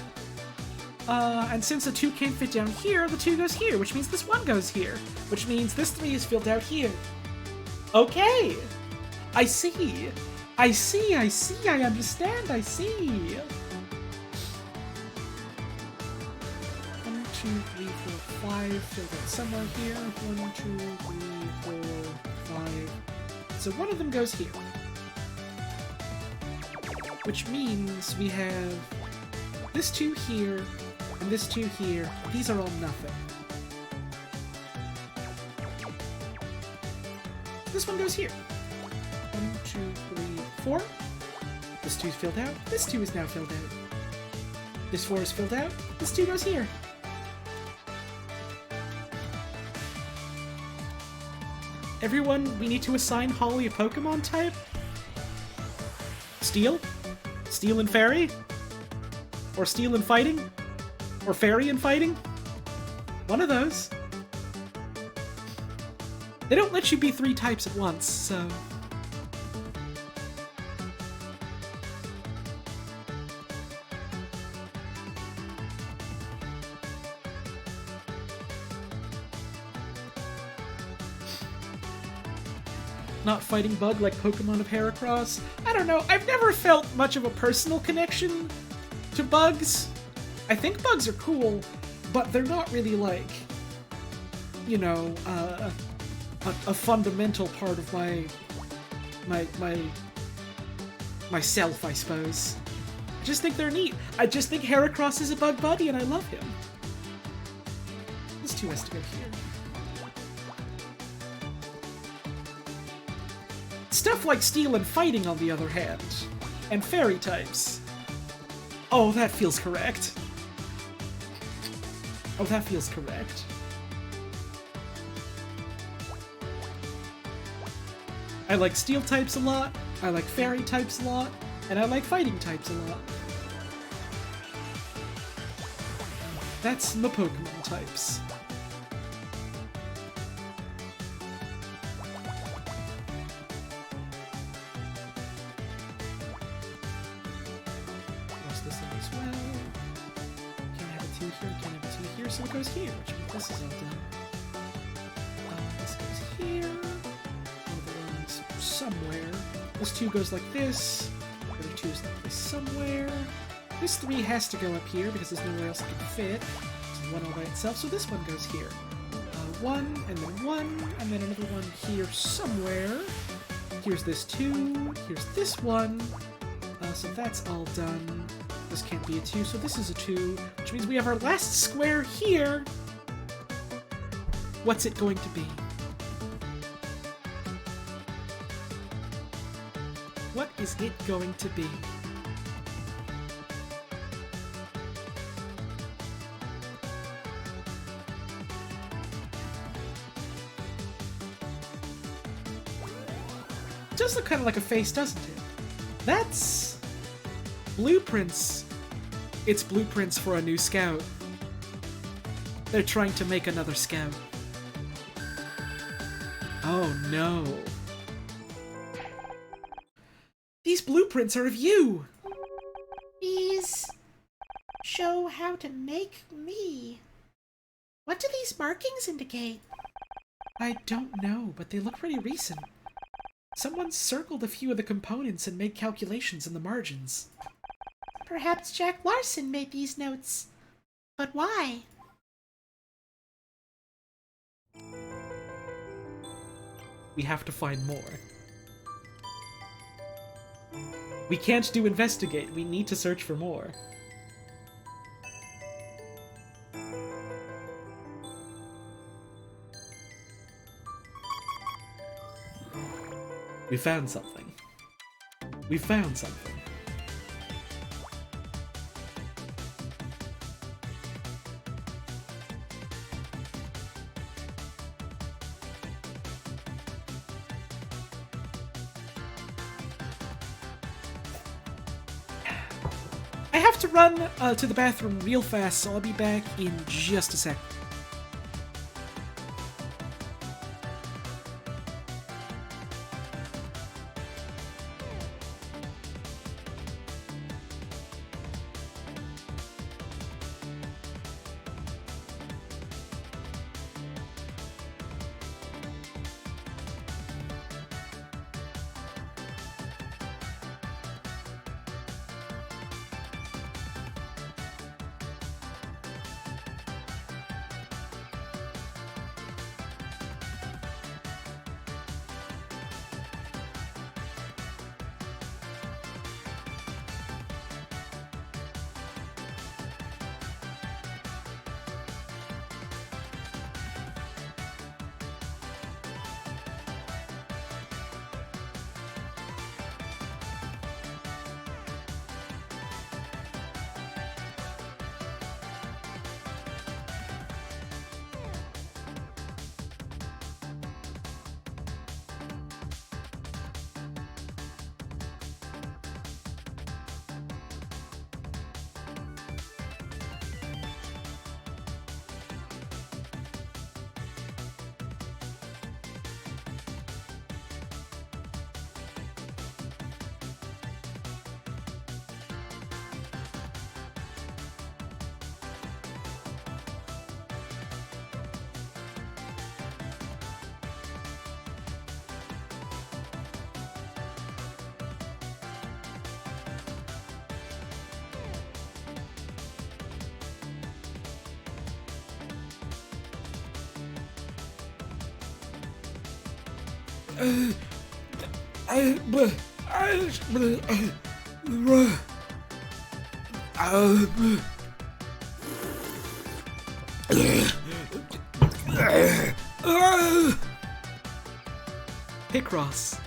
And since the 2 can't fit down here, the 2 goes here, which means this 1 goes here, which means this 3 is filled out here. Okay! I see! I understand, I see! 1, 2, 3, 4, 5, filled out somewhere here. 1, 2, 3, 4, 5. So one of them goes here. Which means we have this 2 here, and this 2 here. These are all nothing. This one goes here. 1, 2, 3, 4. This 2 is filled out. This 2 is now filled out. This 4 is filled out. This 2 goes here. Everyone, we need to assign Holly a Pokemon type? Steel? Steel and Fairy? Or Steel and Fighting? Or Fairy and Fighting? One of those. They don't let you be 3 types at once, so... Not fighting Bug like Pokemon of Heracross? I don't know, I've never felt much of a personal connection to bugs. I think bugs are cool, but they're not really like, you know, a fundamental part of myself, I suppose. I just think they're neat. I just think Heracross is a bug buddy, and I love him. two has to go here. Stuff like steel and fighting, on the other hand, and fairy types. Oh, that feels correct. Oh, that feels correct. I like steel types a lot, I like fairy types a lot, and I like fighting types a lot. That's my Pokemon types. There's this one as well. Can't have a 2 here, can't have a 2 here, so it goes here, which means this is all done. This goes here. One of the ones somewhere. This 2 goes like this. The other 2 is like this somewhere. This 3 has to go up here because there's nowhere else it can fit. It's 1 all by itself, so this one goes here. 1, and then 1, and then another one here somewhere. Here's this 2, here's this one. So that's all done. This can't be a 2, so this is a 2, which means we have our last square here. What's it going to be? What is it going to be? It does look kind of like a face, doesn't it? That's blueprints. It's blueprints for a new scout. They're trying to make another scout. Oh no. These blueprints are of you! These show how to make me. What do these markings indicate? I don't know, but they look pretty recent. Someone circled a few of the components and made calculations in the margins. Perhaps Jack Larson made these notes. But why? We have to find more. We can't do investigate, we need to search for more. We found something. We found something. I have to run to the bathroom real fast, so I'll be back in just a sec. Picross.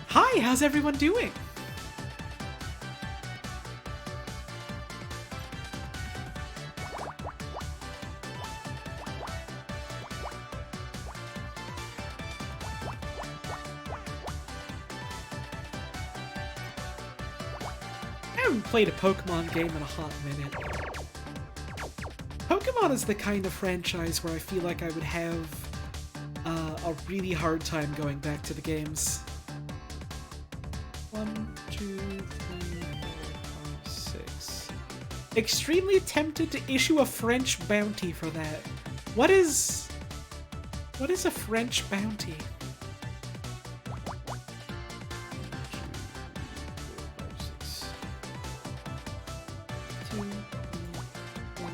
Hi, how's everyone doing? I haven't played a Pokemon game in a hot minute. Pokemon is the kind of franchise where I feel like I would have a really hard time going back to the games. 1, 2, 3, 4, 5, 6. Extremely tempted to issue a French bounty for that. What is a French bounty? 1, 2, 3, 4, 5, 6. 2, 3, 1.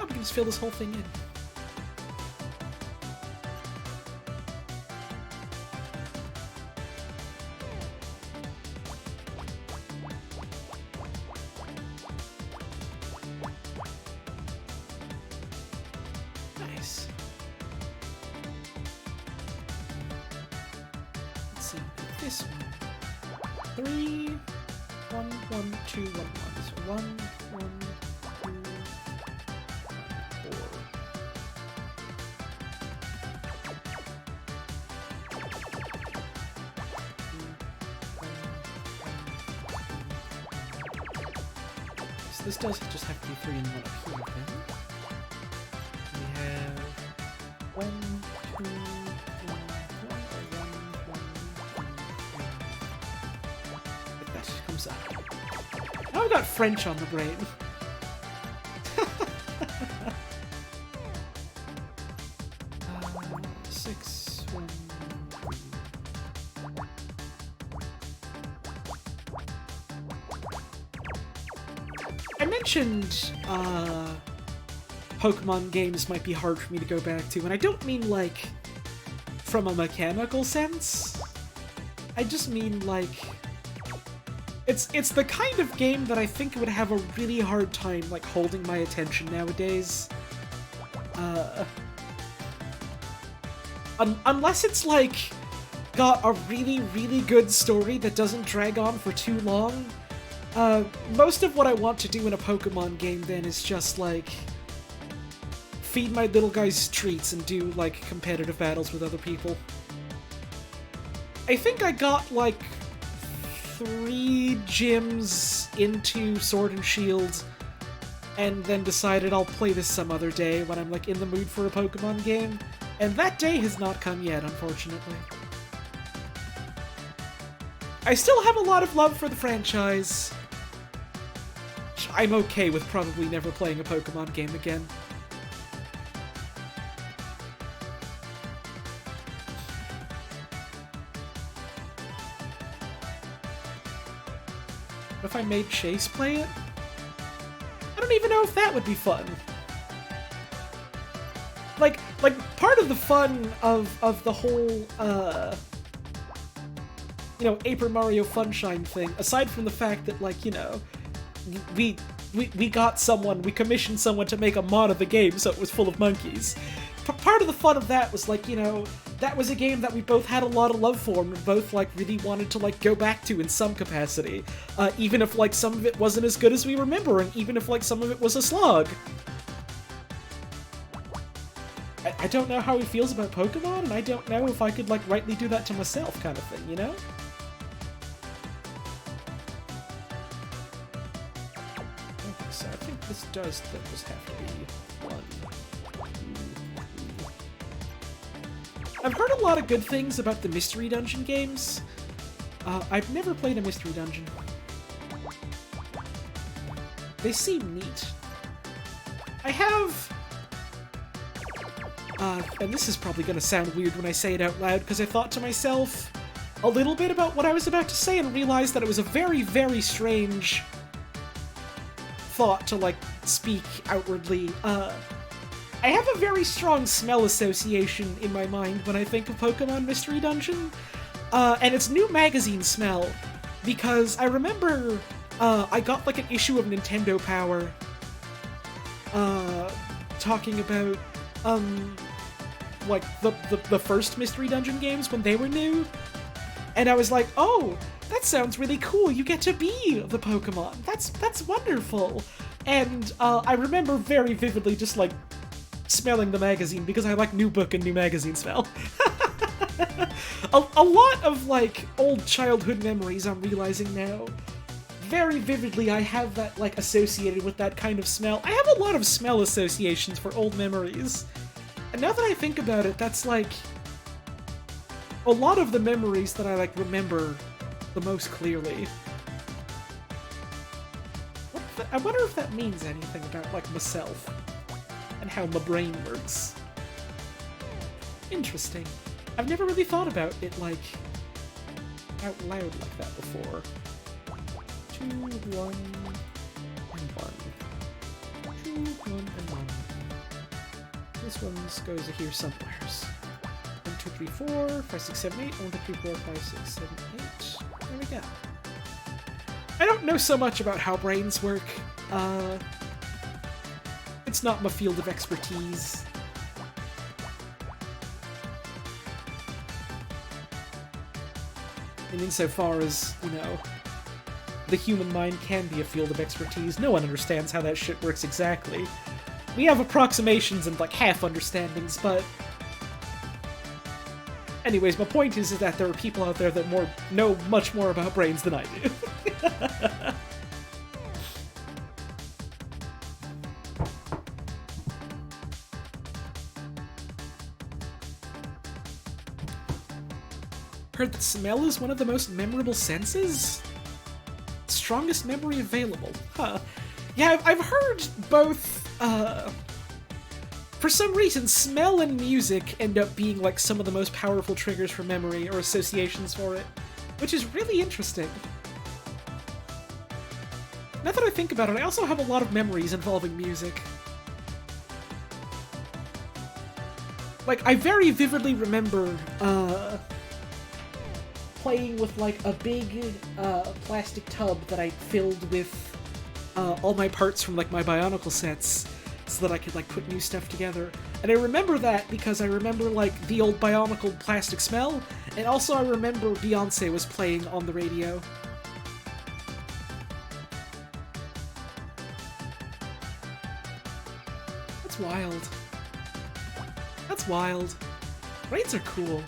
Oh, we can just fill this whole thing in. Nice. Let's see, this one. 3, 1, 1, 2, 1, 1. So 1, 1, 2, 4. So this does just have to be 3 and 1 up here then. We have 1, 2, 1, 1, 1, 1. If that comes up. Now I've got French on the brain. Six, 1, 3. I mentioned Pokemon games might be hard for me to go back to, and I don't mean like from a mechanical sense. I just mean like it's the kind of game that I think would have a really hard time like holding my attention nowadays. Unless it's like got a really, really good story that doesn't drag on for too long. Most of what I want to do in a Pokemon game then is just like feed my little guys treats and do like competitive battles with other people. I think I got like 3 gyms into Sword and Shield and then decided I'll play this some other day when I'm like in the mood for a Pokemon game. And that day has not come yet, unfortunately. I still have a lot of love for the franchise. I'm okay with probably never playing a Pokemon game again. What if I made Chase play it? I don't even know if that would be fun. Like part of the fun of the whole, Paper Mario Funshine thing, aside from the fact that, like, we commissioned someone to make a mod of the game so it was full of monkeys. Part of the fun of that was, like, that was a game that we both had a lot of love for and we both, like, really wanted to, like, go back to in some capacity. Even if, like, some of it wasn't as good as we remember and even if, like, some of it was a slog. I don't know how he feels about Pokemon, and I don't know if I could, like, rightly do that to myself kind of thing, you know? I don't think so. I think this does just have to be 1, 2, 3. I've heard a lot of good things about the Mystery Dungeon games. I've never played a Mystery Dungeon. They seem neat. I have... and this is probably gonna sound weird when I say it out loud, because I thought to myself a little bit about what I was about to say and realized that it was a very, very strange thought to, like, speak outwardly. I have a very strong smell association in my mind when I think of Pokemon Mystery Dungeon, and it's new magazine smell, because I remember, I got, like, an issue of Nintendo Power talking about, like, the first Mystery Dungeon games when they were new. And I was like, oh, that sounds really cool. You get to be the Pokemon. That's wonderful. And I remember very vividly just, like, smelling the magazine because I like new book and new magazine smell. a lot of, like, old childhood memories I'm realizing now. Very vividly, I have that, like, associated with that kind of smell. I have a lot of smell associations for old memories. And now that I think about it, that's, like, a lot of the memories that I, like, remember the most clearly. I wonder if that means anything about, like, myself and how my brain works. Interesting. I've never really thought about it, like, out loud like that before. 2, 1, and 1. 2, 1, and 1. This one goes here somewheres. 1, 2, 3, 4, 5, 6, 7, 8. 1, 2, 3, 4, 5, 6, 7, 8. There we go. I don't know so much about how brains work. It's not my field of expertise. And insofar as, you know, the human mind can be a field of expertise, no one understands how that shit works exactly. We have approximations and, like, half understandings, but... Anyways, my point is that there are people out there that know much more about brains than I do. Heard that smell is one of the most memorable senses? Strongest memory available. Huh. Yeah, I've heard both, for some reason, smell and music end up being, like, some of the most powerful triggers for memory or associations for it, which is really interesting. Now that I think about it, I also have a lot of memories involving music. Like, I very vividly remember, playing with, like, a big, plastic tub that I filled with, all my parts from, like, my Bionicle sets, so that I could, like, put new stuff together. And I remember that because I remember, like, the old Bionicle plastic smell, and also I remember Beyonce was playing on the radio. That's wild. That's wild. Brains are cool.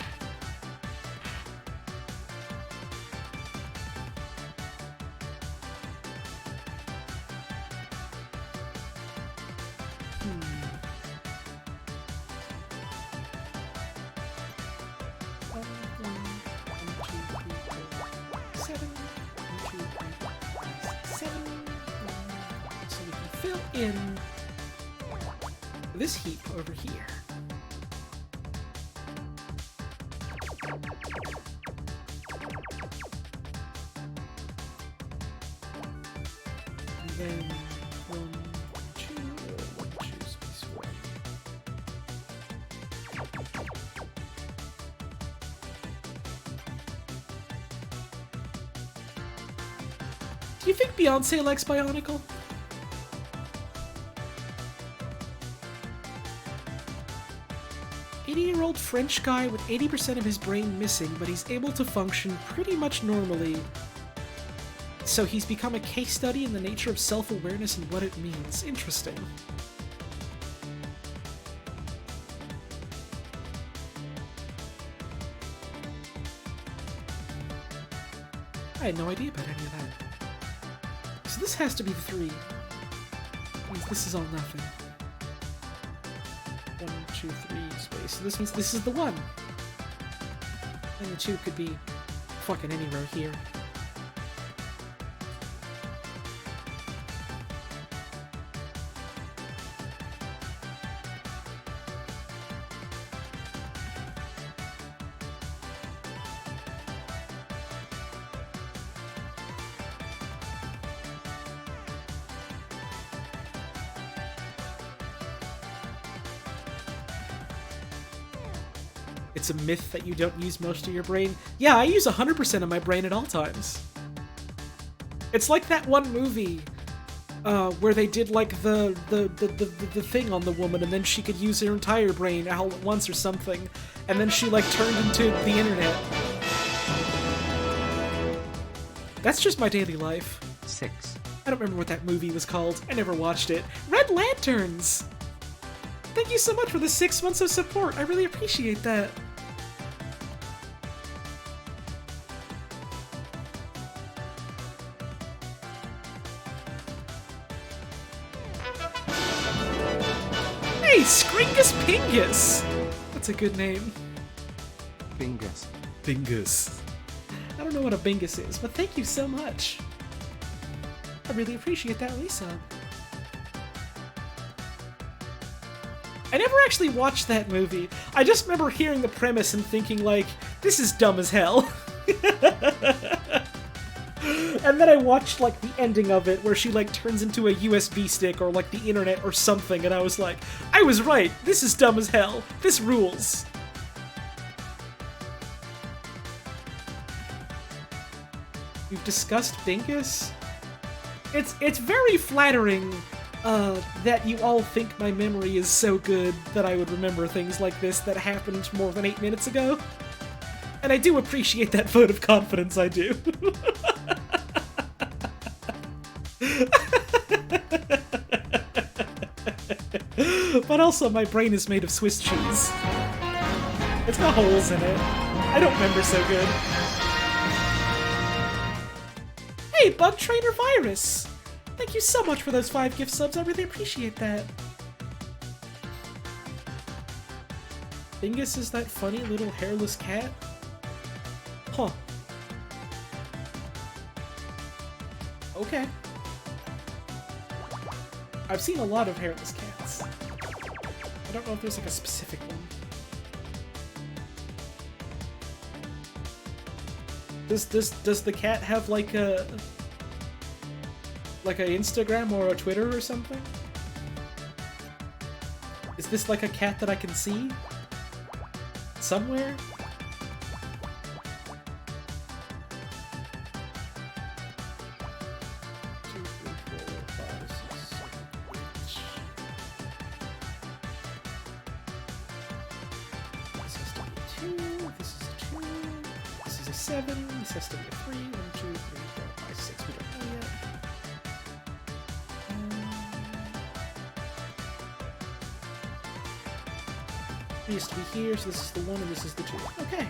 In this heap over here. And then 1, 2, space 1. Do you think Beyonce likes Bionicle? 80-year-old French guy with 80% of his brain missing, but he's able to function pretty much normally. So he's become a case study in the nature of self-awareness and what it means. Interesting. I had no idea about any of that. So this has to be the 3. This is all nothing. 1, 2, 3, space. So this means this is the 1. And the 2 could be fucking anywhere here. It's a myth that you don't use most of your brain. Yeah, I use 100% of my brain at all times. It's like that one movie where they did like the thing on the woman, and then she could use her entire brain all at once or something, and then she like turned into the internet. That's just my daily life. 6. I don't remember what that movie was called. I never watched it. Red Lanterns! Thank you so much for the 6 months of support. I really appreciate that. Hey, Skringus Pingus! That's a good name. Bingus. Bingus. I don't know what a Bingus is, but thank you so much. I really appreciate that resub. I never actually watched that movie. I just remember hearing the premise and thinking, like, this is dumb as hell. And then I watched, like, the ending of it, where she, like, turns into a USB stick or, like, the internet or something, and I was like, I was right! This is dumb as hell! This rules! We've discussed Bingus? It's very flattering that you all think my memory is so good that I would remember things like this that happened more than 8 minutes ago. And I do appreciate that vote of confidence, I do. But also, my brain is made of Swiss cheese. It's got holes in it. I don't remember so good. Hey, Bug Trainer Virus! Thank you so much for those 5 gift subs, I really appreciate that. Bingus is that funny little hairless cat? Huh. Okay. I've seen a lot of hairless cats. I don't know if there's like a specific one. Does the cat have like a Instagram or a Twitter or something? Is this like a cat that I can see somewhere? Seven. This has to be a 3. 1, 2, 3, 4, 5, 6. We don't know yet. It used to be here, so this is the 1 and this is the 2. Okay.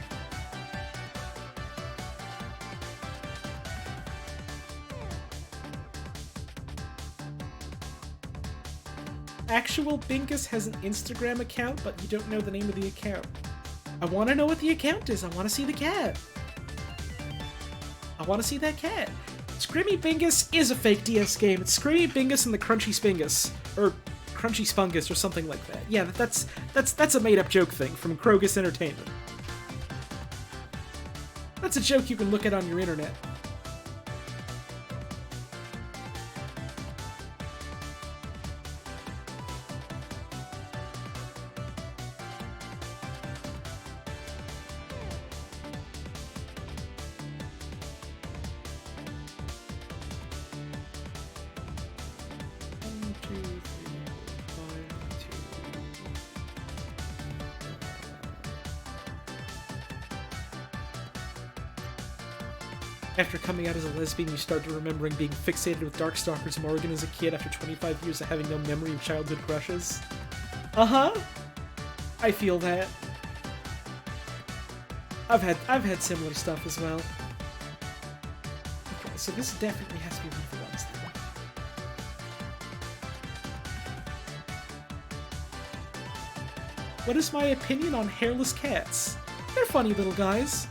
Actual Bingus has an Instagram account, but you don't know the name of the account. I want to know what the account is. I want to see the cat. I want to see that cat. Scrimmy Bingus is a fake DS game. It's Scrimmy Bingus and the Crunchy Spingus. Or Crunchy Spungus or something like that. Yeah, that's a made-up joke thing from Krogus Entertainment. That's a joke you can look at on your internet. After coming out as a lesbian, you started remembering being fixated with Darkstalkers Morgan as a kid after 25 years of having no memory of childhood crushes. Uh-huh. I feel that. I've had similar stuff as well. Okay, so this definitely has to be one of the ones then. What is my opinion on hairless cats? They're funny little guys.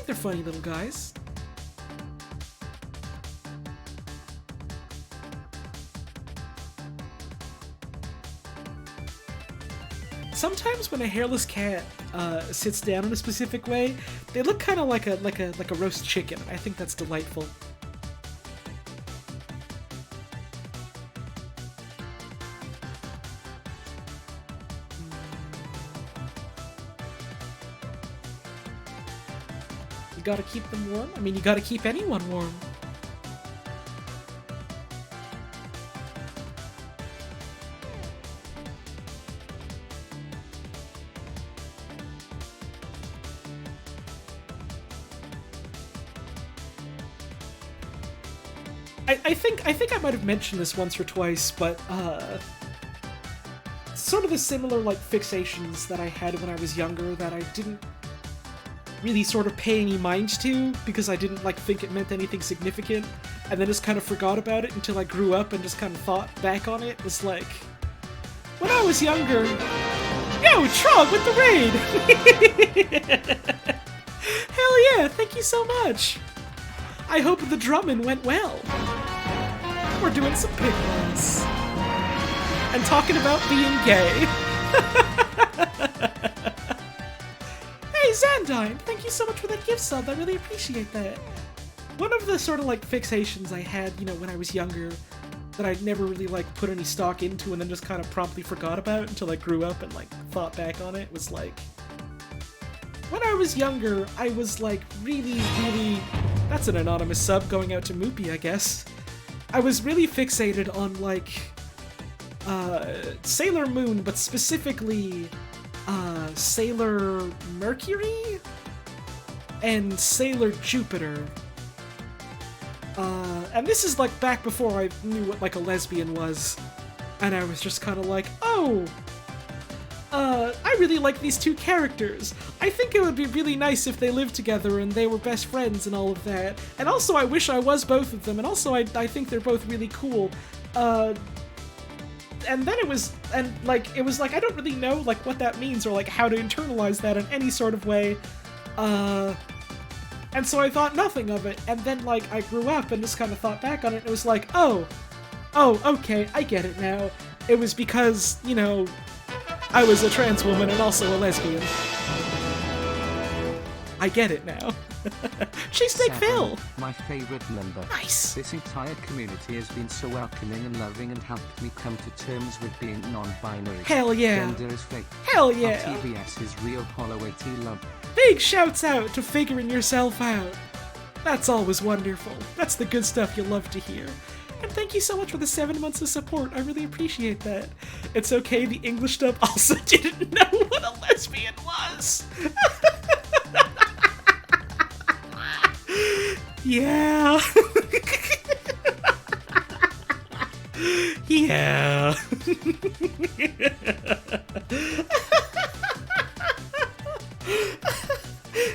They're funny little guys. Sometimes when a hairless cat sits down in a specific way, they look kind of like a roast chicken. I think that's delightful. gotta keep them warm. I mean, you gotta keep anyone warm. I think I might have mentioned this once or twice, but sort of the similar like fixations that I had when I was younger that I didn't really sort of pay any mind to because I didn't like think it meant anything significant, and then just kind of forgot about it until I grew up and just kind of thought back on it. Was like when I was younger. Yo, Trog with the raid! Hell yeah! Thank you so much. I hope the drumming went well. We're doing some picnics. And talking about being gay. Hey, Zandine! Thank you so much for that gift sub. I really appreciate that. One of the sort of like fixations I had, you know, when I was younger, that I never really like put any stock into and then just kind of promptly forgot about until I grew up and like thought back on it, was like, when I was younger, I was like really, that's an anonymous sub going out to Moopy, I guess. I was really fixated on like Sailor Moon, but specifically Sailor Mercury and Sailor Jupiter. And this is like back before I knew what like a lesbian was, and I was just kind of like, oh, I really like these two characters. I think it would be really nice if they lived together and they were best friends and all of that. And also I wish I was both of them, and also I think they're both really cool. And then it was like I don't really know like what that means or like how to internalize that in any sort of way. And so I thought nothing of it, and then like I grew up and just kind of thought back on it, and it was like, oh, okay, I get it now. It was because, you know, I was a trans woman and also a lesbian. I get it now. Cheesesteak Phil! My favorite member. Nice! This entire community has been so welcoming and loving and helped me come to terms with being non-binary. Hell yeah! Gender is fake. Hell yeah! TBS is real hollow AT love. Big shouts out to figuring yourself out. That's always wonderful. That's the good stuff you love to hear. And thank you so much for the 7 months of support. I really appreciate that. It's okay, the English dub also didn't know what a lesbian was. Yeah. Yeah.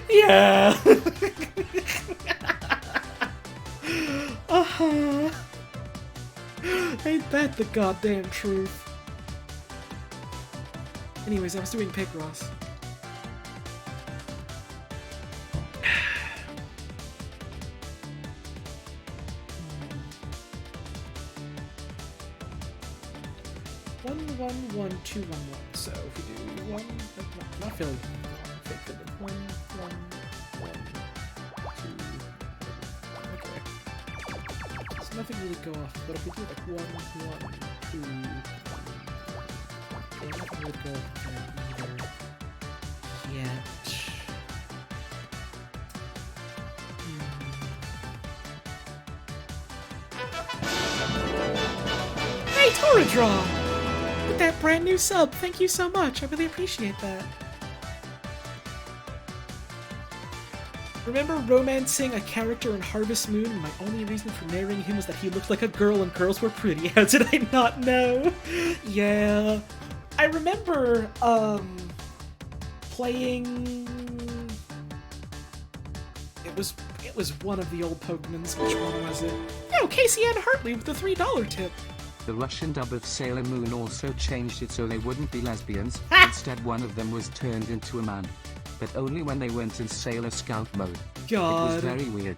Yeah. Uh-huh. Ain't that the goddamn truth? Anyways, I was doing Picross. One, 2, 1, 1. So if we do 1, not Philly. Fake Philly. 1, 1, 1, 2. Okay. So nothing really go off, but if we do like 1, 1, 2, okay, nothing would go off there either yet. Hey, Toradraw! With that brand new sub, thank you so much. I really appreciate that. Remember romancing a character in Harvest Moon, and my only reason for marrying him was that he looked like a girl and girls were pretty. How did I not know? Yeah. I remember, playing... It was one of the old Pokemons. Which one was it? Oh, Casey Ann Hartley with the $3 tip. The Russian dub of Sailor Moon also changed it so they wouldn't be lesbians. Instead, one of them was turned into a man. But only when they went in Sailor Scout mode. God. It was very weird.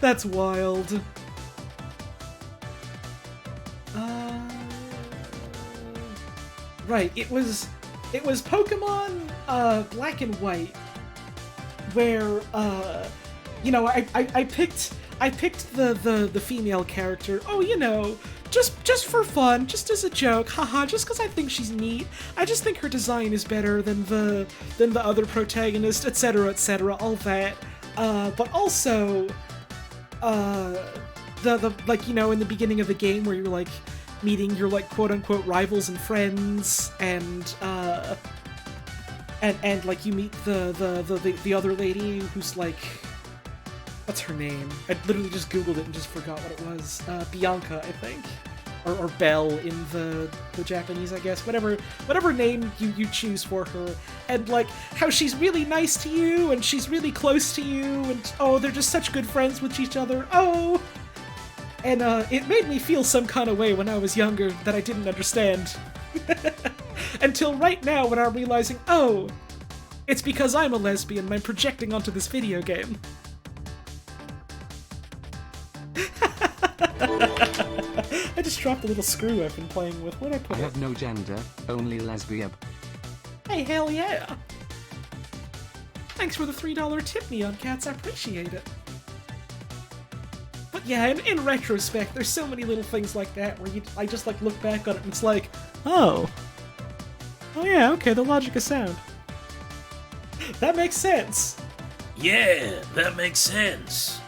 That's wild. Right, it was Pokemon Black and White, where you know, I picked I picked the female character. Oh, you know, just for fun, just as a joke, haha. Just because I think she's neat. I just think her design is better than the other protagonist, etc., etc. All that. But also, the like, you know, in the beginning of the game where you're like meeting your like quote unquote rivals and friends, and like you meet the other lady who's like, what's her name? I literally just googled it and just forgot what it was. Bianca, I think, or Belle in the Japanese, I guess. Whatever name you choose for her, and like how she's really nice to you and she's really close to you, and oh, they're just such good friends with each other. Oh. And it made me feel some kind of way when I was younger that I didn't understand. Until right now when I'm realizing, oh, it's because I'm a lesbian and I'm projecting onto this video game. I just dropped a little screw I've been playing with. Where'd I put I it? have no gender, only lesbian. Hey, hell yeah! Thanks for the $3 tip, Neon Cats, I appreciate it. But yeah, in retrospect, there's so many little things like that where I just like look back on it and it's like, Oh yeah, okay, the logic is sound. that makes sense. Yeah, that makes sense.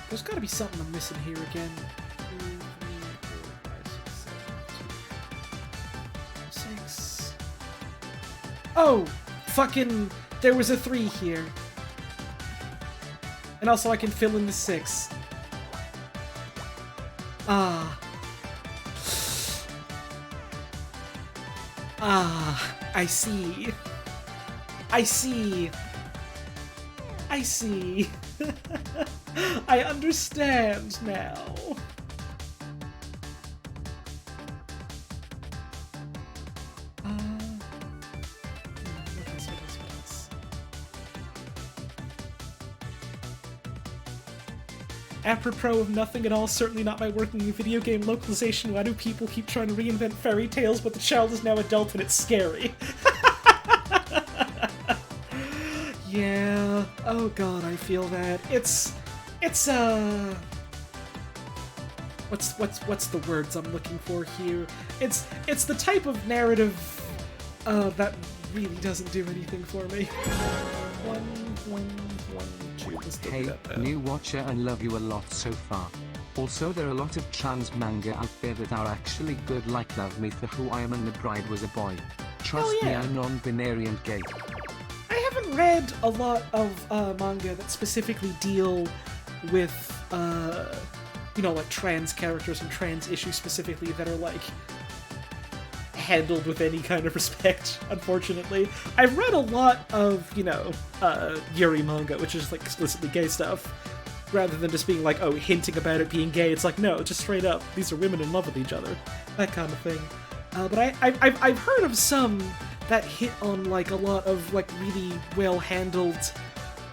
There's gotta be something I'm missing here again. 2, 3, 4, 5, 6, 7, 2, 6. Oh! Fucking... There was a 3 here. And also I can fill in the 6. Ah. Ah. I see. I see. I see. I understand now. What else? Apropos of nothing at all, certainly not my working in video game localization. Why do people keep trying to reinvent fairy tales, but the child is now adult and it's scary? Yeah. Oh god, I feel that. It's what's the words I'm looking for here? It's the type of narrative that really doesn't do anything for me. 1, 2. Let's do Hey, that. new watcher and love you a lot so far. Also, there are a lot of trans manga out there that are actually good, like Love Me for Who I Am and The Bride Was a Boy. Trust yeah. me, I'm non-binary and gay. I haven't read a lot of manga that specifically deal with, you know, like trans characters and trans issues specifically that are, like, handled with any kind of respect, unfortunately. I've read a lot of, you know, Yuri manga, which is, like, explicitly gay stuff, rather than just being like, oh, hinting about it being gay. It's like, no, just straight up, these are women in love with each other. That kind of thing. But I've heard of some that hit on, like, a lot of, like, really well-handled,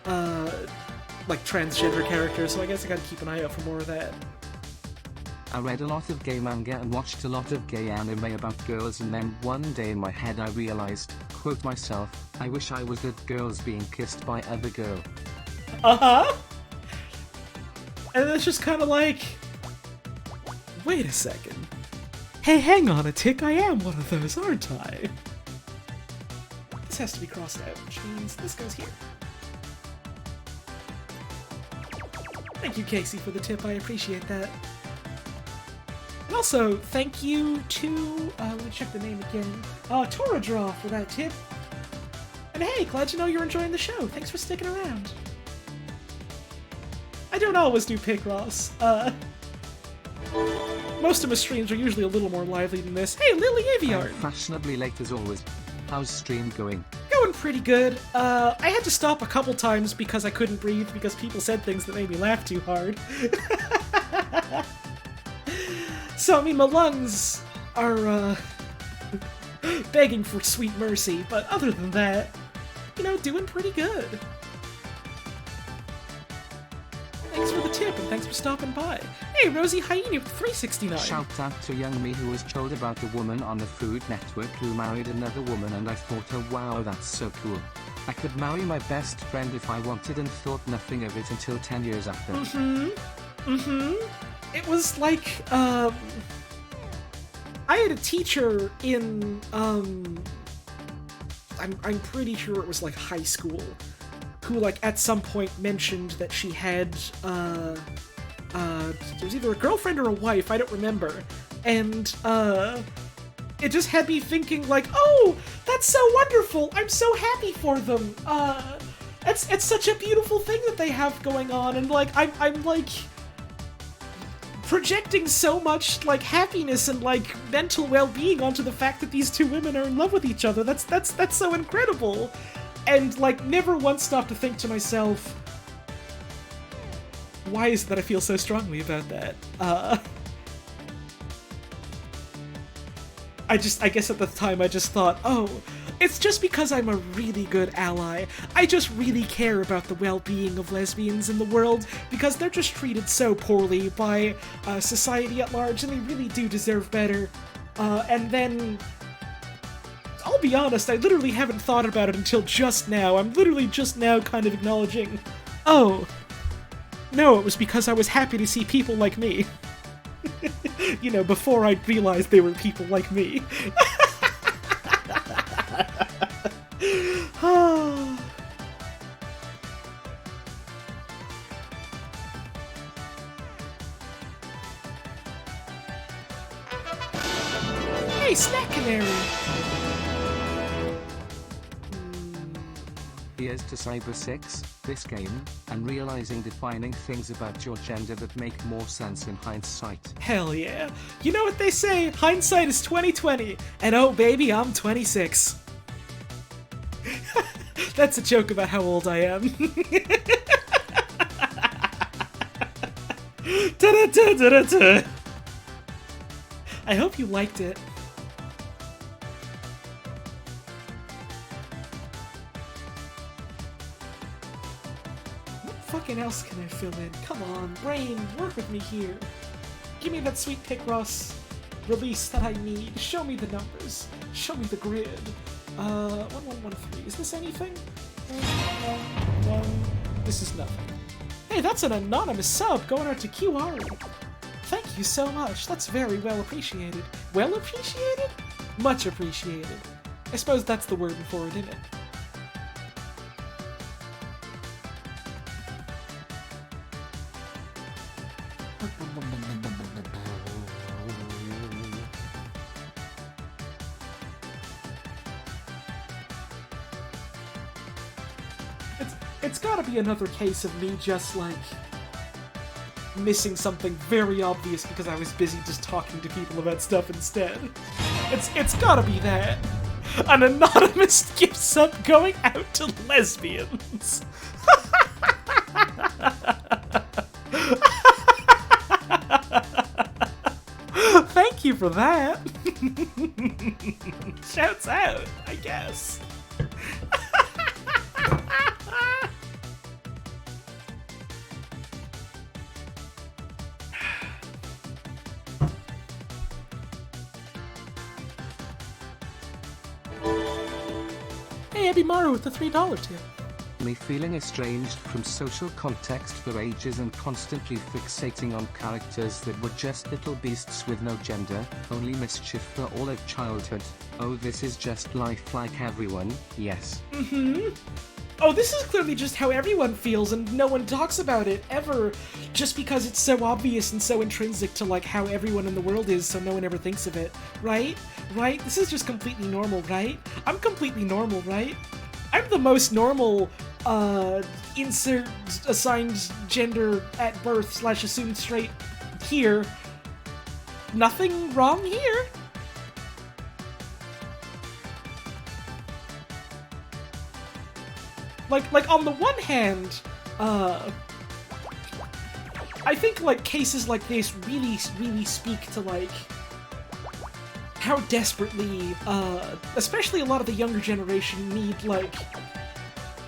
like, transgender characters, so I guess I gotta keep an eye out for more of that. I read a lot of gay manga and watched a lot of gay anime about girls, and then one day in my head I realized, quote myself, I wish I was that girls being kissed by other girl. Uh-huh! And it's just kind of like, wait a second. Hey, hang on a tick, I am one of those, aren't I? This has to be crossed out, which means this goes here. Thank you, Casey, for the tip. I appreciate that. And also, thank you to, let me check the name again, Toradraw for that tip. And hey, glad to know you're enjoying the show. Thanks for sticking around. I don't always do Picross. Most of my streams are usually a little more lively than this. Hey, Lily I'm Aviard! fashionably late as always. How's stream going? Going pretty good. I had to stop a couple times because I couldn't breathe because people said things that made me laugh too hard. So, I mean, my lungs are, begging for sweet mercy, but other than that, you know, doing pretty good. Thanks for the tip, and thanks for stopping by. Hey, Rosie Hyena with 369. Shout out to young me who was told about a woman on the Food Network who married another woman, and I thought, oh wow, that's so cool. I could marry my best friend if I wanted, and thought nothing of it until 10 years after. It was like, I had a teacher in, I'm pretty sure it was like high school, who like at some point mentioned that she had, it was either a girlfriend or a wife, I don't remember, and, it just had me thinking like, oh, that's so wonderful, I'm so happy for them, it's such a beautiful thing that they have going on, and like, I'm like, projecting so much like happiness and like mental well-being onto the fact that these two women are in love with each other. That's so incredible. And like never once stopped to think to myself, why is it that I feel so strongly about that? I guess at the time I just thought, oh, it's just because I'm a really good ally. I just really care about the well-being of lesbians in the world because they're just treated so poorly by society at large, and they really do deserve better. And then, I'll be honest, I literally haven't thought about it until just now. I'm literally just now kind of acknowledging, oh, no, it was because I was happy to see people like me. You know, before I realized they were people like me. Hey, Snack Canary! Here's to Cyber 6, this game, and realizing defining things about your gender that make more sense in hindsight. Hell yeah. You know what they say, hindsight is 20/20, and oh baby, I'm 26. That's a joke about how old I am. Da-da-da-da-da-da. I hope you liked it. What fucking else can I fill in? Come on, brain, work with me here. Give me that sweet Picross release that I need. Show me the numbers. Show me the grid. 1113. Is this anything? 1. This is nothing. Hey, that's an anonymous sub going out to QR. Thank you so much. That's very well appreciated. Well appreciated? Much appreciated. I suppose that's the word for it, isn't it? It's gotta be another case of me just, like, missing something very obvious because I was busy just talking to people about stuff instead. It's gotta be that. An anonymous gift sub going out to lesbians. Thank you for that. Shouts out, I guess. Hey, Abimaru with the $3 tip. Me feeling estranged from social context for ages and constantly fixating on characters that were just little beasts with no gender, only mischief for all of childhood. Oh, this is just life like everyone, yes. Oh, this is clearly just how everyone feels and no one talks about it, ever. Just because it's so obvious and so intrinsic to, like, how everyone in the world is, so no one ever thinks of it. Right? Right? This is just completely normal, right? I'm completely normal, right? I'm the most normal, insert assigned gender at birth / assumed straight here. Nothing wrong here. Like on the one hand, I think, like, cases like this really, really speak to, like, how desperately, especially a lot of the younger generation need, like,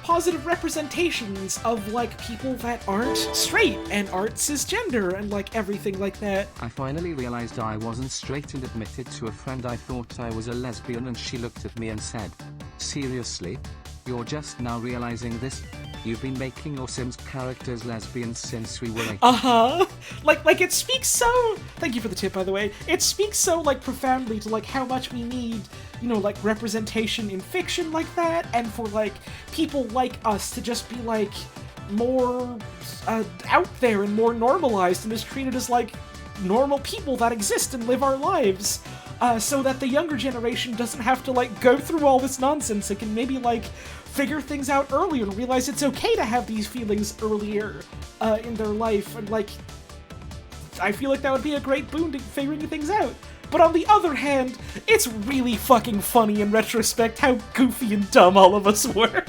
positive representations of, like, people that aren't straight and aren't cisgender and, like, everything like that. I finally realized I wasn't straight and admitted to a friend I thought I was a lesbian, and she looked at me and said, "Seriously? You're just now realizing this? You've been making your Sims characters lesbians since we were 8. Uh-huh. Like, it speaks so... Thank you for the tip, by the way. It speaks so, like, profoundly to, like, how much we need, you know, like, representation in fiction like that, and for, like, people like us to just be, like, more, out there and more normalized and just treated as, like, normal people that exist and live our lives. So that the younger generation doesn't have to, like, go through all this nonsense. It can maybe, like, figure things out earlier and realize it's okay to have these feelings earlier in their life. And, like, I feel like that would be a great boon to figuring things out. But on the other hand, it's really fucking funny in retrospect how goofy and dumb all of us were.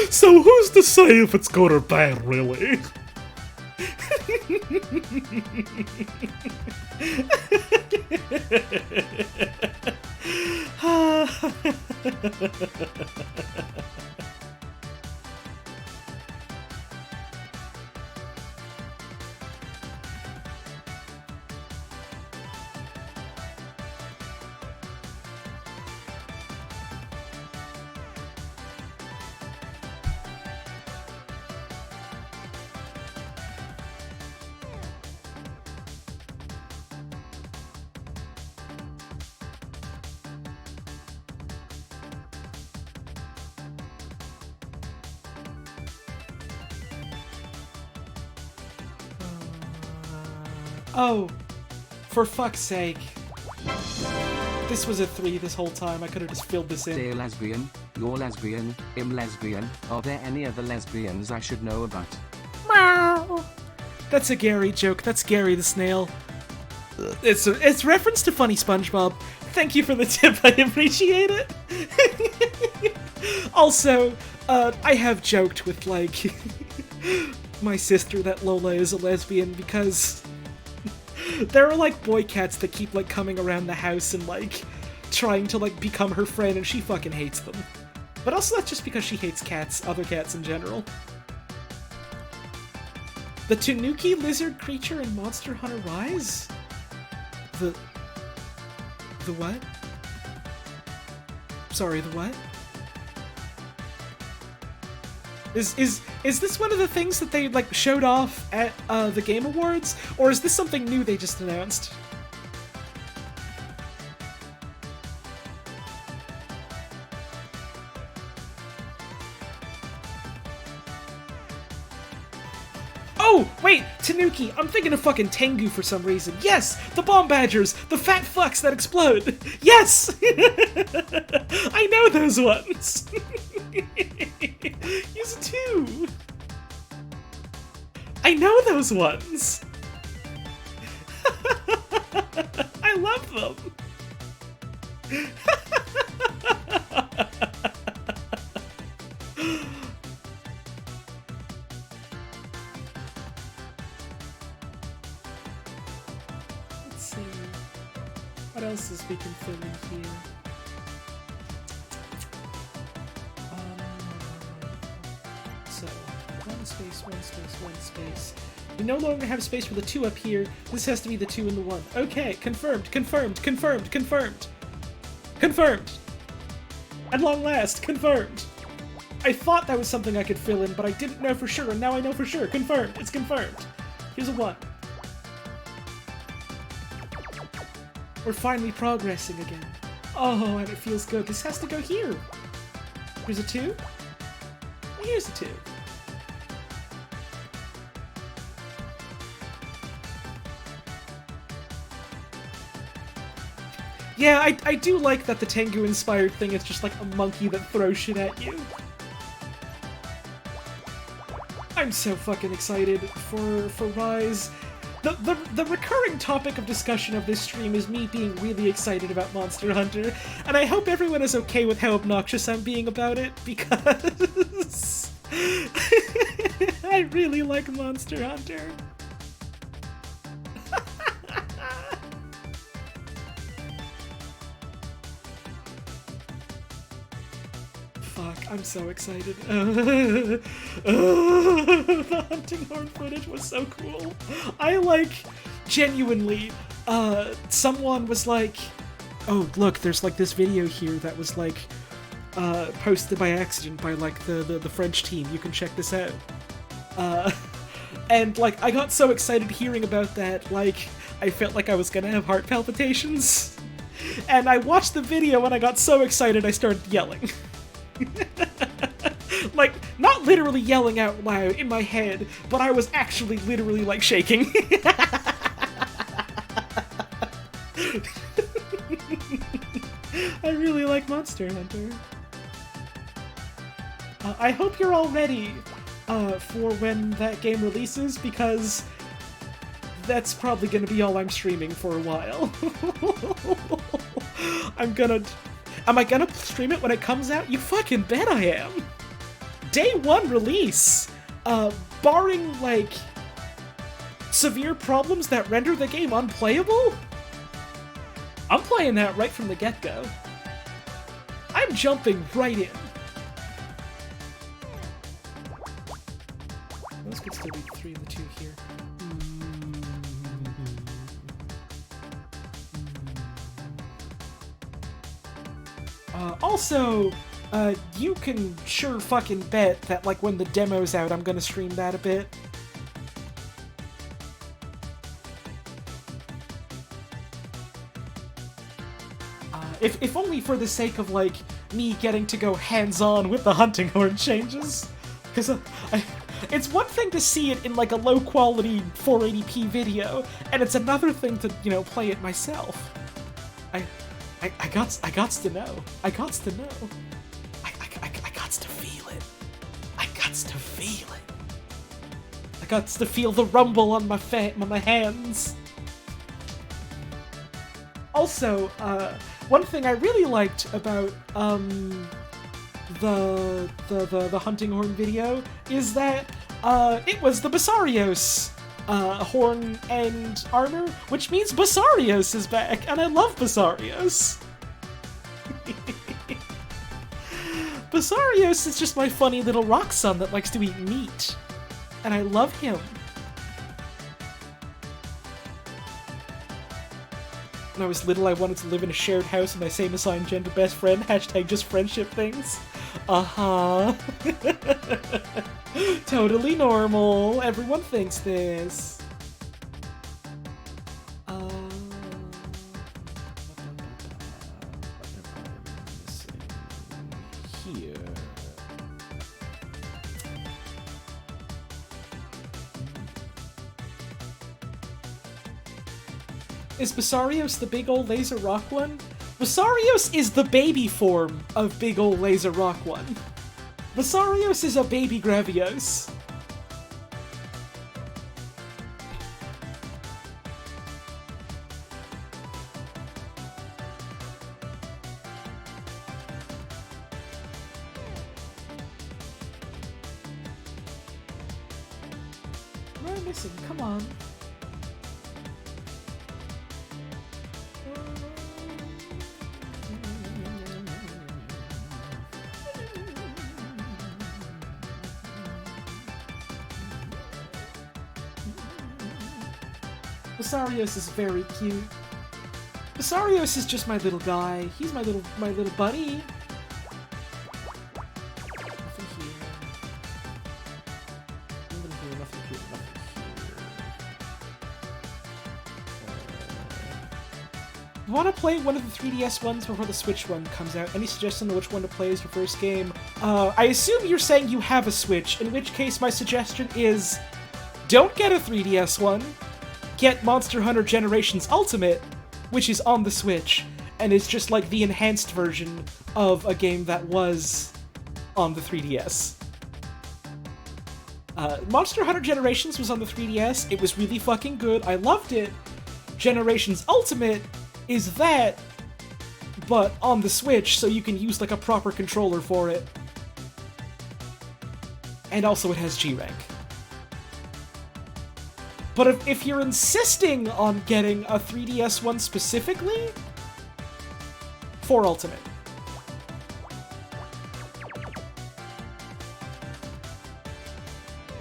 So who's to say if it's good or bad, really? Oh, for fuck's sake. This was a 3 this whole time. I could have just filled this in. Dear lesbian, you're lesbian, I'm lesbian. Are there any other lesbians I should know about? Meow. That's a Gary joke. That's Gary the snail. It's reference to Funny SpongeBob. Thank you for the tip. I appreciate it. Also, I have joked with, like, my sister that Lola is a lesbian because there are, like, boy cats that keep, like, coming around the house and, like, trying to, like, become her friend, and she fucking hates them. But also that's just because she hates cats, other cats in general. The Tanuki lizard creature in Monster Hunter Rise? The what? Sorry, the what? Is this one of the things that they, like, showed off at the Game Awards? Or is this something new they just announced? Oh, wait, Tanuki. I'm thinking of fucking Tengu for some reason. Yes, the bomb badgers, the fat fucks that explode. Yes! I know those ones. Use it too. I know those ones. I love them. Let's see. What else is we can fill in here? So, one space, one space, one space. We no longer have space for the 2 up here. This has to be the 2 and the 1. Okay, confirmed, confirmed, confirmed, confirmed. Confirmed. At long last, confirmed. I thought that was something I could fill in, but I didn't know for sure, and now I know for sure. Confirmed. It's confirmed. Here's a 1. We're finally progressing again. Oh, and it feels good. This has to go here. Here's a 2. Here's a 2. Yeah, I do like that the Tengu-inspired thing is just like a monkey that throws shit at you. I'm so fucking excited for Rise. The recurring topic of discussion of this stream is me being really excited about Monster Hunter, and I hope everyone is okay with how obnoxious I'm being about it, because I really like Monster Hunter. Fuck, I'm so excited. The hunting horn footage was so cool. I like, genuinely, someone was like, oh, look, there's like this video here that was like, posted by accident by like the French team. You can check this out. And like, I got so excited hearing about that, like, I felt like I was gonna have heart palpitations. And I watched the video and I got so excited I started yelling. Like, not literally yelling out loud in my head, but I was actually literally, like, shaking. I really like Monster Hunter. I hope you're all ready for when that game releases, because that's probably gonna be all I'm streaming for a while. Am I gonna stream it when it comes out? You fucking bet I am! Day 1 release! Barring, like, severe problems that render the game unplayable? I'm playing that right from the get-go. I'm jumping right in. Those could still be 3 and the 2 here. Also, you can sure fucking bet that, like, when the demo's out, I'm gonna stream that a bit. If only for the sake of, like, me getting to go hands-on with the hunting horn changes. Because it's one thing to see it in, like, a low-quality 480p video, and it's another thing to, you know, play it myself. I gots to know. I gots to know. I gots to feel it. I gots to feel it. I gots to feel the rumble on my hands. Also, one thing I really liked about the hunting horn video is that it was the Basarios horn and armor, which means Basarios is back, and I love Basarios. Basarios is just my funny little rock son that likes to eat meat, and I love him. When I was little, I wanted to live in a shared house with my same assigned gender best friend, hashtag just friendship things. Uh-huh. Totally normal. Everyone thinks this. Here. Is Basarios the big old laser rock one? Basarios is the baby form of big old laser rock one. Basarios is a baby Gravios. What am I missing? Come on. Basarios is very cute. Basarios is just my little guy. He's my little buddy. Nothing here. Nothing here, nothing here, nothing here. You want to play one of the 3DS ones before the Switch one comes out? Any suggestion on which one to play as your first game? I assume you're saying you have a Switch, in which case my suggestion is don't get a 3DS one. Get Monster Hunter Generations Ultimate, which is on the Switch, and is just like the enhanced version of a game that was on the 3DS. Monster Hunter Generations was on the 3DS, it was really fucking good, I loved it. Generations Ultimate is that, but on the Switch, so you can use like a proper controller for it. And also it has G rank. But if you're insisting on getting a 3DS one specifically, 4 Ultimate.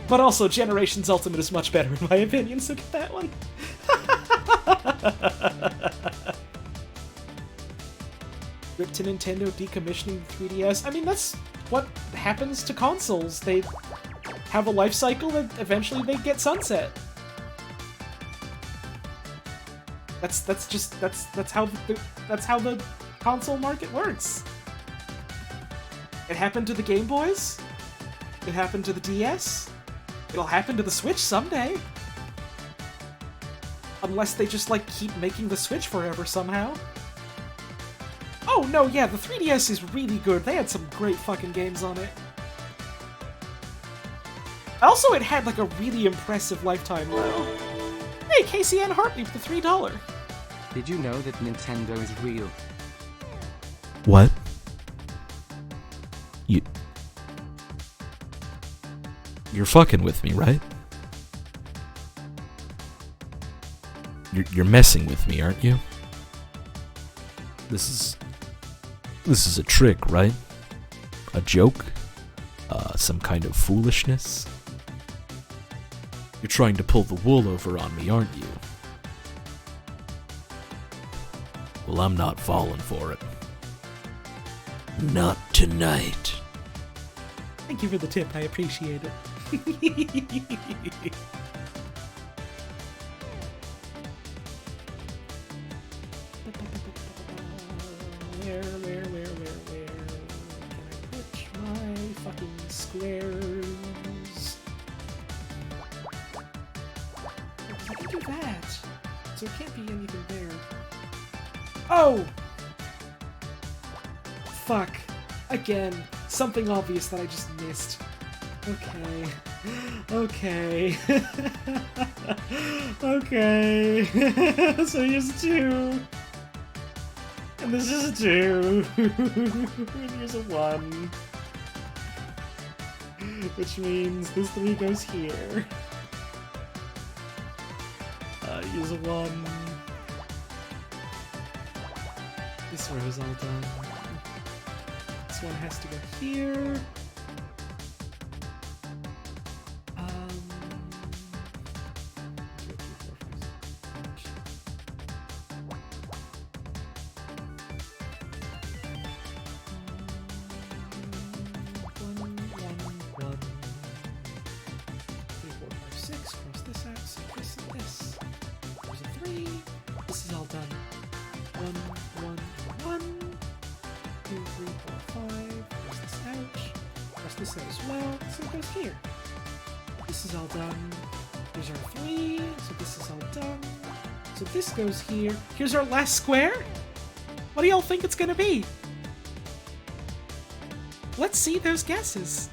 But also, Generations Ultimate is much better in my opinion, so get that one. Rip to Nintendo decommissioning the 3DS. I mean, that's what happens to consoles. They have a life cycle and eventually they get sunset. That's how the console market works. It happened to the Game Boys. It happened to the DS. It'll happen to the Switch someday. Unless they just, like, keep making the Switch forever somehow. Oh, no, yeah, the 3DS is really good. They had some great fucking games on it. Also, it had, like, a really impressive lifetime low. Hey, Casey Ann Hartley with the $3. Did you know that Nintendo is real? What? You're fucking with me, right? You're messing with me, aren't you? This is a trick, right? A joke? Some kind of foolishness? You're trying to pull the wool over on me, aren't you? Well, I'm not falling for it. Not tonight. Thank you for the tip, I appreciate it. Where can I put my fucking squares? I can do that, so it can't be anything there. Oh! Fuck. Again. Something obvious that I just missed. Okay. Okay. Okay. So here's 2. And this is a 2. And here's a 1. Which means this 3 goes here. Here's a 1. This row is all done. This one has to go here. Cross this out, so this and this. There's a 3. This is all done. 1, 1, 1. 2, 3, 4, 5. Cross this out. Cross this out as well. So it goes here. This is all done. Here's our 3. So this is all done. So this goes here. Here's our last square. What do y'all think it's gonna be? Let's see those guesses.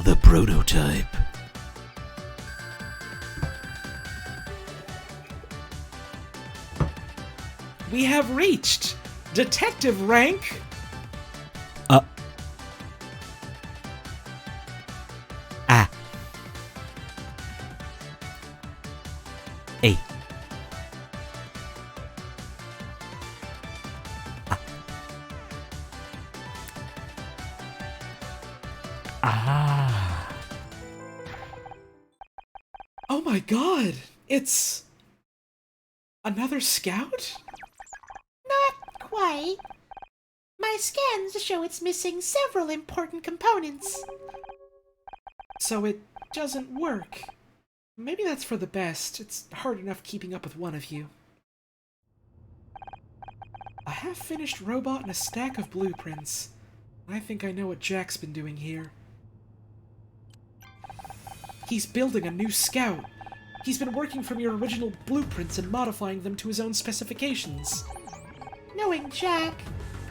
The prototype. We have reached detective rank. A. Oh my god, it's another scout? Not quite. My scans show it's missing several important components. So it doesn't work. Maybe that's for the best. It's hard enough keeping up with one of you. A half-finished robot and a stack of blueprints. I think I know what Jack's been doing here. He's building a new scout. He's been working from your original blueprints and modifying them to his own specifications. Knowing Jack,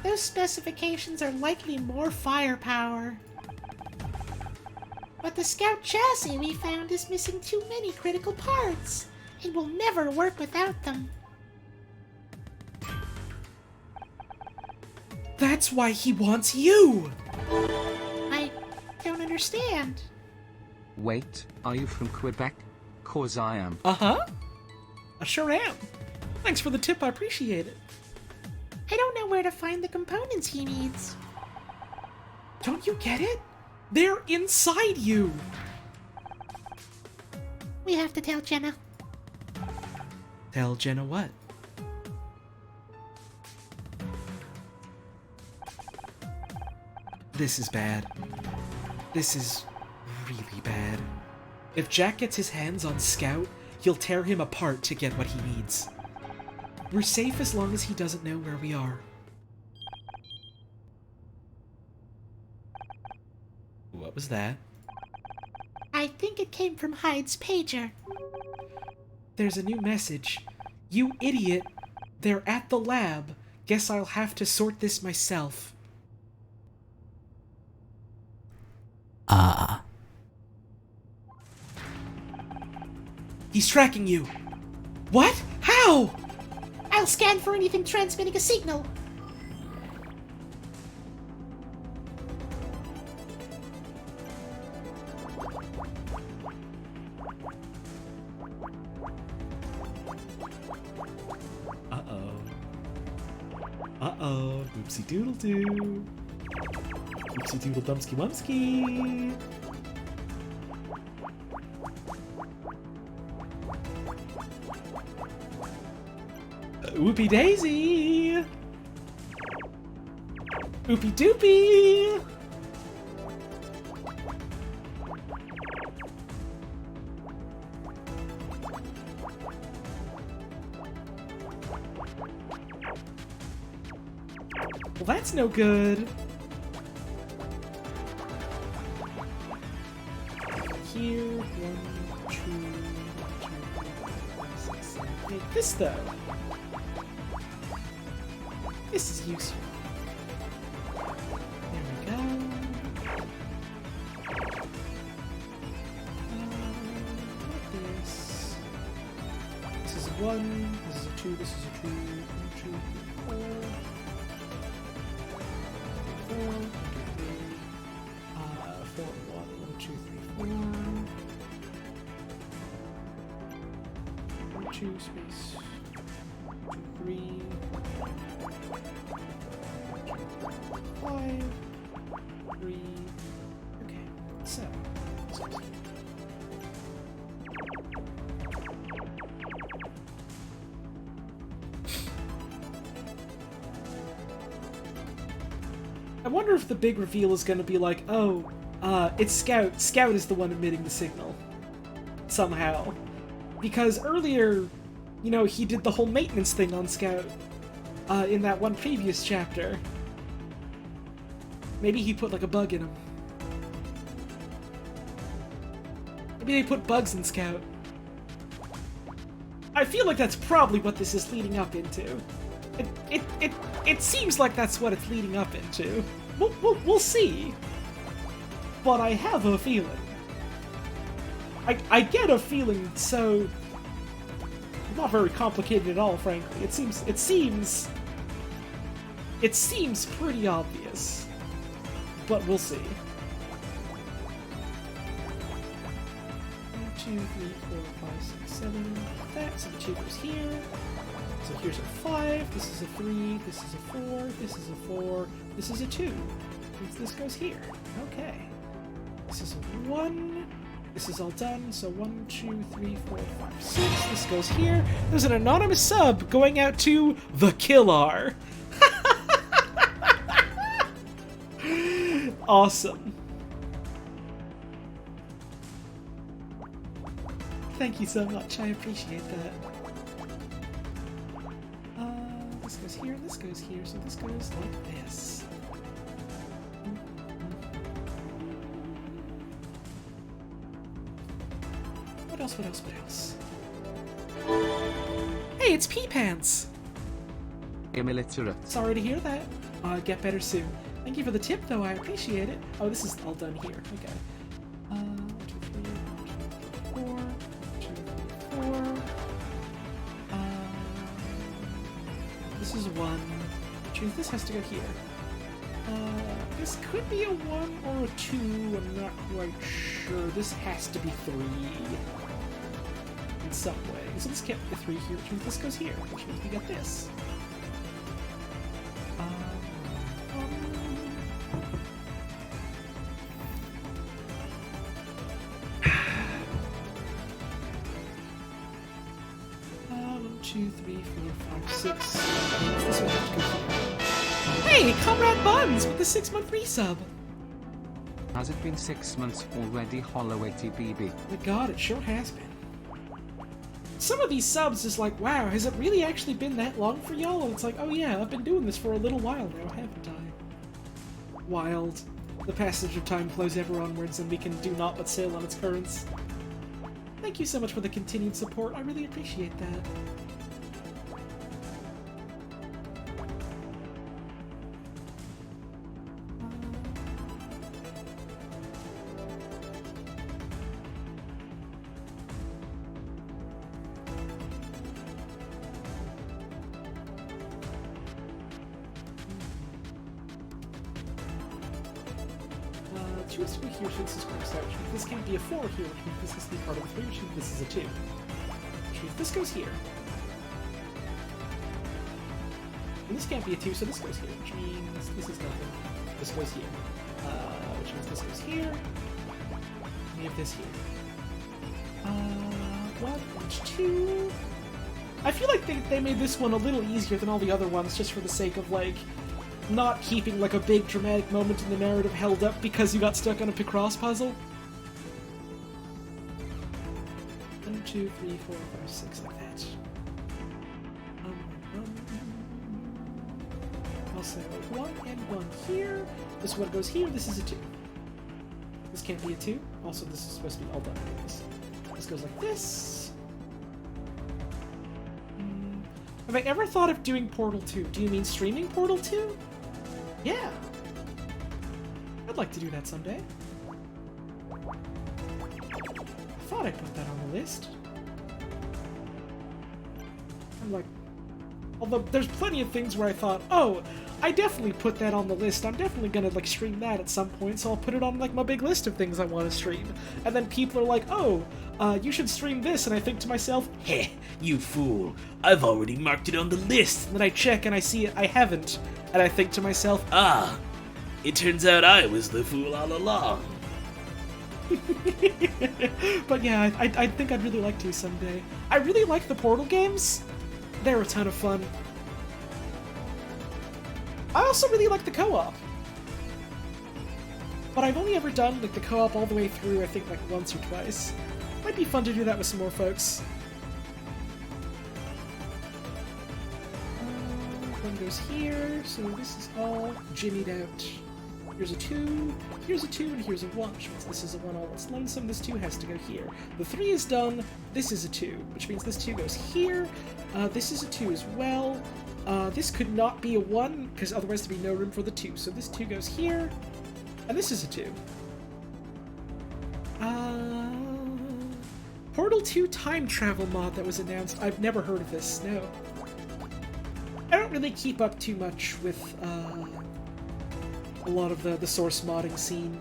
those specifications are likely more firepower. But the Scout chassis we found is missing too many critical parts. It will never work without them. That's why he wants you! I don't understand. Wait, are you from Quebec? 'Cause I am. Uh-huh. I sure am. Thanks for the tip, I appreciate it. I don't know where to find the components he needs. Don't you get it? They're inside you! We have to tell Jenna. Tell Jenna what? This is bad. This is really bad. If Jack gets his hands on Scout, he'll tear him apart to get what he needs. We're safe as long as he doesn't know where we are. What was that? I think it came from Hyde's pager. There's a new message. You idiot! They're at the lab. Guess I'll have to sort this myself. Ah. He's tracking you. What? How? I'll scan for anything transmitting a signal. Uh-oh. Uh-oh. Oopsie doodle doo. Oopsie doodle dumpsky wumpsky. Whoopie daisy! Oopie doopie! Well, that's no good. Here, 1, 2, 3, 4, 5, 6, 7, 8. This though. This is useful. There we go. Like this. This is a 1, this is a 2, this is a 2, 1, 2, 3, 4. 4, 1, 2, 3. 4, 1, 2, 3, 4. 1, 2, space. 2, 3. 5, 3. Okay, so. I wonder if the big reveal is going to be like, oh, it's Scout. Scout is the one emitting the signal. Somehow. Because earlier, you know, he did the whole maintenance thing on Scout. In that one previous chapter. Maybe he put like a bug in him. Maybe they put bugs in Scout. I feel like that's probably what this is leading up into. It seems like that's what it's leading up into. We'll see. But I have a feeling. I get a feeling, so not very complicated at all, frankly. It seems pretty obvious. But we'll see. 1, 2, 3, 4, 5, 6, 7. That, so the 2 goes here. So here's a 5, this is a 3, this is a 4, this is a 4, this is a 2. This goes here. Okay. This is a 1. This is all done, so 1, 2, 3, 4, 5, 6. This goes here. There's an anonymous sub going out to the Killer. Awesome. Thank you so much. I appreciate that. This goes here, this goes here, so this goes like this. What else, what else, what else? Hey, it's Pea Pants! Illiterate. Sorry to hear that. Get better soon. Thank you for the tip, though. I appreciate it. Oh, this is all done here. Okay. 1, 2, 3, 1, 2, 3, 4, 1, 2, 3, 4. This is 1. Choose this has to go here. This could be a 1 or a 2, I'm not quite sure. This has to be 3 in some way. So this can't be a 3 here, which means this goes here, which means we get this. One, 2, 3, 4, 5, 6. This one has to go here. Hey, Comrade Buns with the 6-month resub! Has it been 6 months already, Hollow 80BB? Oh my god, it sure has been. Some of these subs is like, wow, has it really actually been that long for y'all? And it's like, oh yeah, I've been doing this for a little while now, haven't I? Wild. The passage of time flows ever onwards, and we can do naught but sail on its currents. Thank you so much for the continued support, I really appreciate that. Two is here, so this is crossed out, which means this can't be a 4 here, which means this is the part of a 3, which means this is a 2. Which means this goes here. And this can't be a 2, so this goes here, which means this is nothing. This goes here. Which means this goes here. We have this here. 1 and 2. I feel like they made this one a little easier than all the other ones, just for the sake of, like, not keeping, like, a big dramatic moment in the narrative held up because you got stuck on a Picross puzzle. 1, 2, 3, 4, 5, 6, like that. Also, 1 and 1 here. This one goes here, this is a 2. This can't be a 2. Also, this is supposed to be all done like this. This goes like this. Have I ever thought of doing Portal 2? Do you mean streaming Portal 2? Yeah. I'd like to do that someday. I thought I put that on the list. I'm like... Although, there's plenty of things where I thought, oh, I definitely put that on the list. I'm definitely gonna, like, stream that at some point, so I'll put it on, like, my big list of things I want to stream. And then people are like, oh, you should stream this, and I think to myself, heh, you fool, I've already marked it on the list. And then I check and I see it, I haven't. And I think to myself, ah, it turns out I was the fool all along. But yeah, I think I'd really like to someday. I really like the Portal games. They're a ton of fun. I also really like the co-op. But I've only ever done, like, the co-op all the way through, I think, like, once or twice. Might be fun to do that with some more folks. One goes here, so this is all jimmied out. Here's a 2, here's a 2, and here's a 1, which means this is a 1 all that's lonesome. This 2 has to go here. The 3 is done, this is a 2, which means this 2 goes here. This is a 2 as well. This could not be a 1, because otherwise there'd be no room for the 2. So this 2 goes here, and this is a 2. Portal 2 time travel mod that was announced. I've never heard of this, no. I don't really keep up too much with a lot of the source modding scene.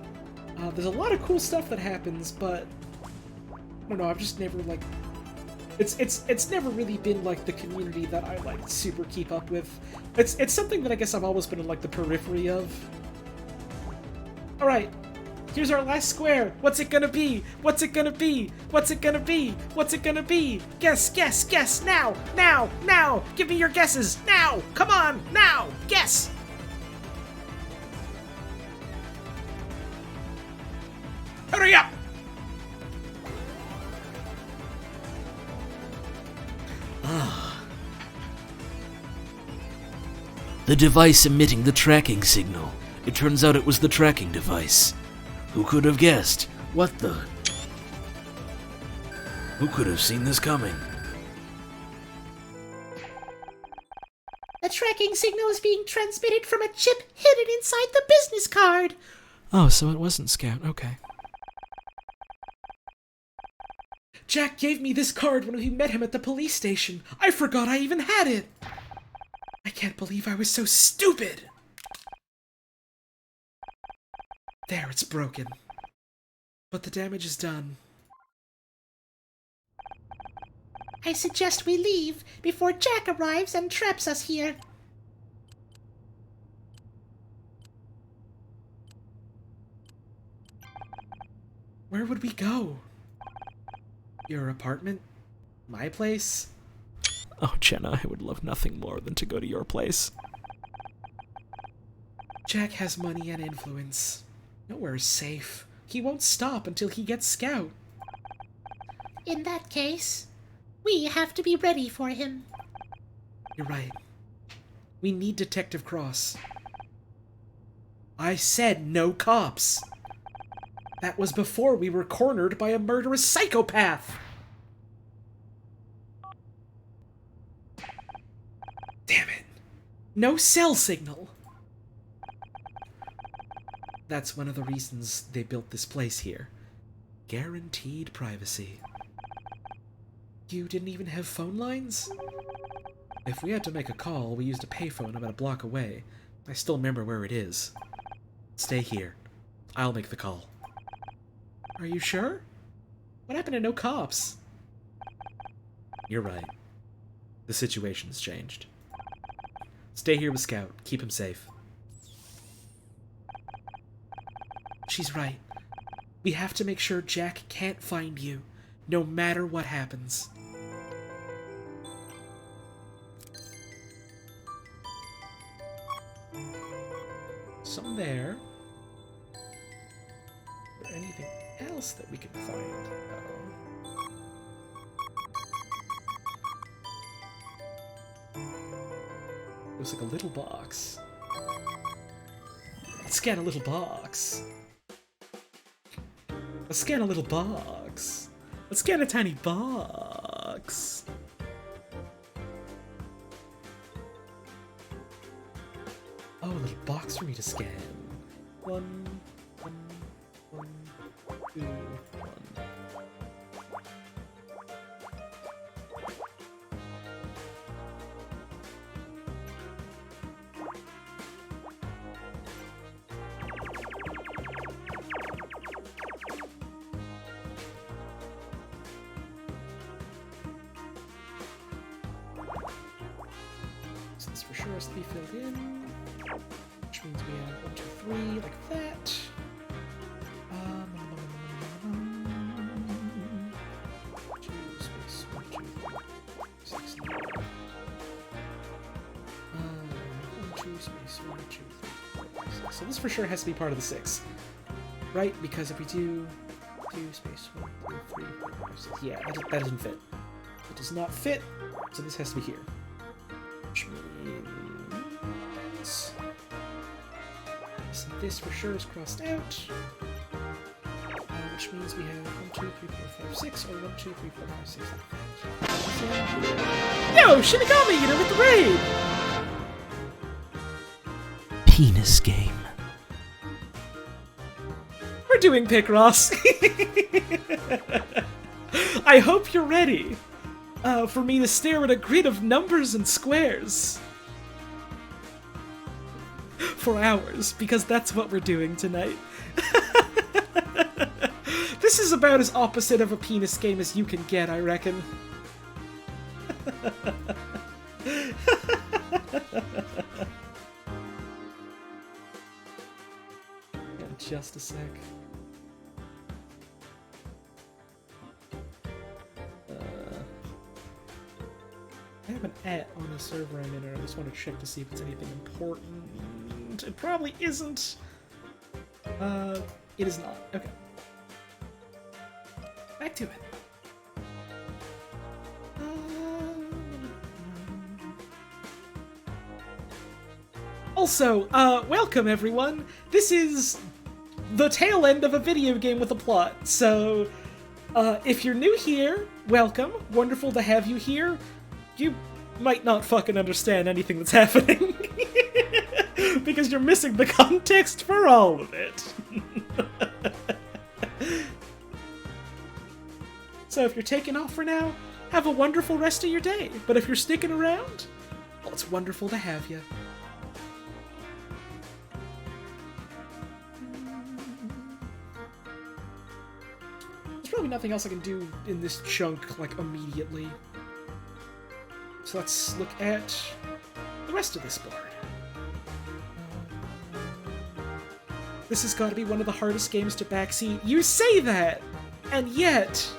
There's a lot of cool stuff that happens, but I don't know, I've just never, like... It's never really been, like, the community that I, like, super keep up with. It's something that I guess I've always been in, like, the periphery of. Alright, here's our last square. What's it gonna be? What's it gonna be? What's it gonna be? What's it gonna be? Guess, guess, guess, now! Now! Now! Give me your guesses! Now! Come on! Now! Guess! Hurry up! The device emitting the tracking signal. It turns out it was the tracking device. Who could have guessed? What the? Who could have seen this coming? The tracking signal is being transmitted from a chip hidden inside the business card. Oh, so it wasn't Scout. Okay. Jack gave me this card when we met him at the police station. I forgot I even had it. I can't believe I was so stupid. There, it's broken. But the damage is done. I suggest we leave before Jack arrives and traps us here. Where would we go? Your apartment? My place? Oh, Jenna, I would love nothing more than to go to your place. Jack has money and influence. Nowhere is safe. He won't stop until he gets Scout. In that case, we have to be ready for him. You're right. We need Detective Cross. I said no cops. That was before we were cornered by a murderous psychopath. Damn it. No cell signal. That's one of the reasons they built this place here. Guaranteed privacy. You didn't even have phone lines? If we had to make a call, we used a payphone about a block away. I still remember where it is. Stay here. I'll make the call. Are you sure? What happened to no cops? You're right. The situation's changed. Stay here with Scout. Keep him safe. She's right. We have to make sure Jack can't find you, no matter what happens. Some there. Is there anything else that we can find? Uh-oh. It was like a little box. Let's scan a little box. Let's scan a little box. Let's scan a tiny box. Oh, a little box for me to scan. One, two, one. So this for sure has to be filled in, which means we have 1, 2, 3, like that. 2 space 1, 2, 3, 6, 9. 1, 2 space 1, 2, 3, 4, 5, 6. So this for sure has to be part of the 6, right? Because if we do 2 space 1, 2, 3, 4, 5, 6, yeah, that doesn't fit. It does not fit, so this has to be here. Which means this for sure is crossed out. Which means we have 1, 2, 3, 4, 5, 6, or 1, 2, 3, 4, 5, 6, like that. Yo, Shinigami, you know, with the raid! Penis game. We're doing Picross. I hope you're ready. For me to stare at a grid of numbers and squares. For hours, because that's what we're doing tonight. This is about as opposite of a penis game as you can get, I reckon. Yeah, just a sec. I have an @ on the server I'm in, and I just want to check to see if it's anything important. It probably isn't. It is not. Okay. Back to it. Also, welcome everyone! This is the tail end of a video game with a plot, so if you're new here, welcome. Wonderful to have you here. You might not fucking understand anything that's happening because you're missing the context for all of it. So if you're taking off for now, have a wonderful rest of your day. But if you're sticking around, well, it's wonderful to have you. There's probably nothing else I can do in this chunk, like, immediately. So let's look at the rest of this board. This has got to be one of the hardest games to backseat. You say that! And yet...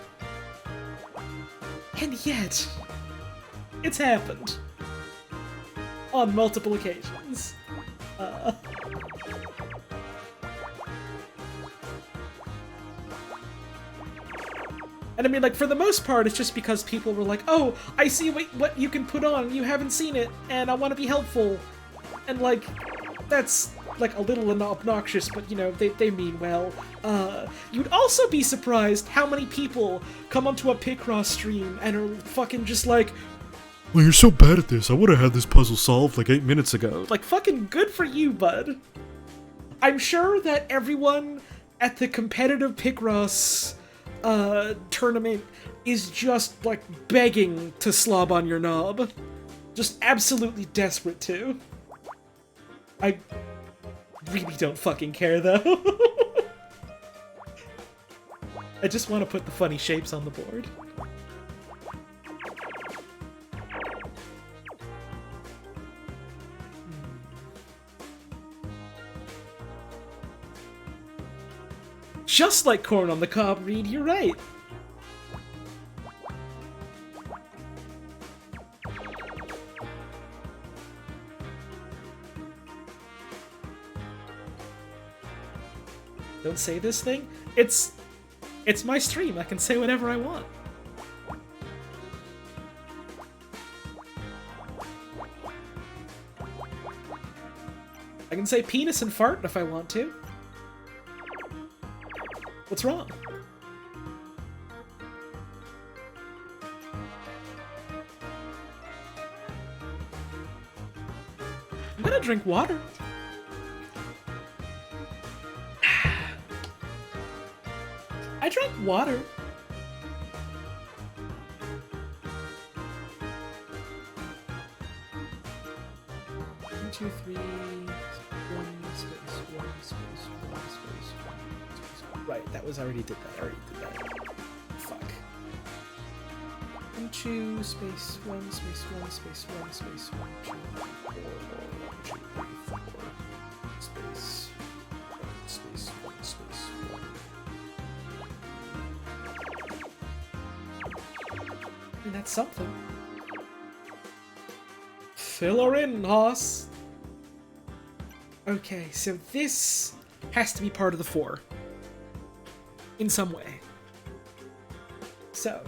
it's happened. On multiple occasions. And I mean, like, for the most part, it's just because people were like, oh, I see what you can put on, you haven't seen it, and I want to be helpful. And, like, that's, like, a little obnoxious, but, you know, they mean well. You'd also be surprised how many people come onto a Picross stream and are fucking just like, Well, you're so bad at this. I would have had this puzzle solved like 8 minutes ago. like, fucking good for you, bud. I'm sure that everyone at the competitive Picross tournament is just, like, begging to slob on your knob. Just absolutely desperate to. I really don't fucking care, though. I just want to put the funny shapes on the board. Just like corn on the cob, Reed, you're right. Don't say this thing. It's my stream. I can say whatever I want. I can say penis and fart if I want to. What's wrong? I'm gonna drink water. I drank water. One, two, three. One space. One space. One space. One space. Right, that was already did that. Fuck. 1, 2 space. 1 space. 1 space. 1 space. 1, 2, 3, 4. 1, 2, 3, 4. Space. 1 space. 1 space. 1. I mean, that's something. Fill her in, Hoss. Okay, so this has to be part of the 4. In some way. So.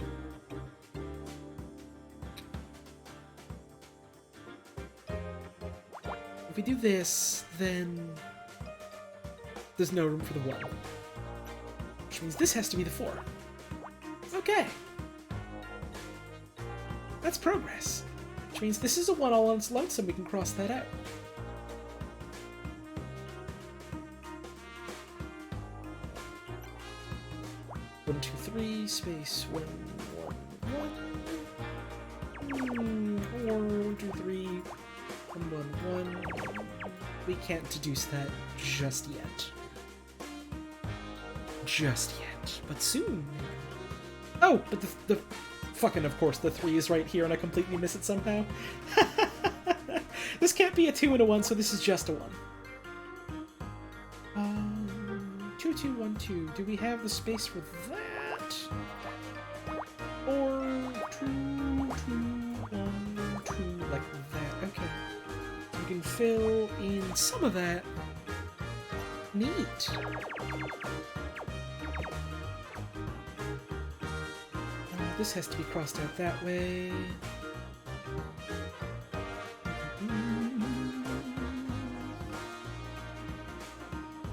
If we do this, then there's no room for the 1. Which means this has to be the 4. Okay. That's progress. Which means this is a 1 all on its lonesome, we can cross that out. One, two, three, space, 1, 1, 1. 1, 2, 3, 1, 1, 1. We can't deduce that just yet. Just yet. But soon. Oh, but the fucking, of course, the 3 is right here and I completely miss it somehow. This can't be a 2 and a 1, so this is just a 1. 2, 2, 1, 2. Do we have the space for that? Or 2, 2, 1, 2, like that. Okay. We can fill in some of that. Neat. This has to be crossed out that way.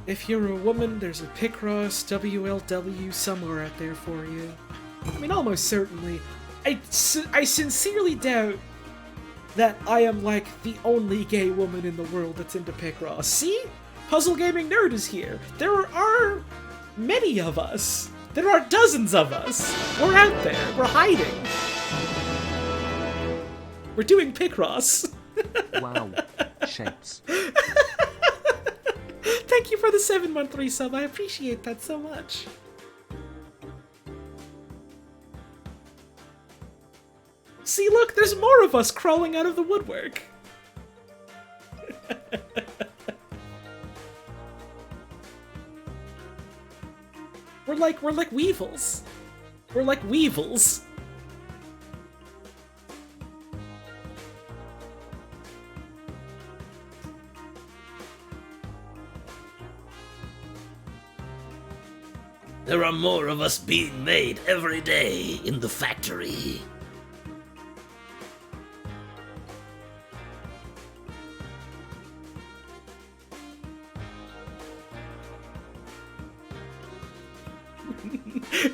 If you're a woman, there's a Picross WLW somewhere out there for you. I mean, almost certainly. I sincerely doubt that I am, like, the only gay woman in the world that's into Picross. See? Puzzle Gaming Nerd is here. There are many of us. There are dozens of us. We're out there. We're hiding. We're doing Picross. Wow. Shapes. Thank you for the 7-month resub. I appreciate that so much. See, look, there's more of us crawling out of the woodwork. We're like weevils. We're like weevils. There are more of us being made every day in the factory.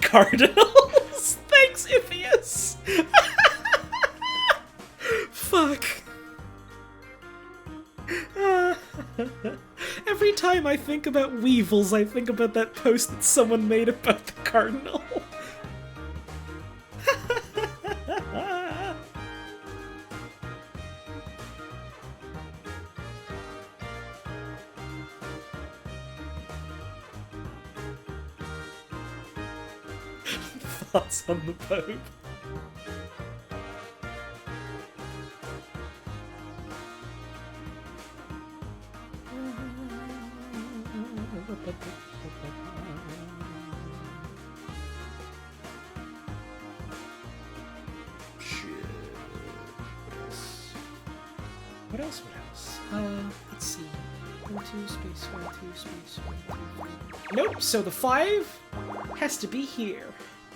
Cardinals. Thanks, Iphias. Fuck. Every time I think about weevils, I think about that post that someone made about the cardinal. Thoughts on the Pope? What else? Let's see. 1, 2, space, 1, 2, space, 1, 2, 3. Nope, so the 5 has to be here.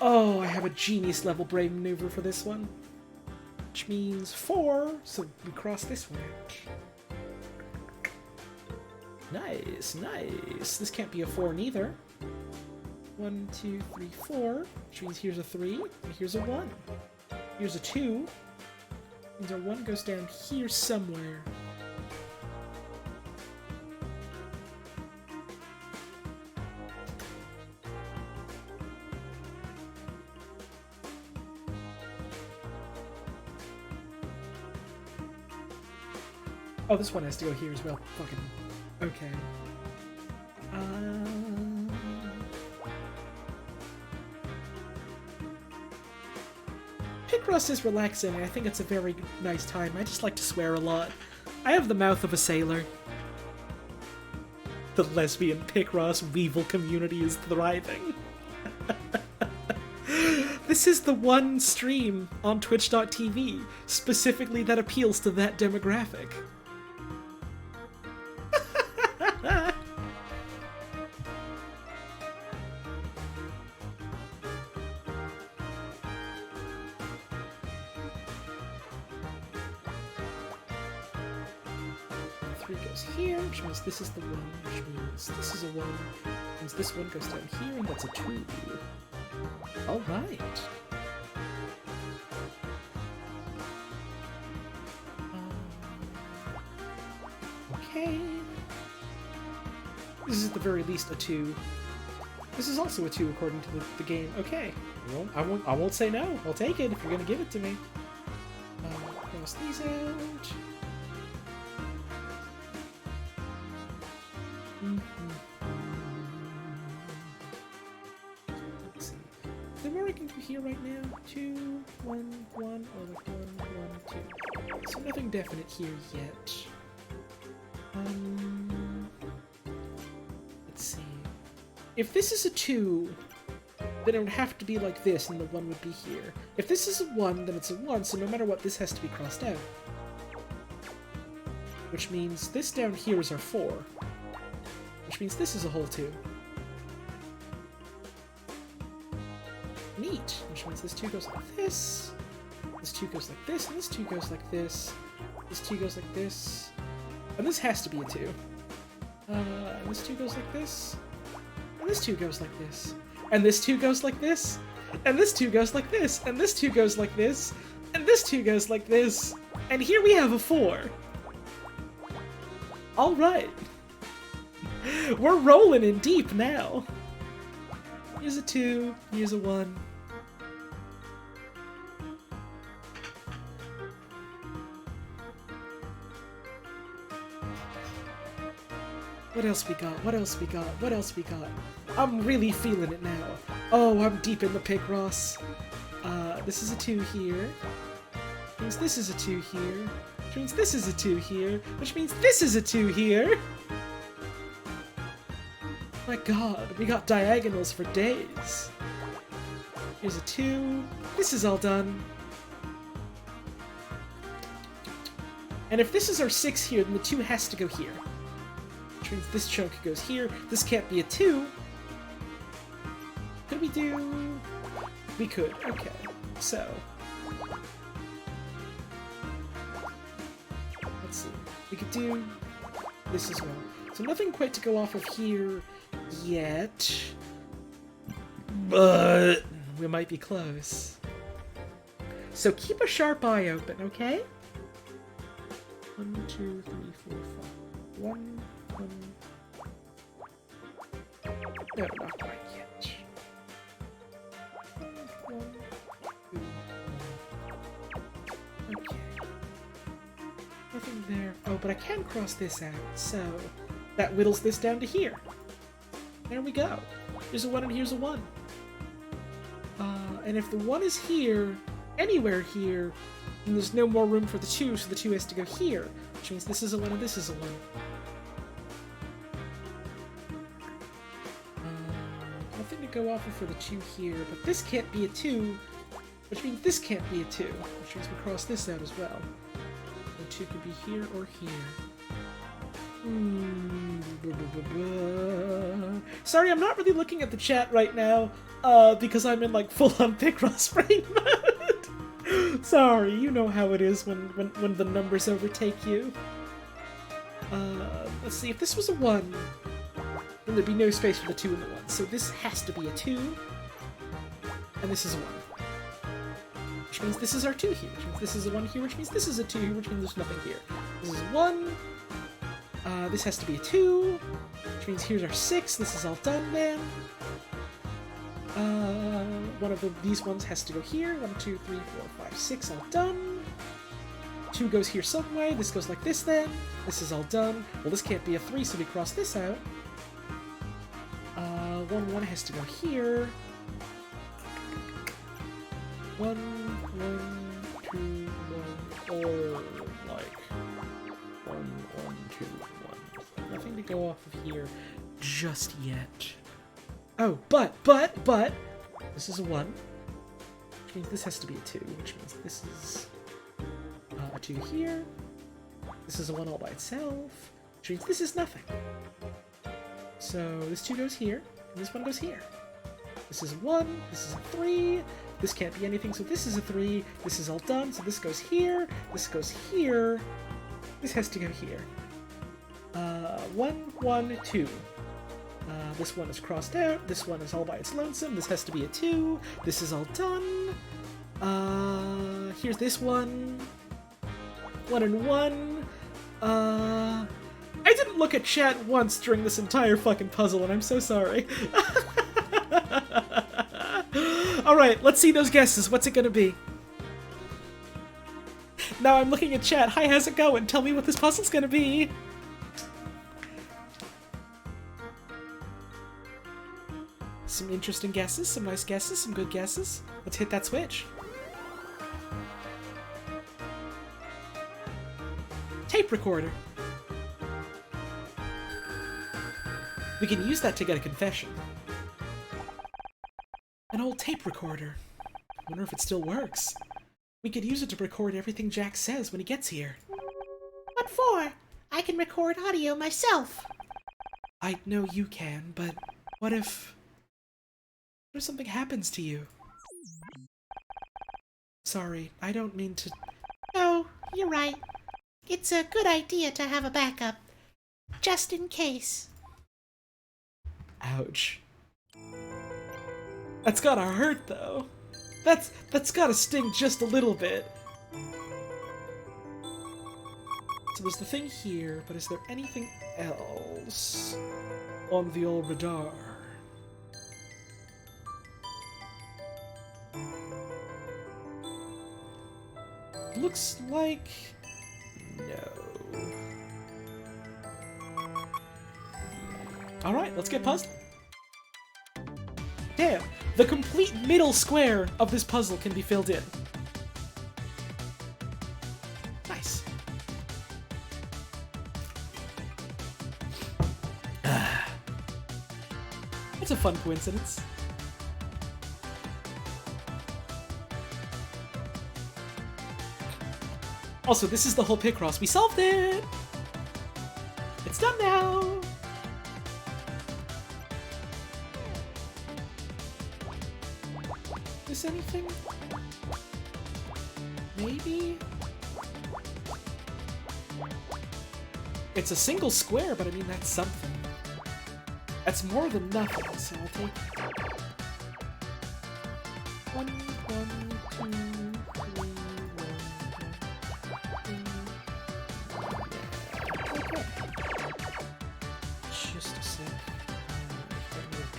Oh, I have a genius level brain maneuver for this one. Which means 4, so we cross this way. Nice, nice. This can't be a 4 neither. 1, 2, 3, 4. Which means here's a 3, and here's a 1. Here's a 2. Means our 1 goes down here somewhere. Oh, this one has to go here as well. Fucking... okay. Picross is relaxing. I think it's a very nice time. I just like to swear a lot. I have the mouth of a sailor. The lesbian Picross Weevil community is thriving. This is the one stream on Twitch.tv specifically that appeals to that demographic. Here, which means this is the 1, which means this is a 1, means this 1 goes down here, and that's a 2. Alright. Okay. This is at the very least a 2. This is also a 2 according to the game. Okay. Well, I won't say no. I'll take it if you're gonna give it to me. Cross these out. Let's see. Is there more I can do here right now? 2, 1, 1, or like 1, 1, 2. So nothing definite here yet. Let's see. If this is a 2, then it would have to be like this, and the 1 would be here. If this is a 1, then it's a 1, so no matter what, this has to be crossed out. Which means this down here is our 4. Which means this is a whole 2. Neat! Which means this 2 goes like this, 2 goes like this, and this 2 goes like this, 2 goes like this, and this has to be a 2. And this 2 goes like this, and this 2 goes like this, and this 2 goes like this, and this 2 goes like this, and this 2 goes like this, and this 2 goes like this, and here we have a 4. Alright. We're rolling in deep now. Here's a 2. Here's a 1. What else we got? What else we got? What else we got? I'm really feeling it now. Oh, I'm deep in the Picross. This is a 2 here. Which means this is a 2 here. Which means this is a 2 here. Which means this is a 2 here. My god, we got diagonals for days. Here's a 2. This is all done. And if this is our 6 here, then the 2 has to go here. Which means this chunk goes here. This can't be a 2. Could we do... We could. Okay. So... Let's see. We could do this as well. So nothing quite to go off of here yet. But... we might be close. So keep a sharp eye open, okay? 1, 2, 3, 4, 5. 1... No, not quite yet. 1, 2, 1. Okay. Nothing there. Oh, but I can cross this out, so that whittles this down to here. There we go. Here's a 1 and here's a 1. And if the 1 is here, anywhere here, then there's no more room for the 2, so the 2 has to go here, which means this is a 1 and this is a 1. Nothing to go off of for the 2 here, but this can't be a 2, which means this can't be a 2, which means we cross this out as well. The 2 could be here or here. Sorry, I'm not really looking at the chat right now, because I'm in like full-on Picross brain mode. Sorry, you know how it is when the numbers overtake you. Let's see, if this was a 1, then there'd be no space for the 2 and the 1. So this has to be a 2, and this is a 1. Which means this is our 2 here, which means this is a 1 here, which means this is a 2 here, which means there's nothing here. This is 1. This has to be a 2, which means here's our 6. This is all done then. One of these ones has to go here. 1, 2, 3, 4, 5, 6, all done. 2 goes here some way. This goes like this then. This is all done. Well, this can't be a 3, so we cross this out. 1, 1 has to go here. 1, 1, 2, 1, or like 1, 1, 2, 1. Nothing to go off of here just yet. Oh, but, this is a 1, which means this has to be a 2, which means this is a 2 here. This is a 1 all by itself, which means this is nothing. So this 2 goes here, and this 1 goes here. This is a 1, this is a 3, this can't be anything, so this is a 3, this is all done, so this goes here, this goes here, this has to go here. 1, 1, 2. This 1 is crossed out, this 1 is all by its lonesome, this has to be a 2, this is all done. Here's this 1. 1 and 1. I didn't look at chat once during this entire fucking puzzle, and I'm so sorry. Alright, let's see those guesses. What's it gonna be? Now I'm looking at chat. Hi, how's it going? Tell me what this puzzle's gonna be. Some interesting guesses, some nice guesses, some good guesses. Let's hit that switch. Tape recorder. We can use that to get a confession. An old tape recorder. Wonder if it still works. We could use it to record everything Jack says when he gets here. What for? I can record audio myself. I know you can, but what if something happens to you? Sorry, I don't mean to... No, you're right. It's a good idea to have a backup. Just in case. Ouch. That's gotta hurt, though. That's gotta sting just a little bit. So there's the thing here, but is there anything else on the old radar? Looks like... no. Alright, let's get puzzling. Damn, the complete middle square of this puzzle can be filled in. Nice. That's a fun coincidence. Also, this is the whole Picross. We solved it! It's done now! Is anything? Maybe? It's a single square, but I mean, that's something. That's more than nothing, so I'll take... 1, 2, 3, 1, 2, 3. Okay. Just a sec.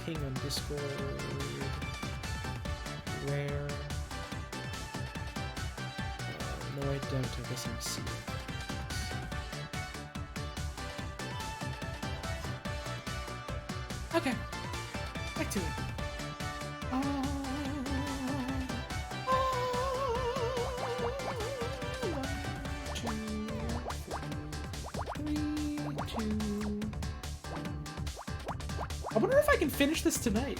Ping on Discord. Where? No, I don't. I guess I'm seeing. Okay, back to it. I wonder if I can finish this tonight.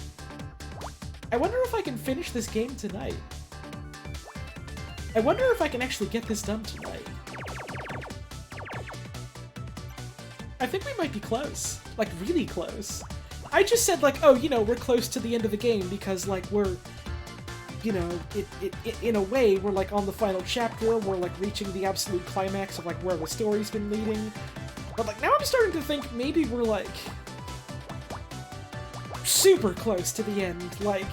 I wonder if I can finish this game tonight. I wonder if I can actually get this done tonight. I think we might be close. Like, really close. I just said, like, oh, you know, we're close to the end of the game because, like, we're, you know, in a way, we're, like, on the final chapter, we're, like, reaching the absolute climax of, like, where the story's been leading. But, like, now I'm starting to think maybe we're, like, super close to the end. Like,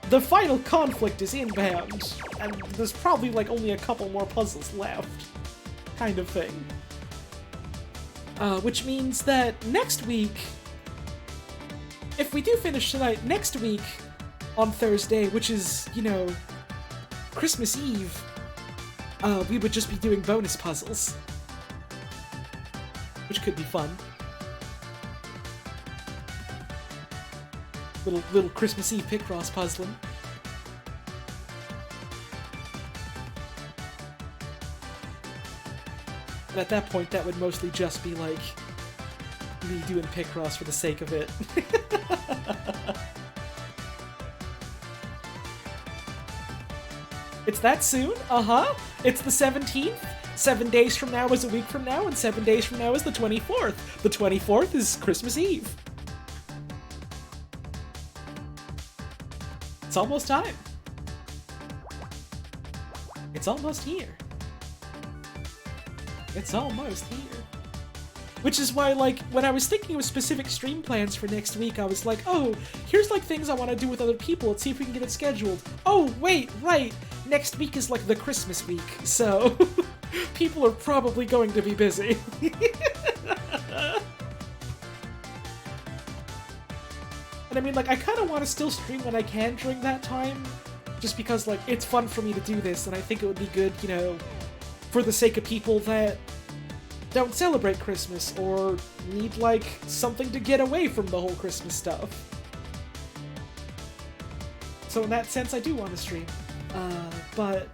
the final conflict is inbound, and there's probably, like, only a couple more puzzles left. Kind of thing. Which means that next week, if we do finish tonight, next week on Thursday, which is, you know, Christmas Eve, we would just be doing bonus puzzles. Which could be fun. Little Christmas Eve Picross puzzling. And at that point, that would mostly just be, like, me doing Picross for the sake of it. It's that soon? Uh-huh. It's the 17th. 7 days from now is a week from now, and 7 days from now is the 24th. The 24th is Christmas Eve. It's almost time. It's almost here. It's almost here. Which is why, like, when I was thinking of specific stream plans for next week, I was like, oh, here's, like, things I want to do with other people. Let's see if we can get it scheduled. Oh, wait, right. Next week is, like, the Christmas week, so people are probably going to be busy. And I mean, like, I kind of want to still stream when I can during that time, just because, like, it's fun for me to do this, and I think it would be good, you know, for the sake of people that don't celebrate Christmas, or need, like, something to get away from the whole Christmas stuff. So in that sense, I do want to stream. But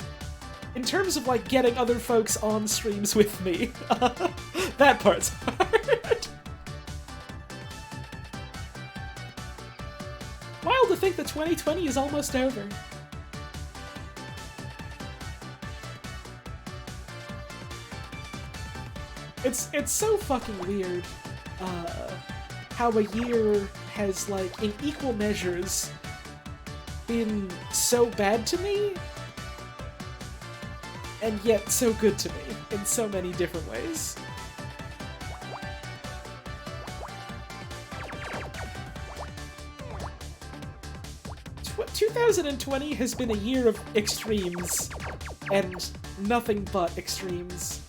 in terms of, like, getting other folks on streams with me, that part's hard. Wild to think that 2020 is almost over. It's so fucking weird, how a year has, like, in equal measures, been so bad to me, and yet so good to me, in so many different ways. Tw 2020 has been a year of extremes, and nothing but extremes.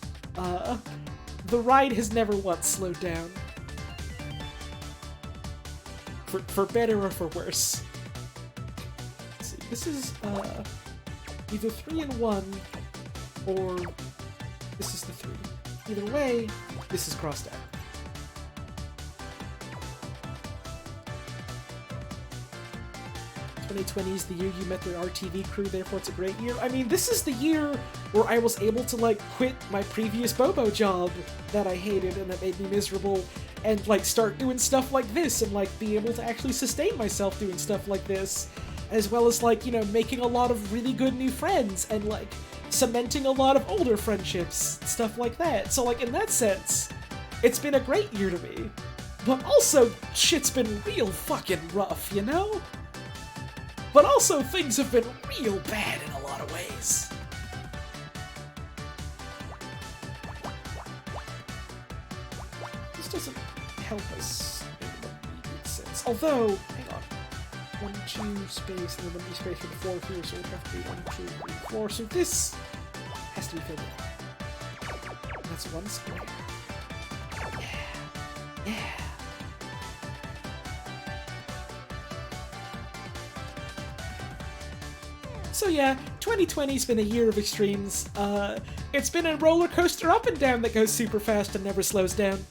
The ride has never once slowed down. For better or for worse. Let's see, this is, either 3 and 1, or this is the 3. Either way, this is crossed out. 2020 is the year you met the RTV crew, therefore it's a great year. I mean, this is the year where I was able to, like, quit my previous Bobo job that I hated and that made me miserable, and, like, start doing stuff like this, and, like, be able to actually sustain myself doing stuff like this, as well as, like, you know, making a lot of really good new friends, and, like, cementing a lot of older friendships, stuff like that. So, like, in that sense, it's been a great year to me. But also, shit's been real fucking rough, you know? But also, things have been real bad in a lot of ways. This doesn't help us in an immediate sense. Although, hang on. 1, 2, space, and then 1 space for the 4 here, so it would have to be 1, 2, 3, 4. So this has to be filled in. That's 1 square. Yeah. Yeah. So yeah, 2020's been a year of extremes. It's been a roller coaster up and down that goes super fast and never slows down.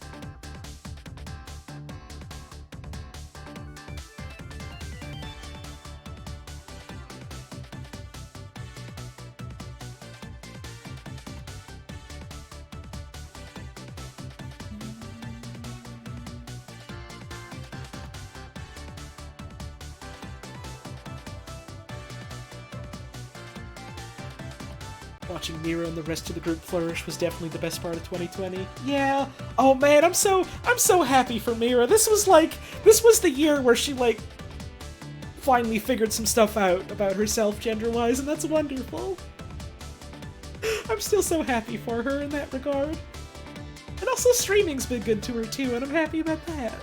Watching Mira and the rest of the group flourish was definitely the best part of 2020. Yeah. Oh man, I'm so happy for Mira. This was the year where she, like, finally figured some stuff out about herself gender-wise, and that's wonderful. I'm still so happy for her in that regard. And also streaming's been good to her too, and I'm happy about that.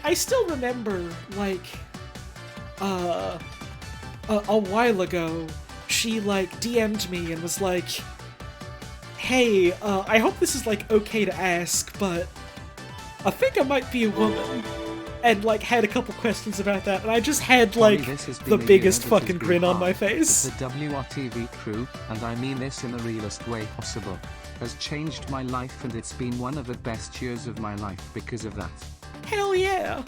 I still remember, like, a while ago, she, like, DM'd me and was like, hey, I hope this is, like, okay to ask, but I think I might be a woman. And, like, had a couple questions about that, and I just had, like, the biggest fucking grin on my face. The WRTV crew, and I mean this in the realest way possible, has changed my life, and it's been one of the best years of my life because of that. Hell yeah!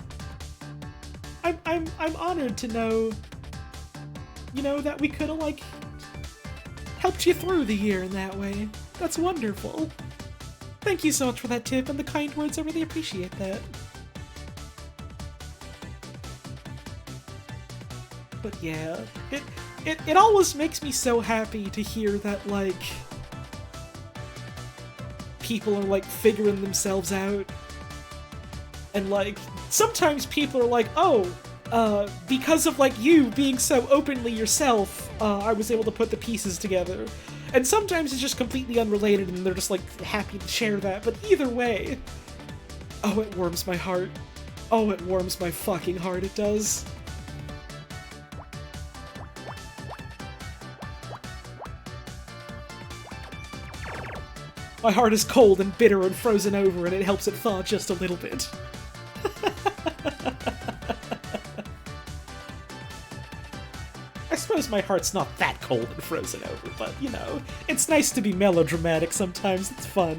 I'm honored to know, you know, that we could have, like, helped you through the year in that way. That's wonderful. Thank you so much for that tip and the kind words. I really appreciate that. But yeah, it always makes me so happy to hear that, like, people are, like, figuring themselves out. And, like, sometimes people are like, oh, because of, like, you being so openly yourself, I was able to put the pieces together. And sometimes it's just completely unrelated and they're just, like, happy to share that. But either way, oh, it warms my heart. Oh, it warms my fucking heart, it does. My heart is cold and bitter and frozen over, and it helps it thaw just a little bit. I suppose my heart's not that cold and frozen over, but, you know, it's nice to be melodramatic sometimes, it's fun.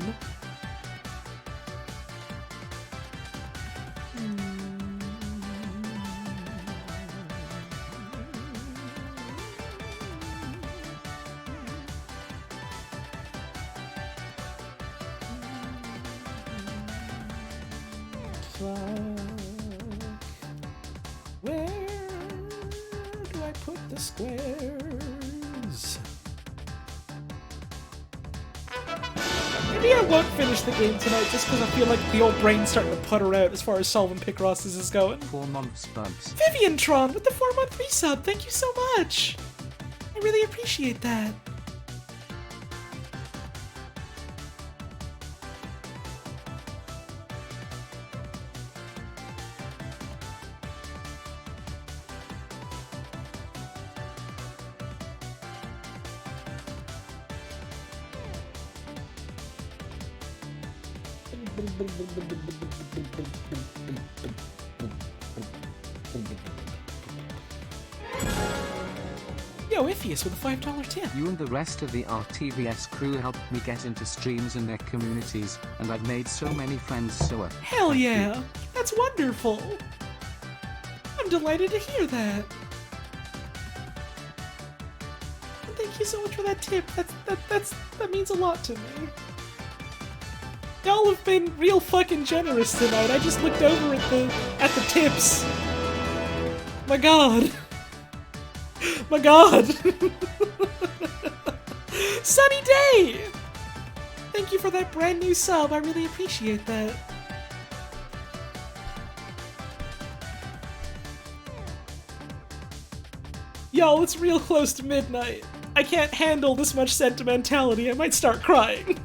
Where do I put the squares? Maybe I won't finish the game tonight just because I feel like the old brain's starting to putter out as far as solving Picrosses is going. 4 months bumps. Vivian Tron with the 4-month resub, thank you so much! I really appreciate that. Yo, Iphius with a $5 tip. You and the rest of the RTVS crew helped me get into streams and their communities, and I've made so many friends, so Hell yeah! That's wonderful! I'm delighted to hear that. Thank you so much for that tip. That means a lot to me. Y'all have been real fucking generous tonight. I just looked over at the tips. My god. My god. Sunny Day! Thank you for that brand new sub. I really appreciate that. Y'all, it's real close to midnight. I can't handle this much sentimentality. I might start crying.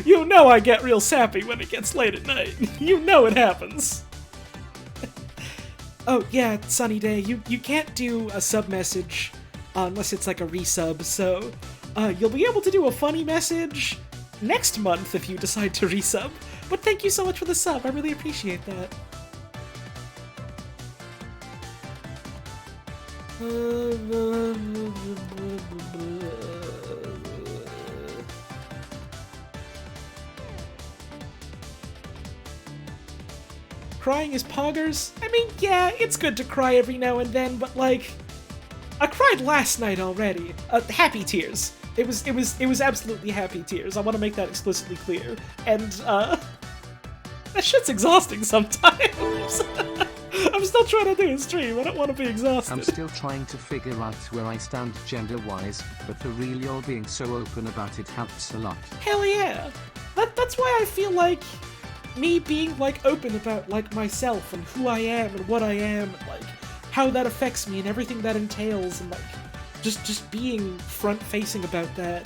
You know I get real sappy when it gets late at night. You know it happens. Oh, yeah, Sunny Day, you can't do a sub message unless it's like a resub, so you'll be able to do a funny message next month if you decide to resub. But thank you so much for the sub. I really appreciate that. Crying is poggers? I mean, yeah, it's good to cry every now and then, but like, I cried last night already. Happy tears. It was absolutely happy tears. I want to make that explicitly clear. And that shit's exhausting sometimes. I'm still trying to do a stream. I don't want to be exhausted. I'm still trying to figure out where I stand gender-wise, but for real, you're being so open about it helps a lot. Hell yeah. That's why I feel like me being like open about like myself and who I am and what I am and like how that affects me and everything that entails and like just being front-facing about that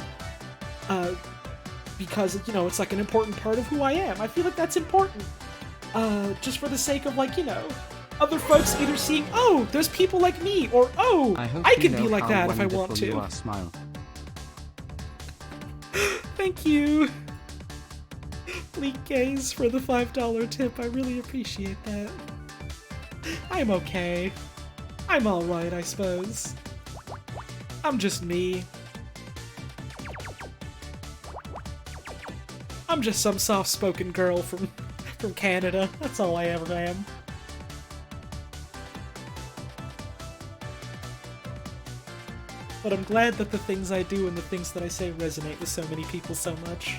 because, you know, it's like an important part of who I am. I feel like that's important. Just for the sake of like, you know, other folks either seeing, oh, there's people like me, or oh, I can be like that if I want to. You are, smile. Thank you, Bleak Gaze, for the $5 tip. I really appreciate that. I'm okay. I'm alright, I suppose. I'm just me. I'm just some soft-spoken girl from Canada. That's all I ever am. But I'm glad that the things I do and the things that I say resonate with so many people so much.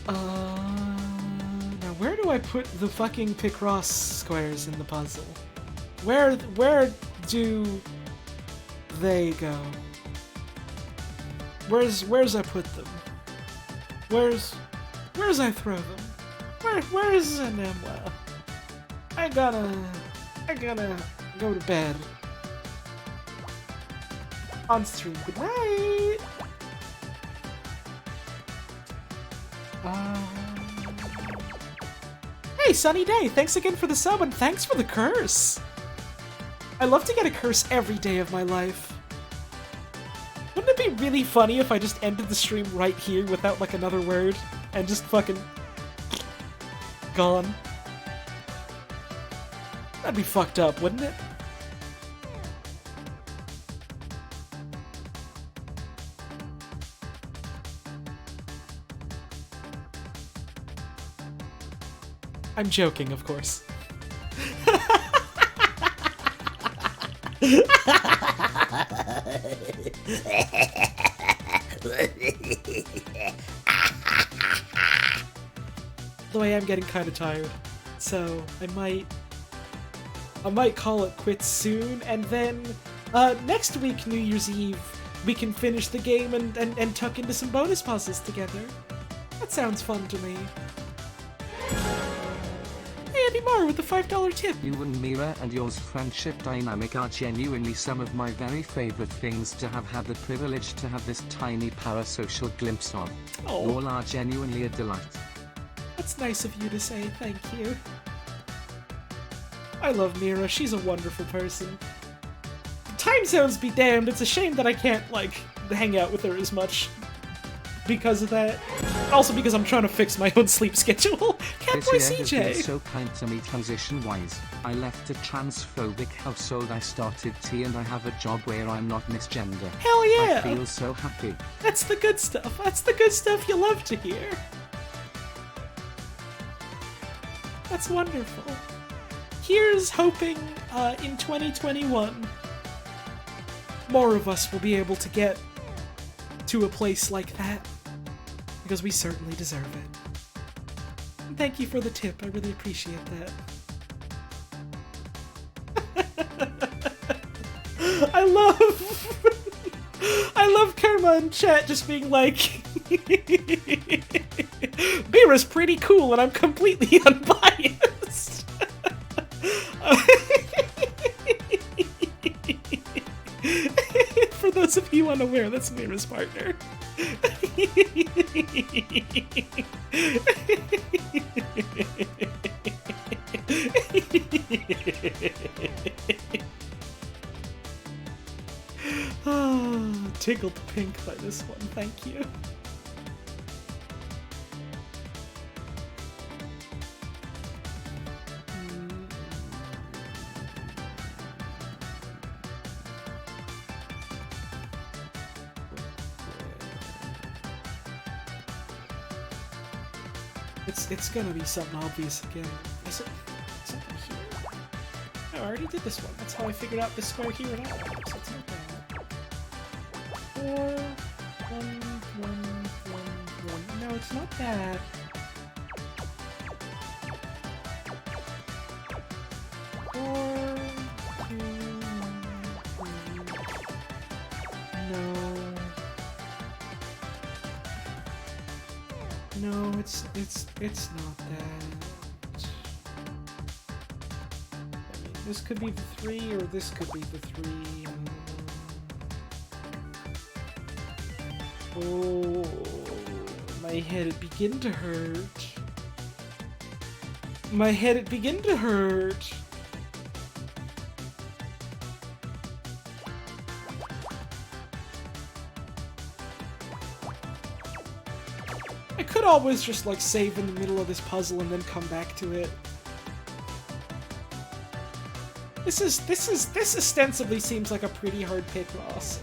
Now where do I put the fucking Picross squares in the puzzle? Where do they go? Where's I put them? Where's I throw them? Where's Anemla? I gotta go to bed. On stream. Good night. Hey, Sunny Day. Thanks again for the sub and thanks for the curse. I love to get a curse every day of my life. Wouldn't it be really funny if I just ended the stream right here without like another word and just fucking gone? That'd be fucked up, wouldn't it? I'm joking, of course. Though I am getting kind of tired, so I might call it quits soon, and then next week, New Year's Eve, we can finish the game and tuck into some bonus puzzles together. That sounds fun to me. Hey, Eddie Mar with the $5 tip. You and Mira and yours friendship dynamic are genuinely some of my very favorite things to have had the privilege to have this tiny parasocial glimpse of. Oh. You all are genuinely a delight. That's nice of you to say, thank you. I love Mira, she's a wonderful person. Time zones be damned, it's a shame that I can't, like, hang out with her as much because of that. Also because I'm trying to fix my own sleep schedule. This Catboy year has been CJ! so kind to me transition-wise. I left a transphobic household, I started tea, and I have a job where I'm not misgender. Hell yeah! I feel so happy. That's the good stuff. That's the good stuff you love to hear. That's wonderful. Here's hoping in 2021 more of us will be able to get to a place like that, because we certainly deserve it. And thank you for the tip, I really appreciate that. I love Karma in chat just being like, Mira's pretty cool and I'm completely unbiased. For those of you unaware, that's Mira's partner. Tickled pink by this one, thank you. It's gonna be something obvious again. Is it something here? No, I already did this one. That's how I figured out this square here and out. So it's not that. 4, 1, 1, 1, 1. No, it's not that. 4, 2, 1, 3. No. No, it's not that. I mean, this could be the 3, or this could be the 3. Oh, my head, it begin to hurt. My head, it begin to hurt. I could always just like save in the middle of this puzzle and then come back to it. This ostensibly seems like a pretty hard Picross.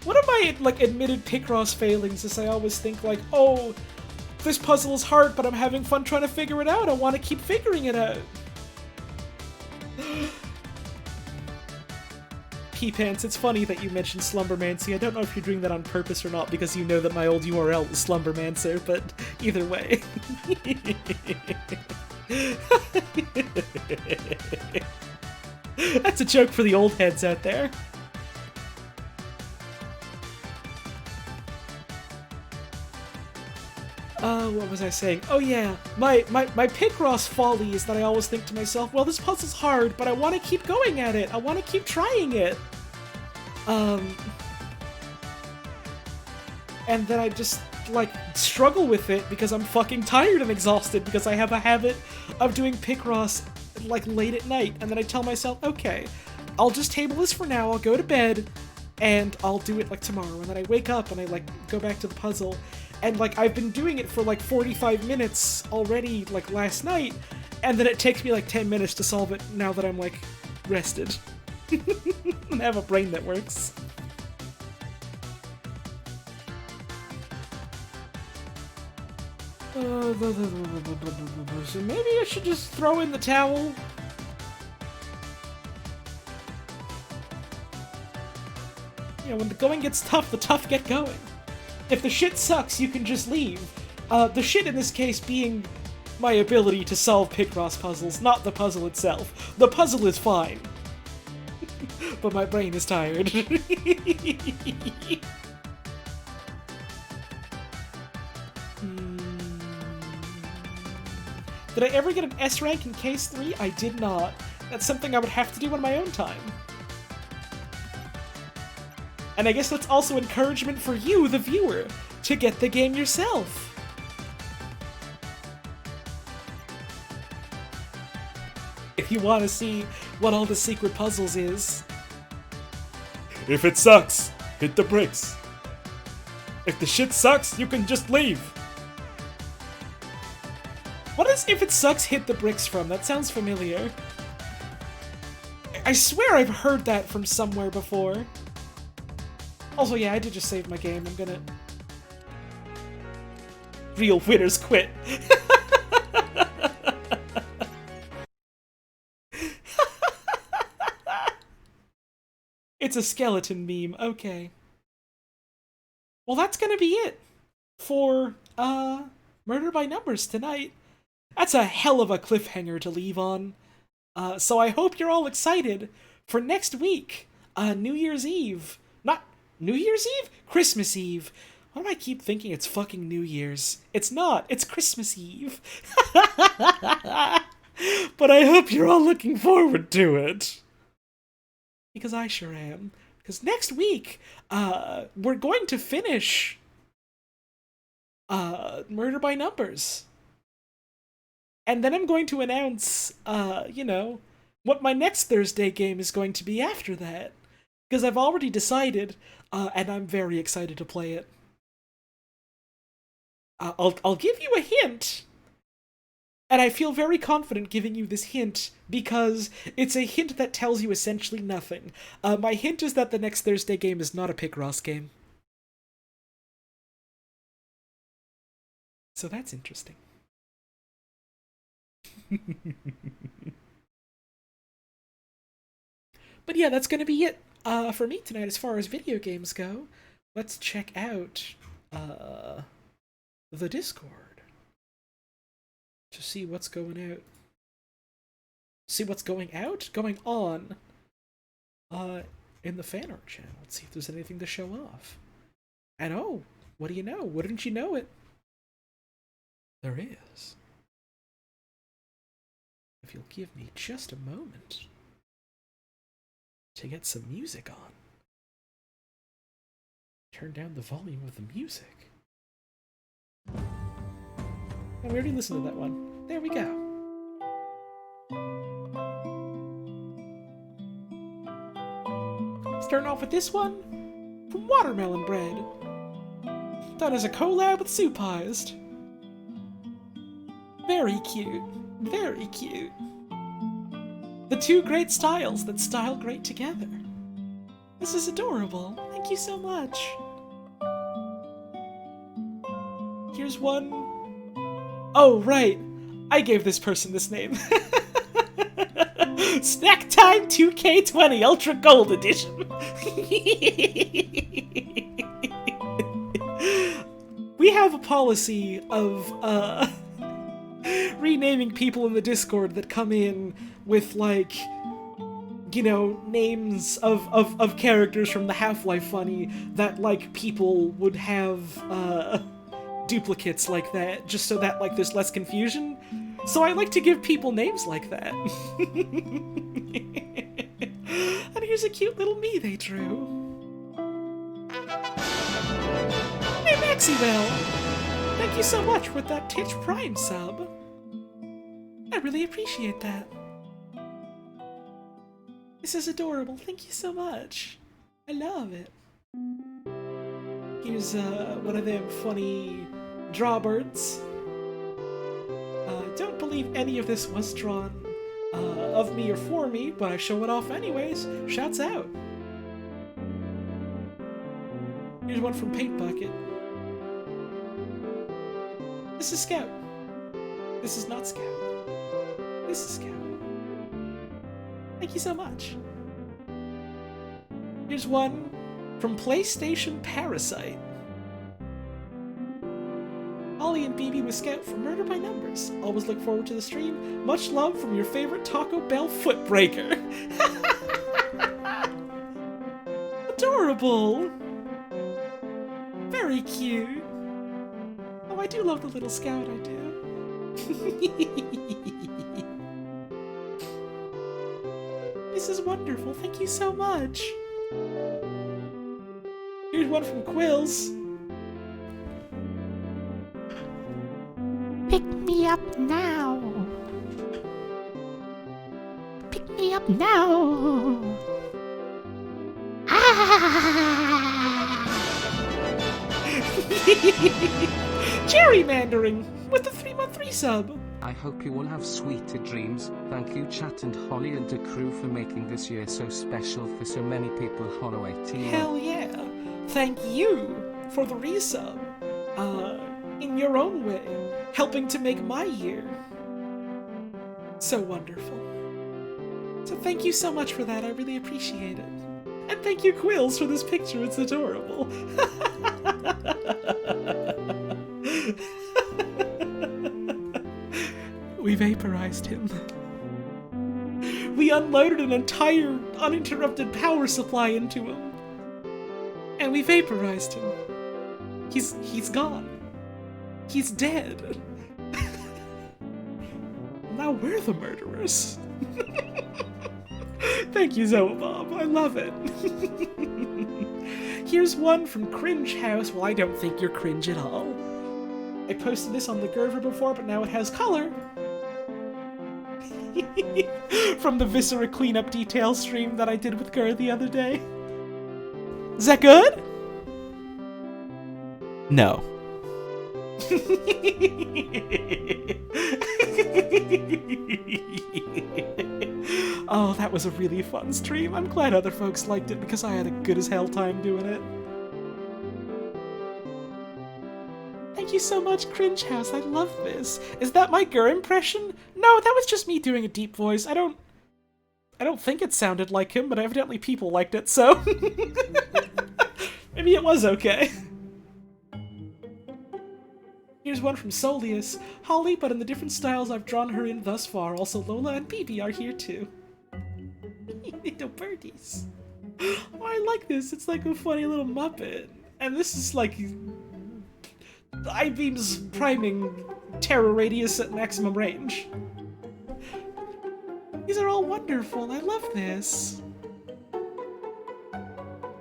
One of my like admitted Picross failings is I always think like, oh, this puzzle is hard, but I'm having fun trying to figure it out. I want to keep figuring it out. P-Pants, it's funny that you mentioned Slumbermancy. I don't know if you're doing that on purpose or not, because you know that my old URL is Slumbermancer, but either way. That's a joke for the old heads out there. What was I saying? Oh yeah, my Picross folly is that I always think to myself, well, this puzzle's hard, but I want to keep going at it. I want to keep trying it. And then I just, like, struggle with it because I'm fucking tired and exhausted because I have a habit of doing Picross, like, late at night. And then I tell myself, okay, I'll just table this for now, I'll go to bed, and I'll do it, like, tomorrow. And then I wake up and I, like, go back to the puzzle. And, like, I've been doing it for, like, 45 minutes already, like, last night, and then it takes me, like, 10 minutes to solve it now that I'm, like, rested. And have a brain that works. So maybe I should just throw in the towel? You know, when the going gets tough, the tough get going. If the shit sucks, you can just leave. The shit in this case being my ability to solve Picross puzzles, not the puzzle itself. The puzzle is fine. But my brain is tired. Did I ever get an S rank in Case 3? I did not. That's something I would have to do on my own time. And I guess that's also encouragement for you, the viewer, to get the game yourself. If you want to see what all the secret puzzles is. If it sucks, hit the bricks. If the shit sucks, you can just leave. What is "if it sucks, hit the bricks" from? That sounds familiar. I swear I've heard that from somewhere before. Also, yeah, I did just save my game. I'm gonna... Real winners quit. It's a skeleton meme. Okay. Well, that's gonna be it for, Murder by Numbers tonight. That's a hell of a cliffhanger to leave on. So I hope you're all excited for next week, New Year's Eve. Not New Year's Eve? Christmas Eve. Why do I keep thinking it's fucking New Year's? It's not. It's Christmas Eve. But I hope you're all looking forward to it. Because I sure am. Because next week, we're going to finish Murder by Numbers. And then I'm going to announce, what my next Thursday game is going to be after that. Because I've already decided, and I'm very excited to play it. I'll give you a hint. And I feel very confident giving you this hint because it's a hint that tells you essentially nothing. My hint is that the next Thursday game is not a Picross game. So that's interesting. But yeah, that's gonna be it for me tonight as far as video games go. Let's check out the Discord to see what's going out. See what's going out? Going on in the fan art channel. Let's see if there's anything to show off. And oh, what do you know? Wouldn't you know it? There is. If you'll give me just a moment to get some music on. Turn down the volume of the music. Oh, we already listened to that one. There we go. Starting off with this one from Watermelon Bread. Done as a collab with Supized. Very cute. Very cute. The two great styles that style great together. This is adorable. Thank you so much. Here's one. Oh, right. I gave this person this name. Snack Time 2K20 Ultra Gold Edition. We have a policy of, renaming people in the Discord that come in with, like, you know, names of characters from the Half-Life Funny that, like, people would have, duplicates like that, just so that, like, there's less confusion. So I like to give people names like that. And here's a cute little me they drew. Hey, Maxibel! Thank you so much with that Titch Prime sub. I really appreciate that. This is adorable. Thank you so much. I love it. Here's one of them funny drawbirds. Don't believe any of this was drawn of me or for me, but I show it off anyways. Shouts out. Here's one from Paint Bucket. This is Scout. This is not Scout. This is Scout. Thank you so much. Here's one from PlayStation Parasite. Ollie and BB with Scout for Murder by Numbers. Always look forward to the stream. Much love from your favorite Taco Bell footbreaker. Adorable. Very cute. Oh, I do love the little Scout, I do. This is wonderful. Thank you so much. Here's one from Quills. Pick me up now. Pick me up now. Ah! Gerrymandering with the 3-month resub. I hope you all have sweeter dreams. Thank you, Chat and Holly and the crew, for making this year so special for so many people. Hollow 18. Hell yeah. Thank you for the resub. In your own way, helping to make my year so wonderful. So thank you so much for that. I really appreciate it. And thank you, Quills, for this picture. It's adorable. We vaporized him. We unloaded an entire uninterrupted power supply into him. And we vaporized him. He's gone. He's dead. Now we're the murderers. Thank you, Zoabob. I love it. Here's one from Cringe House. Well, I don't think you're cringe at all. I posted this on the Gerver before, but now it has color. From the Viscera cleanup detail stream that I did with Ger the other day. Is that good? No. Oh, that was a really fun stream. I'm glad other folks liked it because I had a good as hell time doing it. Thank you so much, Cringe House. I love this. Is that my Gur impression? No, that was just me doing a deep voice. I don't think it sounded like him, but evidently people liked it, so maybe it was okay. Here's one from Solius. Holly, but in the different styles I've drawn her in thus far. Also, Lola and BB are here too. Little birdies. Oh, I like this. It's like a funny little Muppet. And this is like I-beams priming terror radius at maximum range. These are all wonderful. I love this.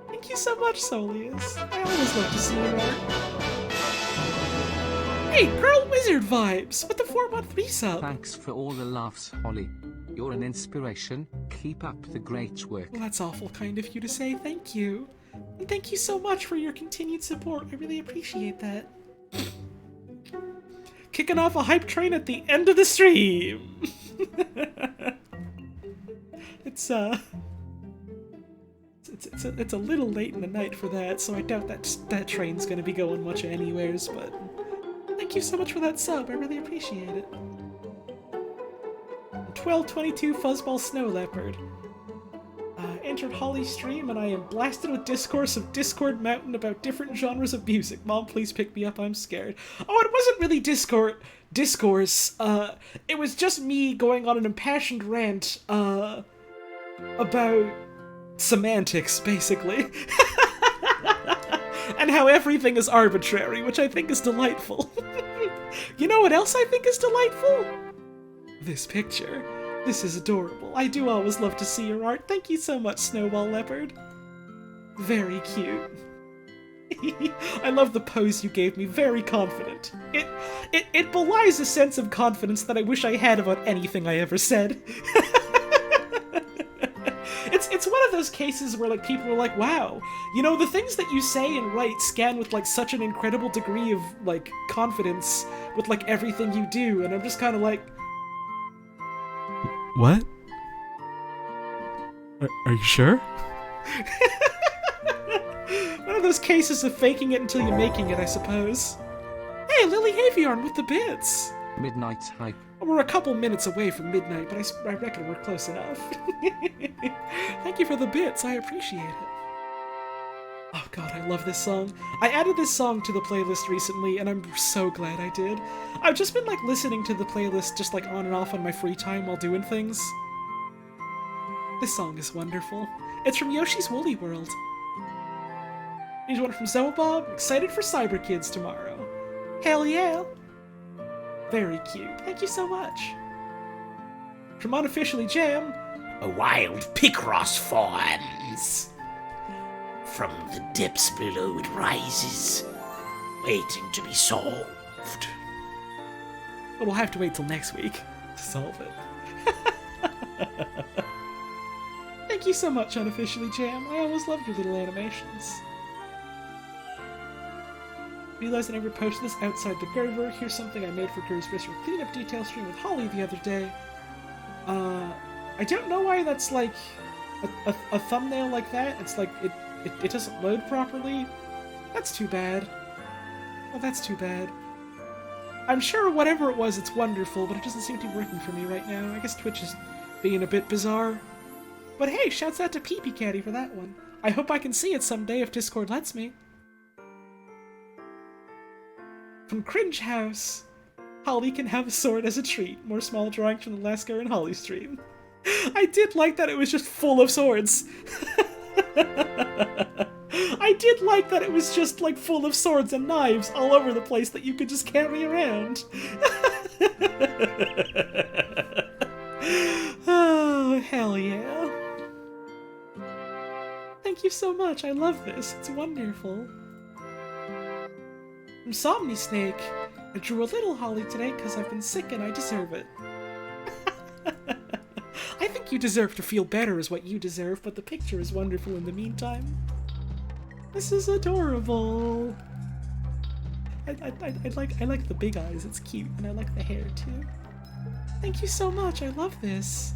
Thank you so much, Solius. I always love to see your art. Hey, Girl Wizard vibes with the 4-month resub. Thanks for all the laughs, Holly. You're an inspiration. Keep up the great work. Well, that's awful kind of you to say. Thank you. And thank you so much for your continued support. I really appreciate that. Kicking off a hype train at the end of the stream. It's a little late in the night for that, so I doubt that train's gonna be going much anywheres, but thank you so much for that sub. I really appreciate it. 1222 Fuzzball Snow Leopard. Entered Holly's stream and I am blasted with discourse of Discord Mountain about different genres of music. Mom, please pick me up, I'm scared. Oh, it wasn't really discourse. It was just me going on an impassioned rant, about semantics, basically. And how everything is arbitrary, which I think is delightful. You know what else I think is delightful? This picture. This is adorable. I do always love to see your art. Thank you so much, Snowball Leopard. Very cute. I love the pose you gave me. Very confident. It belies a sense of confidence that I wish I had about anything I ever said. It's one of those cases where like people are like, wow, you know, the things that you say and write scan with like such an incredible degree of like confidence with like everything you do, and I'm just kind of like, What? Are you sure? one of those cases of faking it until you're making it, I suppose. Hey, Lily Haviorn with the bits! Midnight hype. We're a couple minutes away from midnight, but I reckon we're close enough. Thank you for the bits, I appreciate it. Oh god, I love this song. I added this song to the playlist recently, and I'm so glad I did. I've just been like listening to the playlist just like on and off on my free time while doing things. This song is wonderful. It's from Yoshi's Woolly World. Here's one from Zoabob. Excited for Cyber Kids tomorrow. Hell yeah! Very cute. Thank you so much. From Unofficially Jam. A wild Picross forms. From the depths below it rises, waiting to be solved. But we'll have to wait till next week to solve it. Thank you so much, Unofficially Jam. I always loved your little animations. Realized I never posted this outside the Gerber. Here's something I made for Gerber's Visceral Cleanup detail stream with Holly the other day. I don't know why that's like a thumbnail like that. It's like it doesn't load properly. That's too bad. Oh, that's too bad. I'm sure whatever it was, it's wonderful, but it doesn't seem to be working for me right now. I guess Twitch is being a bit bizarre. But hey, shouts out to Pee Caddy for that one. I hope I can see it someday if Discord lets me. From Cringe House, Holly can have a sword as a treat. More small drawings from the last Gar and Holly stream. I did like that it was just full of swords. I did like that it was just like full of swords and knives all over the place that you could just carry around. Oh, hell yeah. Thank you so much, I love this, it's wonderful. From Somni Snake, I drew a little Holly today because I've been sick and I deserve it. I think you deserve to feel better is what you deserve, but the picture is wonderful in the meantime. This is adorable. I like the big eyes, it's cute, and I like the hair too. Thank you so much, I love this.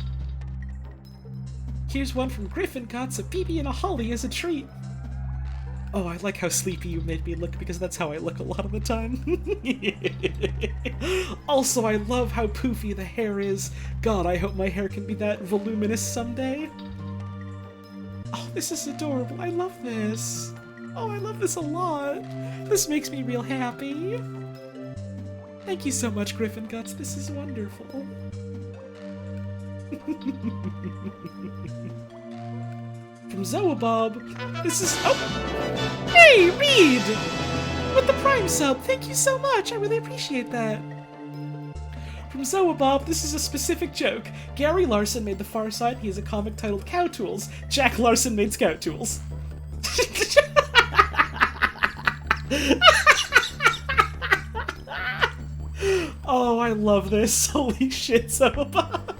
Here's one from Griffin Guts, a BB and a Holly as a treat. Oh, I like how sleepy you made me look because that's how I look a lot of the time. Also, I love how poofy the hair is. God, I hope my hair can be that voluminous someday. Oh, this is adorable. I love this. Oh, I love this a lot. This makes me real happy. Thank you so much, Griffin Guts. This is wonderful. From Zoabob, this is... Oh! Hey, Reed! With the Prime sub, thank you so much, I really appreciate that. From Zoabob, this is a specific joke. Gary Larson made The Far Side, he has a comic titled Cow Tools. Jack Larson made Scout Tools. Oh, I love this. Holy shit, Zoabob.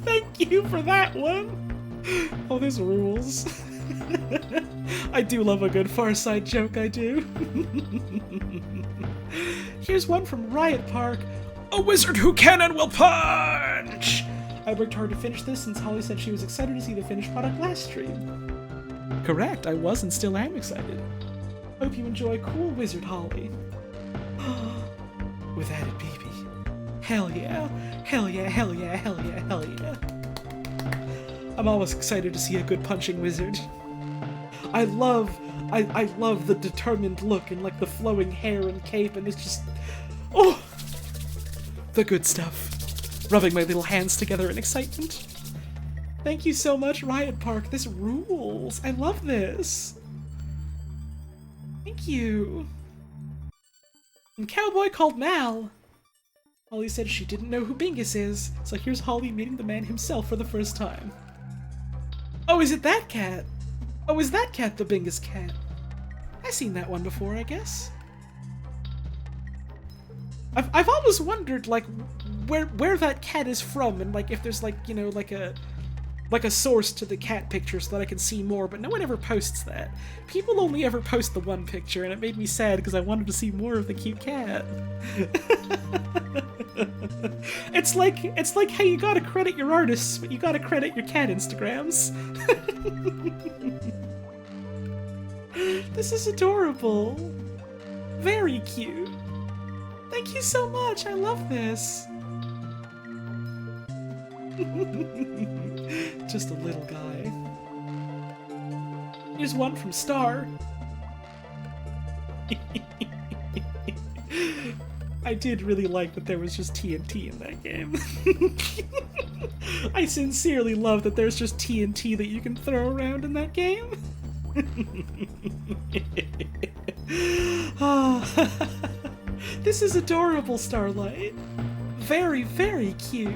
Thank you for that one! Oh, this rules. I do love a good Far Side joke, I do. Here's one from Riot Park. A wizard who can and will punch! I worked hard to finish this since Holly said she was excited to see the finished product last stream. Correct, I was and still am excited. Hope you enjoy cool wizard Holly. With added BB. Hell yeah. Hell yeah, hell yeah, hell yeah, hell yeah. I'm always excited to see a good punching wizard. I love the determined look and like the flowing hair and cape and it's just... Oh! The good stuff. Rubbing my little hands together in excitement. Thank you so much, Riot Park. This rules. I love this. Thank you. And Cowboy called Mal. Holly said she didn't know who Bingus is, so here's Holly meeting the man himself for the first time. Oh, is it that cat? Oh, is that cat the Bingus cat? I've seen that one before, I guess. I've always wondered, like, where that cat is from, and, like, if there's, like, you know, like a source to the cat picture so that I can see more, but no one ever posts that. People only ever post the one picture, and it made me sad because I wanted to see more of the cute cat. It's like how you gotta credit your artists, but you gotta credit your cat Instagrams. This is adorable. Very cute. Thank you so much, I love this. Just a little guy. Here's one from Star. I did really like that there was just TNT in that game. I sincerely love that there's just TNT that you can throw around in that game. This is adorable, Starlight. Very, very cute.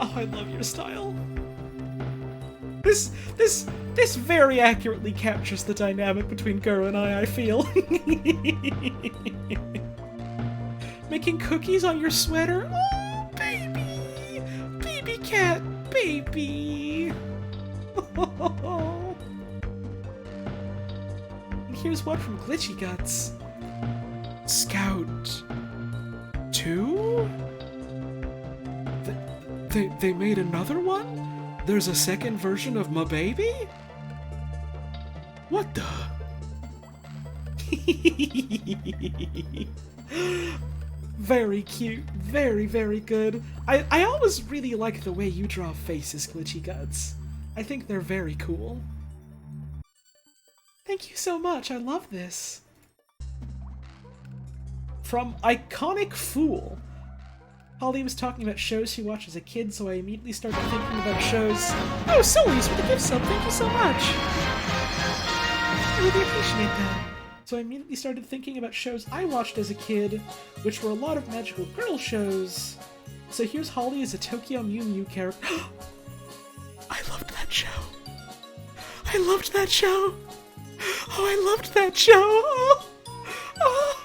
Oh, I love your style. This very accurately captures the dynamic between Guru and I feel. Making cookies on your sweater? Oh, baby! Baby cat, baby! here's one from Glitchy Guts. Scout 2? They made another one? There's a second version of my baby? What the? Very cute. Very, very good. I always really like the way you draw faces, Glitchy Guts. I think they're very cool. Thank you so much. I love this. From Iconic Fool. Holly was talking about shows she watched as a kid, so I immediately started thinking about shows. Oh, Solis with the gift sub. Thank you so much. I really appreciate that. So I immediately started thinking about shows I watched as a kid, which were a lot of magical girl shows. So here's Holly as a Tokyo Mew Mew character. I loved that show. I loved that show. Oh, I loved that show. Oh. Oh.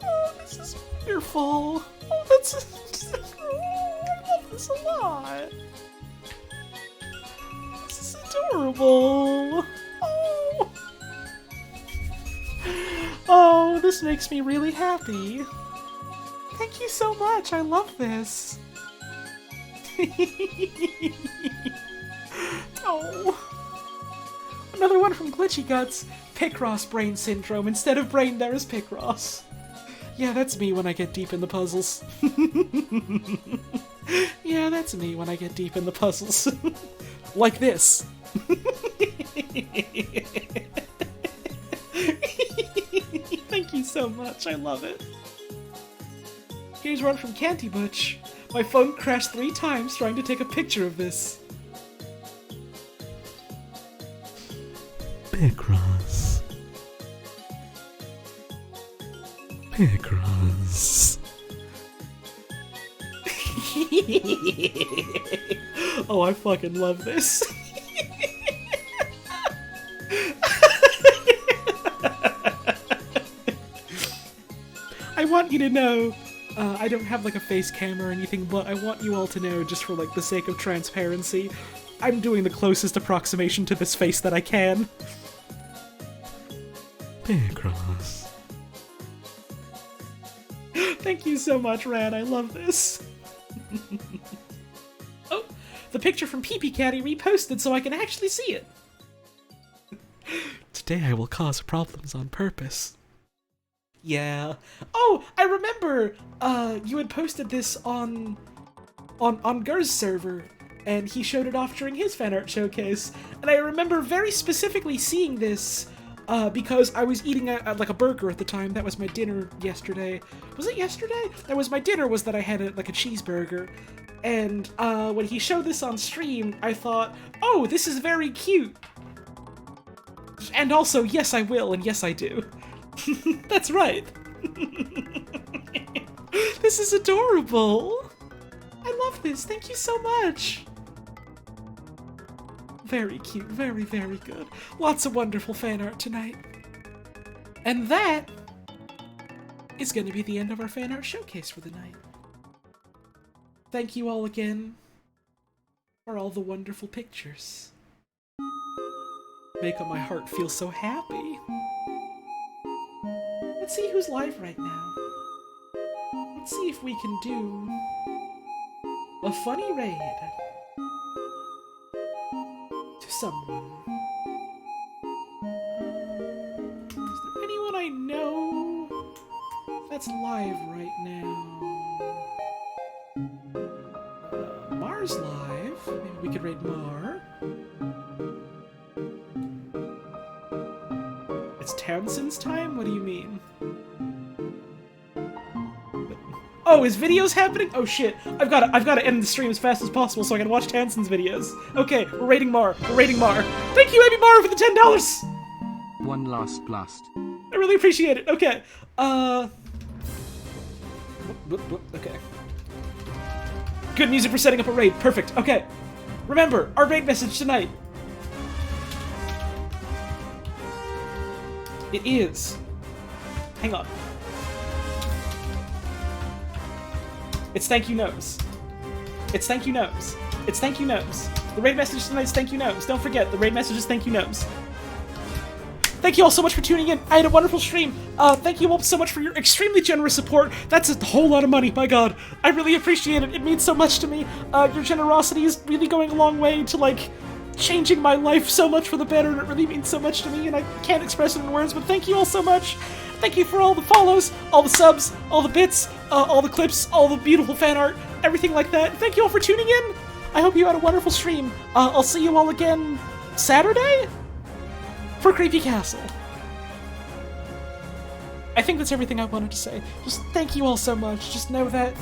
Oh, this is wonderful. Oh, that's. Oh, I love this a lot. This is adorable. Oh. Oh, this makes me really happy. Thank you so much. I love this. Oh. Another one from Glitchy Guts. Picross brain syndrome. Instead of brain, there is Picross. Yeah, that's me when I get deep in the puzzles. Yeah, that's me when I get deep in the puzzles. Like this. Thank you so much. I love it. Here's one from Canty Butch. My phone crashed 3 times trying to take a picture of this. Picross. Picross. Oh, I fucking love this. I want you to know, I don't have like a face cam or anything, but I want you all to know, just for like the sake of transparency, I'm doing the closest approximation to this face that I can. Picross. Thank you so much, Rad. I love this. Oh, the picture from Pee Caddy reposted so I can actually see it. Today I will cause problems on purpose. Yeah. Oh, I remember. You had posted this on Gur's server, and he showed it off during his fan art showcase. And I remember very specifically seeing this. Because I was eating like a burger at the time. That was my dinner yesterday. Was it yesterday? That was my dinner, was that I had like a cheeseburger. And when he showed this on stream, I thought, oh, this is very cute. And also, yes, I will, and yes, I do. That's right. This is adorable. I love this. Thank you so much. Very cute, very, very good. Lots of wonderful fan art tonight. And that is going to be the end of our fan art showcase for the night. Thank you all again for all the wonderful pictures. Make my heart feel so happy. Let's see who's live right now. Let's see if we can do a funny raid to someone. Is there anyone I know that's live right now? Mar's live. Maybe we could raid Mar. It's Townsend's time? What do you mean? Oh, his video's happening? Oh shit. I've gotta end the stream as fast as possible so I can watch Townsend's videos. Okay, we're raiding Mar. We're raiding Mar. Thank you, Amy Mar, for the $10! One last blast. I really appreciate it. Okay. Okay. Good music for setting up a raid. Perfect. Okay. Remember, our raid message tonight. It is... Hang on. It's thank you Gnomes. It's thank you Gnomes. It's thank you gnomes. The raid message tonight is thank you gnomes. Don't forget, the raid message is thank you gnomes. Thank you all so much for tuning in. I had a wonderful stream. Thank you all so much for your extremely generous support. That's a whole lot of money, my god. I really appreciate it. It means so much to me. Your generosity is really going a long way to, like, changing my life so much for the better, and it really means so much to me, and I can't express it in words, but thank you all so much. Thank you for all the follows, all the subs, all the bits, all the clips, all the beautiful fan art, everything like that. Thank you all for tuning in. I hope you had a wonderful stream. I'll see you all again Saturday for Creepy Castle. I think that's everything I wanted to say. Just thank you all so much. Just know that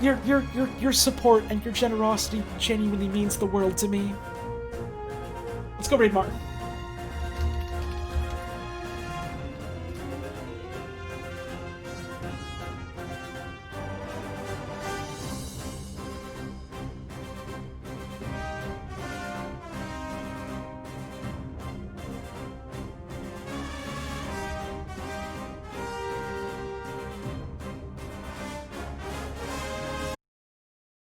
your support and your generosity genuinely means the world to me. Let's go raid Martin.